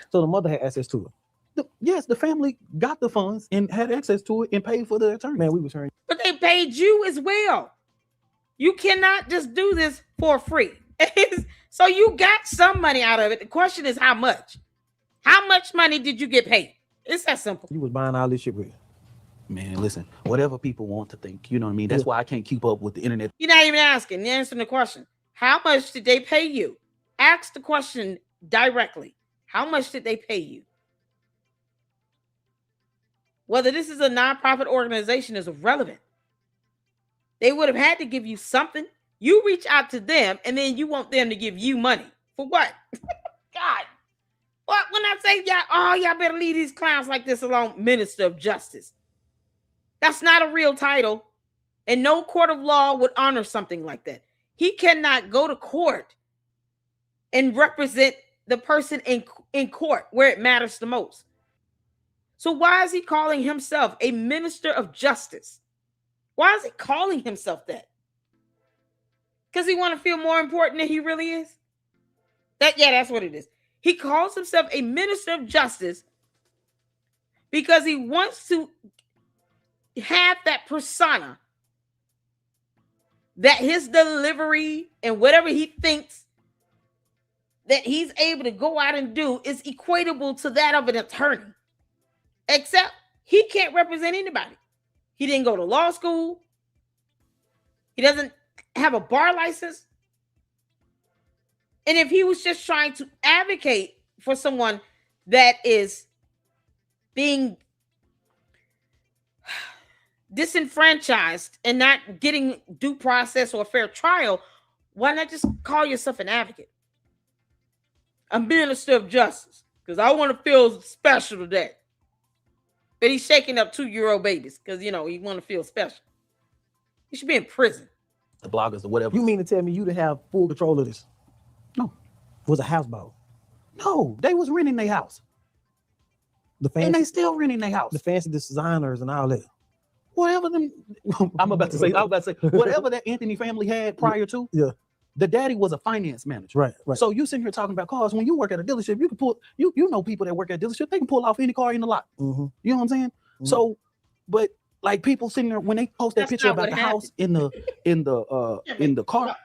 Speaker 9: So the mother had access to it.
Speaker 8: Yes, the family got the funds and had access to it and paid for the attorney.
Speaker 9: Man, we was hearing.
Speaker 1: But they paid you as well. You cannot just do this for free. So you got some money out of it. The question is how much? How much money did you get paid? It's that simple.
Speaker 9: You was buying all this shit with.
Speaker 8: Man, listen, whatever people want to think, you know what I mean? That's why I can't keep up with the internet.
Speaker 1: You're not even asking. You're answering the question. How much did they pay you? Ask the question directly. How much did they pay you? Whether this is a nonprofit organization is irrelevant. They would have had to give you something. You reach out to them and then you want them to give you money. For what? God. Well, when I say y'all better leave these clowns like this alone, Minister of Justice. That's not a real title. And no court of law would honor something like that. He cannot go to court and represent the person in court where it matters the most. So why is he calling himself a minister of justice? Why is he calling himself that? Because he want to feel more important than he really is? That's what it is. He calls himself a minister of justice because he wants to have that persona that his delivery and whatever he thinks that he's able to go out and do is equatable to that of an attorney. Except he can't represent anybody. He didn't go to law school. He doesn't have a bar license. And if he was just trying to advocate for someone that is being disenfranchised and not getting due process or a fair trial, why not just call yourself an advocate? I'm minister of justice because I want to feel special today. But he's shaking up 2-year-old babies because, you know, he want to feel special. He should be in prison.
Speaker 8: The bloggers or whatever.
Speaker 9: You mean to tell me you didn't have full control of this?
Speaker 8: No.
Speaker 9: It was a houseboat.
Speaker 8: No, they was renting their house. And they still renting their house.
Speaker 9: The fancy designers and all that.
Speaker 8: Whatever them, I was about to say, whatever that Anthony family had prior to, the daddy was a finance manager.
Speaker 9: Right.
Speaker 8: So you sitting here talking about cars. When you work at a dealership, you can pull, you know people that work at a dealership, they can pull off any car in the lot. You know what I'm saying? So, but like people sitting there, when they post that picture about the house in the car,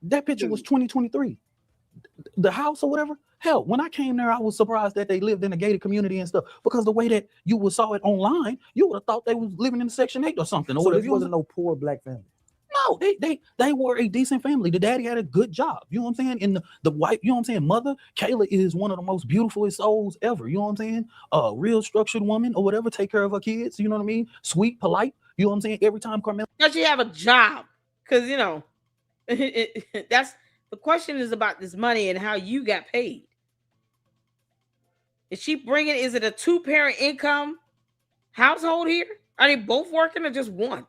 Speaker 8: that picture was 2023. The house or whatever. Hell, when I came there, I was surprised that they lived in a gated community and stuff, because the way that you saw it online, you would have thought they was living in Section 8 or something. Or
Speaker 9: so
Speaker 8: whatever.
Speaker 9: this wasn't no poor black family.
Speaker 8: No, they were a decent family. The daddy had a good job. You know what I'm saying? And the wife, you know what I'm saying? Mother, Kayla is one of the most beautiful souls ever. You know what I'm saying? A real structured woman or whatever, take care of her kids. You know what I mean? Sweet, polite. You know what I'm saying? Every time Karmelo.
Speaker 1: Does she have a job? Because, you know, that's the question is about this money and how you got paid. Is she bringing, is it a 2-parent income household here? Are they both working or just one?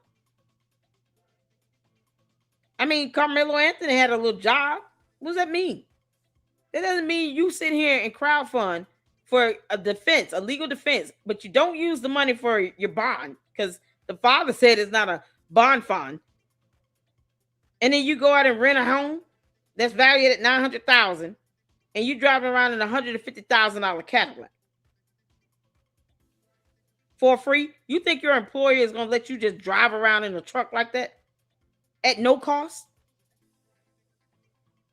Speaker 1: I mean, Karmelo Anthony had a little job. What does that mean? That doesn't mean you sit here and crowdfund for a defense, a legal defense, but you don't use the money for your bond because the father said it's not a bond fund. And then you go out and rent a home that's valued at $900,000, and you driving around in a $150,000 Cadillac for free. You think your employer is going to let you just drive around in a truck like that at no cost?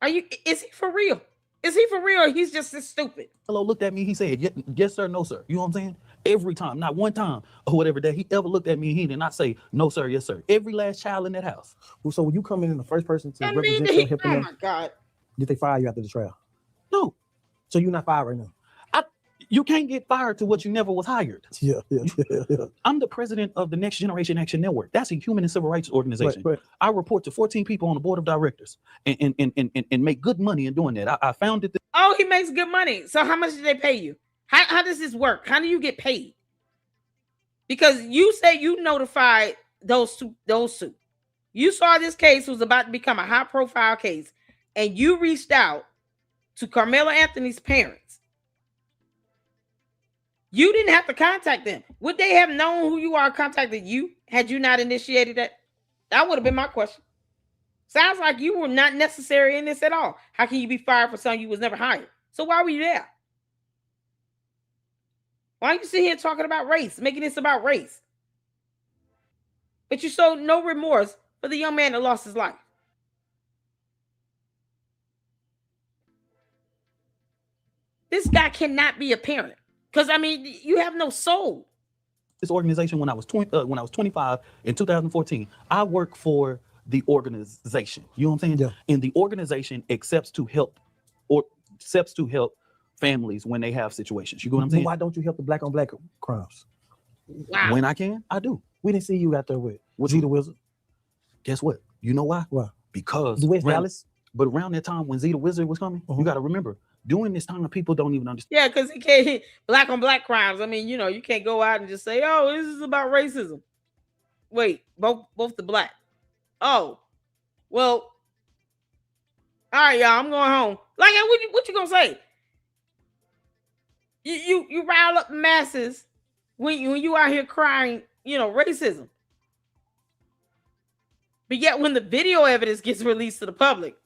Speaker 1: Is he for real? Is he for real, or he's just this stupid?
Speaker 8: Hello, looked at me. He said, yes, sir, no, sir. You know what I'm saying? Every time, not one time or whatever that he ever looked at me, he did not say, no, sir, yes, sir. Every last child in that house.
Speaker 9: Well, so when you come in the first person to represent him,
Speaker 1: oh my God.
Speaker 9: Did they fire you after the trial?
Speaker 8: No.
Speaker 9: So you're not fired right now?
Speaker 8: You can't get fired to what you never was hired.
Speaker 9: Yeah.
Speaker 8: I'm the president of the Next Generation Action Network. That's a human and civil rights organization.
Speaker 9: Right.
Speaker 8: I report to 14 people on the board of directors and make good money in doing that. I founded.
Speaker 1: Oh, he makes good money. So how much did they pay you? How does this work? How do you get paid? Because you say you notified those two. You saw this case was about to become a high profile case, and you reached out to Karmelo Anthony's parents. You didn't have to contact them. Would they have known who you are contacted you had you not initiated that? That would have been my question. Sounds like you were not necessary in this at all. How can you be fired for something you was never hired? So why were you there? Why are you sitting here talking about race, making this about race? But you showed no remorse for the young man that lost his life. This guy cannot be a parent. Because, I mean, you have no soul.
Speaker 8: This organization, when I was 25 in 2014, I worked for the organization. You know what I'm saying? Yeah. And the organization accepts to help families when they have situations. You know what I'm saying?
Speaker 9: Why don't you help the black on black crimes?
Speaker 1: Wow.
Speaker 8: When I can, I do.
Speaker 9: We didn't see you out there with Z the Wizard.
Speaker 8: Guess what? You know why?
Speaker 9: Why?
Speaker 8: Because
Speaker 9: the West Dallas.
Speaker 8: But around that time when Z the Wizard was coming, you got to remember, during this time, people don't even understand.
Speaker 1: Yeah, because he can't black on black crimes. I mean, you know, you can't go out and just say, "Oh, this is about racism." Wait, both the black. Oh, well, all right, y'all. I'm going home. Like, what you gonna say? You rile up the masses when you out here crying, you know, racism. But yet, when the video evidence gets released to the public,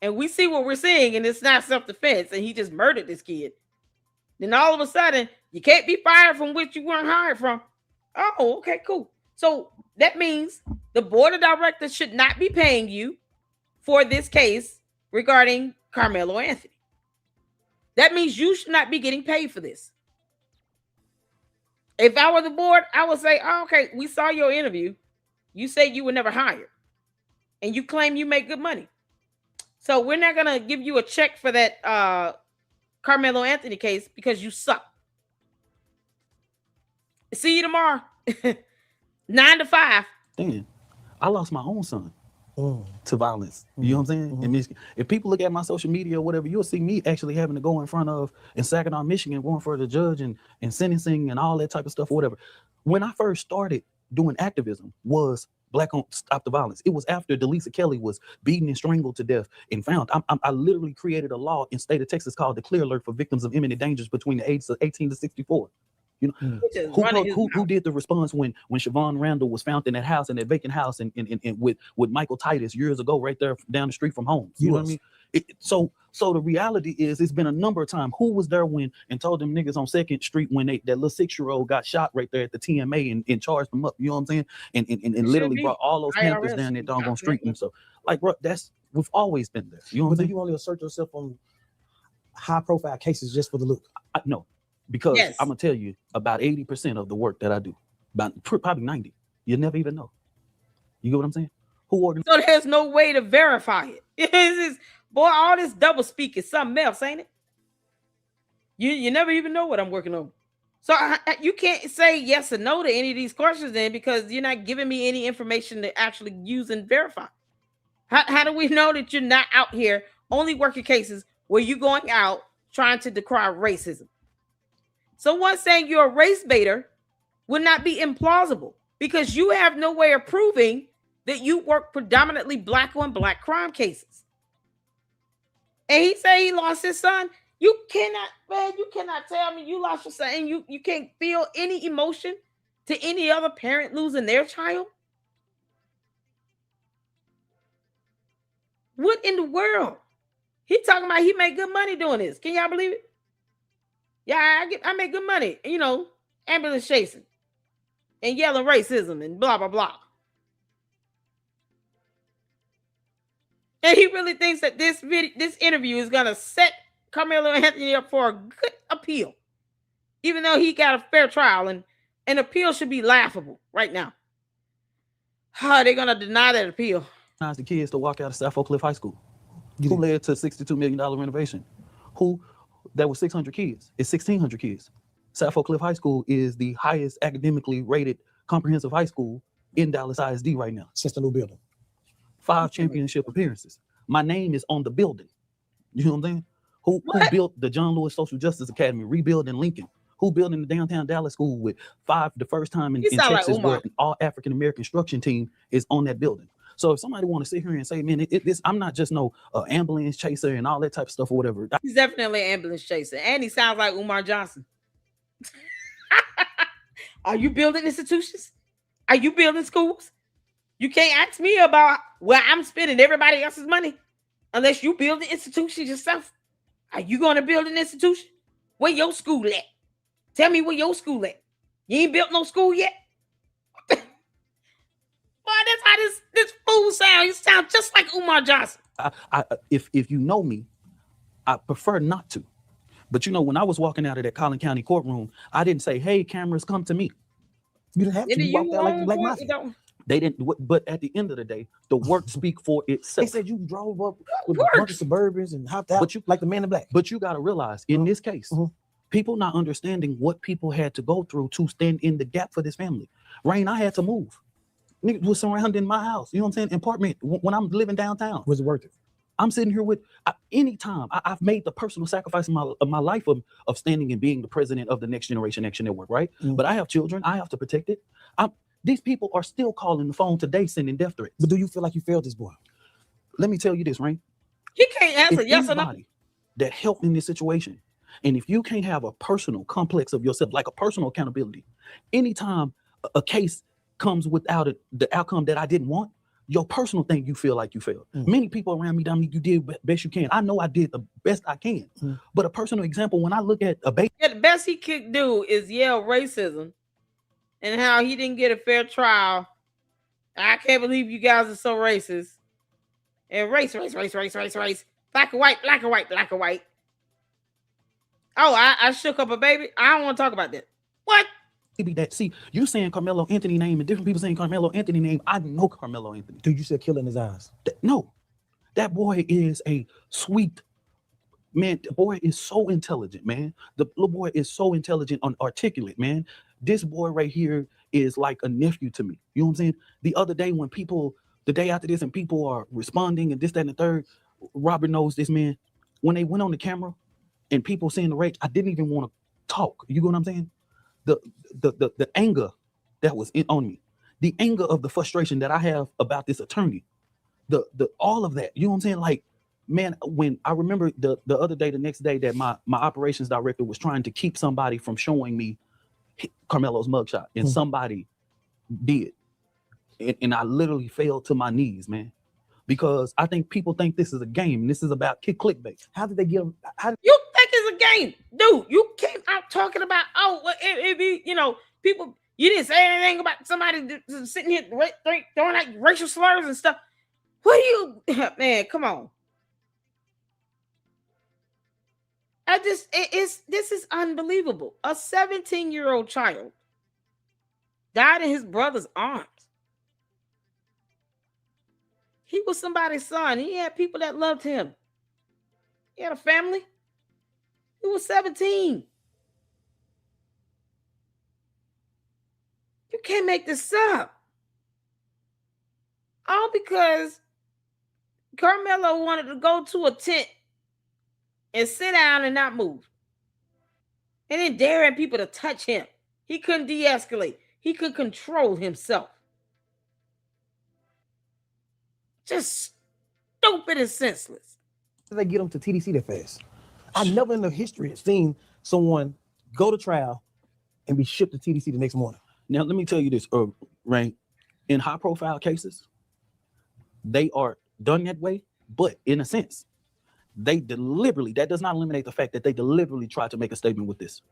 Speaker 1: and we see what we're seeing, and it's not self-defense, and he just murdered this kid, then all of a sudden, You can't be fired from which you weren't hired from. Oh, okay, cool. So that means the board of directors should not be paying you for this case regarding Karmelo Anthony. That means you should not be getting paid for this. If I were the board, I would say, oh, okay, we saw your interview. You said you were never hired. And you claim you make good money. So we're not going to give you a check for that Karmelo Anthony case because you suck. See you tomorrow. 9 to 5.
Speaker 8: Then I lost my own son to violence. You know what I'm saying? In Michigan. If people look at my social media or whatever, you'll see me actually having to go in front of in Saginaw, Michigan, going for the judge and sentencing and all that type of stuff or whatever. When I first started doing activism was Black on Stop the Violence. It was after Delisa Kelly was beaten and strangled to death and found. I literally created a law in state of Texas called the Clear Alert for victims of imminent dangers between the ages of 18 to 64. You know, who did the response when Siobhan Randall was found in that house, in that vacant house, and with Michael Titus years ago, right there down the street from home. You know what I mean? So the reality is, it's been a number of times. Who was there when and told them niggas on 2nd Street when that little 6-year-old got shot right there at the TMA and charged them up? You know what I'm saying? And literally brought all those Panthers down that doggone street. And so, like, bro, we've always been there. You know what I'm saying?
Speaker 9: You only assert yourself on high-profile cases just for the look.
Speaker 8: No. Because I'm gonna tell you about 80% of the work that I do, about probably 90, you never even know. You get what I'm saying? Who organized?
Speaker 1: So there's no way to verify it. Boy, all this double speak is something else, ain't it? You never even know what I'm working on. So you can't say yes or no to any of these questions then, because you're not giving me any information to actually use and verify. How do we know that you're not out here only working cases where you're going out trying to decry racism? Someone saying you're a race baiter would not be implausible because you have no way of proving that you work predominantly Black on Black crime cases. And he said he lost his son. You cannot tell me you lost your son and you can't feel any emotion to any other parent losing their child. What in the world? He talking about he made good money doing this. Can y'all believe it? Yeah, I make good money, you know, ambulance chasing and yelling racism and blah, blah, blah. And he really thinks that this interview is going to set Karmelo Anthony up for a good appeal, even though he got a fair trial, and an appeal should be laughable right now. How they're going to deny that appeal?
Speaker 8: The kids to walk out of South Oak Cliff High School. Who led to $62 million renovation? That was 600 kids. It's 1,600 kids. South Oak Cliff High School is the highest academically rated comprehensive high school in Dallas ISD right now.
Speaker 9: Since the new building.
Speaker 8: 5 championship appearances. My name is on the building. You know what I'm saying? Who built the John Lewis Social Justice Academy, rebuilding Lincoln? Who building the downtown Dallas school with 5, the first time in Texas where an all African American instruction team is on that building? So if somebody want to sit here and say, man, I'm not just no ambulance chaser and all that type of stuff or whatever.
Speaker 1: He's definitely an ambulance chaser. And he sounds like Umar Johnson. Are you building institutions? Are you building schools? You can't ask me about where I'm spending everybody else's money unless you build the institution yourself. Are you going to build an institution? Where your school at? Tell me where your school at. You ain't built no school yet? Boy, that's how this fool sounds. He sounds just like Umar Johnson.
Speaker 8: If you know me, I prefer not to. But you know, when I was walking out of that Collin County courtroom, I didn't say, "Hey, cameras, come to me."
Speaker 9: You didn't have to. You walked out like Black Mafia.
Speaker 8: They didn't. But at the end of the day, the work speak for itself.
Speaker 9: They said you drove up with a bunch of Suburbans and hopped out, but you like the Man in Black.
Speaker 8: But you got to realize, in this case, people not understanding what people had to go through to stand in the gap for this family. Rain, I had to move. Niggas was surrounding my house. You know what I'm saying? Apartment when I'm living downtown.
Speaker 9: Was it worth it?
Speaker 8: I'm sitting here with anytime I've made the personal sacrifice of my life of standing and being the president of the Next Generation Action Network, right? But I have children. I have to protect it. These people are still calling the phone today, sending death threats.
Speaker 9: But do you feel like you failed this boy?
Speaker 8: Let me tell you this, Rain.
Speaker 1: He can't answer yes or no.
Speaker 8: That helped in this situation. And if you can't have a personal complex of yourself, like a personal accountability, anytime a case comes without the outcome that I didn't want, your personal thing, you feel like you failed. Many people around me, Dominique, you did the best you can. I know I did the best I can. But a personal example, when I look at a baby.
Speaker 1: Yeah, the best he could do is yell racism and how he didn't get a fair trial. I can't believe you guys are so racist. And race. Black or white, black or white, black or white. Oh, I shook up a baby. I don't want to talk about that. What?
Speaker 8: That. See, you saying Karmelo Anthony name and different people saying Karmelo Anthony name. I know Karmelo Anthony.
Speaker 9: Dude, you said kill in his eyes.
Speaker 8: No, that boy is a sweet man. The boy is so intelligent, man. The little boy is so intelligent and articulate, man. This boy right here is like a nephew to me. You know what I'm saying? The other day when the day after this, and people are responding and this, that, and the third, Robert knows this, man. When they went on the camera and people saying the rage, I didn't even want to talk. You know what I'm saying? The anger that was on me, the anger of the frustration that I have about this attorney, the all of that, you know what I'm saying? Like, man, when I remember the other day, the next day that my operations director was trying to keep somebody from showing me Karmelo's mugshot, and somebody did, and I literally fell to my knees, man, because I think people think this is a game and this is about clickbait.
Speaker 9: How did they get him?
Speaker 1: You think it's a game, dude? You came out talking about it be, you know, people. You didn't say anything about somebody sitting here throwing like racial slurs and stuff. What do you, man? Come on. This is unbelievable. A 17-year-old child died in his brother's arms. He was somebody's son. He had people that loved him. He had a family. He was 17. You can't make this up. All because Karmelo wanted to go to a tent and sit down and not move. And then daring people to touch him. He couldn't de-escalate. He could control himself. Just stupid and senseless.
Speaker 9: How did they get him to TDC that fast? I never in the history have seen someone go to trial and be shipped to TDC the next morning.
Speaker 8: Now, let me tell you this, Rain. In high-profile cases, they are done that way, but in a sense, they deliberately, that does not eliminate the fact that they deliberately tried to make a statement with this,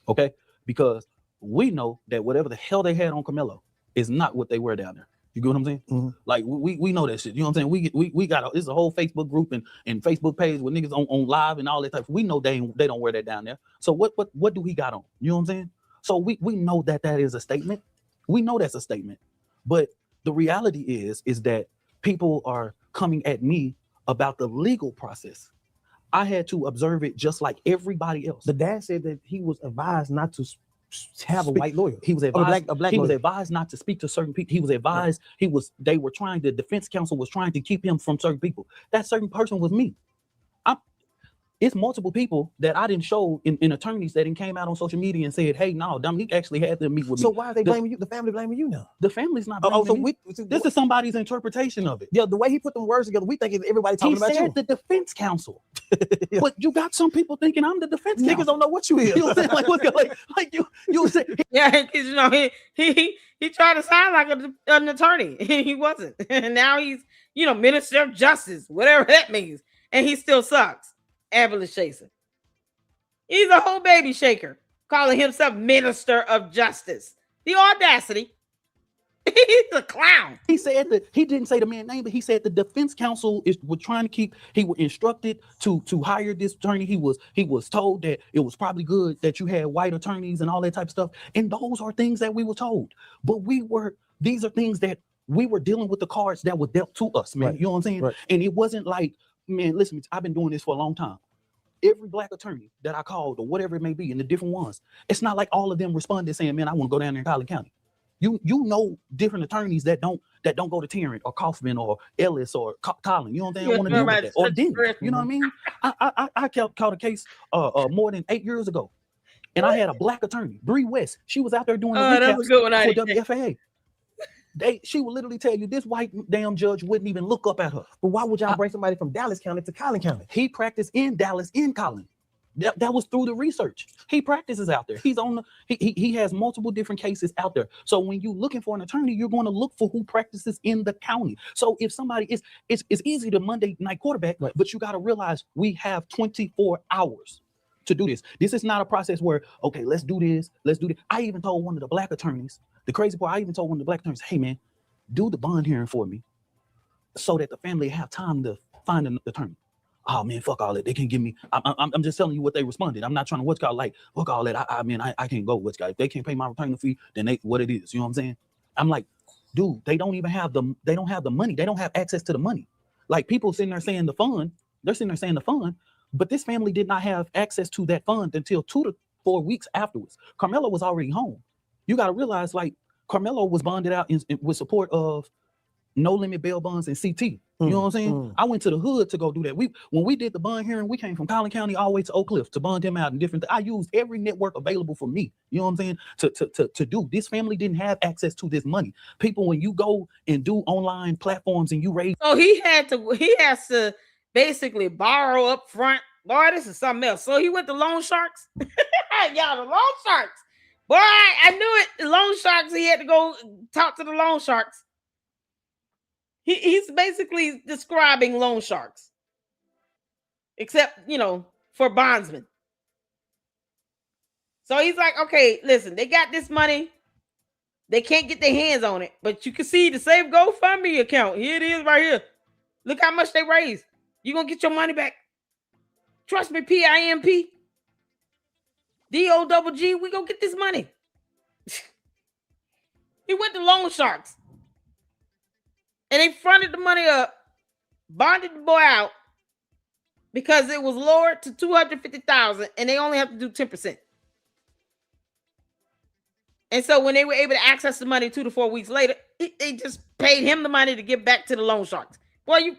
Speaker 8: okay? Because we know that whatever the hell they had on Karmelo is not what they wear down there. You get what I'm saying? Like, we know that shit. You know what I'm saying? We got it's a whole Facebook group and Facebook page with niggas on live and all that type. We know they don't wear that down there. So what do we got on? You know what I'm saying? So we know that is a statement. We know that's a statement. But the reality is that people are coming at me about the legal process. I had to observe it just like everybody else.
Speaker 9: The dad said that he was advised not to have a white lawyer.
Speaker 8: He was advised,
Speaker 9: a black
Speaker 8: he
Speaker 9: lawyer.
Speaker 8: was advised not to speak to certain people. He was advised, the defense counsel was trying to keep him from certain people. That certain person was me. It's multiple people that I didn't show in attorneys that came out on social media and said, hey, no, Dominique actually had them meet with me.
Speaker 9: So why are they blaming you? The family blaming you now?
Speaker 8: The family's not blaming me. This is somebody's interpretation of it.
Speaker 9: Yeah, the way he put them words together, we think everybody talking about you.
Speaker 8: He said the defense counsel. Yeah. But you got some people thinking I'm the defense
Speaker 9: counsel.
Speaker 8: Niggas don't know what you is. You know what I'm saying? Like you say.
Speaker 1: Yeah, because you know he tried to sound like an attorney. He wasn't. And now he's, Minister of Justice, whatever that means. And he still sucks. Ambulance chaser. He's a whole baby shaker, calling himself Minister of Justice. The audacity. He's a clown.
Speaker 8: He said that he didn't say the man's name, but he said the defense counsel was trying to keep. He was instructed to hire this attorney. He was told that it was probably good that you had white attorneys and all that type of stuff. And those are things that we were told. But these are things that we were dealing with, the cards that were dealt to us, man. Right. You know what I'm saying? Right. And it wasn't like, man, listen, I've been doing this for a long time. Every black attorney that I called or whatever it may be, and the different ones, it's not like all of them responded saying, man, I want to go down there in Collin County. You know different attorneys that don't go to Tarrant or Kaufman or Ellis or Collin. You know what I'm saying? I want to deal with that. Or didn't. You know what I mean? I caught a case more than 8 years ago. And I had a black attorney, Bree West. She was out there doing the recaps for WFAA. She would literally tell you this white damn judge wouldn't even look up at her.
Speaker 9: But why would y'all bring somebody from Dallas County to Collin County?
Speaker 8: He practiced in Dallas, in Collin. That was through the research. He practices out there. He's on the, he has multiple different cases out there. So when you're looking for an attorney, you're going to look for who practices in the county. So if somebody is, it's easy to Monday night quarterback, but you got to realize we have 24 hours to do this. This is not a process where, okay, let's do this. I even told one of the black attorneys, the crazy part, I even told one of the black attorneys, hey man, do the bond hearing for me so that the family have time to find an attorney. Oh man, fuck all that. They can't give me. I'm just telling you what they responded. I'm not trying to what's called like fuck all that. I mean I can't go what's called. If they can't pay my retainer fee, then they what it is. You know what I'm saying? I'm like, dude, they don't have the money. They don't have access to the money. Like people sitting there saying the fund, they're sitting there saying the fund, but this family did not have access to that fund until 2 to 4 weeks afterwards. Karmelo was already home. You got to realize like Karmelo was bonded out with support of no limit bail bonds and CT. You know what I'm saying? I went to the hood to go do that. When we did the bond hearing, we came from Collin County all the way to Oak Cliff to bond him out and different. I used every network available for me. You know what I'm saying? To do. This family didn't have access to this money. People, when you go and do online platforms and you raise,
Speaker 1: so he has to basically borrow up front. Boy, this is something else. So he went to loan sharks. Y'all, the loan sharks. Boy, I knew it. The loan sharks. He had to go talk to the loan sharks. He's basically describing loan sharks, except, for bondsmen. So he's like, okay, listen, they got this money. They can't get their hands on it, but you can see the Save GoFundMe account. Here it is right here. Look how much they raised. You're going to get your money back. Trust me, PIMP. DOGG, we going to get this money. He went to loan sharks. And they fronted the money up, bonded the boy out because it was lowered to $250,000 and they only have to do 10%. And so when they were able to access the money 2 to 4 weeks later, they just paid him the money to give back to the loan sharks. Boy,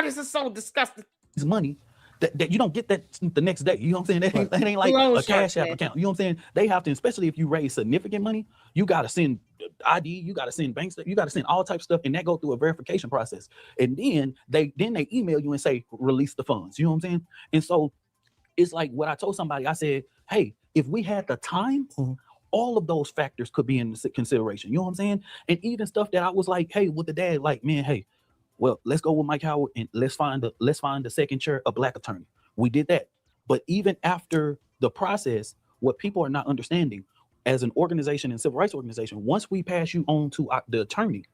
Speaker 1: this is so disgusting.
Speaker 8: This money that you don't get that the next day. You know what I'm saying? That ain't like a Cash App account. You know what I'm saying? They have to, especially if you raise significant money, you got to send ID, you got to send bank stuff, you got to send all types of stuff, and that go through a verification process. And then they email you and say, release the funds. You know what I'm saying? And so it's like what I told somebody, I said, hey, if we had the time, all of those factors could be in consideration. You know what I'm saying? And even stuff that I was like, hey, with the dad, like, man, hey, well, let's go with Mike Howard and let's find the second chair, a black attorney. We did that. But even after the process, what people are not understanding as an organization and civil rights organization, once we pass you on to the attorney,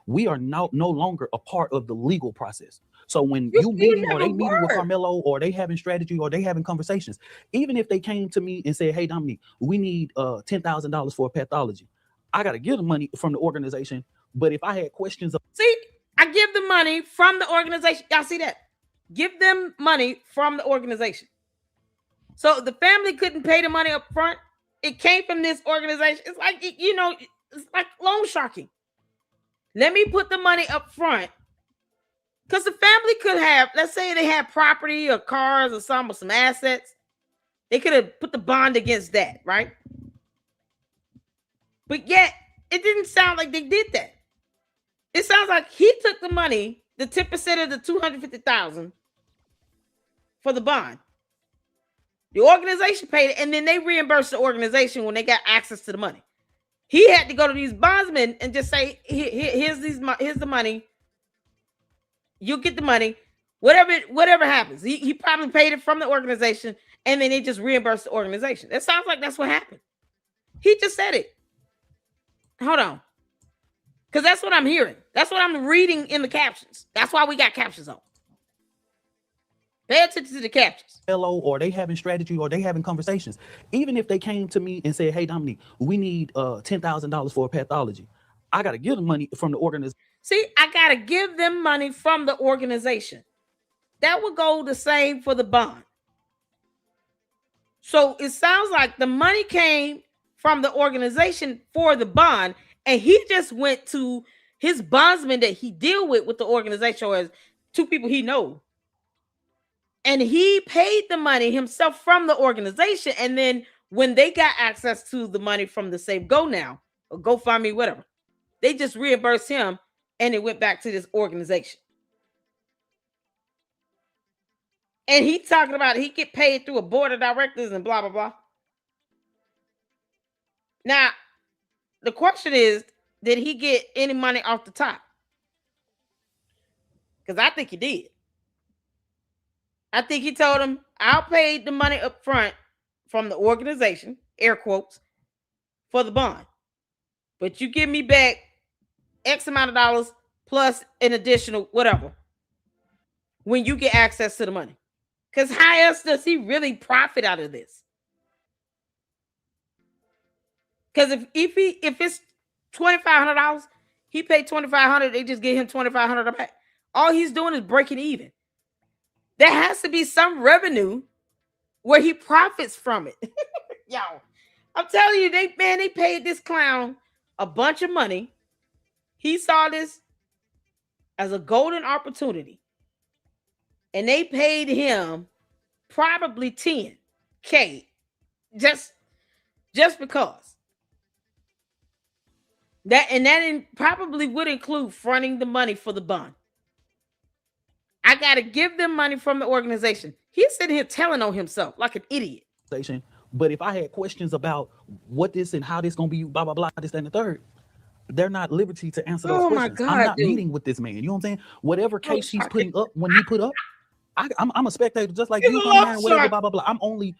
Speaker 8: we are no longer a part of the legal process. So when you meeting or they meeting with Karmelo or they having strategy or they having conversations, even if they came to me and said, hey, Dominique, we need $10,000 for a pathology, I got to give the money from the organization. But if I had questions
Speaker 1: I give the money from the organization. Y'all see that? Give them money from the organization. So the family couldn't pay the money up front. It came from this organization. It's like, it's like loan sharking. Let me put the money up front. Because the family could have, let's say they had property or cars or some assets. They could have put the bond against that, right? But yet, it didn't sound like they did that. It sounds like he took the money, the 10% of the $250,000 for the bond. The organization paid it, and then they reimbursed the organization when they got access to the money. He had to go to these bondsmen and just say, here's the money. You'll get the money. Whatever happens. He probably paid it from the organization, and then they just reimbursed the organization. It sounds like that's what happened. He just said it. Hold on. Because that's what I'm hearing. That's what I'm reading in the captions. That's why we got captions on. Pay attention to the captions.
Speaker 8: Or they having strategy or they having conversations. Even if they came to me and said, hey, Dominique, we need $10,000 for a pathology, I got to give them money from the organization.
Speaker 1: See, I got to give them money from the organization. That would go the same for the bond. So it sounds like the money came from the organization for the bond, and he just went to his bondsman that he deal with the organization, or as two people he knows. And he paid the money himself from the organization. And then when they got access to the money from the Save Go Now, or GoFundMe, whatever, they just reimbursed him and it went back to this organization. And he talking about he get paid through a board of directors and blah, blah, blah. Now, the question is, did he get any money off the top? Because I think he did. I think he told him, I'll pay the money up front from the organization, air quotes, for the bond. But you give me back X amount of dollars plus an additional whatever when you get access to the money. Because how else does he really profit out of this? Because if it's $2,500, he paid $2,500, they just get him $2,500 back. All he's doing is breaking even. There has to be some revenue where he profits from it. Yo, I'm telling you, they paid this clown a bunch of money. He saw this as a golden opportunity. And they paid him probably $10K just because. That probably would include fronting the money for the bond. I got to give them money from the organization. He's sitting here telling on himself like an idiot.
Speaker 8: But if I had questions about what this and how this gonna be, blah blah blah, this and the third, they're not liberty to answer those questions.
Speaker 1: God,
Speaker 8: I'm not meeting with this man. You know what I'm saying? Whatever case he's putting up, when he put up, I'm a spectator just like you. Whatever, blah blah blah. I'm only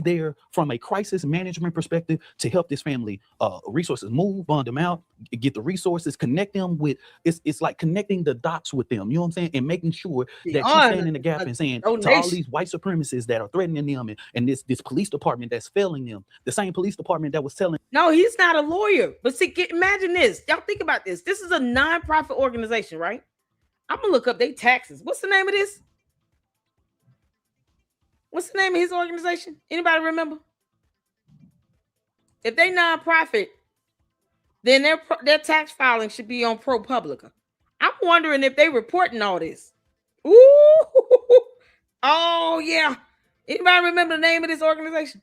Speaker 8: there from a crisis management perspective to help this family resources move, bond them out, get the resources, connect them with. It's like connecting the dots with them. You know what I'm saying? And making sure that you stand in the gap and saying to all these white supremacists that are threatening them and this police department that's failing them, the same police department that was telling.
Speaker 1: No, he's not a lawyer. But see, imagine this. Y'all think about this. This is a non-profit organization, right? I'm gonna look up their taxes. What's the name of this? What's the name of his organization? Anybody remember? If they non-profit, then their tax filing should be on ProPublica. I'm wondering if they reporting all this. Ooh, oh yeah. Anybody remember the name of this organization?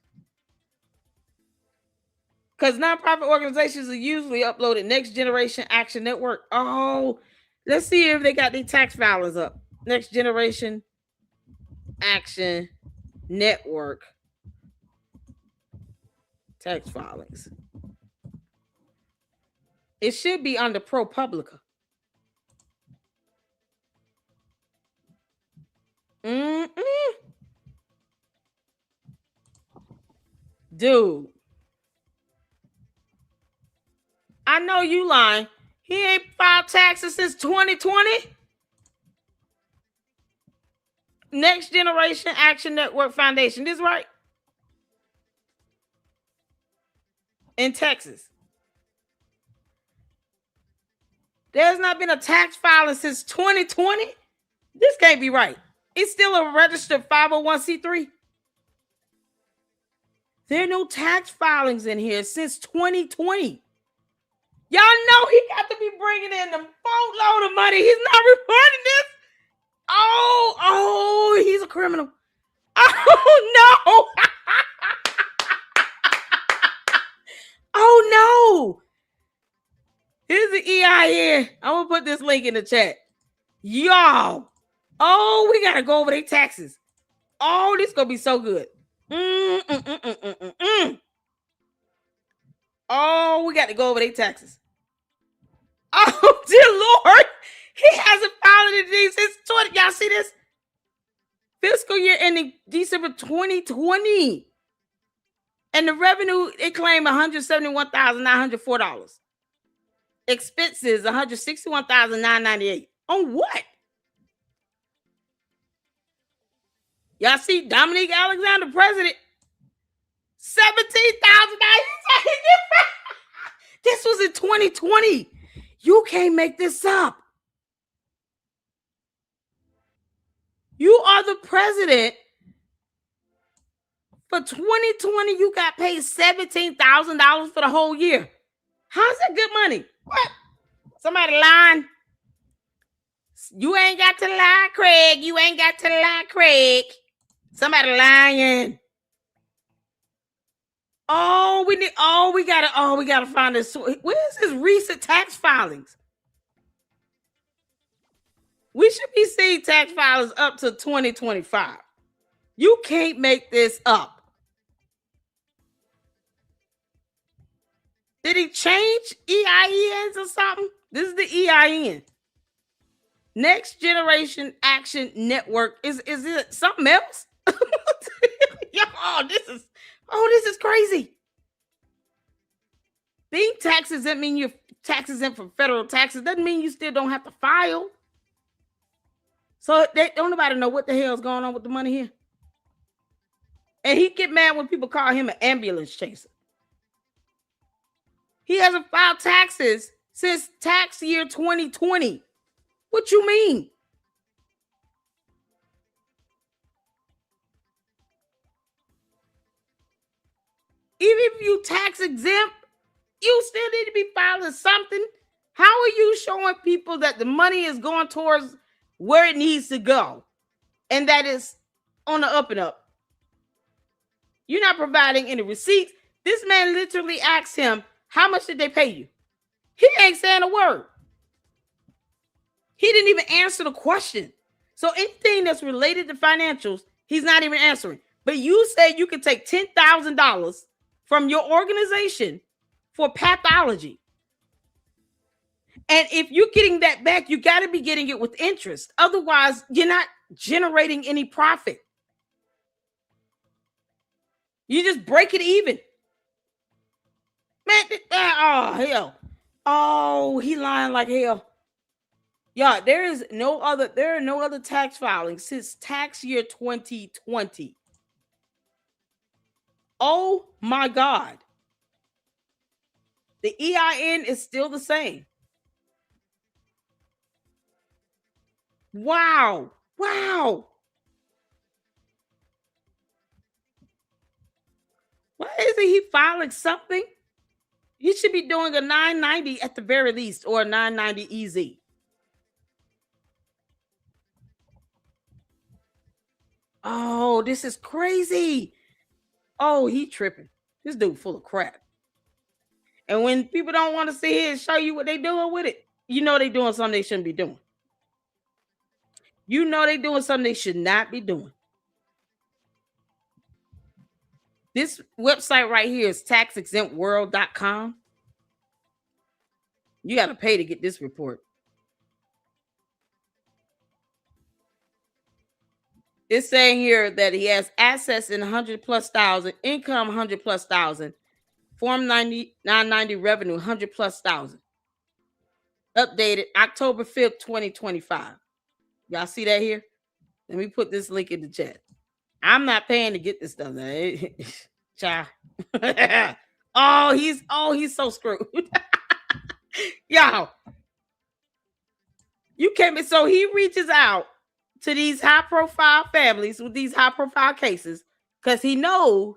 Speaker 1: Because non-profit organizations are usually uploaded Next Generation Action Network. Oh, let's see if they got their tax filings up. Next Generation Action Network tax filings. It should be under ProPublica. Dude, I know you lying. He ain't filed taxes since 2020. Next Generation Action Network Foundation. This right? In Texas. There's not been a tax filing since 2020. This can't be right. It's still a registered 501c3. There are no tax filings in here since 2020. Y'all know he got to be bringing in the boatload of money. He's not reporting this. Oh, he's a criminal. Oh, no. Oh, no. Here's the EIN. I'm going to put this link in the chat. Y'all. Oh, we got to go over their taxes. Oh, this is going to be so good. Oh, we got to go over their taxes. Oh, dear Lord. He hasn't filed it since 20. Y'all see this? Fiscal year ending December 2020. And the revenue, it claimed $171,904. Expenses, $161,998. On what? Y'all see Dominique Alexander, president, $17,000. This was in 2020. You can't make this up. You are the president. For 2020, you got paid $17,000 for the whole year. How's that good money? What? Somebody lying? You ain't got to lie, Craig. You ain't got to lie, Craig. Somebody lying. We gotta find this. Where's his recent tax filings? We should be seeing tax filings up to 2025. You can't make this up. Did he change EINs or something? This is the EIN. Next Generation Action Network. Is it something else? This is crazy. Being tax exempt mean you're tax exempt from federal taxes. Doesn't mean you still don't have to file. So don't nobody know what the hell is going on with the money here. And he get mad when people call him an ambulance chaser. He hasn't filed taxes since tax year 2020. What you mean? Even if you tax exempt, you still need to be filing something. How are you showing people that the money is going towards where it needs to go and that is on the up and up? You're not providing any receipts. This man literally asked him, how much did they pay you? He ain't saying a word. He didn't even answer the question. So anything that's related to financials, he's not even answering. But you said you could take $10,000 from your organization for pathology. And if you're getting that back, you got to be getting it with interest. Otherwise, you're not generating any profit. You just break it even. Man, oh, hell. Oh, he lying like hell. Yeah, there are no other tax filings since tax year 2020. Oh my God. The EIN is still the same. Wow. Wow. Why isn't he filing something? He should be doing a 990 at the very least, or a 990 EZ. Oh, this is crazy. Oh, he tripping. This dude full of crap. And when people don't want to sit here and show you what they doing with it, you know they doing something they shouldn't be doing. You know they doing something they should not be doing. This website right here is taxexemptworld.com. You got to pay to get this report. It's saying here that he has assets in 100,000+, income 100,000+, Form 990 revenue 100,000+. Updated October 5th, 2025. Y'all see that here? Let me put this link in the chat. I'm not paying to get this stuff. Child. he's so screwed. Y'all. You can't be, so he reaches out to these high-profile families with these high-profile cases because he knows,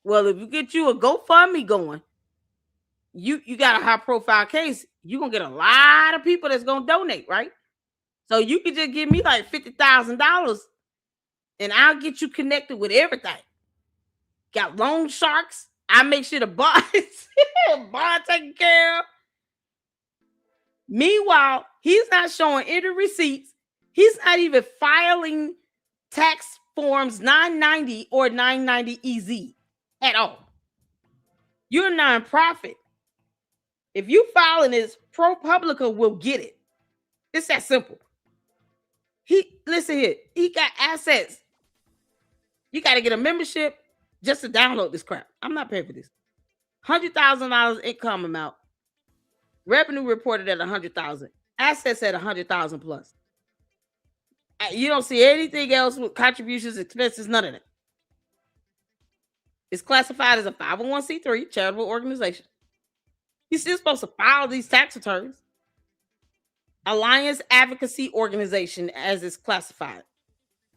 Speaker 1: well, if you get you a GoFundMe going, you got a high-profile case, you're going to get a lot of people that's going to donate, right? So you can just give me like $50,000 and I'll get you connected with everything. Got loan sharks. I make sure the bond taken care of. Meanwhile, he's not showing any receipts. He's not even filing tax forms 990 or 990 EZ at all. You're a nonprofit. If you filing this, ProPublica will get it. It's that simple. Listen here, he got assets. You got to get a membership just to download this crap. I'm not paying for this. $100,000 income amount. Revenue reported at 100,000. Assets at 100,000+. You don't see anything else with contributions, expenses, none of that. It's classified as a 501c3 charitable organization. You're still supposed to file these tax returns. Alliance Advocacy Organization, as it's classified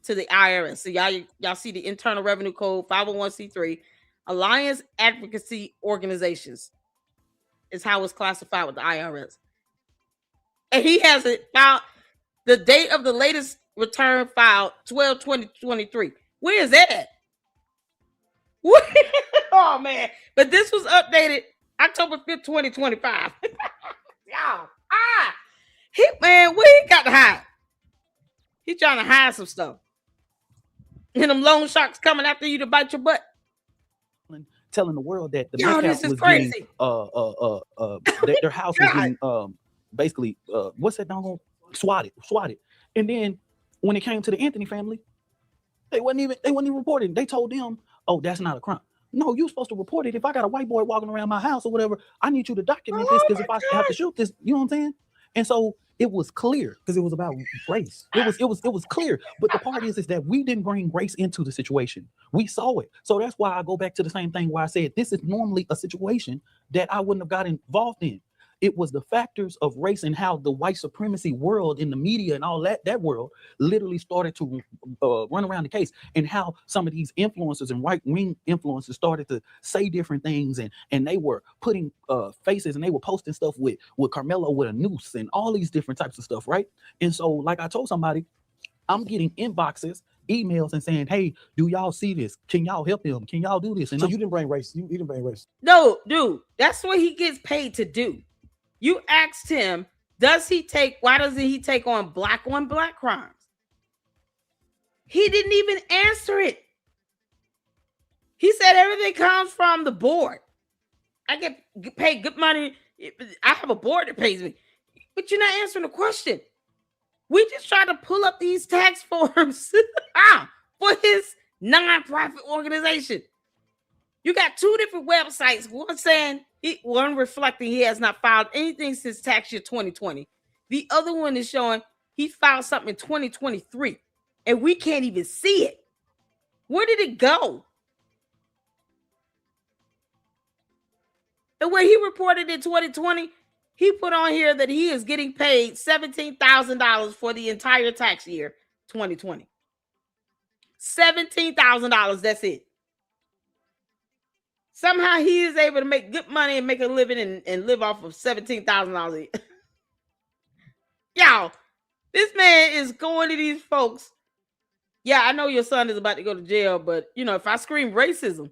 Speaker 1: to the IRS. So y'all see the Internal Revenue Code 501c3. Alliance Advocacy Organizations is how it's classified with the IRS. And he has it filed. The date of the latest return filed 12/20/23. Where is that at? Oh man! But this was updated October 5th, 2025. Y'all, where he got to hide? He trying to hide some stuff. And them loan sharks coming after you to bite your butt.
Speaker 8: Telling the world that the
Speaker 1: Yo,
Speaker 8: Metcalf
Speaker 1: this is
Speaker 8: was
Speaker 1: crazy.
Speaker 8: getting their house was getting basically what's that doggone swatted. And then when it came to the Anthony family, they wasn't even reporting. They told them, oh, that's not a crime. No, you're supposed to report it. If I got a white boy walking around my house or whatever, I need you to document this, because if I have to shoot this, you know what I'm saying? And so it was clear,
Speaker 9: because it was about race.
Speaker 8: It was clear. But the part is that we didn't bring race into the situation. We saw it. So that's why I go back to the same thing where I said this is normally a situation that I wouldn't have got involved in. It was the factors of race and how the white supremacy world in the media and all that world literally started to run around the case, and how some of these influencers and right-wing influencers started to say different things, and they were putting faces, and they were posting stuff with Karmelo with a noose and all these different types of stuff, right? And so, like I told somebody, I'm getting inboxes, emails, and saying, hey, do y'all see this? Can y'all help him? Can y'all do this? And
Speaker 9: so you didn't bring race. You didn't bring race.
Speaker 1: No, dude, that's what he gets paid to do. You asked him, why doesn't he take on black crimes? He didn't even answer it. He said everything comes from the board. I get paid good money. I have a board that pays me. But you're not answering the question. We just try to pull up these tax forms for his nonprofit organization. You got two different websites. One saying, one reflecting he has not filed anything since tax year 2020. The other one is showing he filed something in 2023, and we can't even see it. Where did it go? And where he reported in 2020, he put on here that he is getting paid $17,000 for the entire tax year 2020. $17,000, that's it. Somehow he is able to make good money and make a living and live off of $17,000 a year. Y'all, this man is going to these folks. Yeah, I know your son is about to go to jail, but if I scream racism,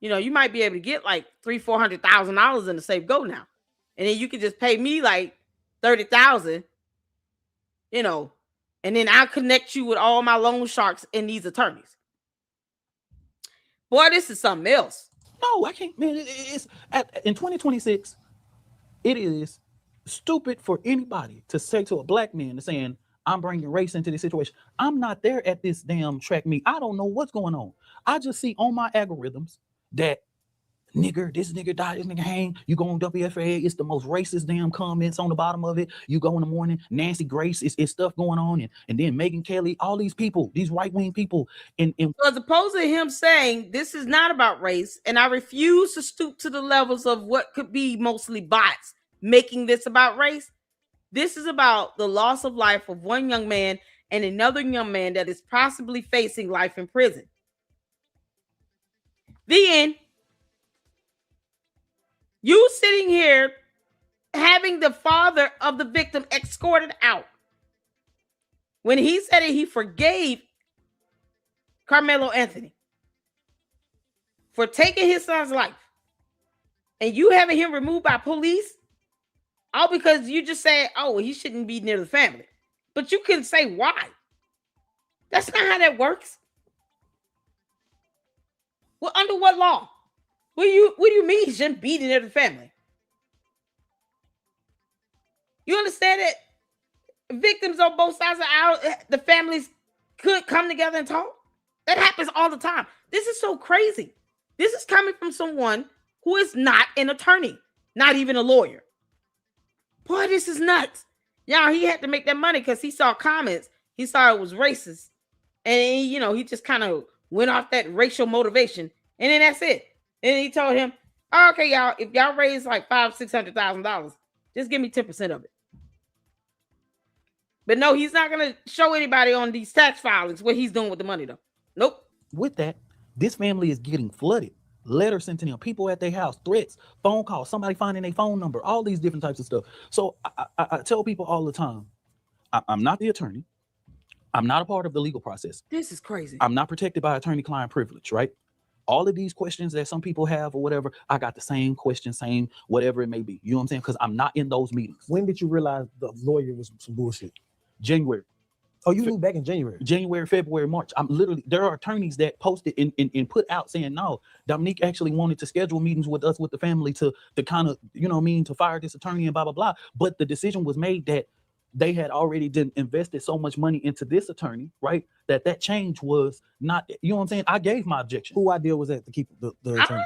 Speaker 1: you might be able to get like $300,000-$400,000 in the safe go now. And then you can just pay me like $30,000, and then I'll connect you with all my loan sharks and these attorneys. Boy, this is something else.
Speaker 8: No, I can't, man. It's in 2026, it is stupid for anybody to say to a black man saying, I'm bringing race into this situation. I'm not there at this damn track meet. I don't know what's going on. I just see on my algorithms that this nigger died, this nigga hang. You go on WFA, it's the most racist damn comments on the bottom of it. You go in the morning, Nancy Grace, it's stuff going on, and then Megyn Kelly, all these people, these right-wing people. So
Speaker 1: as opposed to him saying this is not about race, and I refuse to stoop to the levels of what could be mostly bots making this about race, this is about the loss of life of one young man and another young man that is possibly facing life in prison. The end. You sitting here having the father of the victim escorted out. When he said that he forgave Karmelo Anthony for taking his son's life, and you having him removed by police, all because you just said, oh, he shouldn't be near the family. But you couldn't say why. That's not how that works. Well, under what law? What do you mean he shouldn't be near the family? You understand that victims on both sides of the families could come together and talk? That happens all the time. This is so crazy. This is coming from someone who is not an attorney, not even a lawyer. Boy, this is nuts. Y'all, he had to make that money because he saw comments. He saw it was racist. And, he just kind of went off that racial motivation. And then that's it. And he told him, oh, okay, y'all, if y'all raise like $500,000-$600,000, just give me 10% of it. But no, he's not going to show anybody on these tax filings what he's doing with the money, though. Nope.
Speaker 8: With that, this family is getting flooded. Letters sent to them, people at their house, threats, phone calls, somebody finding their phone number, all these different types of stuff. So I tell people all the time, I'm not the attorney. I'm not a part of the legal process.
Speaker 1: This is crazy.
Speaker 8: I'm not protected by attorney-client privilege, right? All of these questions that some people have or whatever, I got the same question, same whatever it may be. You know what I'm saying? Because I'm not in those meetings.
Speaker 9: When did you realize the lawyer was some bullshit?
Speaker 8: January.
Speaker 9: Oh, you knew back in
Speaker 8: January, February, March. I'm literally, there are attorneys that posted and put out saying, no, Dominique actually wanted to schedule meetings with us, with the family to kind of, you know what I mean, to fire this attorney and blah, blah, blah. But the decision was made that they had already invested so much money into this attorney, right? That change was not, you know what I'm saying? I gave my objection.
Speaker 9: Who idea was that to keep the attorney?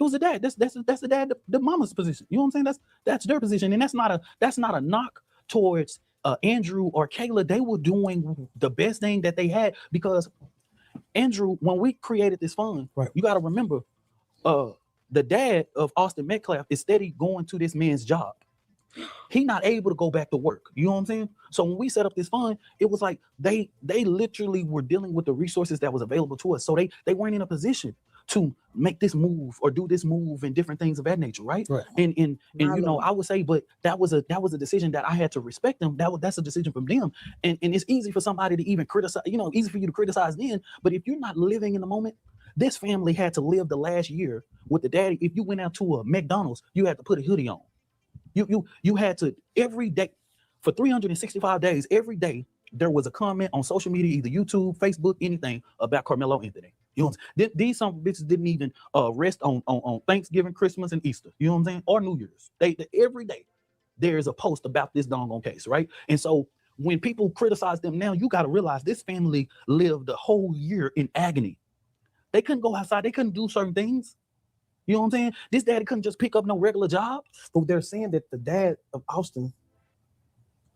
Speaker 8: It was the dad. That's the dad, the mama's position. You know what I'm saying? That's their position. And that's not a knock towards Andrew or Kayla. They were doing the best thing that they had, because Andrew, when we created this fund, right, you got to remember, the dad of Austin Metcalf is steady going to this man's job. He not able to go back to work. You know what I'm saying? So when we set up this fund, it was like they literally were dealing with the resources that was available to us. So they weren't in a position to make this move or do this move and different things of that nature, right? And you know, I would say, but that was a decision that I had to respect them. That's a decision from them. And it's easy for somebody to even criticize, you know, easy for you to criticize then. But if you're not living in the moment, this family had to live the last year with the daddy. If you went out to a McDonald's, you had to put a hoodie on. You had to, every day for 365 days, every day there was a comment on social media, either YouTube, Facebook, anything about Karmelo Anthony. You know, these some bitches didn't even rest on Thanksgiving, Christmas, and Easter. You know what I'm saying? Or New Year's. They every day there is a post about this doggone case, right? And so when people criticize them now, you got to realize this family lived the whole year in agony. They couldn't go outside. They couldn't do certain things. You know what I'm saying? This daddy couldn't just pick up no regular job.
Speaker 9: But they're saying that the dad of Austin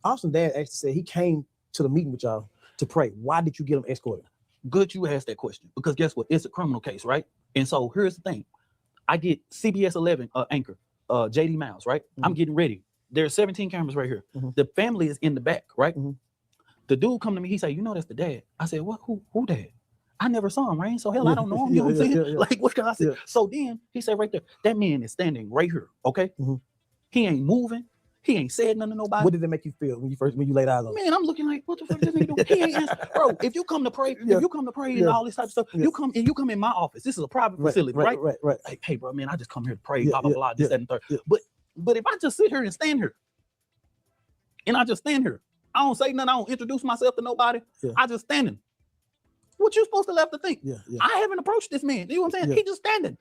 Speaker 9: dad actually said he came to the meeting with y'all to pray. Why did you get him escorted?
Speaker 8: Good you asked that question, because guess what? It's a criminal case, right? And so here's the thing. I get CBS 11 anchor, JD Miles, right? Mm-hmm. I'm getting ready. There's 17 cameras right here. Mm-hmm. The family is in the back, right? Mm-hmm. The dude come to me, he say, you know, that's the dad. I said, what? Who dad? I never saw him, right? So hell, I don't know him. You know what I'm saying? Like, what can I say? Yeah. So then he said right there, that man is standing right here, okay? Mm-hmm. He ain't moving. He ain't said nothing to nobody.
Speaker 9: What did it make you feel when you laid eyes on him?
Speaker 8: Man, I'm looking like, what the fuck this nigga doing? He ain't answer. Bro, if you come to pray, and all this type of stuff, you come in my office. This is a private facility, right? Like, hey, bro, man, I just come here to pray, blah, blah, blah, this, that, and third. But if I just sit here and stand here, and I just stand here, I don't say nothing, I don't introduce myself to nobody, I just standing. What you supposed to left to think? I haven't approached this man. You know what I'm saying? He just standing.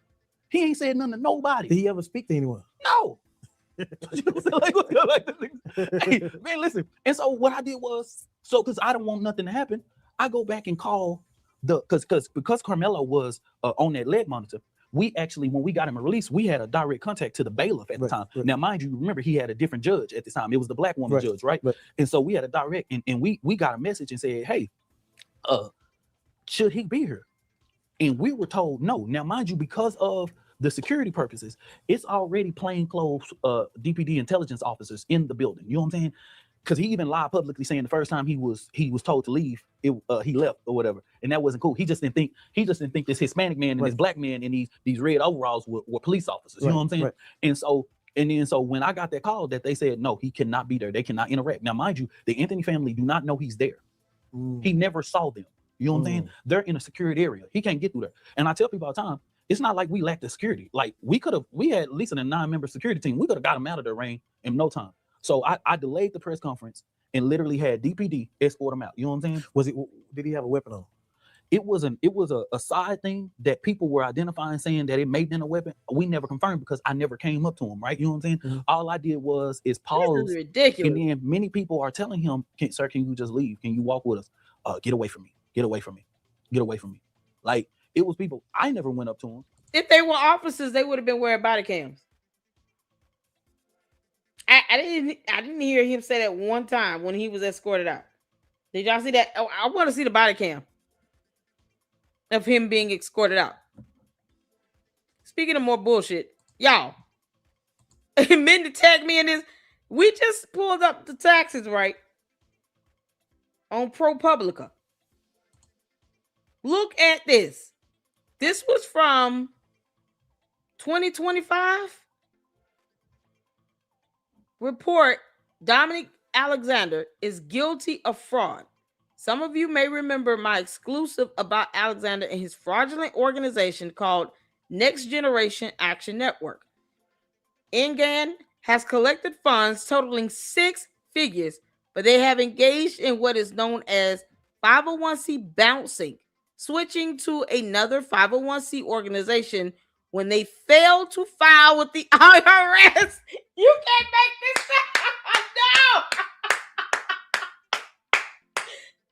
Speaker 8: He ain't said nothing to nobody.
Speaker 9: Did he ever speak to anyone?
Speaker 8: No. Hey, man, listen. And so what I did was, because I don't want nothing to happen, I go back and call because Karmelo was on that lead monitor. We actually, when we got him released, we had a direct contact to the bailiff at the time. Now, mind you, remember he had a different judge at the time. It was the black woman judge, right? And so we had a direct, and we got a message and said, hey, should he be here? And we were told no. Now, mind you, because of the security purposes, it's already plainclothes DPD intelligence officers in the building. You know what I'm saying? Because he even lied publicly saying the first time he was told to leave, he left or whatever, and that wasn't cool. He just didn't think this Hispanic man and this black man in these red overalls were police officers. You know what I'm saying? And so when I got that call that they said no, he cannot be there. They cannot interact. Now, mind you, the Anthony family do not know he's there. He never saw them. You know what I'm saying? They're in a security area. He can't get through there. And I tell people all the time, it's not like we lacked the security. Like we had at least a 9-member security team. We could have got him out of the rain in no time. So I delayed the press conference and literally had DPD escort him out. You know what I'm saying?
Speaker 9: Did he have a weapon on?
Speaker 8: It was a side thing that people were identifying, saying that it may have been a weapon. We never confirmed because I never came up to him, right? You know what I'm saying? All I did was pause.
Speaker 1: This is ridiculous.
Speaker 8: And then many people are telling him, sir, can you just leave? Can you walk with us? Get away from me. Get away from me. Get away from me. Like, it was people. I never went up to him.
Speaker 1: If they were officers, they would have been wearing body cams. I didn't hear him say that one time when he was escorted out. Did y'all see that? Oh, I want to see the body cam of him being escorted out. Speaking of more bullshit, y'all, men to tag me in this. We just pulled up the taxes, right? On ProPublica. Look at this. This was from 2025. Report: Dominic Alexander is guilty of fraud. Some of you may remember my exclusive about Alexander and his fraudulent organization called Next Generation Action Network. Engan has collected funds totaling 6 figures but they have engaged in what is known as 501c bouncing, switching to another 501c organization when they fail to file with the IRS. You can't make this up. No.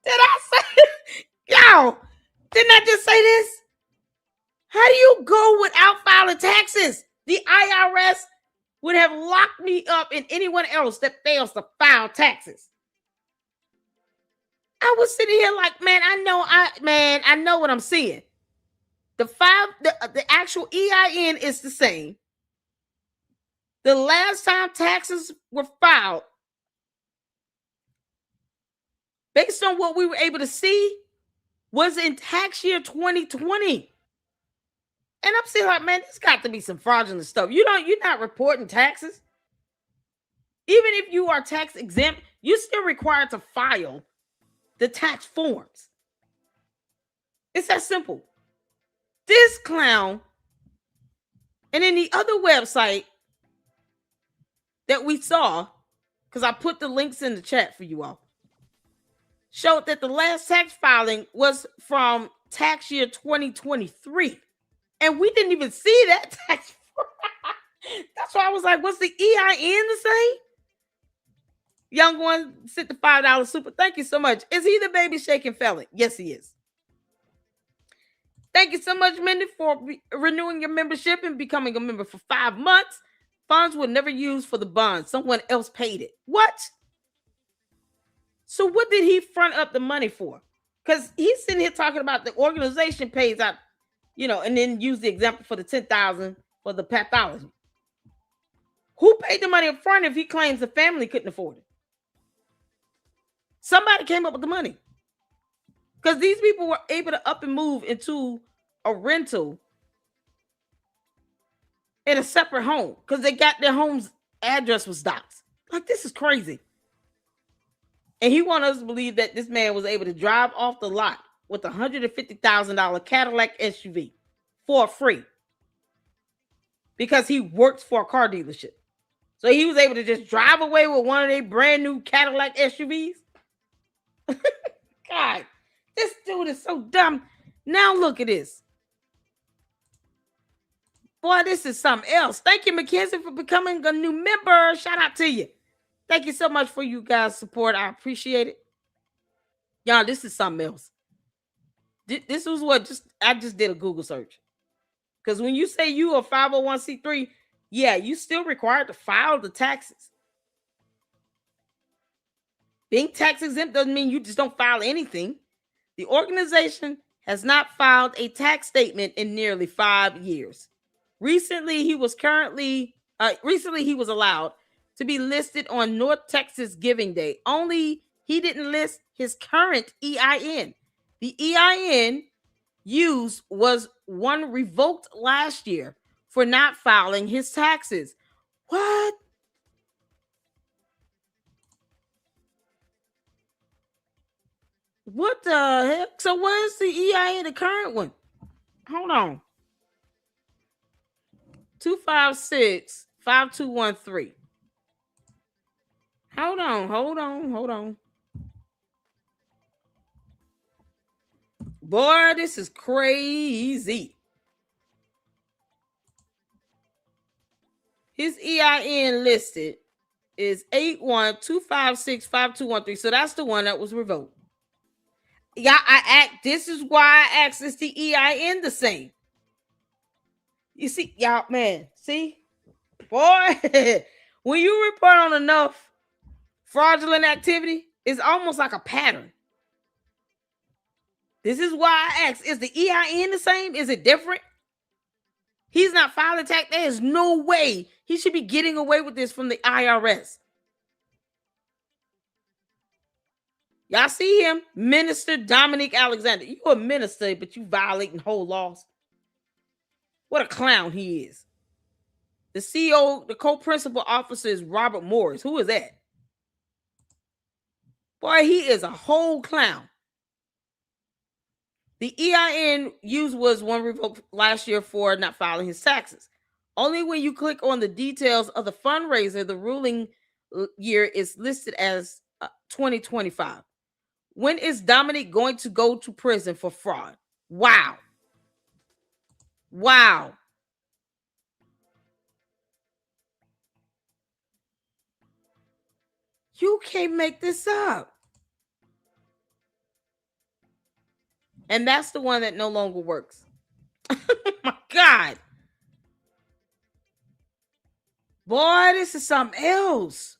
Speaker 1: Did I say it? Yo, didn't I just say this? How do you go without filing taxes? The IRS would have locked me up and anyone else that fails to file taxes. I was sitting here like, man, I know what I'm seeing. The actual EIN is the same. The last time taxes were filed, based on what we were able to see, was in tax year 2020. And I'm still like, man, there's got to be some fraudulent stuff. You're not reporting taxes. Even if you are tax exempt, you're still required to file the tax forms. It's that simple. This clown, and then the other website that we saw, because I put the links in the chat for you all, showed that the last tax filing was from tax year 2023. And we didn't even see that tax. That's why I was like, what's the EIN to say? Young one sent the $5 super. Thank you so much. Is he the baby shaking felon? Yes, he is. Thank you so much, Mindy, for renewing your membership and becoming a member for 5 months. Funds were never used for the bond. Someone else paid it. What? So what did he front up the money for? Because he's sitting here talking about the organization pays out, and then use the example for the $10,000 for the pathology. Who paid the money up front if he claims the family couldn't afford it? Somebody came up with the money. Because these people were able to up and move into a rental in a separate home because they got their home's address was doxed. Like, this is crazy. And he wanted us to believe that this man was able to drive off the lot with a $150,000 Cadillac SUV for free because he works for a car dealership. So he was able to just drive away with one of their brand new Cadillac SUVs. God, this dude is so dumb. Now look at this. Boy, this is something else. Thank you, Mackenzie, for becoming a new member. Shout out to you. Thank you so much for you guys' support. I appreciate it. Y'all, this is something else. This was what I just did a Google search. Because when you say you are 501c3, yeah, you still required to file the taxes. Being tax exempt doesn't mean you just don't file anything. The organization has not filed a tax statement in nearly 5 years. Recently, he was allowed to be listed on North Texas Giving Day. Only he didn't list his current EIN. The EIN used was one revoked last year for not filing his taxes. What? What the heck? So where's the EIN, the current one? Hold on. 256-5213. Hold on. Boy, this is crazy. His EIN listed is 81-256-5213. So that's the one that was revoked. Yeah, this is why I asked, is the EIN the same? You see, y'all, man, see? Boy, when you report on enough fraudulent activity, it's almost like a pattern. This is why I asked, is the EIN the same? Is it different? He's not filing tax. There is no way he should be getting away with this from the IRS. Y'all see him? Minister Dominic Alexander. You a minister, but you violating whole laws. What a clown he is. The CEO, the co-principal officer is Robert Morris. Who is that? Boy, he is a whole clown. The EIN used was one revoked last year for not filing his taxes. Only when you click on the details of the fundraiser, the ruling year is listed as 2025. When is Dominic going to go to prison for fraud? Wow. Wow. You can't make this up. And that's the one that no longer works. Oh my God. Boy, this is something else.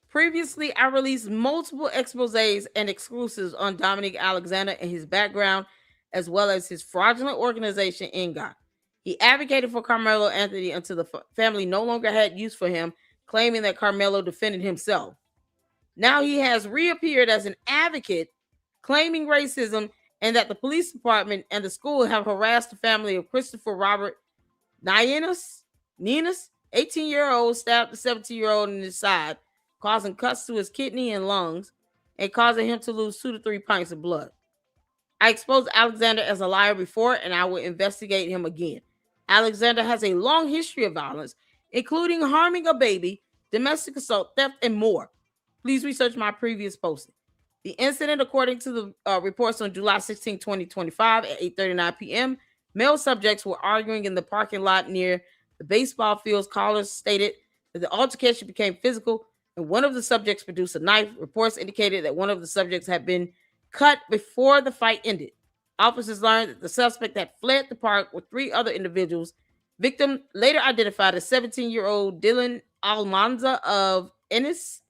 Speaker 1: Previously, I released multiple exposés and exclusives on Dominic Alexander and his background, as well as his fraudulent organization, INGOT. He advocated for Karmelo Anthony until the family no longer had use for him, claiming that Karmelo defended himself. Now he has reappeared as an advocate, claiming racism and that the police department and the school have harassed the family of Christopher Robert Ninas, 18-year-old, stabbed the 17-year-old in his side, causing cuts to his kidney and lungs, and causing him to lose 2 to 3 pints of blood. I exposed Alexander as a liar before, and I will investigate him again. Alexander has a long history of violence, including harming a baby, domestic assault, theft, and more. Please research my previous posting. The incident, according to the reports on July 16, 2025 at 8:39 p.m., male subjects were arguing in the parking lot near the baseball fields. Callers stated that the altercation became physical, and one of the subjects produced a knife. Reports indicated that one of the subjects had been cut before the fight ended. Officers learned that the suspect had fled the park with 3 other individuals. Victim, later identified as 17-year-old Dylan Almanza of Ennis,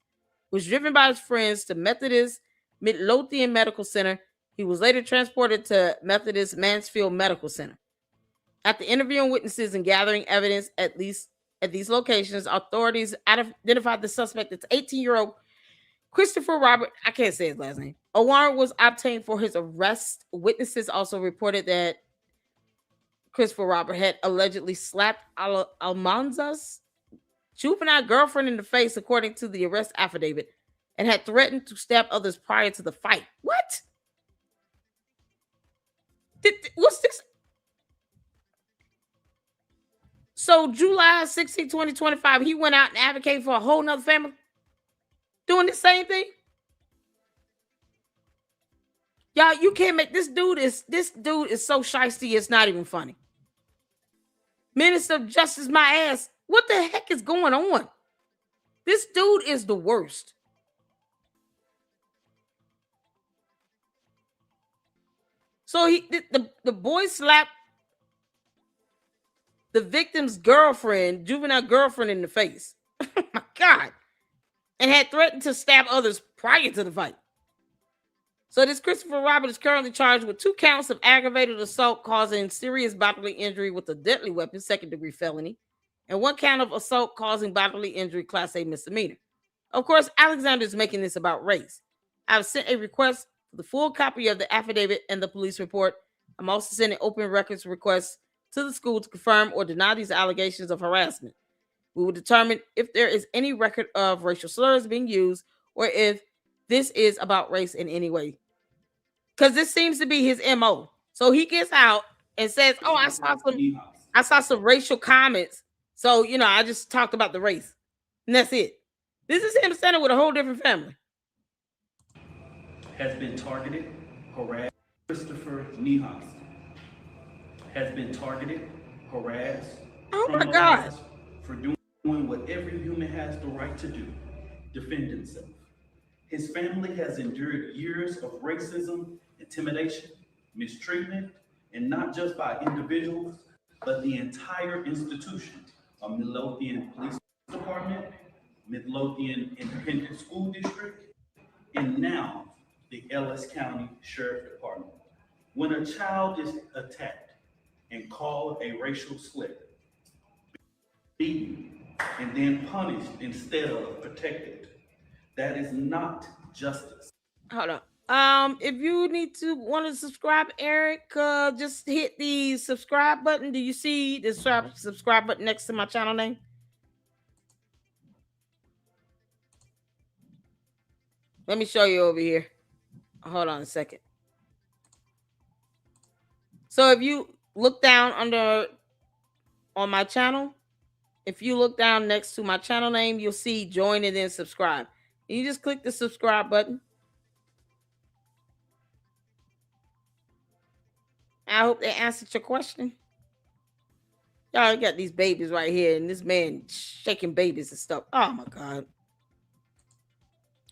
Speaker 1: was driven by his friends to Methodist Midlothian Medical Center. He was later transported to Methodist Mansfield Medical Center. After interviewing witnesses and gathering evidence at these locations, authorities identified the suspect as 18-year-old Christopher Robert, I can't say his last name. A warrant was obtained for his arrest. Witnesses also reported that Christopher Robert had allegedly slapped Almanza's juvenile girlfriend in the face, according to the arrest affidavit, and had threatened to stab others prior to the fight. What? What's this? So July 16, 2025, he went out and advocated for a whole nother family doing the same thing? Y'all, you can't make this dude is so shiesty, it's not even funny. Minister of Justice, my ass. What the heck is going on? This dude is the worst. So the boy slapped the victim's girlfriend, juvenile girlfriend, in the face. Oh my God. And had threatened to stab others prior to the fight. So this Christopher Robert is currently charged with 2 counts of aggravated assault causing serious bodily injury with a deadly weapon, 2nd-degree felony, and 1 count of assault causing bodily injury, Class A misdemeanor. Of course, Alexander is making this about race. I've sent a request for the full copy of the affidavit and the police report. I'm also sending open records requests to the school to confirm or deny these allegations of harassment. We will determine if there is any record of racial slurs being used or if this is about race in any way. Because this seems to be his MO. So he gets out and says, oh, I saw some racial comments. So, I just talked about the race. And that's it. This is him standing with a whole different family.
Speaker 17: Has been targeted, harassed. Christopher Nihas has been targeted, harassed.
Speaker 1: Oh my God.
Speaker 17: For doing what every human has the right to do, defend himself. His family has endured years of racism, intimidation, mistreatment, and not just by individuals, but the entire institution of Midlothian Police Department, Midlothian Independent School District, and now the Ellis County Sheriff Department. When a child is attacked and called a racial slur, beaten, and then punished instead of protected, that is not justice.
Speaker 1: Hold on. If you want to subscribe, Eric, just hit the subscribe button. Do you see the subscribe button next to my channel name? Let me show you over here. Hold on a second. So if you look down under on my channel. If you look down next to my channel name, you'll see join and then subscribe. And you just click the subscribe button. I hope they answered your question. Y'all got these babies right here, and this man shaking babies and stuff. Oh my God.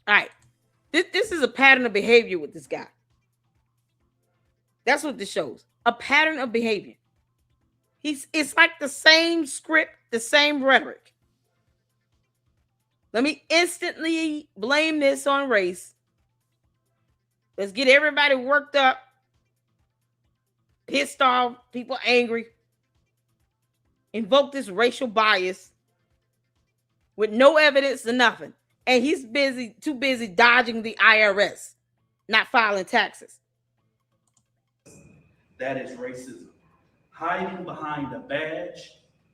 Speaker 1: All right. This is a pattern of behavior with this guy. That's what this shows. A pattern of behavior. It's like the same script, the same rhetoric. Let me instantly blame this on race. Let's get everybody worked up, pissed off, people angry. Invoke this racial bias with no evidence or nothing. And he's too busy dodging the IRS, not filing taxes.
Speaker 17: That is racism. Hiding behind a badge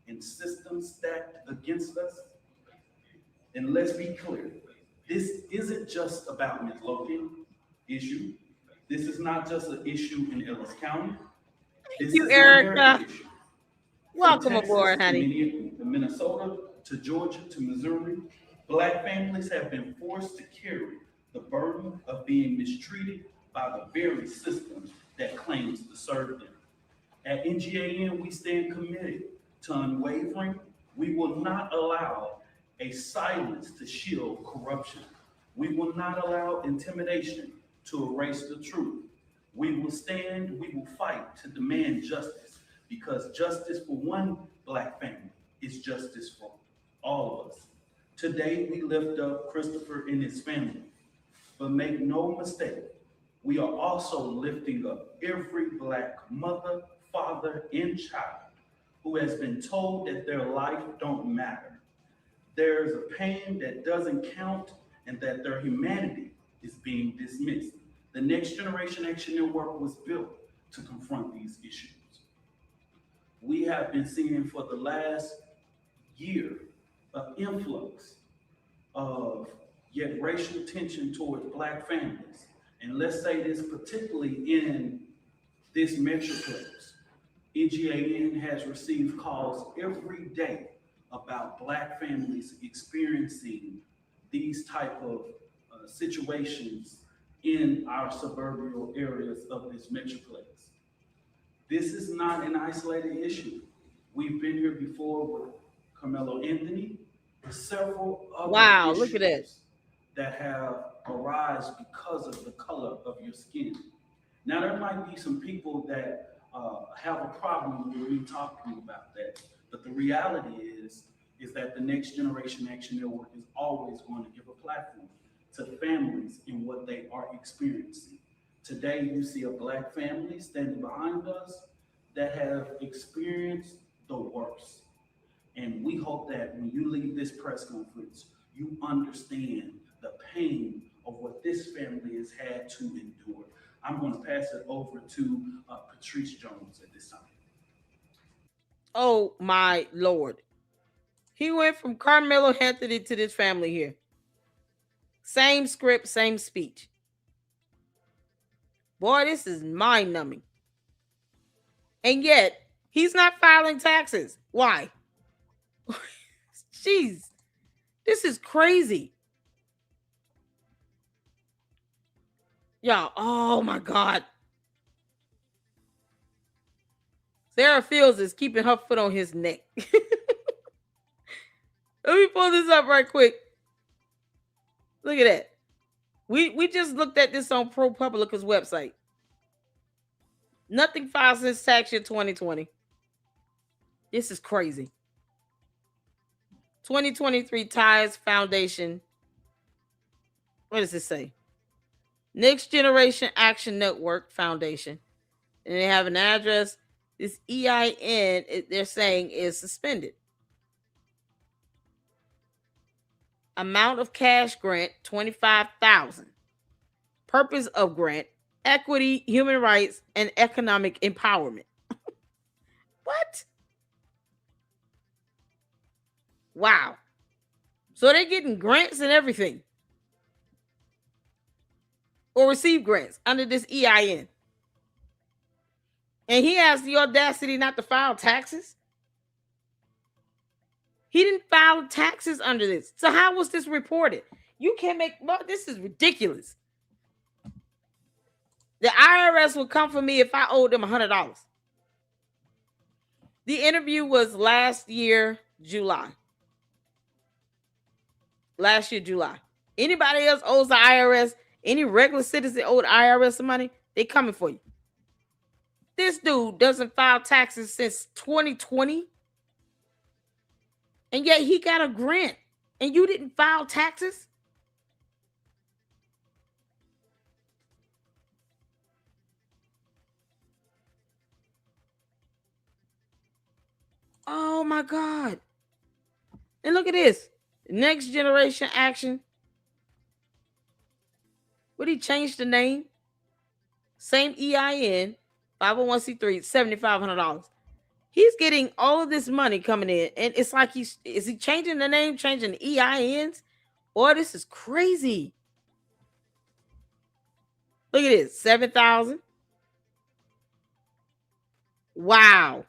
Speaker 17: and systems stacked against us. And let's be clear, this isn't just about Midlothian issue. This is not just an issue in Ellis County. This is
Speaker 1: Erica.
Speaker 17: Issue.
Speaker 1: Welcome aboard, honey.
Speaker 17: From Minnesota to Georgia to Missouri, Black families have been forced to carry the burden of being mistreated by the very system that claims to serve them. At NGAN, we stand committed to unwavering. We will not allow a silence to shield corruption. We will not allow intimidation to erase the truth. We will stand, we will fight to demand justice, because justice for one Black family is justice for all of us. Today, we lift up Christopher and his family, but make no mistake, we are also lifting up every Black mother, father, and child who has been told that their life don't matter. There's a pain that doesn't count and that their humanity is being dismissed. The Next Generation Action Network was built to confront these issues. We have been seeing for the last year an influx of yet racial tension towards Black families. And let's say this particularly in this metroplex. NGAN has received calls every day about Black families experiencing these type of situations in our suburban areas of this metroplex. This is not an isolated issue. We've been here before with Karmelo Anthony, several other
Speaker 1: look at this
Speaker 17: that have arisen because of the color of your skin. Now, there might be some people that have a problem with me talking about that, but the reality is that the Next Generation Action Network is always going to give a platform to families in what they are experiencing. Today, you see a Black family standing behind us that have experienced the worst. And we hope that when you leave this press conference, you understand the pain of what this family has had to endure. I'm going to pass it over to Patrice Jones at this time.
Speaker 1: Oh my Lord. He went from Karmelo Anthony to this family here. Same script, same speech. Boy, this is mind-numbing. And yet, he's not filing taxes. Why? Jeez. This is crazy. Y'all, oh my God. Sarah Fields is keeping her foot on his neck. Let me pull this up right quick. Look at that. We just looked at this on ProPublica's website. Nothing filed since tax year 2020. This is crazy. 2023 Ties Foundation. What does it say? Next Generation Action Network Foundation. And they have an address. This EIN, they're saying, is suspended. Amount of cash grant, $25,000. Purpose of grant, equity, human rights, and economic empowerment. What? Wow. So they're getting grants and everything. Or receive grants under this EIN. And he has the audacity not to file taxes. He didn't file taxes under this. So how was this reported? You can't make, well, this is ridiculous. The IRS would come for me if I owed them $100. The interview was last year, July. Last year, July. Anybody else owes the IRS, any regular citizen owed IRS some money, they coming for you. This dude doesn't file taxes since 2020. And yet he got a grant. And you didn't file taxes? Oh my God. And look at this. Next Generation Action. Would he change the name? Same EIN, 501c3, $7,500. He's getting all of this money coming in. And it's like is he changing the name, changing the EINs? Boy, this is crazy. Look at this, 7,000. Wow.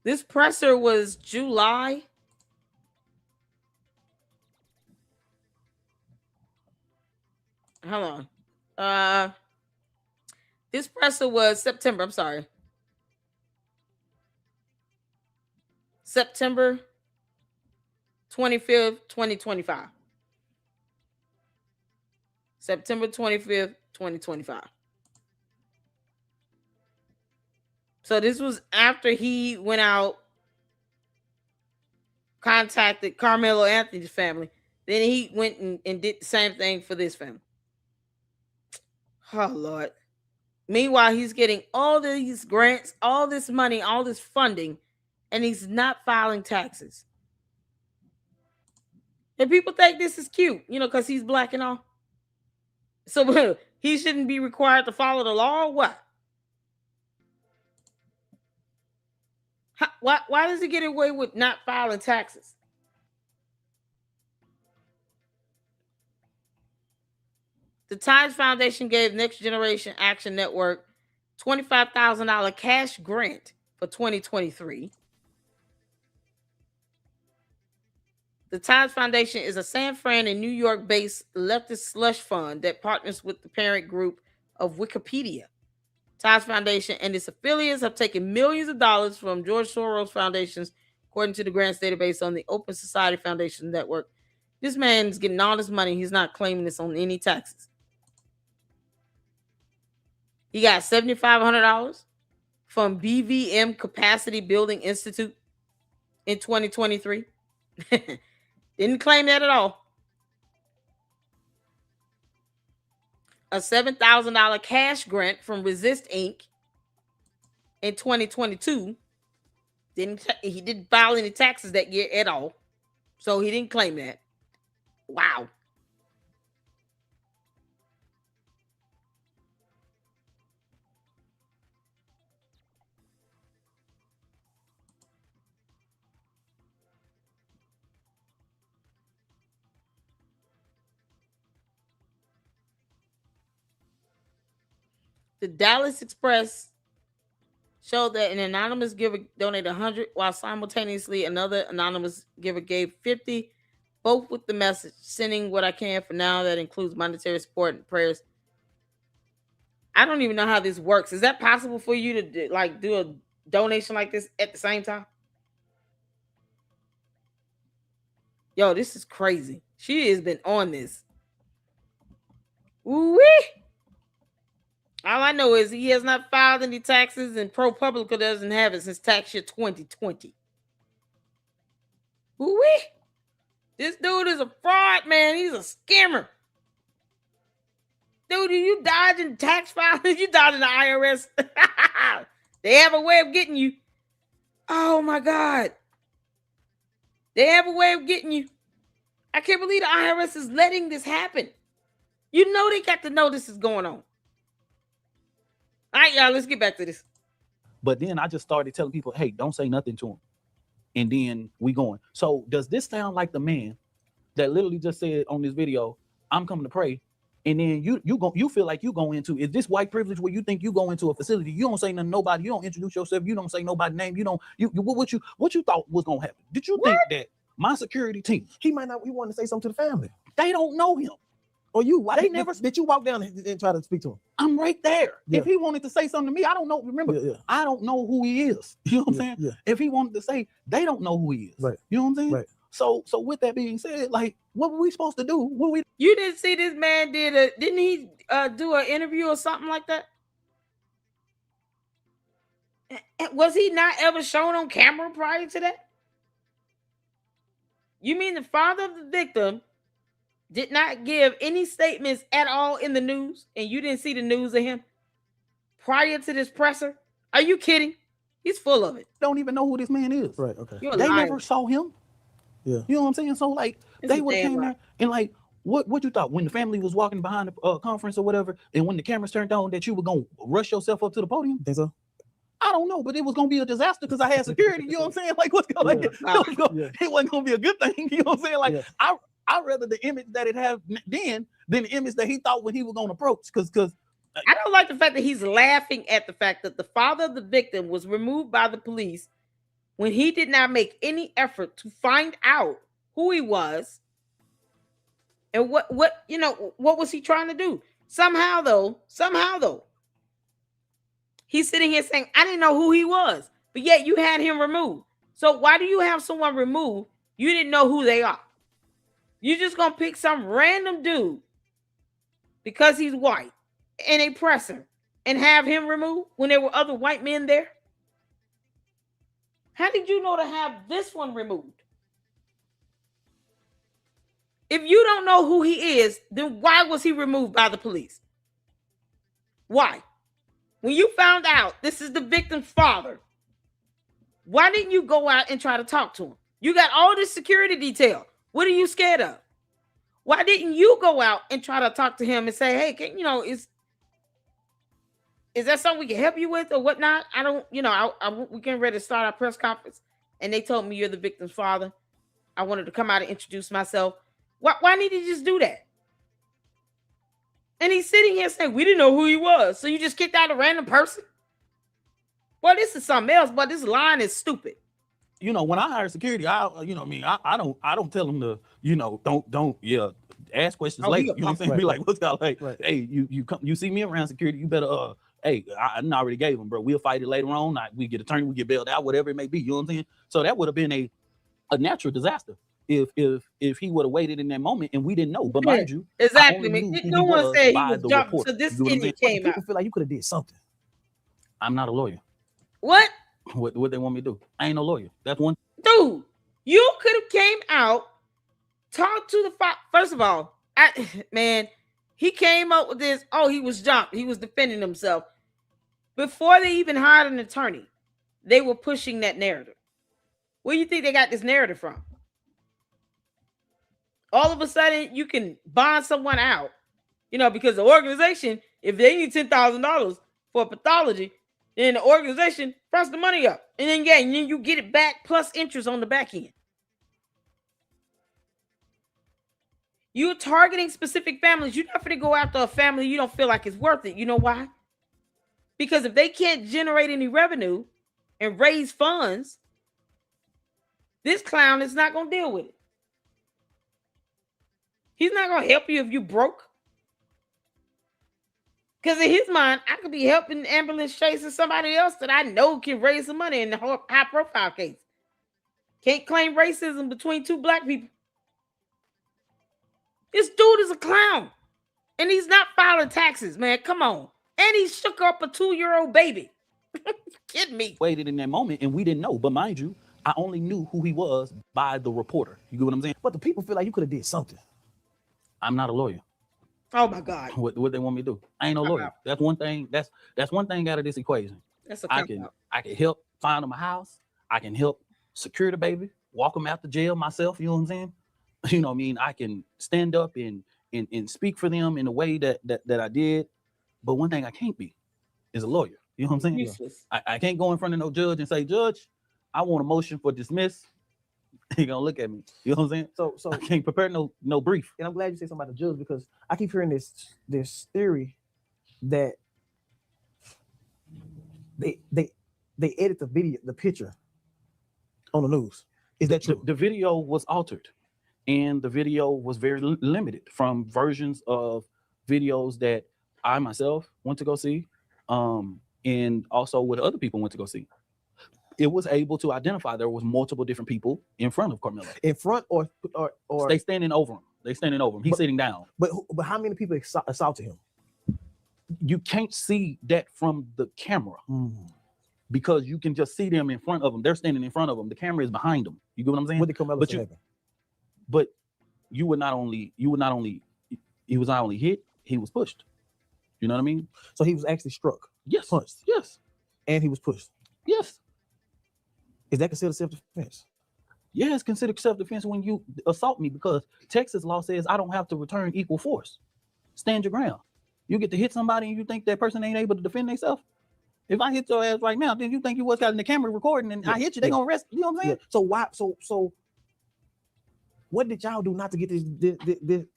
Speaker 1: This presser was July. Hold on. This presser was September. I'm sorry. September 25th, 2025. September 25th, 2025. So this was after he went out, contacted Karmelo Anthony's family. Then he went and did the same thing for this family. Oh, Lord. Meanwhile, he's getting all these grants, all this money, all this funding, and he's not filing taxes. And people think this is cute, because he's black and all. So he shouldn't be required to follow the law or what? Why does he get away with not filing taxes? The Times Foundation gave Next Generation Action Network $25,000 cash grant for 2023. The Times Foundation is a San Fran and New York-based leftist slush fund that partners with the parent group of Wikipedia. Times Foundation and its affiliates have taken millions of dollars from George Soros foundations, according to the grants database on the Open Society Foundation Network. This man's getting all this money. He's not claiming this on any taxes. He got $7,500 from BVM Capacity Building Institute in 2023. Didn't claim that at all. A $7,000 cash grant from Resist Inc. in 2022. He didn't file any taxes that year at all. So he didn't claim that. Wow. The Dallas Express showed that an anonymous giver donated 100, while simultaneously another anonymous giver gave 50, both with the message, sending what I can for now. That includes monetary support and prayers. I don't even know how this works. Is that possible for you to do a donation like this at the same time? Yo, this is crazy. She has been on this. Ooh-wee. All I know is he has not filed any taxes, and ProPublica doesn't have it since tax year 2020. Ooh-wee. This dude is a fraud, man. He's a scammer. Dude, you dodging tax filings? You dodging the IRS? They have a way of getting you. Oh, my God. They have a way of getting you. I can't believe the IRS is letting this happen. You know they got to know this is going on. All right, y'all, let's get back to this.
Speaker 8: But then I just started telling people, hey, don't say nothing to him. And then we going. So does this sound like the man that literally just said on this video, I'm coming to pray, And then you feel like you go into, is this white privilege where you think you go into a facility, you don't say nothing to nobody, you don't introduce yourself, you don't say nobody's name, what you thought was gonna happen? Did you think that my security team,
Speaker 9: he wanted to say something to the family.
Speaker 8: They don't know him.
Speaker 9: Or did you walk down and try to speak to him?
Speaker 8: I'm right there.
Speaker 9: Yeah.
Speaker 8: If he wanted to say something to me, I don't know. Remember, I don't know who he is. You know what I'm saying?
Speaker 9: Yeah.
Speaker 8: If he wanted to say, they don't know who he is.
Speaker 9: Right.
Speaker 8: You know what I'm saying?
Speaker 9: Right.
Speaker 8: So with that being said, like, what were we supposed to do?
Speaker 1: You didn't see this man didn't he do an interview or something like that? Was he not ever shown on camera prior to that? You mean the father of the victim did not give any statements at all in the news, and you didn't see the news of him prior to this presser? Are you kidding? He's full of it.
Speaker 8: Don't even know who this man is.
Speaker 9: Right. Okay.
Speaker 8: They never saw him.
Speaker 9: Yeah.
Speaker 8: You know what I'm saying? So like, they would have came there and like, what you thought when the family was walking behind the conference or whatever, and when the cameras turned on, that you were gonna rush yourself up to the podium?
Speaker 9: Think so?
Speaker 8: I don't know, but it was gonna be a disaster because I had security. You know what I'm saying? Like, what's going? It wasn't gonna be a good thing. You know what I'm saying? Like, I rather the image that it had then than the image that he thought when he was gonna approach. Because
Speaker 1: I don't like the fact that he's laughing at the fact that the father of the victim was removed by the police when he did not make any effort to find out who he was and what was he trying to do. Somehow though, he's sitting here saying, I didn't know who he was, but yet you had him removed. So why do you have someone removed? You didn't know who they are. You're just gonna pick some random dude because he's white and a presser and have him removed when there were other white men there? How did you know to have this one removed? If you don't know who he is, then why was he removed by the police? Why? When you found out this is the victim's father, why didn't you go out and try to talk to him? You got all this security detail. What are you scared of? Why didn't you go out and try to talk to him and say, hey, is that something we can help you with or whatnot? I don't, we getting ready to start our press conference and they told me you're the victim's father. I wanted to come out and introduce myself. Why didn't you just do that? And he's sitting here saying, we didn't know who he was. So you just kicked out a random person? Well, this is something else, but this line is stupid.
Speaker 8: When I hire security, I don't tell them to, don't ask questions later. You know what I'm saying?
Speaker 9: Right.
Speaker 8: Be like, what's that like?
Speaker 9: Right.
Speaker 8: Hey, you see me around security, you better hey, I already gave them, bro. We'll fight it later on. We get attorney, we get bailed out, whatever it may be. You know what I'm saying? So that would have been a natural disaster if he would have waited in that moment and we didn't know. But mind you,
Speaker 1: exactly. No one said he was jumping. So this idiot came out.
Speaker 9: People feel like you could have did something.
Speaker 8: I'm not a lawyer.
Speaker 1: What?
Speaker 8: What they want me to do? I ain't no lawyer. That's one.
Speaker 1: Dude, you could have came out, talked to the first of all, he came up with this. Oh, he was jumped. He was defending himself. Before they even hired an attorney, they were pushing that narrative. Where do you think they got this narrative from? All of a sudden, you can bond someone out, because the organization, if they need $10,000 for pathology, then the organization fronts the money up. And then you get it back plus interest on the back end. You're targeting specific families. You're not going to go after a family you don't feel like it's worth it. You know why? Because if they can't generate any revenue and raise funds, this clown is not going to deal with it. He's not going to help you if you broke. Because in his mind, I could be helping ambulance chasing somebody else that I know can raise some money in the high profile case. Can't claim racism between two black people. This dude is a clown. And he's not filing taxes, man. Come on. And he shook up a 2-year-old baby. Kidding me.
Speaker 8: Waited in that moment and we didn't know. But mind you, I only knew who he was by the reporter. You get what I'm saying?
Speaker 9: But the people feel like you could have did something.
Speaker 8: I'm not a lawyer.
Speaker 1: Oh my God.
Speaker 8: What they want me to do? I ain't no lawyer. That's one thing. That's one thing out of this equation.
Speaker 1: That's
Speaker 8: I can help find him a house. I can help secure the baby, walk him out to jail myself. You know what I'm saying? You know what I mean? I can stand up and speak for them in a way that I did. But one thing I can't be is a lawyer. You know what I'm saying?
Speaker 1: Useless.
Speaker 8: I can't go in front of no judge and say, Judge, I want a motion for dismiss. He gonna look at me. You know what I'm saying?
Speaker 9: So
Speaker 8: I can't prepare no brief.
Speaker 9: And I'm glad you said something about the judge, because I keep hearing this theory that they edit the video, the picture on the news. Is that true?
Speaker 8: The video was altered, and the video was very limited from versions of videos that I myself went to go see, and also what other people went to go see. It was able to identify there was multiple different people in front of Karmelo.
Speaker 9: In front or
Speaker 8: they standing over him. They standing over him. He's sitting down.
Speaker 9: But how many people assaulted him?
Speaker 8: You can't see that from the camera because you can just see them in front of them. They're standing in front of them. The camera is behind them. You get what I'm saying?
Speaker 9: What did Karmelo say happened?
Speaker 8: But he was not only hit, he was pushed. You know what I mean?
Speaker 9: So he was actually struck.
Speaker 8: Yes.
Speaker 9: Punched.
Speaker 8: Yes.
Speaker 9: And he was pushed.
Speaker 8: Yes.
Speaker 9: Is that considered self-defense?
Speaker 8: Yeah, it's considered self-defense when you assault me, because Texas law says I don't have to return equal force. Stand your ground. You get to hit somebody and you think that person ain't able to defend themselves. If I hit your ass right now, then you think you was got in the camera recording and I hit you, they gonna arrest you. You know what I'm saying?
Speaker 9: So why? So what did y'all do not to get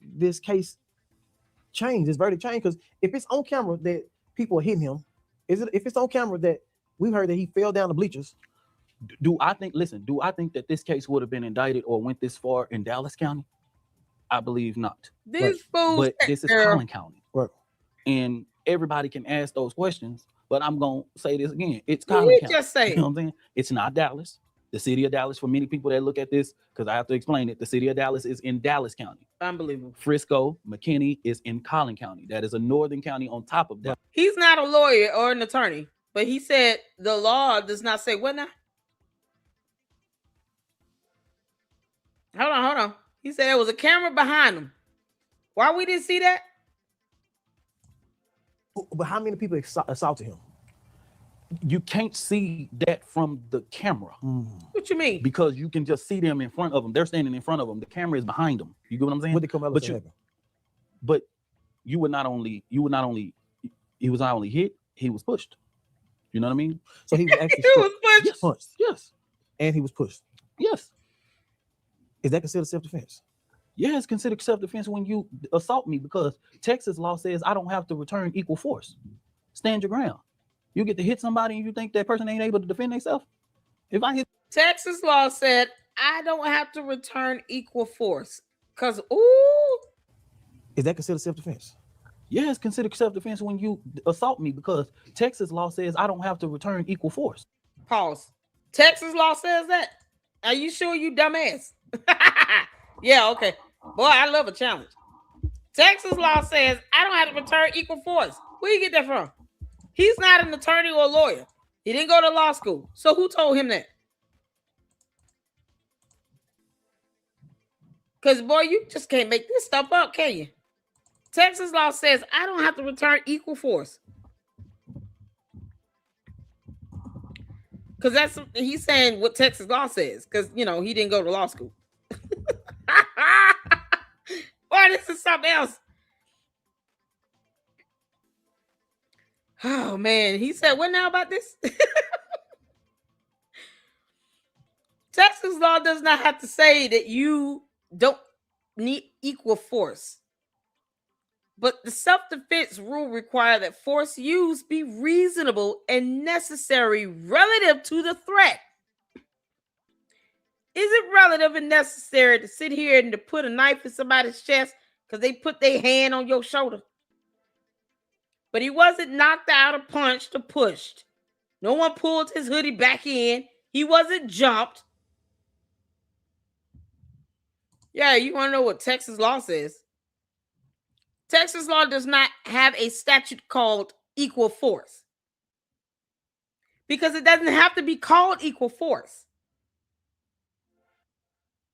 Speaker 9: this case changed, this verdict changed? Because if it's on camera that people are hitting him, if it's on camera that we've heard that he fell down the bleachers?
Speaker 8: Do I think that this case would have been indicted or went this far in Dallas County? I believe not.
Speaker 1: These fools,
Speaker 8: but this is Collin County.
Speaker 9: Right.
Speaker 8: And everybody can ask those questions, but I'm gonna say this again. It's Collin County.
Speaker 1: Just say
Speaker 8: you know what I'm saying? It's not Dallas. The city of Dallas, for many people that look at this, because I have to explain it, the city of Dallas is in Dallas County.
Speaker 1: Unbelievable.
Speaker 8: Frisco, McKinney is in Collin County. That is a northern county on top of that.
Speaker 1: He's not a lawyer or an attorney, but he said the law does not say what now? Hold on. He said there was a camera behind him. Why we didn't see that?
Speaker 9: But how many people assaulted him?
Speaker 8: You can't see that from the camera.
Speaker 1: What you mean?
Speaker 8: Because you can just see them in front of them. They're standing in front of them. The camera is behind them. You get what I'm saying?
Speaker 9: What did Karmelo say happened?
Speaker 8: But he was not only hit, he was pushed. You know what I mean?
Speaker 9: So he was actually
Speaker 1: he was pushed.
Speaker 8: Yes. Punched. Yes.
Speaker 9: And he was pushed.
Speaker 8: Yes.
Speaker 9: Is that considered self-defense?
Speaker 8: Yeah, it's considered self-defense when you assault me, because Texas law says I don't have to return equal force. Stand your ground. You get to hit somebody and you think that person ain't able to defend themselves. If I hit
Speaker 1: Texas law said I don't have to return equal force. Cause
Speaker 9: is that considered self-defense?
Speaker 8: Yeah, it's considered self-defense when you assault me, because Texas law says I don't have to return equal force.
Speaker 1: Pause. Texas law says that? Are you sure, you dumbass? Yeah, okay. Boy, I love a challenge. Texas law says I don't have to return equal force. Where you get that from? He's not an attorney or a lawyer. He didn't go to law school. So who told him that? Because, boy, you just can't make this stuff up, can you? Texas law says I don't have to return equal force. Because that's, he's saying what Texas law says. Because, you know, he didn't go to law school. Boy, this is something else. Oh, man. He said, what now about this? Texas law does not have to say that you don't need equal force. But the self-defense rule requires that force used be reasonable and necessary relative to the threat. Is it relative and necessary to sit here and to put a knife in somebody's chest because they put their hand on your shoulder? But he wasn't knocked out or punched or pushed. No one pulled his hoodie back in. He wasn't jumped. Yeah, you want to know what Texas law says? Texas law does not have a statute called equal force. Because it doesn't have to be called equal force.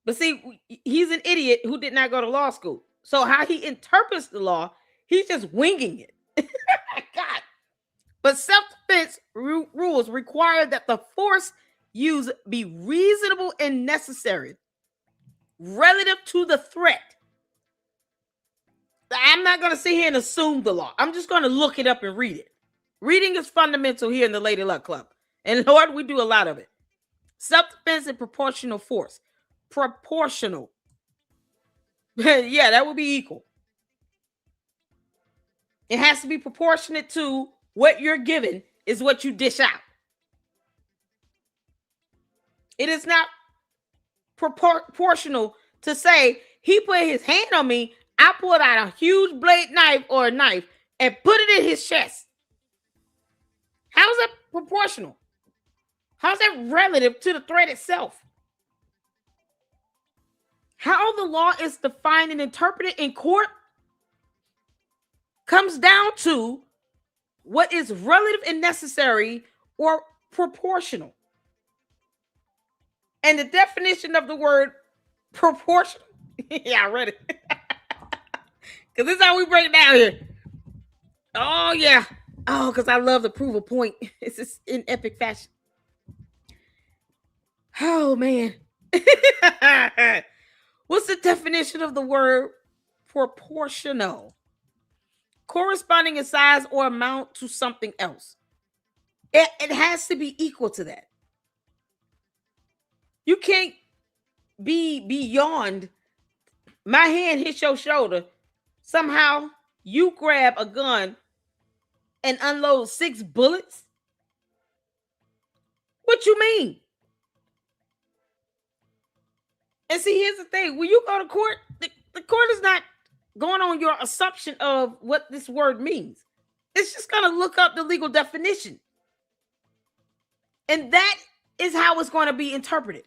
Speaker 1: But see, he's an idiot who did not go to law school. So how he interprets the law, he's just winging it. God. But self-defense rules require that the force used be reasonable and necessary relative to the threat. I'm not going to sit here and assume the law. I'm just going to look it up and read it. Reading is fundamental here in the Lady Luck Club. And Lord, we do a lot of it. Self-defense and proportional force. proportional. Yeah, that would be equal. It has to be proportionate to what you're given is what you dish out. It is not proportional to say he put his hand on me, I pulled out a huge blade knife or a knife and put it in his chest. How is that proportional? How is that relative to the threat itself? How the law is defined and interpreted in court comes down to what is relative and necessary or proportional. And the definition of the word proportional, yeah, I read it. Because this is how we break it down here. Oh, yeah. Oh, because I love to prove a point. It's just in epic fashion. Oh, man. What's the definition of the word proportional? Corresponding in size or amount to something else. It has to be equal to that. You can't be beyond my hand hits your shoulder. Somehow you grab a gun and unload 6 bullets? What you mean? And see, here's the thing. When you go to court, the court is not going on your assumption of what this word means. It's just going to look up the legal definition. And that is how it's going to be interpreted.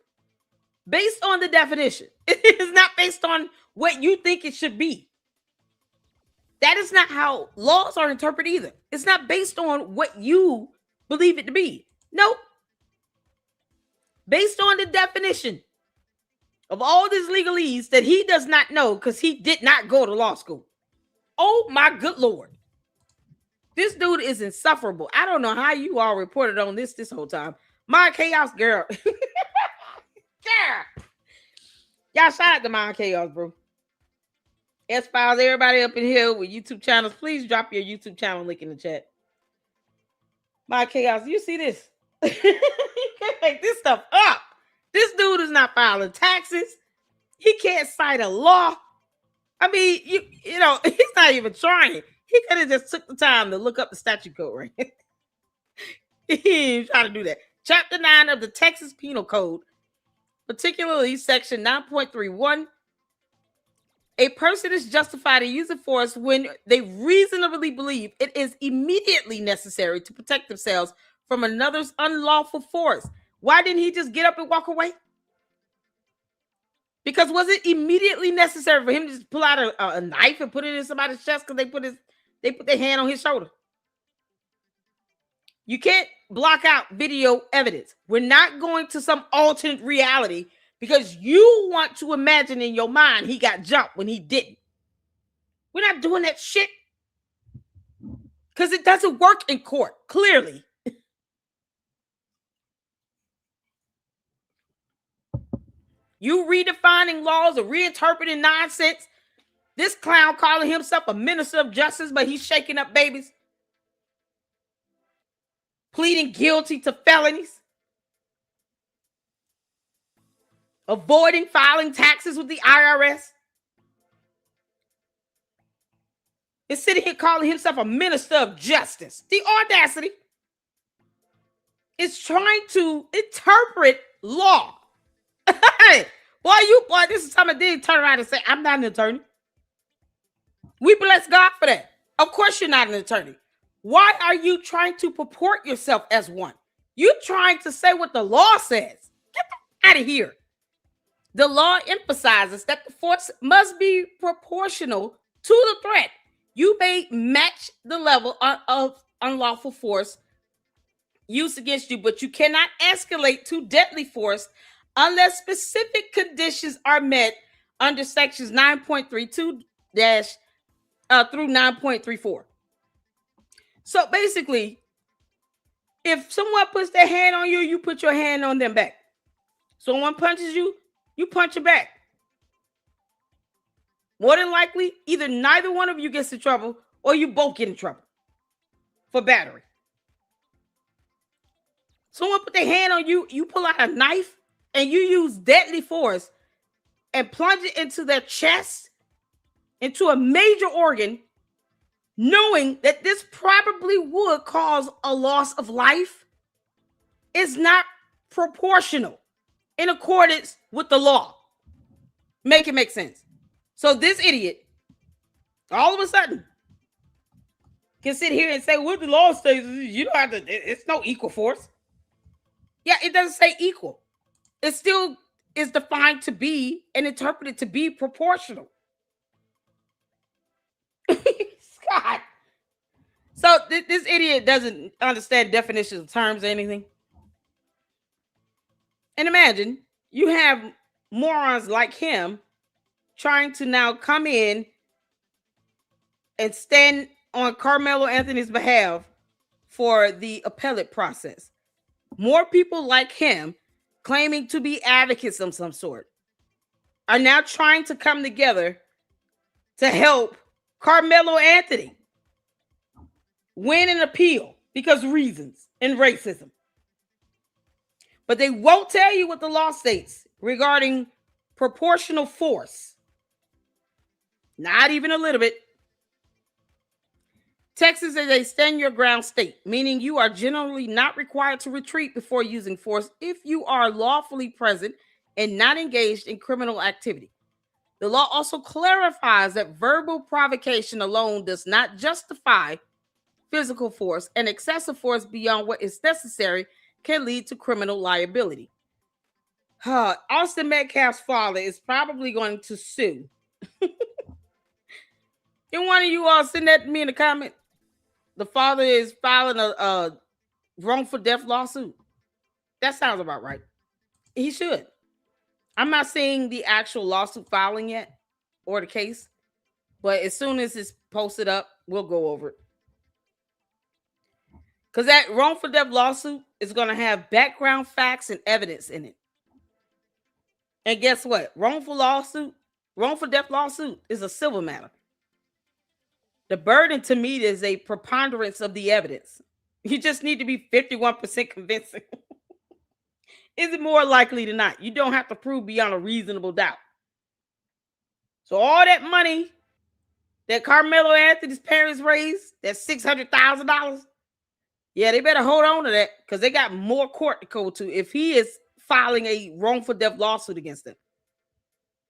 Speaker 1: Based on the definition. It is not based on what you think it should be. That is not how laws are interpreted either. It's not based on what you believe it to be. Nope. Based on the definition of all these legalese that he does not know because he did not go to law school. Oh my good Lord. This dude is insufferable. I don't know how you all reported on this whole time. My Chaos girl. Yeah. Y'all shout out to My Chaos, bro. S-Files, everybody up in here with YouTube channels, please drop your YouTube channel link in the chat. My Chaos, you see this? You can't make this stuff up. This dude is not filing taxes. He can't cite a law. I mean, you know, he's not even trying. He could have just took the time to look up the statute code, right? He ain't trying to do that. Chapter 9 of the Texas Penal Code, particularly section 9.31, a person is justified in using force when they reasonably believe it is immediately necessary to protect themselves from another's unlawful force. Why didn't he just get up and walk away? Because was it immediately necessary for him to just pull out a knife and put it in somebody's chest because they put their hand on his shoulder? You can't block out video evidence. We're not going to some alternate reality because you want to imagine in your mind he got jumped when he didn't. We're not doing that shit because it doesn't work in court, clearly. You redefining laws or reinterpreting nonsense. This clown calling himself a minister of justice, but he's shaking up babies. Pleading guilty to felonies. Avoiding filing taxes with the IRS. Is sitting here calling himself a minister of justice. The audacity is trying to interpret law. Boy, this is something I did turn around and say, I'm not an attorney. We bless God for that. Of course you're not an attorney. Why are you trying to purport yourself as one? You're trying to say what the law says. Get out of here. The law emphasizes that the force must be proportional to the threat. You may match the level of unlawful force used against you, but you cannot escalate to deadly force unless specific conditions are met under sections 9.32 through 9.34. So basically, if someone puts their hand on you, you put your hand on them back. Someone punches you, you punch it back. More than likely, either neither one of you gets in trouble or you both get in trouble for battery. Someone put their hand on you, you pull out a knife and you use deadly force. and plunge it into their chest, into a major organ, knowing that this probably would cause a loss of life, is not proportional in accordance with the law. Make it make sense. So this idiot, all of a sudden, can sit here and say, what the law says, you don't have to, it's no equal force. Yeah, it doesn't say equal. It still is defined to be and interpreted to be proportional. God. So this idiot doesn't understand definitions of terms or anything. And imagine you have morons like him trying to now come in and stand on Karmelo Anthony's behalf for the appellate process. More people like him, claiming to be advocates of some sort, are now trying to come together to help Karmelo Anthony win an appeal because of reasons and racism. But they won't tell you what the law states regarding proportional force. Not even a little bit. Texas is a stand your ground state, meaning you are generally not required to retreat before using force if you are lawfully present and not engaged in criminal activity. The law also clarifies that verbal provocation alone does not justify physical force, and excessive force beyond what is necessary can lead to criminal liability. Austin Metcalf's father is probably going to sue. Can one of you all send that to me in the comment? The father is filing a wrongful death lawsuit. That sounds about right. He should. I'm not seeing the actual lawsuit filing yet or the case, but as soon as it's posted up, we'll go over it. Because that wrongful death lawsuit is going to have background facts and evidence in it. And guess what? Wrongful death lawsuit is a civil matter. The burden to meet is a preponderance of the evidence. You just need to be 51% convincing. Is it more likely than not? You don't have to prove beyond a reasonable doubt. So all that money that Karmelo Anthony's parents raised, that $600,000, yeah, they better hold on to that because they got more court to go to if he is filing a wrongful death lawsuit against them.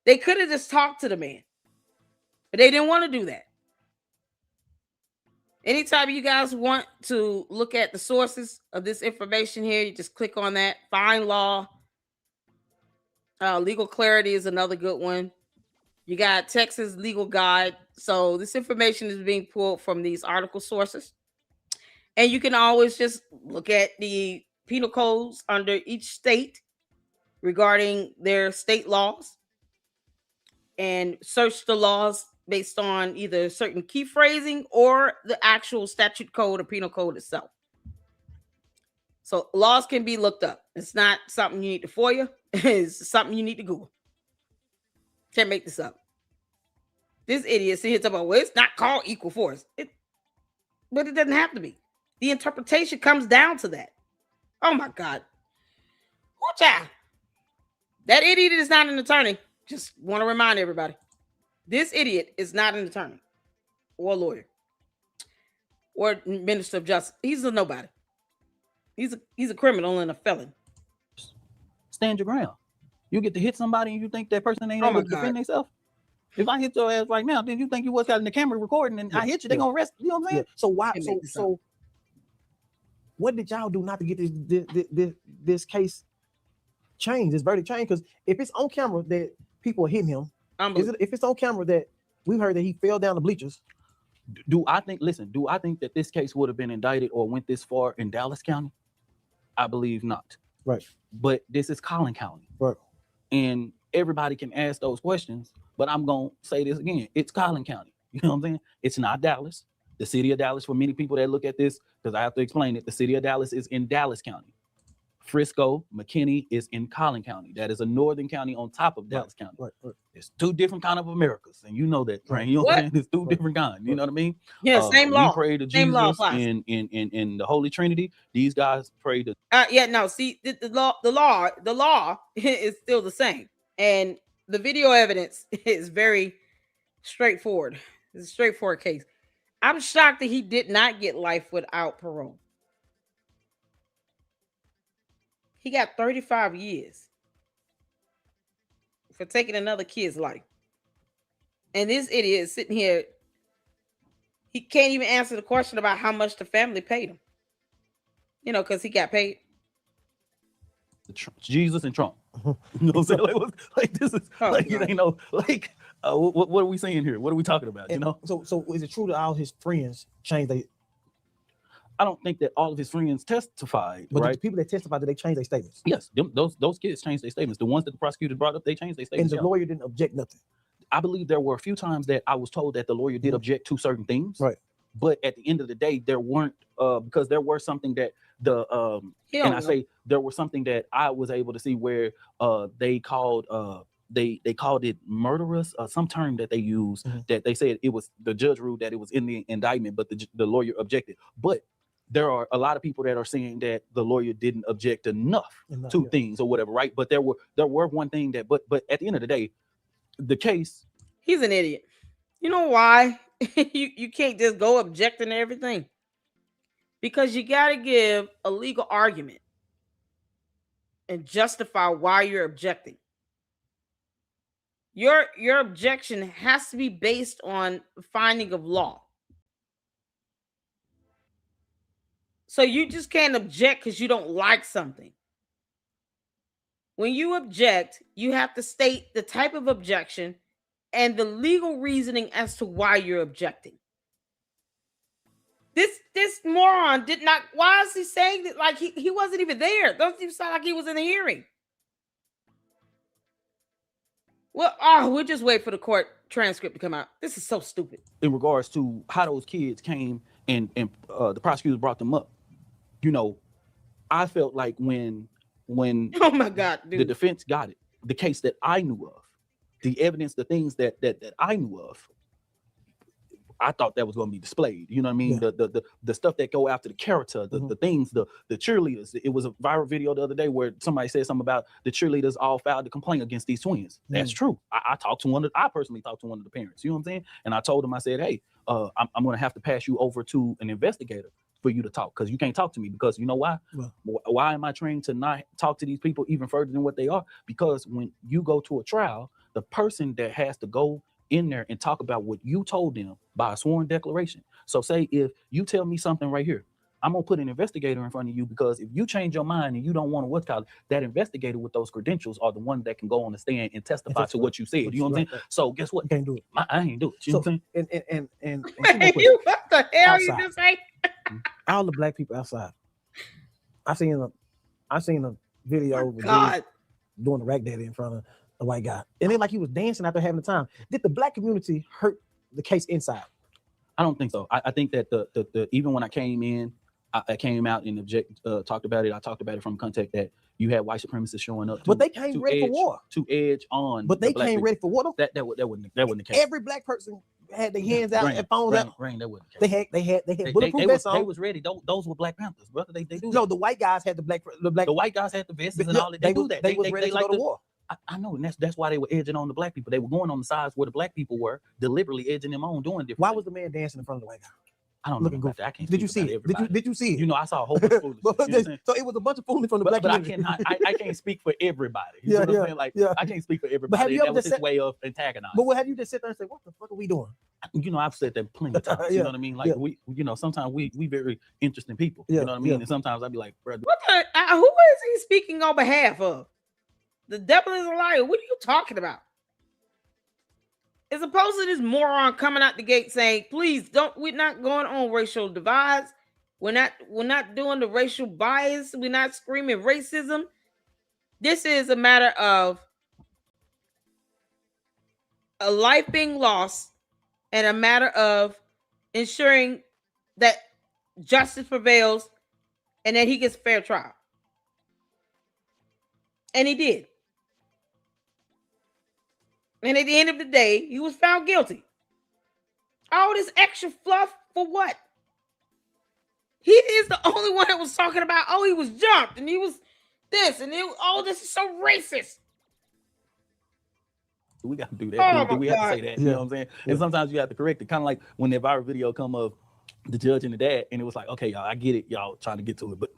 Speaker 1: They could have just talked to the man, but they didn't want to do that. Anytime you guys want to look at the sources of this information here, you just click on that. Find law. Legal clarity is another good one. You got Texas Legal Guide. So this information is being pulled from these article sources. And you can always just look at the penal codes under each state regarding their state laws and search the laws based on either certain key phrasing or the actual statute code or penal code itself. So laws can be looked up. It's not something you need to FOIA. It's something you need to Google. Can't make this up. This idiot see here talking about, well, it's not called equal force. But it doesn't have to be. The interpretation comes down to that. Oh my God. Watch out. That idiot is not an attorney. Just want to remind everybody. This idiot is not an attorney or a lawyer or minister of justice. He's a nobody. He's a criminal and a felon.
Speaker 8: Stand your ground. You get to hit somebody and you think that person ain't able to defend themselves. If I hit your ass right now, then you think you was out in the camera recording and I hit you, they gonna arrest you. You know what I'm saying?
Speaker 9: So why? So what did y'all do not to get this case changed, this verdict changed? Because if it's on camera that people are hitting him, if it's on camera that we heard that he fell down the bleachers,
Speaker 8: do I think that this case would have been indicted or went this far in Dallas County? I believe not.
Speaker 9: Right.
Speaker 8: But this is Collin County.
Speaker 9: Right.
Speaker 8: And everybody can ask those questions, but I'm going to say this again. It's Collin County. You know what I'm saying? It's not Dallas. The city of Dallas, for many people that look at this, because I have to explain it, the city of Dallas is in Dallas County. Frisco, McKinney is in Collin County. That is a northern county on top of Dallas County.
Speaker 9: Right.
Speaker 8: It's two different kind of Americas, and you know that, right? You know what I'm saying? It's two different kinds. You know what I mean?
Speaker 1: Yeah, same law.
Speaker 8: We pray to
Speaker 1: same
Speaker 8: Jesus in the Holy Trinity. These guys pray to.
Speaker 1: See, the law is still the same, and the video evidence is very straightforward. It's a straightforward case. I'm shocked that he did not get life without parole. He got 35 years for taking another kid's life. And this idiot is sitting here. He can't even answer the question about how much the family paid him. You know, because he got paid.
Speaker 8: Jesus and Trump. You know what I'm saying? Like this is like it ain't no like what are we saying here? What are we talking about? You know?
Speaker 9: So is it true that all his friends changed they?
Speaker 8: I don't think that all of his friends testified,
Speaker 9: But
Speaker 8: right?
Speaker 9: the people that testified, did they change their statements?
Speaker 8: Yes, those kids changed their statements. The ones that the prosecutor brought up, they changed their
Speaker 9: And
Speaker 8: statements.
Speaker 9: the lawyer didn't object nothing.
Speaker 8: I believe there were a few times that I was told that the lawyer did object to certain things.
Speaker 9: Right.
Speaker 8: But at the end of the day, there weren't because there were something that there was something that I was able to see where they called they called it murderous, some term that they used that they said it was the judge ruled that it was in the indictment, but the lawyer objected. But there are a lot of people that are saying that the lawyer didn't object enough to things or whatever, right? But there were one thing that but at the end of the day, the case.
Speaker 1: He's an idiot. You know why? you can't just go objecting to everything. Because you got to give a legal argument and justify why you're objecting. Your objection has to be based on finding of law. So you just can't object because you don't like something. When you object, you have to state the type of objection and the legal reasoning as to why you're objecting. This moron did not. Why is he saying that? Like he wasn't even there. Doesn't even sound like he was in the hearing. Well, we'll just wait for the court transcript to come out. This is so stupid.
Speaker 8: In regards to how those kids came and the prosecutors brought them up, you know, I felt like when
Speaker 1: oh my God, dude.
Speaker 8: The defense got it, the case that I knew of, the evidence, the things that I knew of, I thought that was going to be displayed. You know what I mean? Yeah. The stuff that go after the character, the things, the cheerleaders. It was a viral video the other day where somebody said something about the cheerleaders all filed a complaint against these twins. That's true. I personally talked to one of the parents. You know what I'm saying? And I told him, I said, hey, I'm going to have to pass you over to an investigator for you to talk, because you can't talk to me, because you know why? Why am I trained to not talk to these people even further than what they are? Because when you go to a trial, the person that has to go in there and talk about what you told them by a sworn declaration. So say if you tell me something right here, I'm gonna put an investigator in front of you, because if you change your mind and you don't want to what's called, that investigator with those credentials are the one that can go on the stand and testify to what you said. You know what I'm saying? So guess what?
Speaker 9: You can't do it.
Speaker 8: I ain't do it. You know what I'm
Speaker 9: saying? And
Speaker 1: you what the hell
Speaker 9: outside.
Speaker 1: You just say?
Speaker 9: All the black people outside. I seen a video with
Speaker 1: God
Speaker 9: doing the rack daddy in front of the white guy, and then like he was dancing after having the time. Did the black community hurt the case inside?
Speaker 8: I don't think so. I think that the even when I came in, I came out and talked about it. I talked about it from context that you had white supremacists showing up,
Speaker 9: but they came ready for war.
Speaker 8: To edge on,
Speaker 9: but they came ready for war.
Speaker 8: That wasn't the case.
Speaker 9: Every black person had their hands out and phones out.
Speaker 8: Rain, that wasn't the case.
Speaker 9: They had bulletproof vests on.
Speaker 8: They was ready. Those were Black Panthers, brother. They do.
Speaker 9: No, the white guys had the black.
Speaker 8: The white guys had the vests and all that. They do that.
Speaker 9: They was ready to go to war.
Speaker 8: I know, and that's why they were edging on the black people. They were going on the sides where the black people were, deliberately edging them on, doing different.
Speaker 9: Why was the man dancing in front of the white guy?
Speaker 8: I don't know about that. I can't.
Speaker 9: Did you see it? Did you see it?
Speaker 8: You know, I saw a whole bunch of foolishness.
Speaker 9: So it was a bunch of foolishness from the black community.
Speaker 8: I can't speak for everybody. You know what I'm saying? Like, I can't speak for everybody. But have you that was his way of antagonizing.
Speaker 9: But have you just sit there and say, what the fuck are we doing?
Speaker 8: You know, I've said that plenty of times. You know what I mean? Like we, you know, sometimes we very interesting people. You know what I mean? And sometimes I'd be like, brother,
Speaker 1: what the, who is he speaking on behalf of? The devil is a liar. What are you talking about? As opposed to this moron coming out the gate saying, please we're not going on racial divides. We're not doing the racial bias. We're not screaming racism. This is a matter of a life being lost and a matter of ensuring that justice prevails and that he gets a fair trial. And he did. And at the end of the day, he was found guilty. All this extra fluff for what? He is the only one that was talking about, he was jumped and he was this and this is so racist.
Speaker 8: we got to do that.
Speaker 1: Oh,
Speaker 8: do we have to
Speaker 1: my
Speaker 8: say that?
Speaker 1: God.
Speaker 8: You know what I'm saying?
Speaker 9: Yeah.
Speaker 8: And sometimes you have to correct it. Kind of like when the viral video come of the judge and the dad, and it was like, okay, y'all, I get it. Y'all trying to get to it, but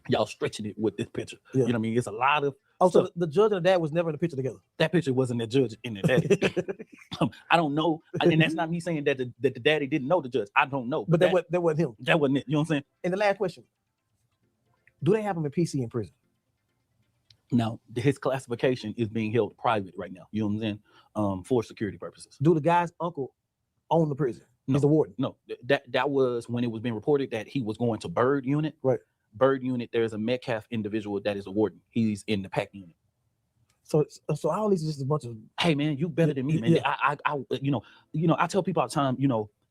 Speaker 8: y'all stretching it with this picture.
Speaker 9: Yeah.
Speaker 8: You know what I mean? It's a lot of
Speaker 9: so the judge and the dad was never in the picture together.
Speaker 8: That picture wasn't the judge and the daddy. I don't know. And that's not me saying that the daddy didn't know the judge. I don't know.
Speaker 9: But that wasn't him.
Speaker 8: That wasn't it. You know what I'm saying?
Speaker 9: And the last question. Do they have him in PC in prison?
Speaker 8: Now, his classification is being held private right now. You know what I'm saying? For security purposes.
Speaker 9: Do the guy's uncle own the prison?
Speaker 8: No.
Speaker 9: He's the warden.
Speaker 8: No, that was when it was being reported that he was going to Bird Unit.
Speaker 9: Right.
Speaker 8: Bird Unit, there's a Metcalf individual that is a warden. He's in the PAC unit.
Speaker 9: So all these is just a bunch of.
Speaker 8: Hey man, you better than me, man.
Speaker 9: Yeah.
Speaker 8: I I tell people all the time,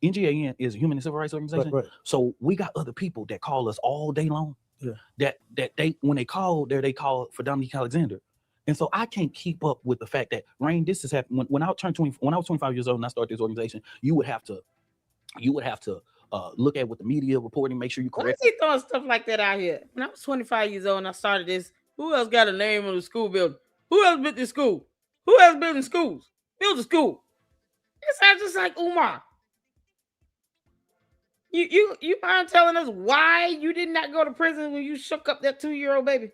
Speaker 8: NGAN is a human and civil rights organization.
Speaker 9: Right.
Speaker 8: So we got other people that call us all day long.
Speaker 9: Yeah.
Speaker 8: That they when they call for Dominique Alexander. And so I can't keep up with the fact that Rain, this has happened when I was 25 years old and I started this organization, you would have to look at what the media reporting, make sure you
Speaker 1: Why
Speaker 8: correct.
Speaker 1: is he throwing stuff like that out here? When I was 25 years old and I started this, who else got a name on the school building? Who else built the school? Who else building schools? Build a school. It sounds just like Umar. You mind telling us why you did not go to prison when you shook up that 2-year-old baby?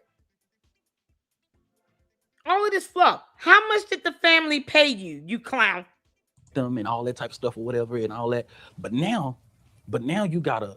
Speaker 1: All of this fluff. How much did the family pay you, you clown?
Speaker 8: Them and all that type of stuff or whatever and all that. But now you gotta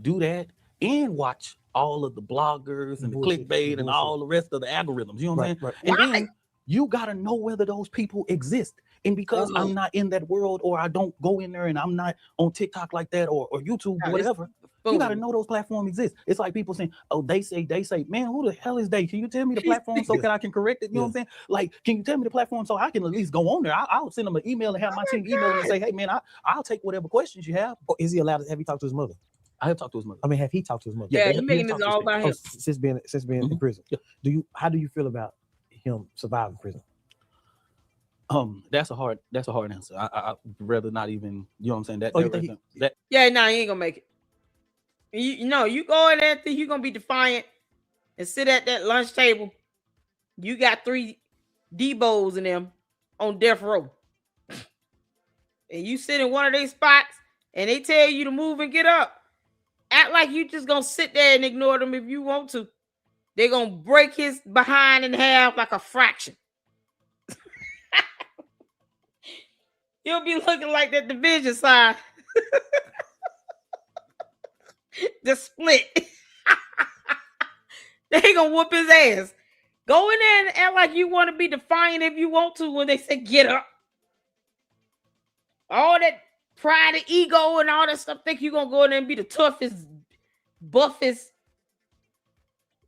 Speaker 8: do that and watch all of the bloggers and the clickbait and all the rest of the algorithms. You know what I'm saying?
Speaker 9: Right.
Speaker 8: And then you gotta know whether those people exist. And because I'm not in that world, or I don't go in there, and I'm not on TikTok like that, or YouTube, or whatever, you gotta know those platforms exist. It's like people saying, "Oh, they say, man, who the hell is they? Can you tell me the platform so that I can correct it?" You know what I'm saying? Like, can you tell me the platform so I can at least go on there? I'll send them an email and have my team email and say, "Hey, man, I'll take whatever questions you have."
Speaker 9: Or is he allowed to have you talk to his mother?
Speaker 8: I have talked to his mother.
Speaker 9: I mean, have he talked to his mother?
Speaker 1: Yeah, you're making this all about him.
Speaker 9: Since being in prison. Yeah. How do you feel about him surviving prison?
Speaker 8: That's a hard answer. I'd rather not even, you know what I'm saying?
Speaker 1: Yeah, he ain't gonna make it. You go in there and think you're gonna be defiant and sit at that lunch table. You got 3 Debos in them on death row. And you sit in one of these spots and they tell you to move and get up. Act like you just gonna sit there and ignore them if you want to. They're gonna break his behind in half like a fraction. You'll be looking like that division sign. The split. They ain't gonna whoop his ass. Go in there and act like you want to be defiant if you want to when they say get up. All that pride and ego and all that stuff, think you're gonna go in there and be the toughest, buffest,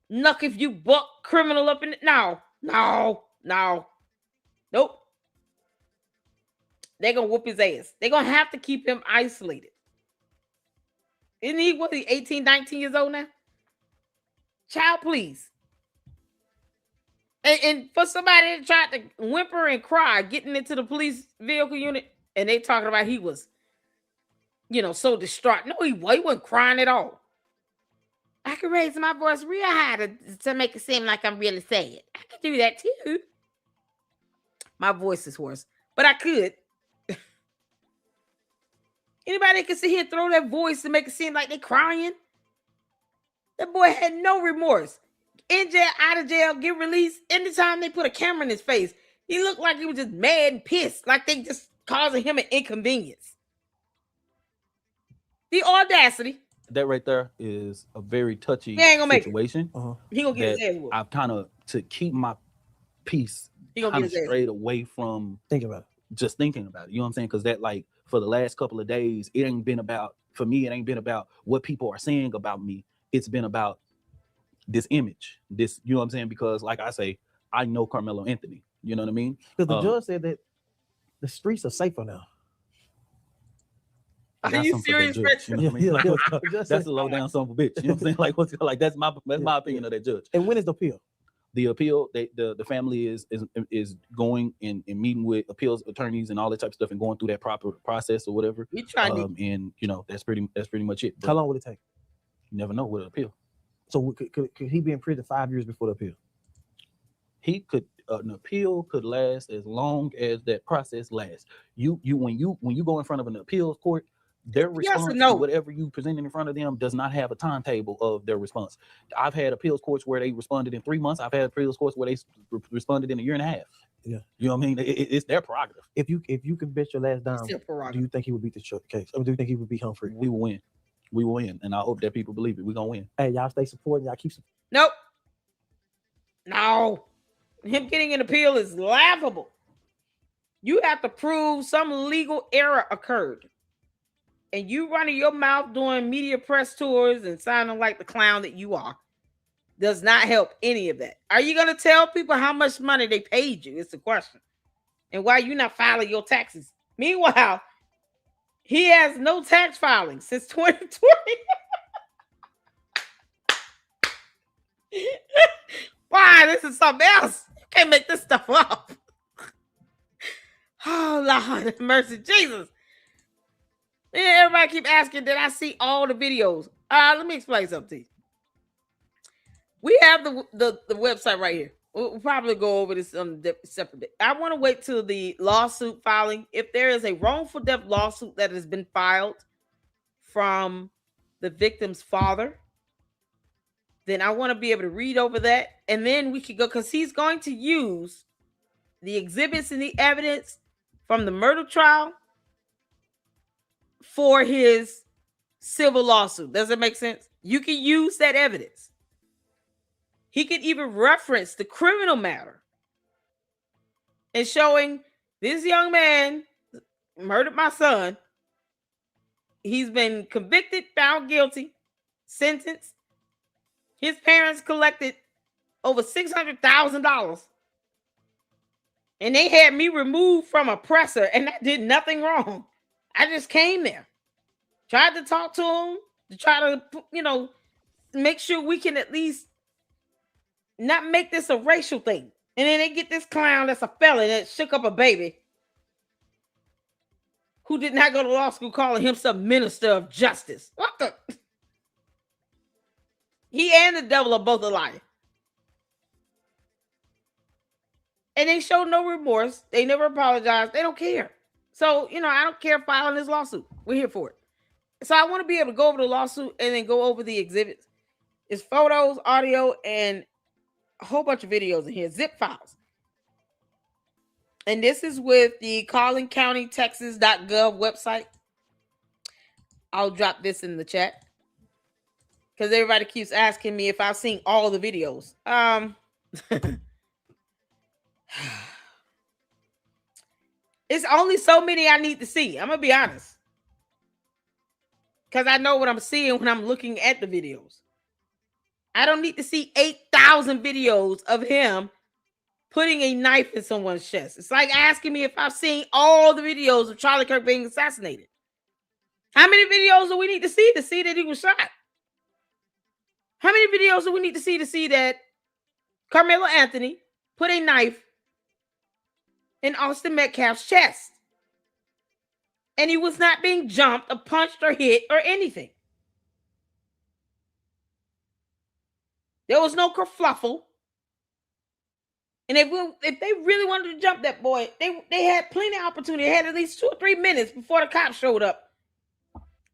Speaker 1: knuck if you buck criminal up in it. No. Nope. They're gonna whoop his ass. They're gonna have to keep him isolated. Isn't he 18, 19 years old now? Child, please. And for somebody that tried to whimper and cry getting into the police vehicle unit, and they talking about he was, so distraught. No, he wasn't crying at all. I could raise my voice real high to make it seem like I'm really sad. I could do that too. My voice is hoarse, but I could. Anybody can sit here and throw that voice to make it seem like they're crying? That boy had no remorse. In jail, out of jail, get released. Anytime they put a camera in his face, he looked like he was just mad and pissed, like they just causing him an inconvenience. The audacity.
Speaker 8: That right there is a very touchy
Speaker 1: He ain't gonna
Speaker 8: situation.
Speaker 1: make it. He gonna get his ass whooped.
Speaker 8: I've kind of, to keep my peace,
Speaker 1: He gonna
Speaker 8: kind
Speaker 1: get
Speaker 8: of
Speaker 1: his ass
Speaker 8: strayed away from
Speaker 9: thinking about it.
Speaker 8: Just thinking about it. You know what I'm saying? Because that, like, for the last couple of days, it ain't been about what people are saying about me. It's been about this image. This, you know what I'm saying? Because, like I say, I know Karmelo Anthony. You know what I mean?
Speaker 9: Because the judge said that the streets are safer now.
Speaker 1: Are you serious, Rich?
Speaker 8: You know what I mean? Like, that's a low down son of a bitch. You know what I'm saying? Like, that's my opinion of that judge.
Speaker 9: And when is the appeal?
Speaker 8: The appeal, the family is going and meeting with appeals attorneys and all that type of stuff and going through that proper process or whatever.
Speaker 1: We tried to,
Speaker 8: and that's pretty much it. But
Speaker 9: how long will it take?
Speaker 8: You never know with an appeal.
Speaker 9: So could he be in prison 5 years before the appeal?
Speaker 8: He could an appeal could last as long as that process lasts. When you go in front of an appeals court, their response to whatever you presented in front of them does not have a timetable of their response. I've had appeals courts where they responded in 3 months. I've had appeals courts where they responded in a year and a half.
Speaker 9: Yeah,
Speaker 8: you know what I mean. It's their prerogative.
Speaker 9: If you could bet your last dime, do you think he would beat the case? Or do you think he would beat Humphrey?
Speaker 8: We will win. We will win, and I hope that people believe it. We're gonna win.
Speaker 9: Hey, y'all stay supporting. Y'all keep.
Speaker 1: Nope. No. Him getting an appeal is laughable. You have to prove some legal error occurred. And you running your mouth doing media press tours and sounding like the clown that you are does not help any of that. Are you going to tell people how much money they paid you? It's the question. And why you not filing your taxes? Meanwhile, he has no tax filing since 2020. Why? This is something else. You can't make this stuff up. Oh, Lord have mercy, Jesus. Yeah, everybody keep asking, did I see all the videos? Let me explain something to you. We have the website right here. We'll probably go over this on a separate day. I want to wait till the lawsuit filing. If there is a wrongful death lawsuit that has been filed from the victim's father, then I want to be able to read over that. And then we could go, because he's going to use the exhibits and the evidence from the murder trial for his civil lawsuit. Does it make sense? You can use that evidence. He could even reference the criminal matter and showing this young man murdered my son. He's been convicted, found guilty, sentenced. His parents collected over $600,000. And they had me removed from a presser, and I did nothing wrong. I just came there, tried to talk to him, to try to, make sure we can at least not make this a racial thing. And then they get this clown that's a felon that shook up a baby who did not go to law school calling himself minister of justice. What the? He and the devil are both a liar. And they show no remorse. They never apologize. They don't care. So, I don't care filing this lawsuit. We're here for it. So I want to be able to go over the lawsuit and then go over the exhibits. It's photos, audio, and a whole bunch of videos in here. Zip files. And this is with the CarlinCountyTexas.gov website. I'll drop this in the chat, because everybody keeps asking me if I've seen all the videos. It's only so many I need to see. I'm going to be honest. Because I know what I'm seeing when I'm looking at the videos. I don't need to see 8,000 videos of him putting a knife in someone's chest. It's like asking me if I've seen all the videos of Charlie Kirk being assassinated. How many videos do we need to see that he was shot? How many videos do we need to see that Karmelo Anthony put a knife in Austin Metcalf's chest? And he was not being jumped or punched or hit or anything. There was no kerfluffle. And if they really wanted to jump that boy, they had plenty of opportunity. They had at least 2 or 3 minutes before the cops showed up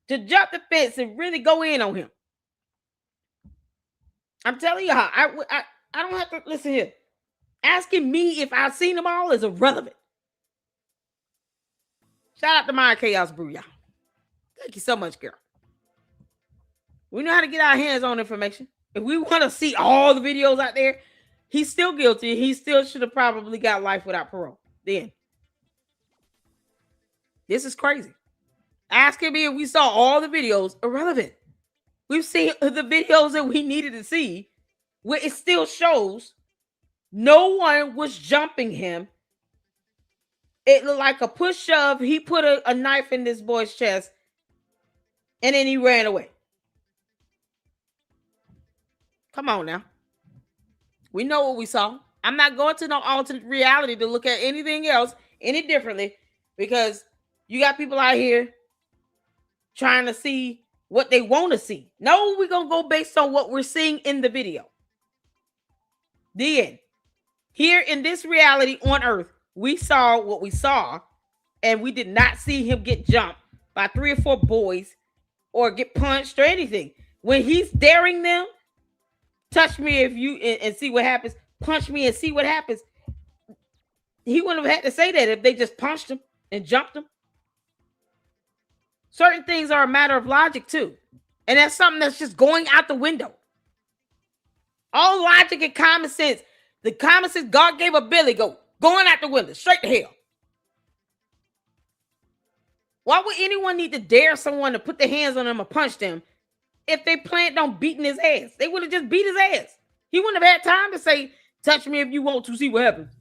Speaker 1: to jump the fence and really go in on him. I'm telling you how. I don't have to listen here. Asking me if I've seen them all is irrelevant. Shout out to my Chaos Brew, y'all. Thank you so much, girl. We know how to get our hands on information. If we want to see all the videos out there, he's still guilty. He still should have probably got life without parole. Then. This is crazy. Asking me if we saw all the videos, irrelevant. We've seen the videos that we needed to see, where it still shows no one was jumping him. It looked like a push shove. He put a knife in this boy's chest, and then he ran away. Come on now. We know what we saw. I'm not going to no alternate reality to look at anything else any differently, because you got people out here trying to see what they want to see. No, we're going to go based on what we're seeing in the video. The end. Here in this reality on Earth, we saw what we saw, and we did not see him get jumped by 3 or 4 boys or get punched or anything. When he's daring them, touch me if you and see what happens, punch me and see what happens. He wouldn't have had to say that if they just punched him and jumped him. Certain things are a matter of logic too. And that's something that's just going out the window. All logic and common sense. The common sense God gave a Billy Goat going out the window, straight to hell. Why would anyone need to dare someone to put their hands on them or punch them if they planned on beating his ass? They would have just beat his ass. He wouldn't have had time to say, touch me if you want to see what happens.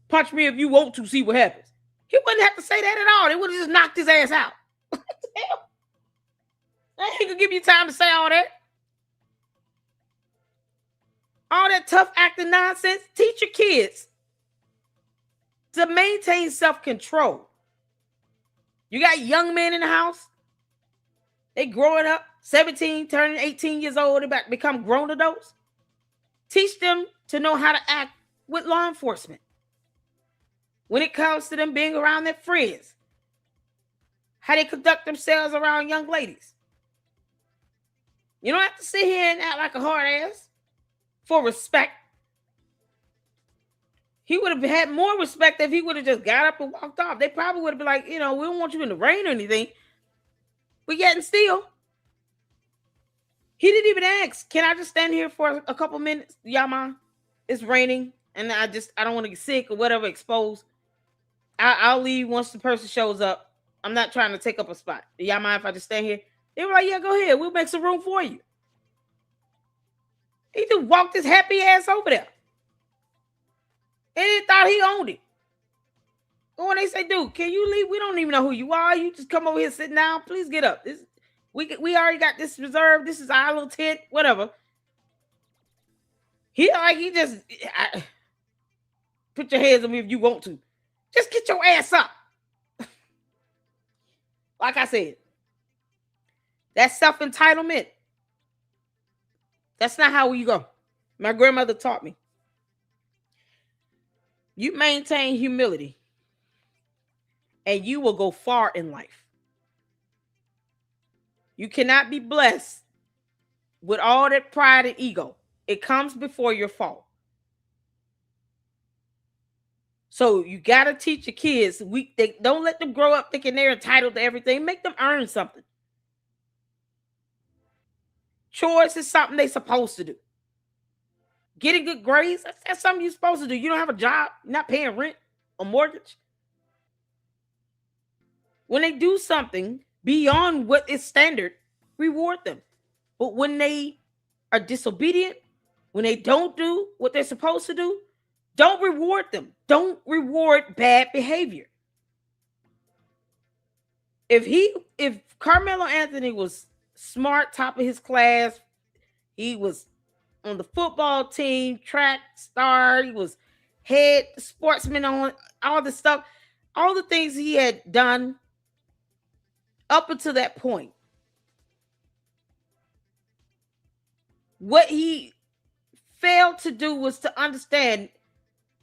Speaker 1: Punch me if you want to see what happens. He wouldn't have to say that at all. They would have just knocked his ass out. What the hell? He could give you time to say all that. All that tough acting nonsense. Teach your kids to maintain self-control. You got young men in the house. They growing up, 17, turning 18 years old, about to become grown adults. Teach them to know how to act with law enforcement. When it comes to them being around their friends. How they conduct themselves around young ladies. You don't have to sit here and act like a hard ass for respect. He would have had more respect if he would have just got up and walked off. They probably would have been like, we don't want you in the rain or anything. But yet and still, he didn't even ask, can I just stand here for a couple minutes? Y'all mind? It's raining and I don't want to get sick or whatever, exposed. I'll leave once the person shows up. I'm not trying to take up a spot. Do y'all mind if I just stand here? They were like, yeah, go ahead. We'll make some room for you. He just walked his happy ass over there. And he thought he owned it. And when they say, dude, can you leave? We don't even know who you are. You just come over here, sit down. Please get up. We already got this reserved. This is our little tent, whatever. He just put your hands on me if you want to. Just get your ass up. Like I said, that's self-entitlement. That's not how you go. My grandmother taught me. You maintain humility and you will go far in life. You cannot be blessed with all that pride and ego. It comes before your fall. So you got to teach your kids. They don't let them grow up thinking they're entitled to everything. Make them earn something. Chores is something they're supposed to do. Getting good grades, that's something you're supposed to do. You don't have a job, you're not paying rent or mortgage. When they do something beyond what is standard, reward them. But when they are disobedient, when they don't do what they're supposed to do, don't reward them. Don't reward bad behavior. If Karmelo Anthony was smart, top of his class, he was on the football team, track star, he was head sportsman on all the stuff, all the things he had done up until that point. What he failed to do was to understand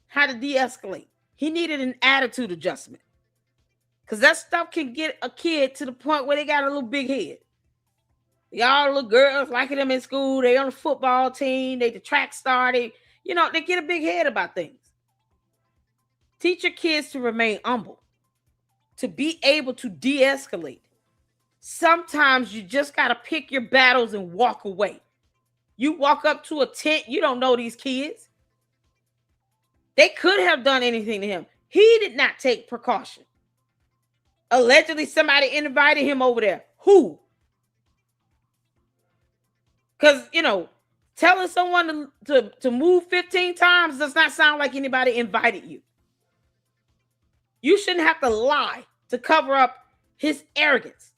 Speaker 1: how to de-escalate. He needed an attitude adjustment. Because that stuff can get a kid to the point where they got a little big head. Y'all little girls liking them in school. They on the football team. They the track star. They get a big head about things. Teach your kids to remain humble. To be able to de-escalate. Sometimes you just got to pick your battles and walk away. You walk up to a tent. You don't know these kids. They could have done anything to him. He did not take precaution. Allegedly, somebody invited him over there. Who? Because, telling someone to move 15 times does not sound like anybody invited you. You shouldn't have to lie to cover up his arrogance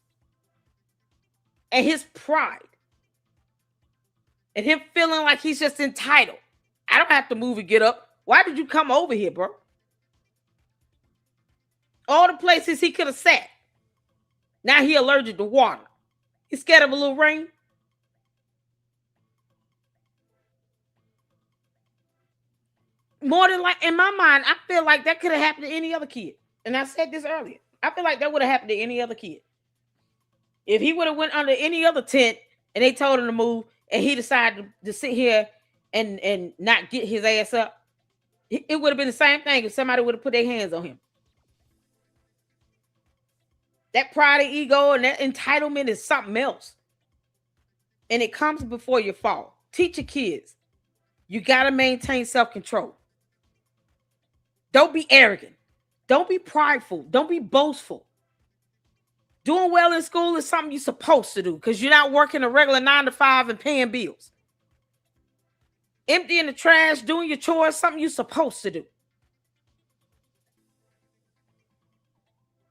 Speaker 1: and his pride and him feeling like he's just entitled. I don't have to move and get up. Why did you come over here, bro? All the places he could have sat. Now he allergic to water. He's scared of a little rain. more than like, in my mind, I feel like that could have happened to any other kid. And I said this earlier. I feel like that would have happened to any other kid. If he would have went under any other tent and they told him to move and he decided to sit here and not get his ass up, it would have been the same thing if somebody would have put their hands on him. That pride and ego and that entitlement is something else. And it comes before you fall. Teach your kids. You got to maintain self-control. Don't be arrogant. Don't be prideful. Don't be boastful. Doing well in school is something you're supposed to do because you're not working a regular 9 to 5 and paying bills. Emptying the trash, doing your chores, something you're supposed to do.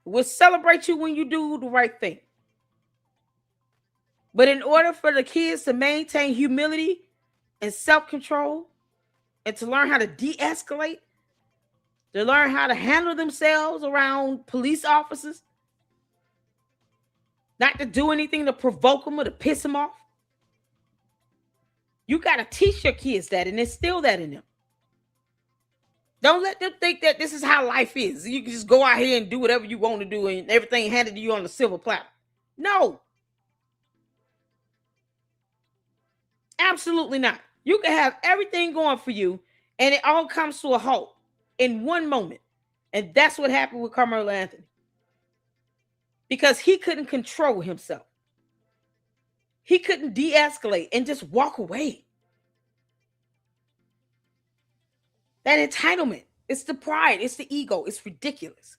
Speaker 1: We'll celebrate you when you do the right thing. But in order for the kids to maintain humility and self-control and to learn how to de-escalate, to learn how to handle themselves around police officers, not to do anything to provoke them or to piss them off, you got to teach your kids that and instill that in them. Don't let them think that this is how life is. You can just go out here and do whatever you want to do and everything handed to you on a silver platter. No. Absolutely not. You can have everything going for you and it all comes to a halt in one moment. And that's what happened with Karmelo Anthony. Because he couldn't control himself. He couldn't de-escalate and just walk away. That entitlement, it's the pride, it's the ego, it's ridiculous.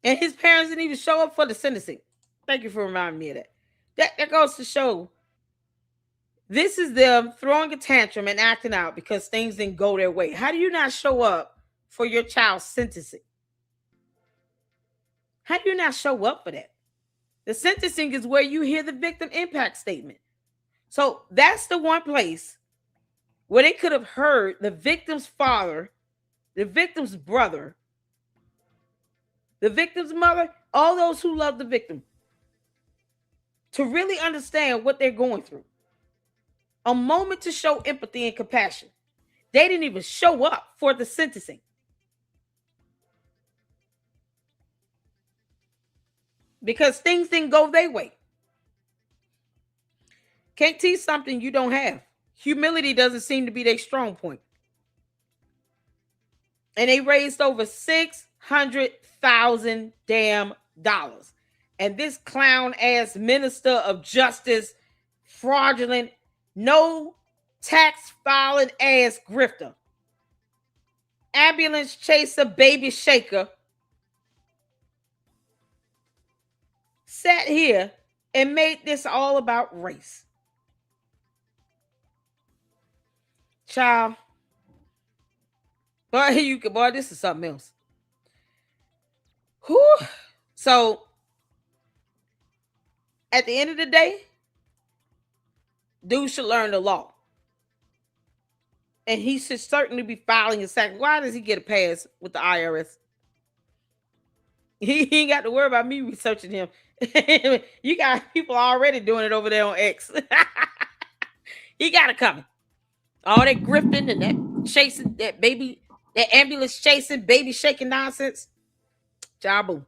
Speaker 1: And his parents didn't even show up for the sentencing. Thank you for reminding me of that. That goes to show this is them throwing a tantrum and acting out because things didn't go their way. How do you not show up for your child's sentencing? How do you not show up for that? The sentencing is where you hear the victim impact statement. So that's the one place where they could have heard the victim's father, the victim's brother, the victim's mother, all those who love the victim, to really understand what they're going through. A moment to show empathy and compassion. They didn't even show up for the sentencing. Because things didn't go their way. Can't teach something you don't have. Humility doesn't seem to be their strong point. And they raised over $600,000 damn dollars. And this clown ass minister of justice, fraudulent, no tax filing ass grifter, ambulance chaser, baby shaker, sat here and made this all about race. Child, boy, this is something else. Whew. So, at the end of the day, dude should learn the law. And he should certainly be filing a sack. Why does he get a pass with the IRS? He ain't got to worry about me researching him. You got people already doing it over there on X. He got it coming. All that grifting and that chasing, that ambulance chasing, baby shaking nonsense. Jabu.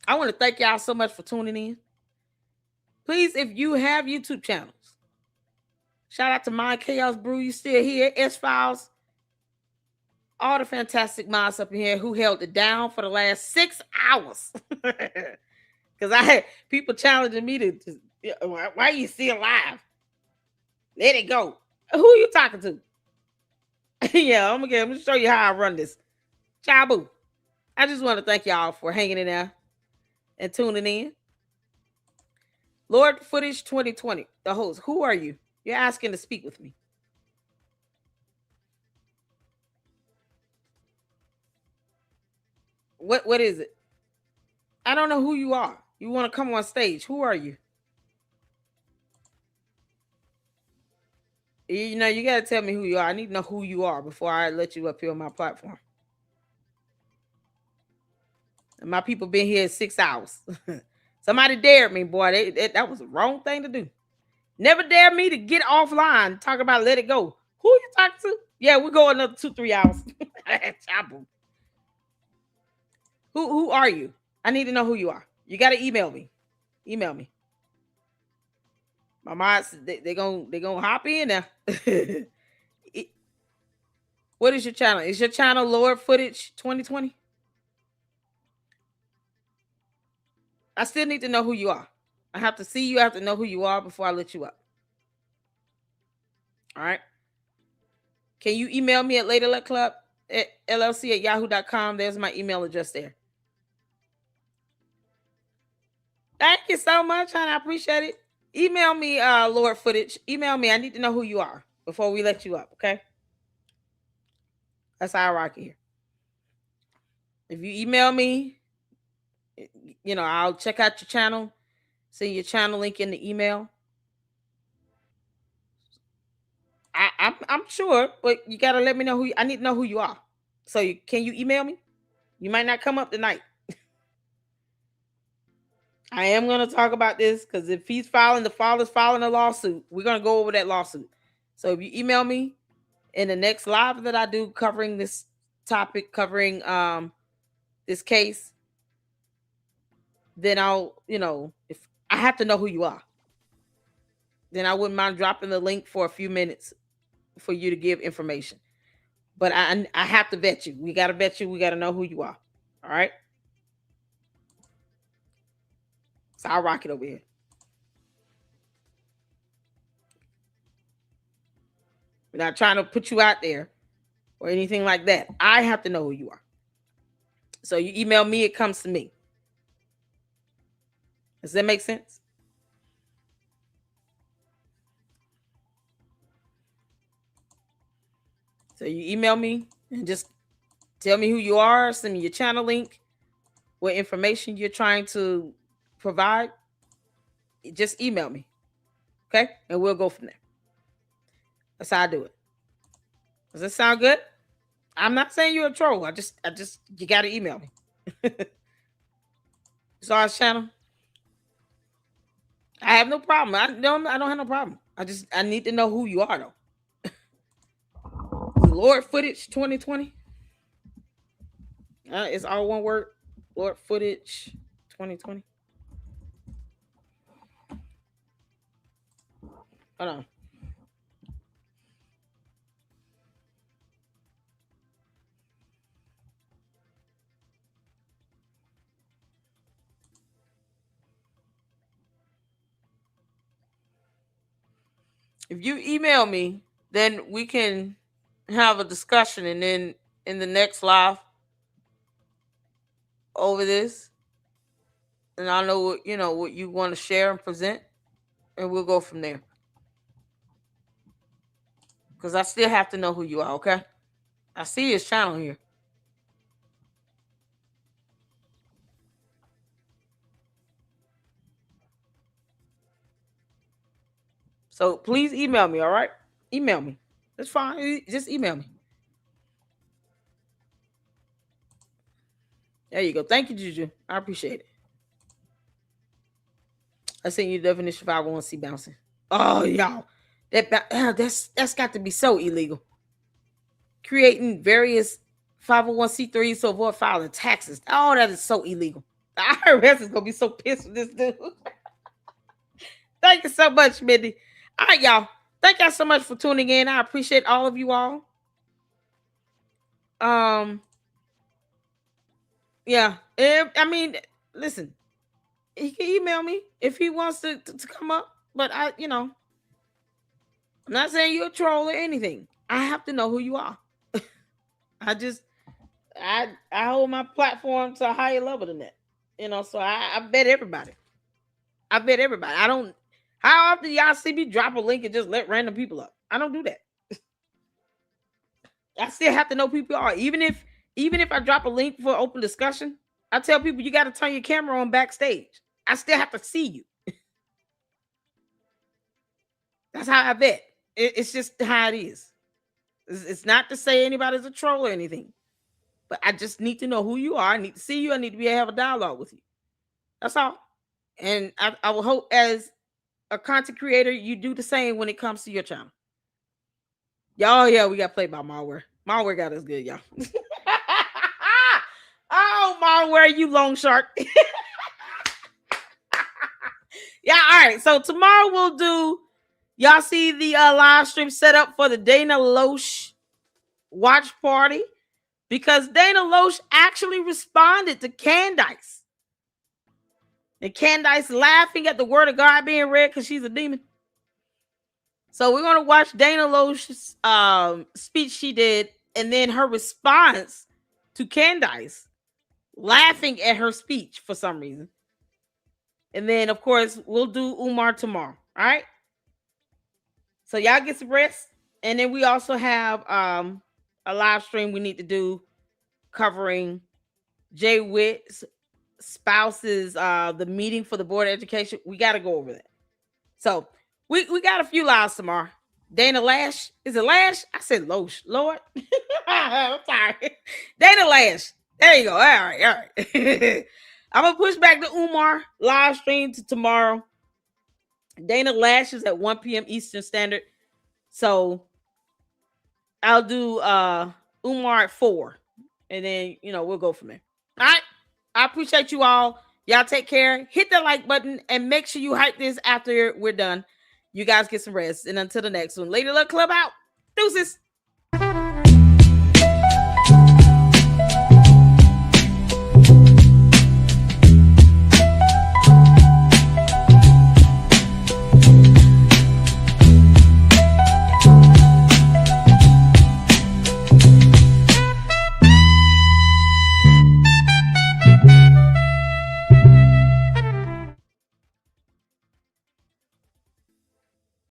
Speaker 1: I want to thank y'all so much for tuning in. Please, if you have YouTube channels, shout out to Mind Chaos Brew, you still here, S-Files, all the fantastic minds up in here who held it down for the last 6 hours. Because I had people challenging me to why are you still alive? Let it go. Who are you talking to? Yeah, I'm gonna show you how I run this. Chabu. I just want to thank y'all for hanging in there and tuning in. Lord Footage 2020, the host. Who are you? You're asking to speak with me. What is it? I don't know who you are. You want to come on stage. Who are you? You know, you got to tell me who you are. I need to know who you are before I let you up here on my platform. And my people been here 6 hours. Somebody dared me, boy. That was the wrong thing to do. Never dare me to get offline, talk about let it go. Who you talking to? Yeah, we go another 2-3 hours. Who are you? I need to know who you are. You got to email me. Email me. My mods, they gonna hop in now. What is your channel? Is your channel Lord Footage 2020? I still need to know who you are. I have to see you. I have to know who you are before I let you up. All right. Can you email me at laterletclub@llc@yahoo.com? There's my email address there. Thank you so much, honey. I appreciate it. Email me, Lord Footage. Email me. I need to know who you are before we let you up, okay? That's how I rock here. If you email me, you know, I'll check out your channel, send your channel link in the email. I'm sure, but you gotta let me know who I need to know who you are. So can you email me? You might not come up tonight. I am gonna talk about this because if the father's filing a lawsuit, we're gonna go over that lawsuit. So if you email me in the next live that I do covering this topic, covering this case, then I'll, you know, if I have to know who you are, then I wouldn't mind dropping the link for a few minutes for you to give information. But I have to vet you. We got to vet you. We got to know who you are. All right. So I'll rock it over here. We're not trying to put you out there or anything like that. I have to know who you are. So you email me, it comes to me. Does that make sense? So you email me and just tell me who you are, send me your channel link, what information you're trying to provide. Just email me. Okay? And we'll go from there. That's how I do it. Does that sound good? I'm not saying you're a troll. I just you gotta email me. Saw his channel. I have no problem. I don't have no problem. I need to know who you are though. Lord Footage 2020. It's all one word. Lord Footage 2020. Hold on. If you email me, then we can have a discussion, and then in the next live over this, and I'll know what you want to share and present, and we'll go from there. Because I still have to know who you are, okay? I see his channel here. So please email me, all right? Email me. That's fine. Just email me. There you go. Thank you, Juju. I appreciate it. I sent you the definition of 501c bouncing. Oh, y'all. That's got to be so illegal. Creating various 501c3s to avoid filing taxes. Oh, that is so illegal. The IRS is going to be so pissed with this dude. Thank you so much, Mindy. All right, y'all. Thank y'all so much for tuning in. I appreciate all of you all. Yeah. I mean, listen, he can email me if he wants to come up, but I'm not saying you're a troll or anything. I have to know who you are. I hold my platform to a higher level than that. So I bet everybody. How often y'all see me drop a link and just let random people up? I don't do that. I still have to know who people are. Even if I drop a link for open discussion, I tell people you got to turn your camera on backstage. I still have to see you. That's how I bet. It's just how it is. It's not to say anybody's a troll or anything, but I just need to know who you are. I need to see you. I need to be able to have a dialogue with you. That's all. And I will hope as a content creator, you do the same when it comes to your channel. Y'all, yeah, we got played by malware. Malware got us good, y'all. Oh, malware, you long shark. Yeah, all right. So tomorrow we'll do, y'all see the live stream set up for the Dana Loesch watch party, because Dana Loesch actually responded to Candice. And Candice laughing at the word of God being read because she's a demon. So we're going to watch Dana Loesch's speech she did, and then her response to Candice laughing at her speech for some reason. And then, of course, we'll do Umar tomorrow. All right? So y'all get some rest. And then we also have a live stream we need to do covering Jay Witt's spouse's the meeting for the Board of Education. We got to go over that. So we got a few lives tomorrow. Dana Lash. Is it Lash? I said Loesch. Lord. I'm sorry. Dana Lash. There you go. All right. I'm going to push back the Umar live stream to tomorrow. Dana Lash is at 1 p.m. Eastern Standard. So I'll do Umar at 4. And then, we'll go from there. All right. I appreciate you all. Y'all take care. Hit the like button and make sure you hype this after we're done. You guys get some rest. And until the next one, Lady Luck Club out. Deuces.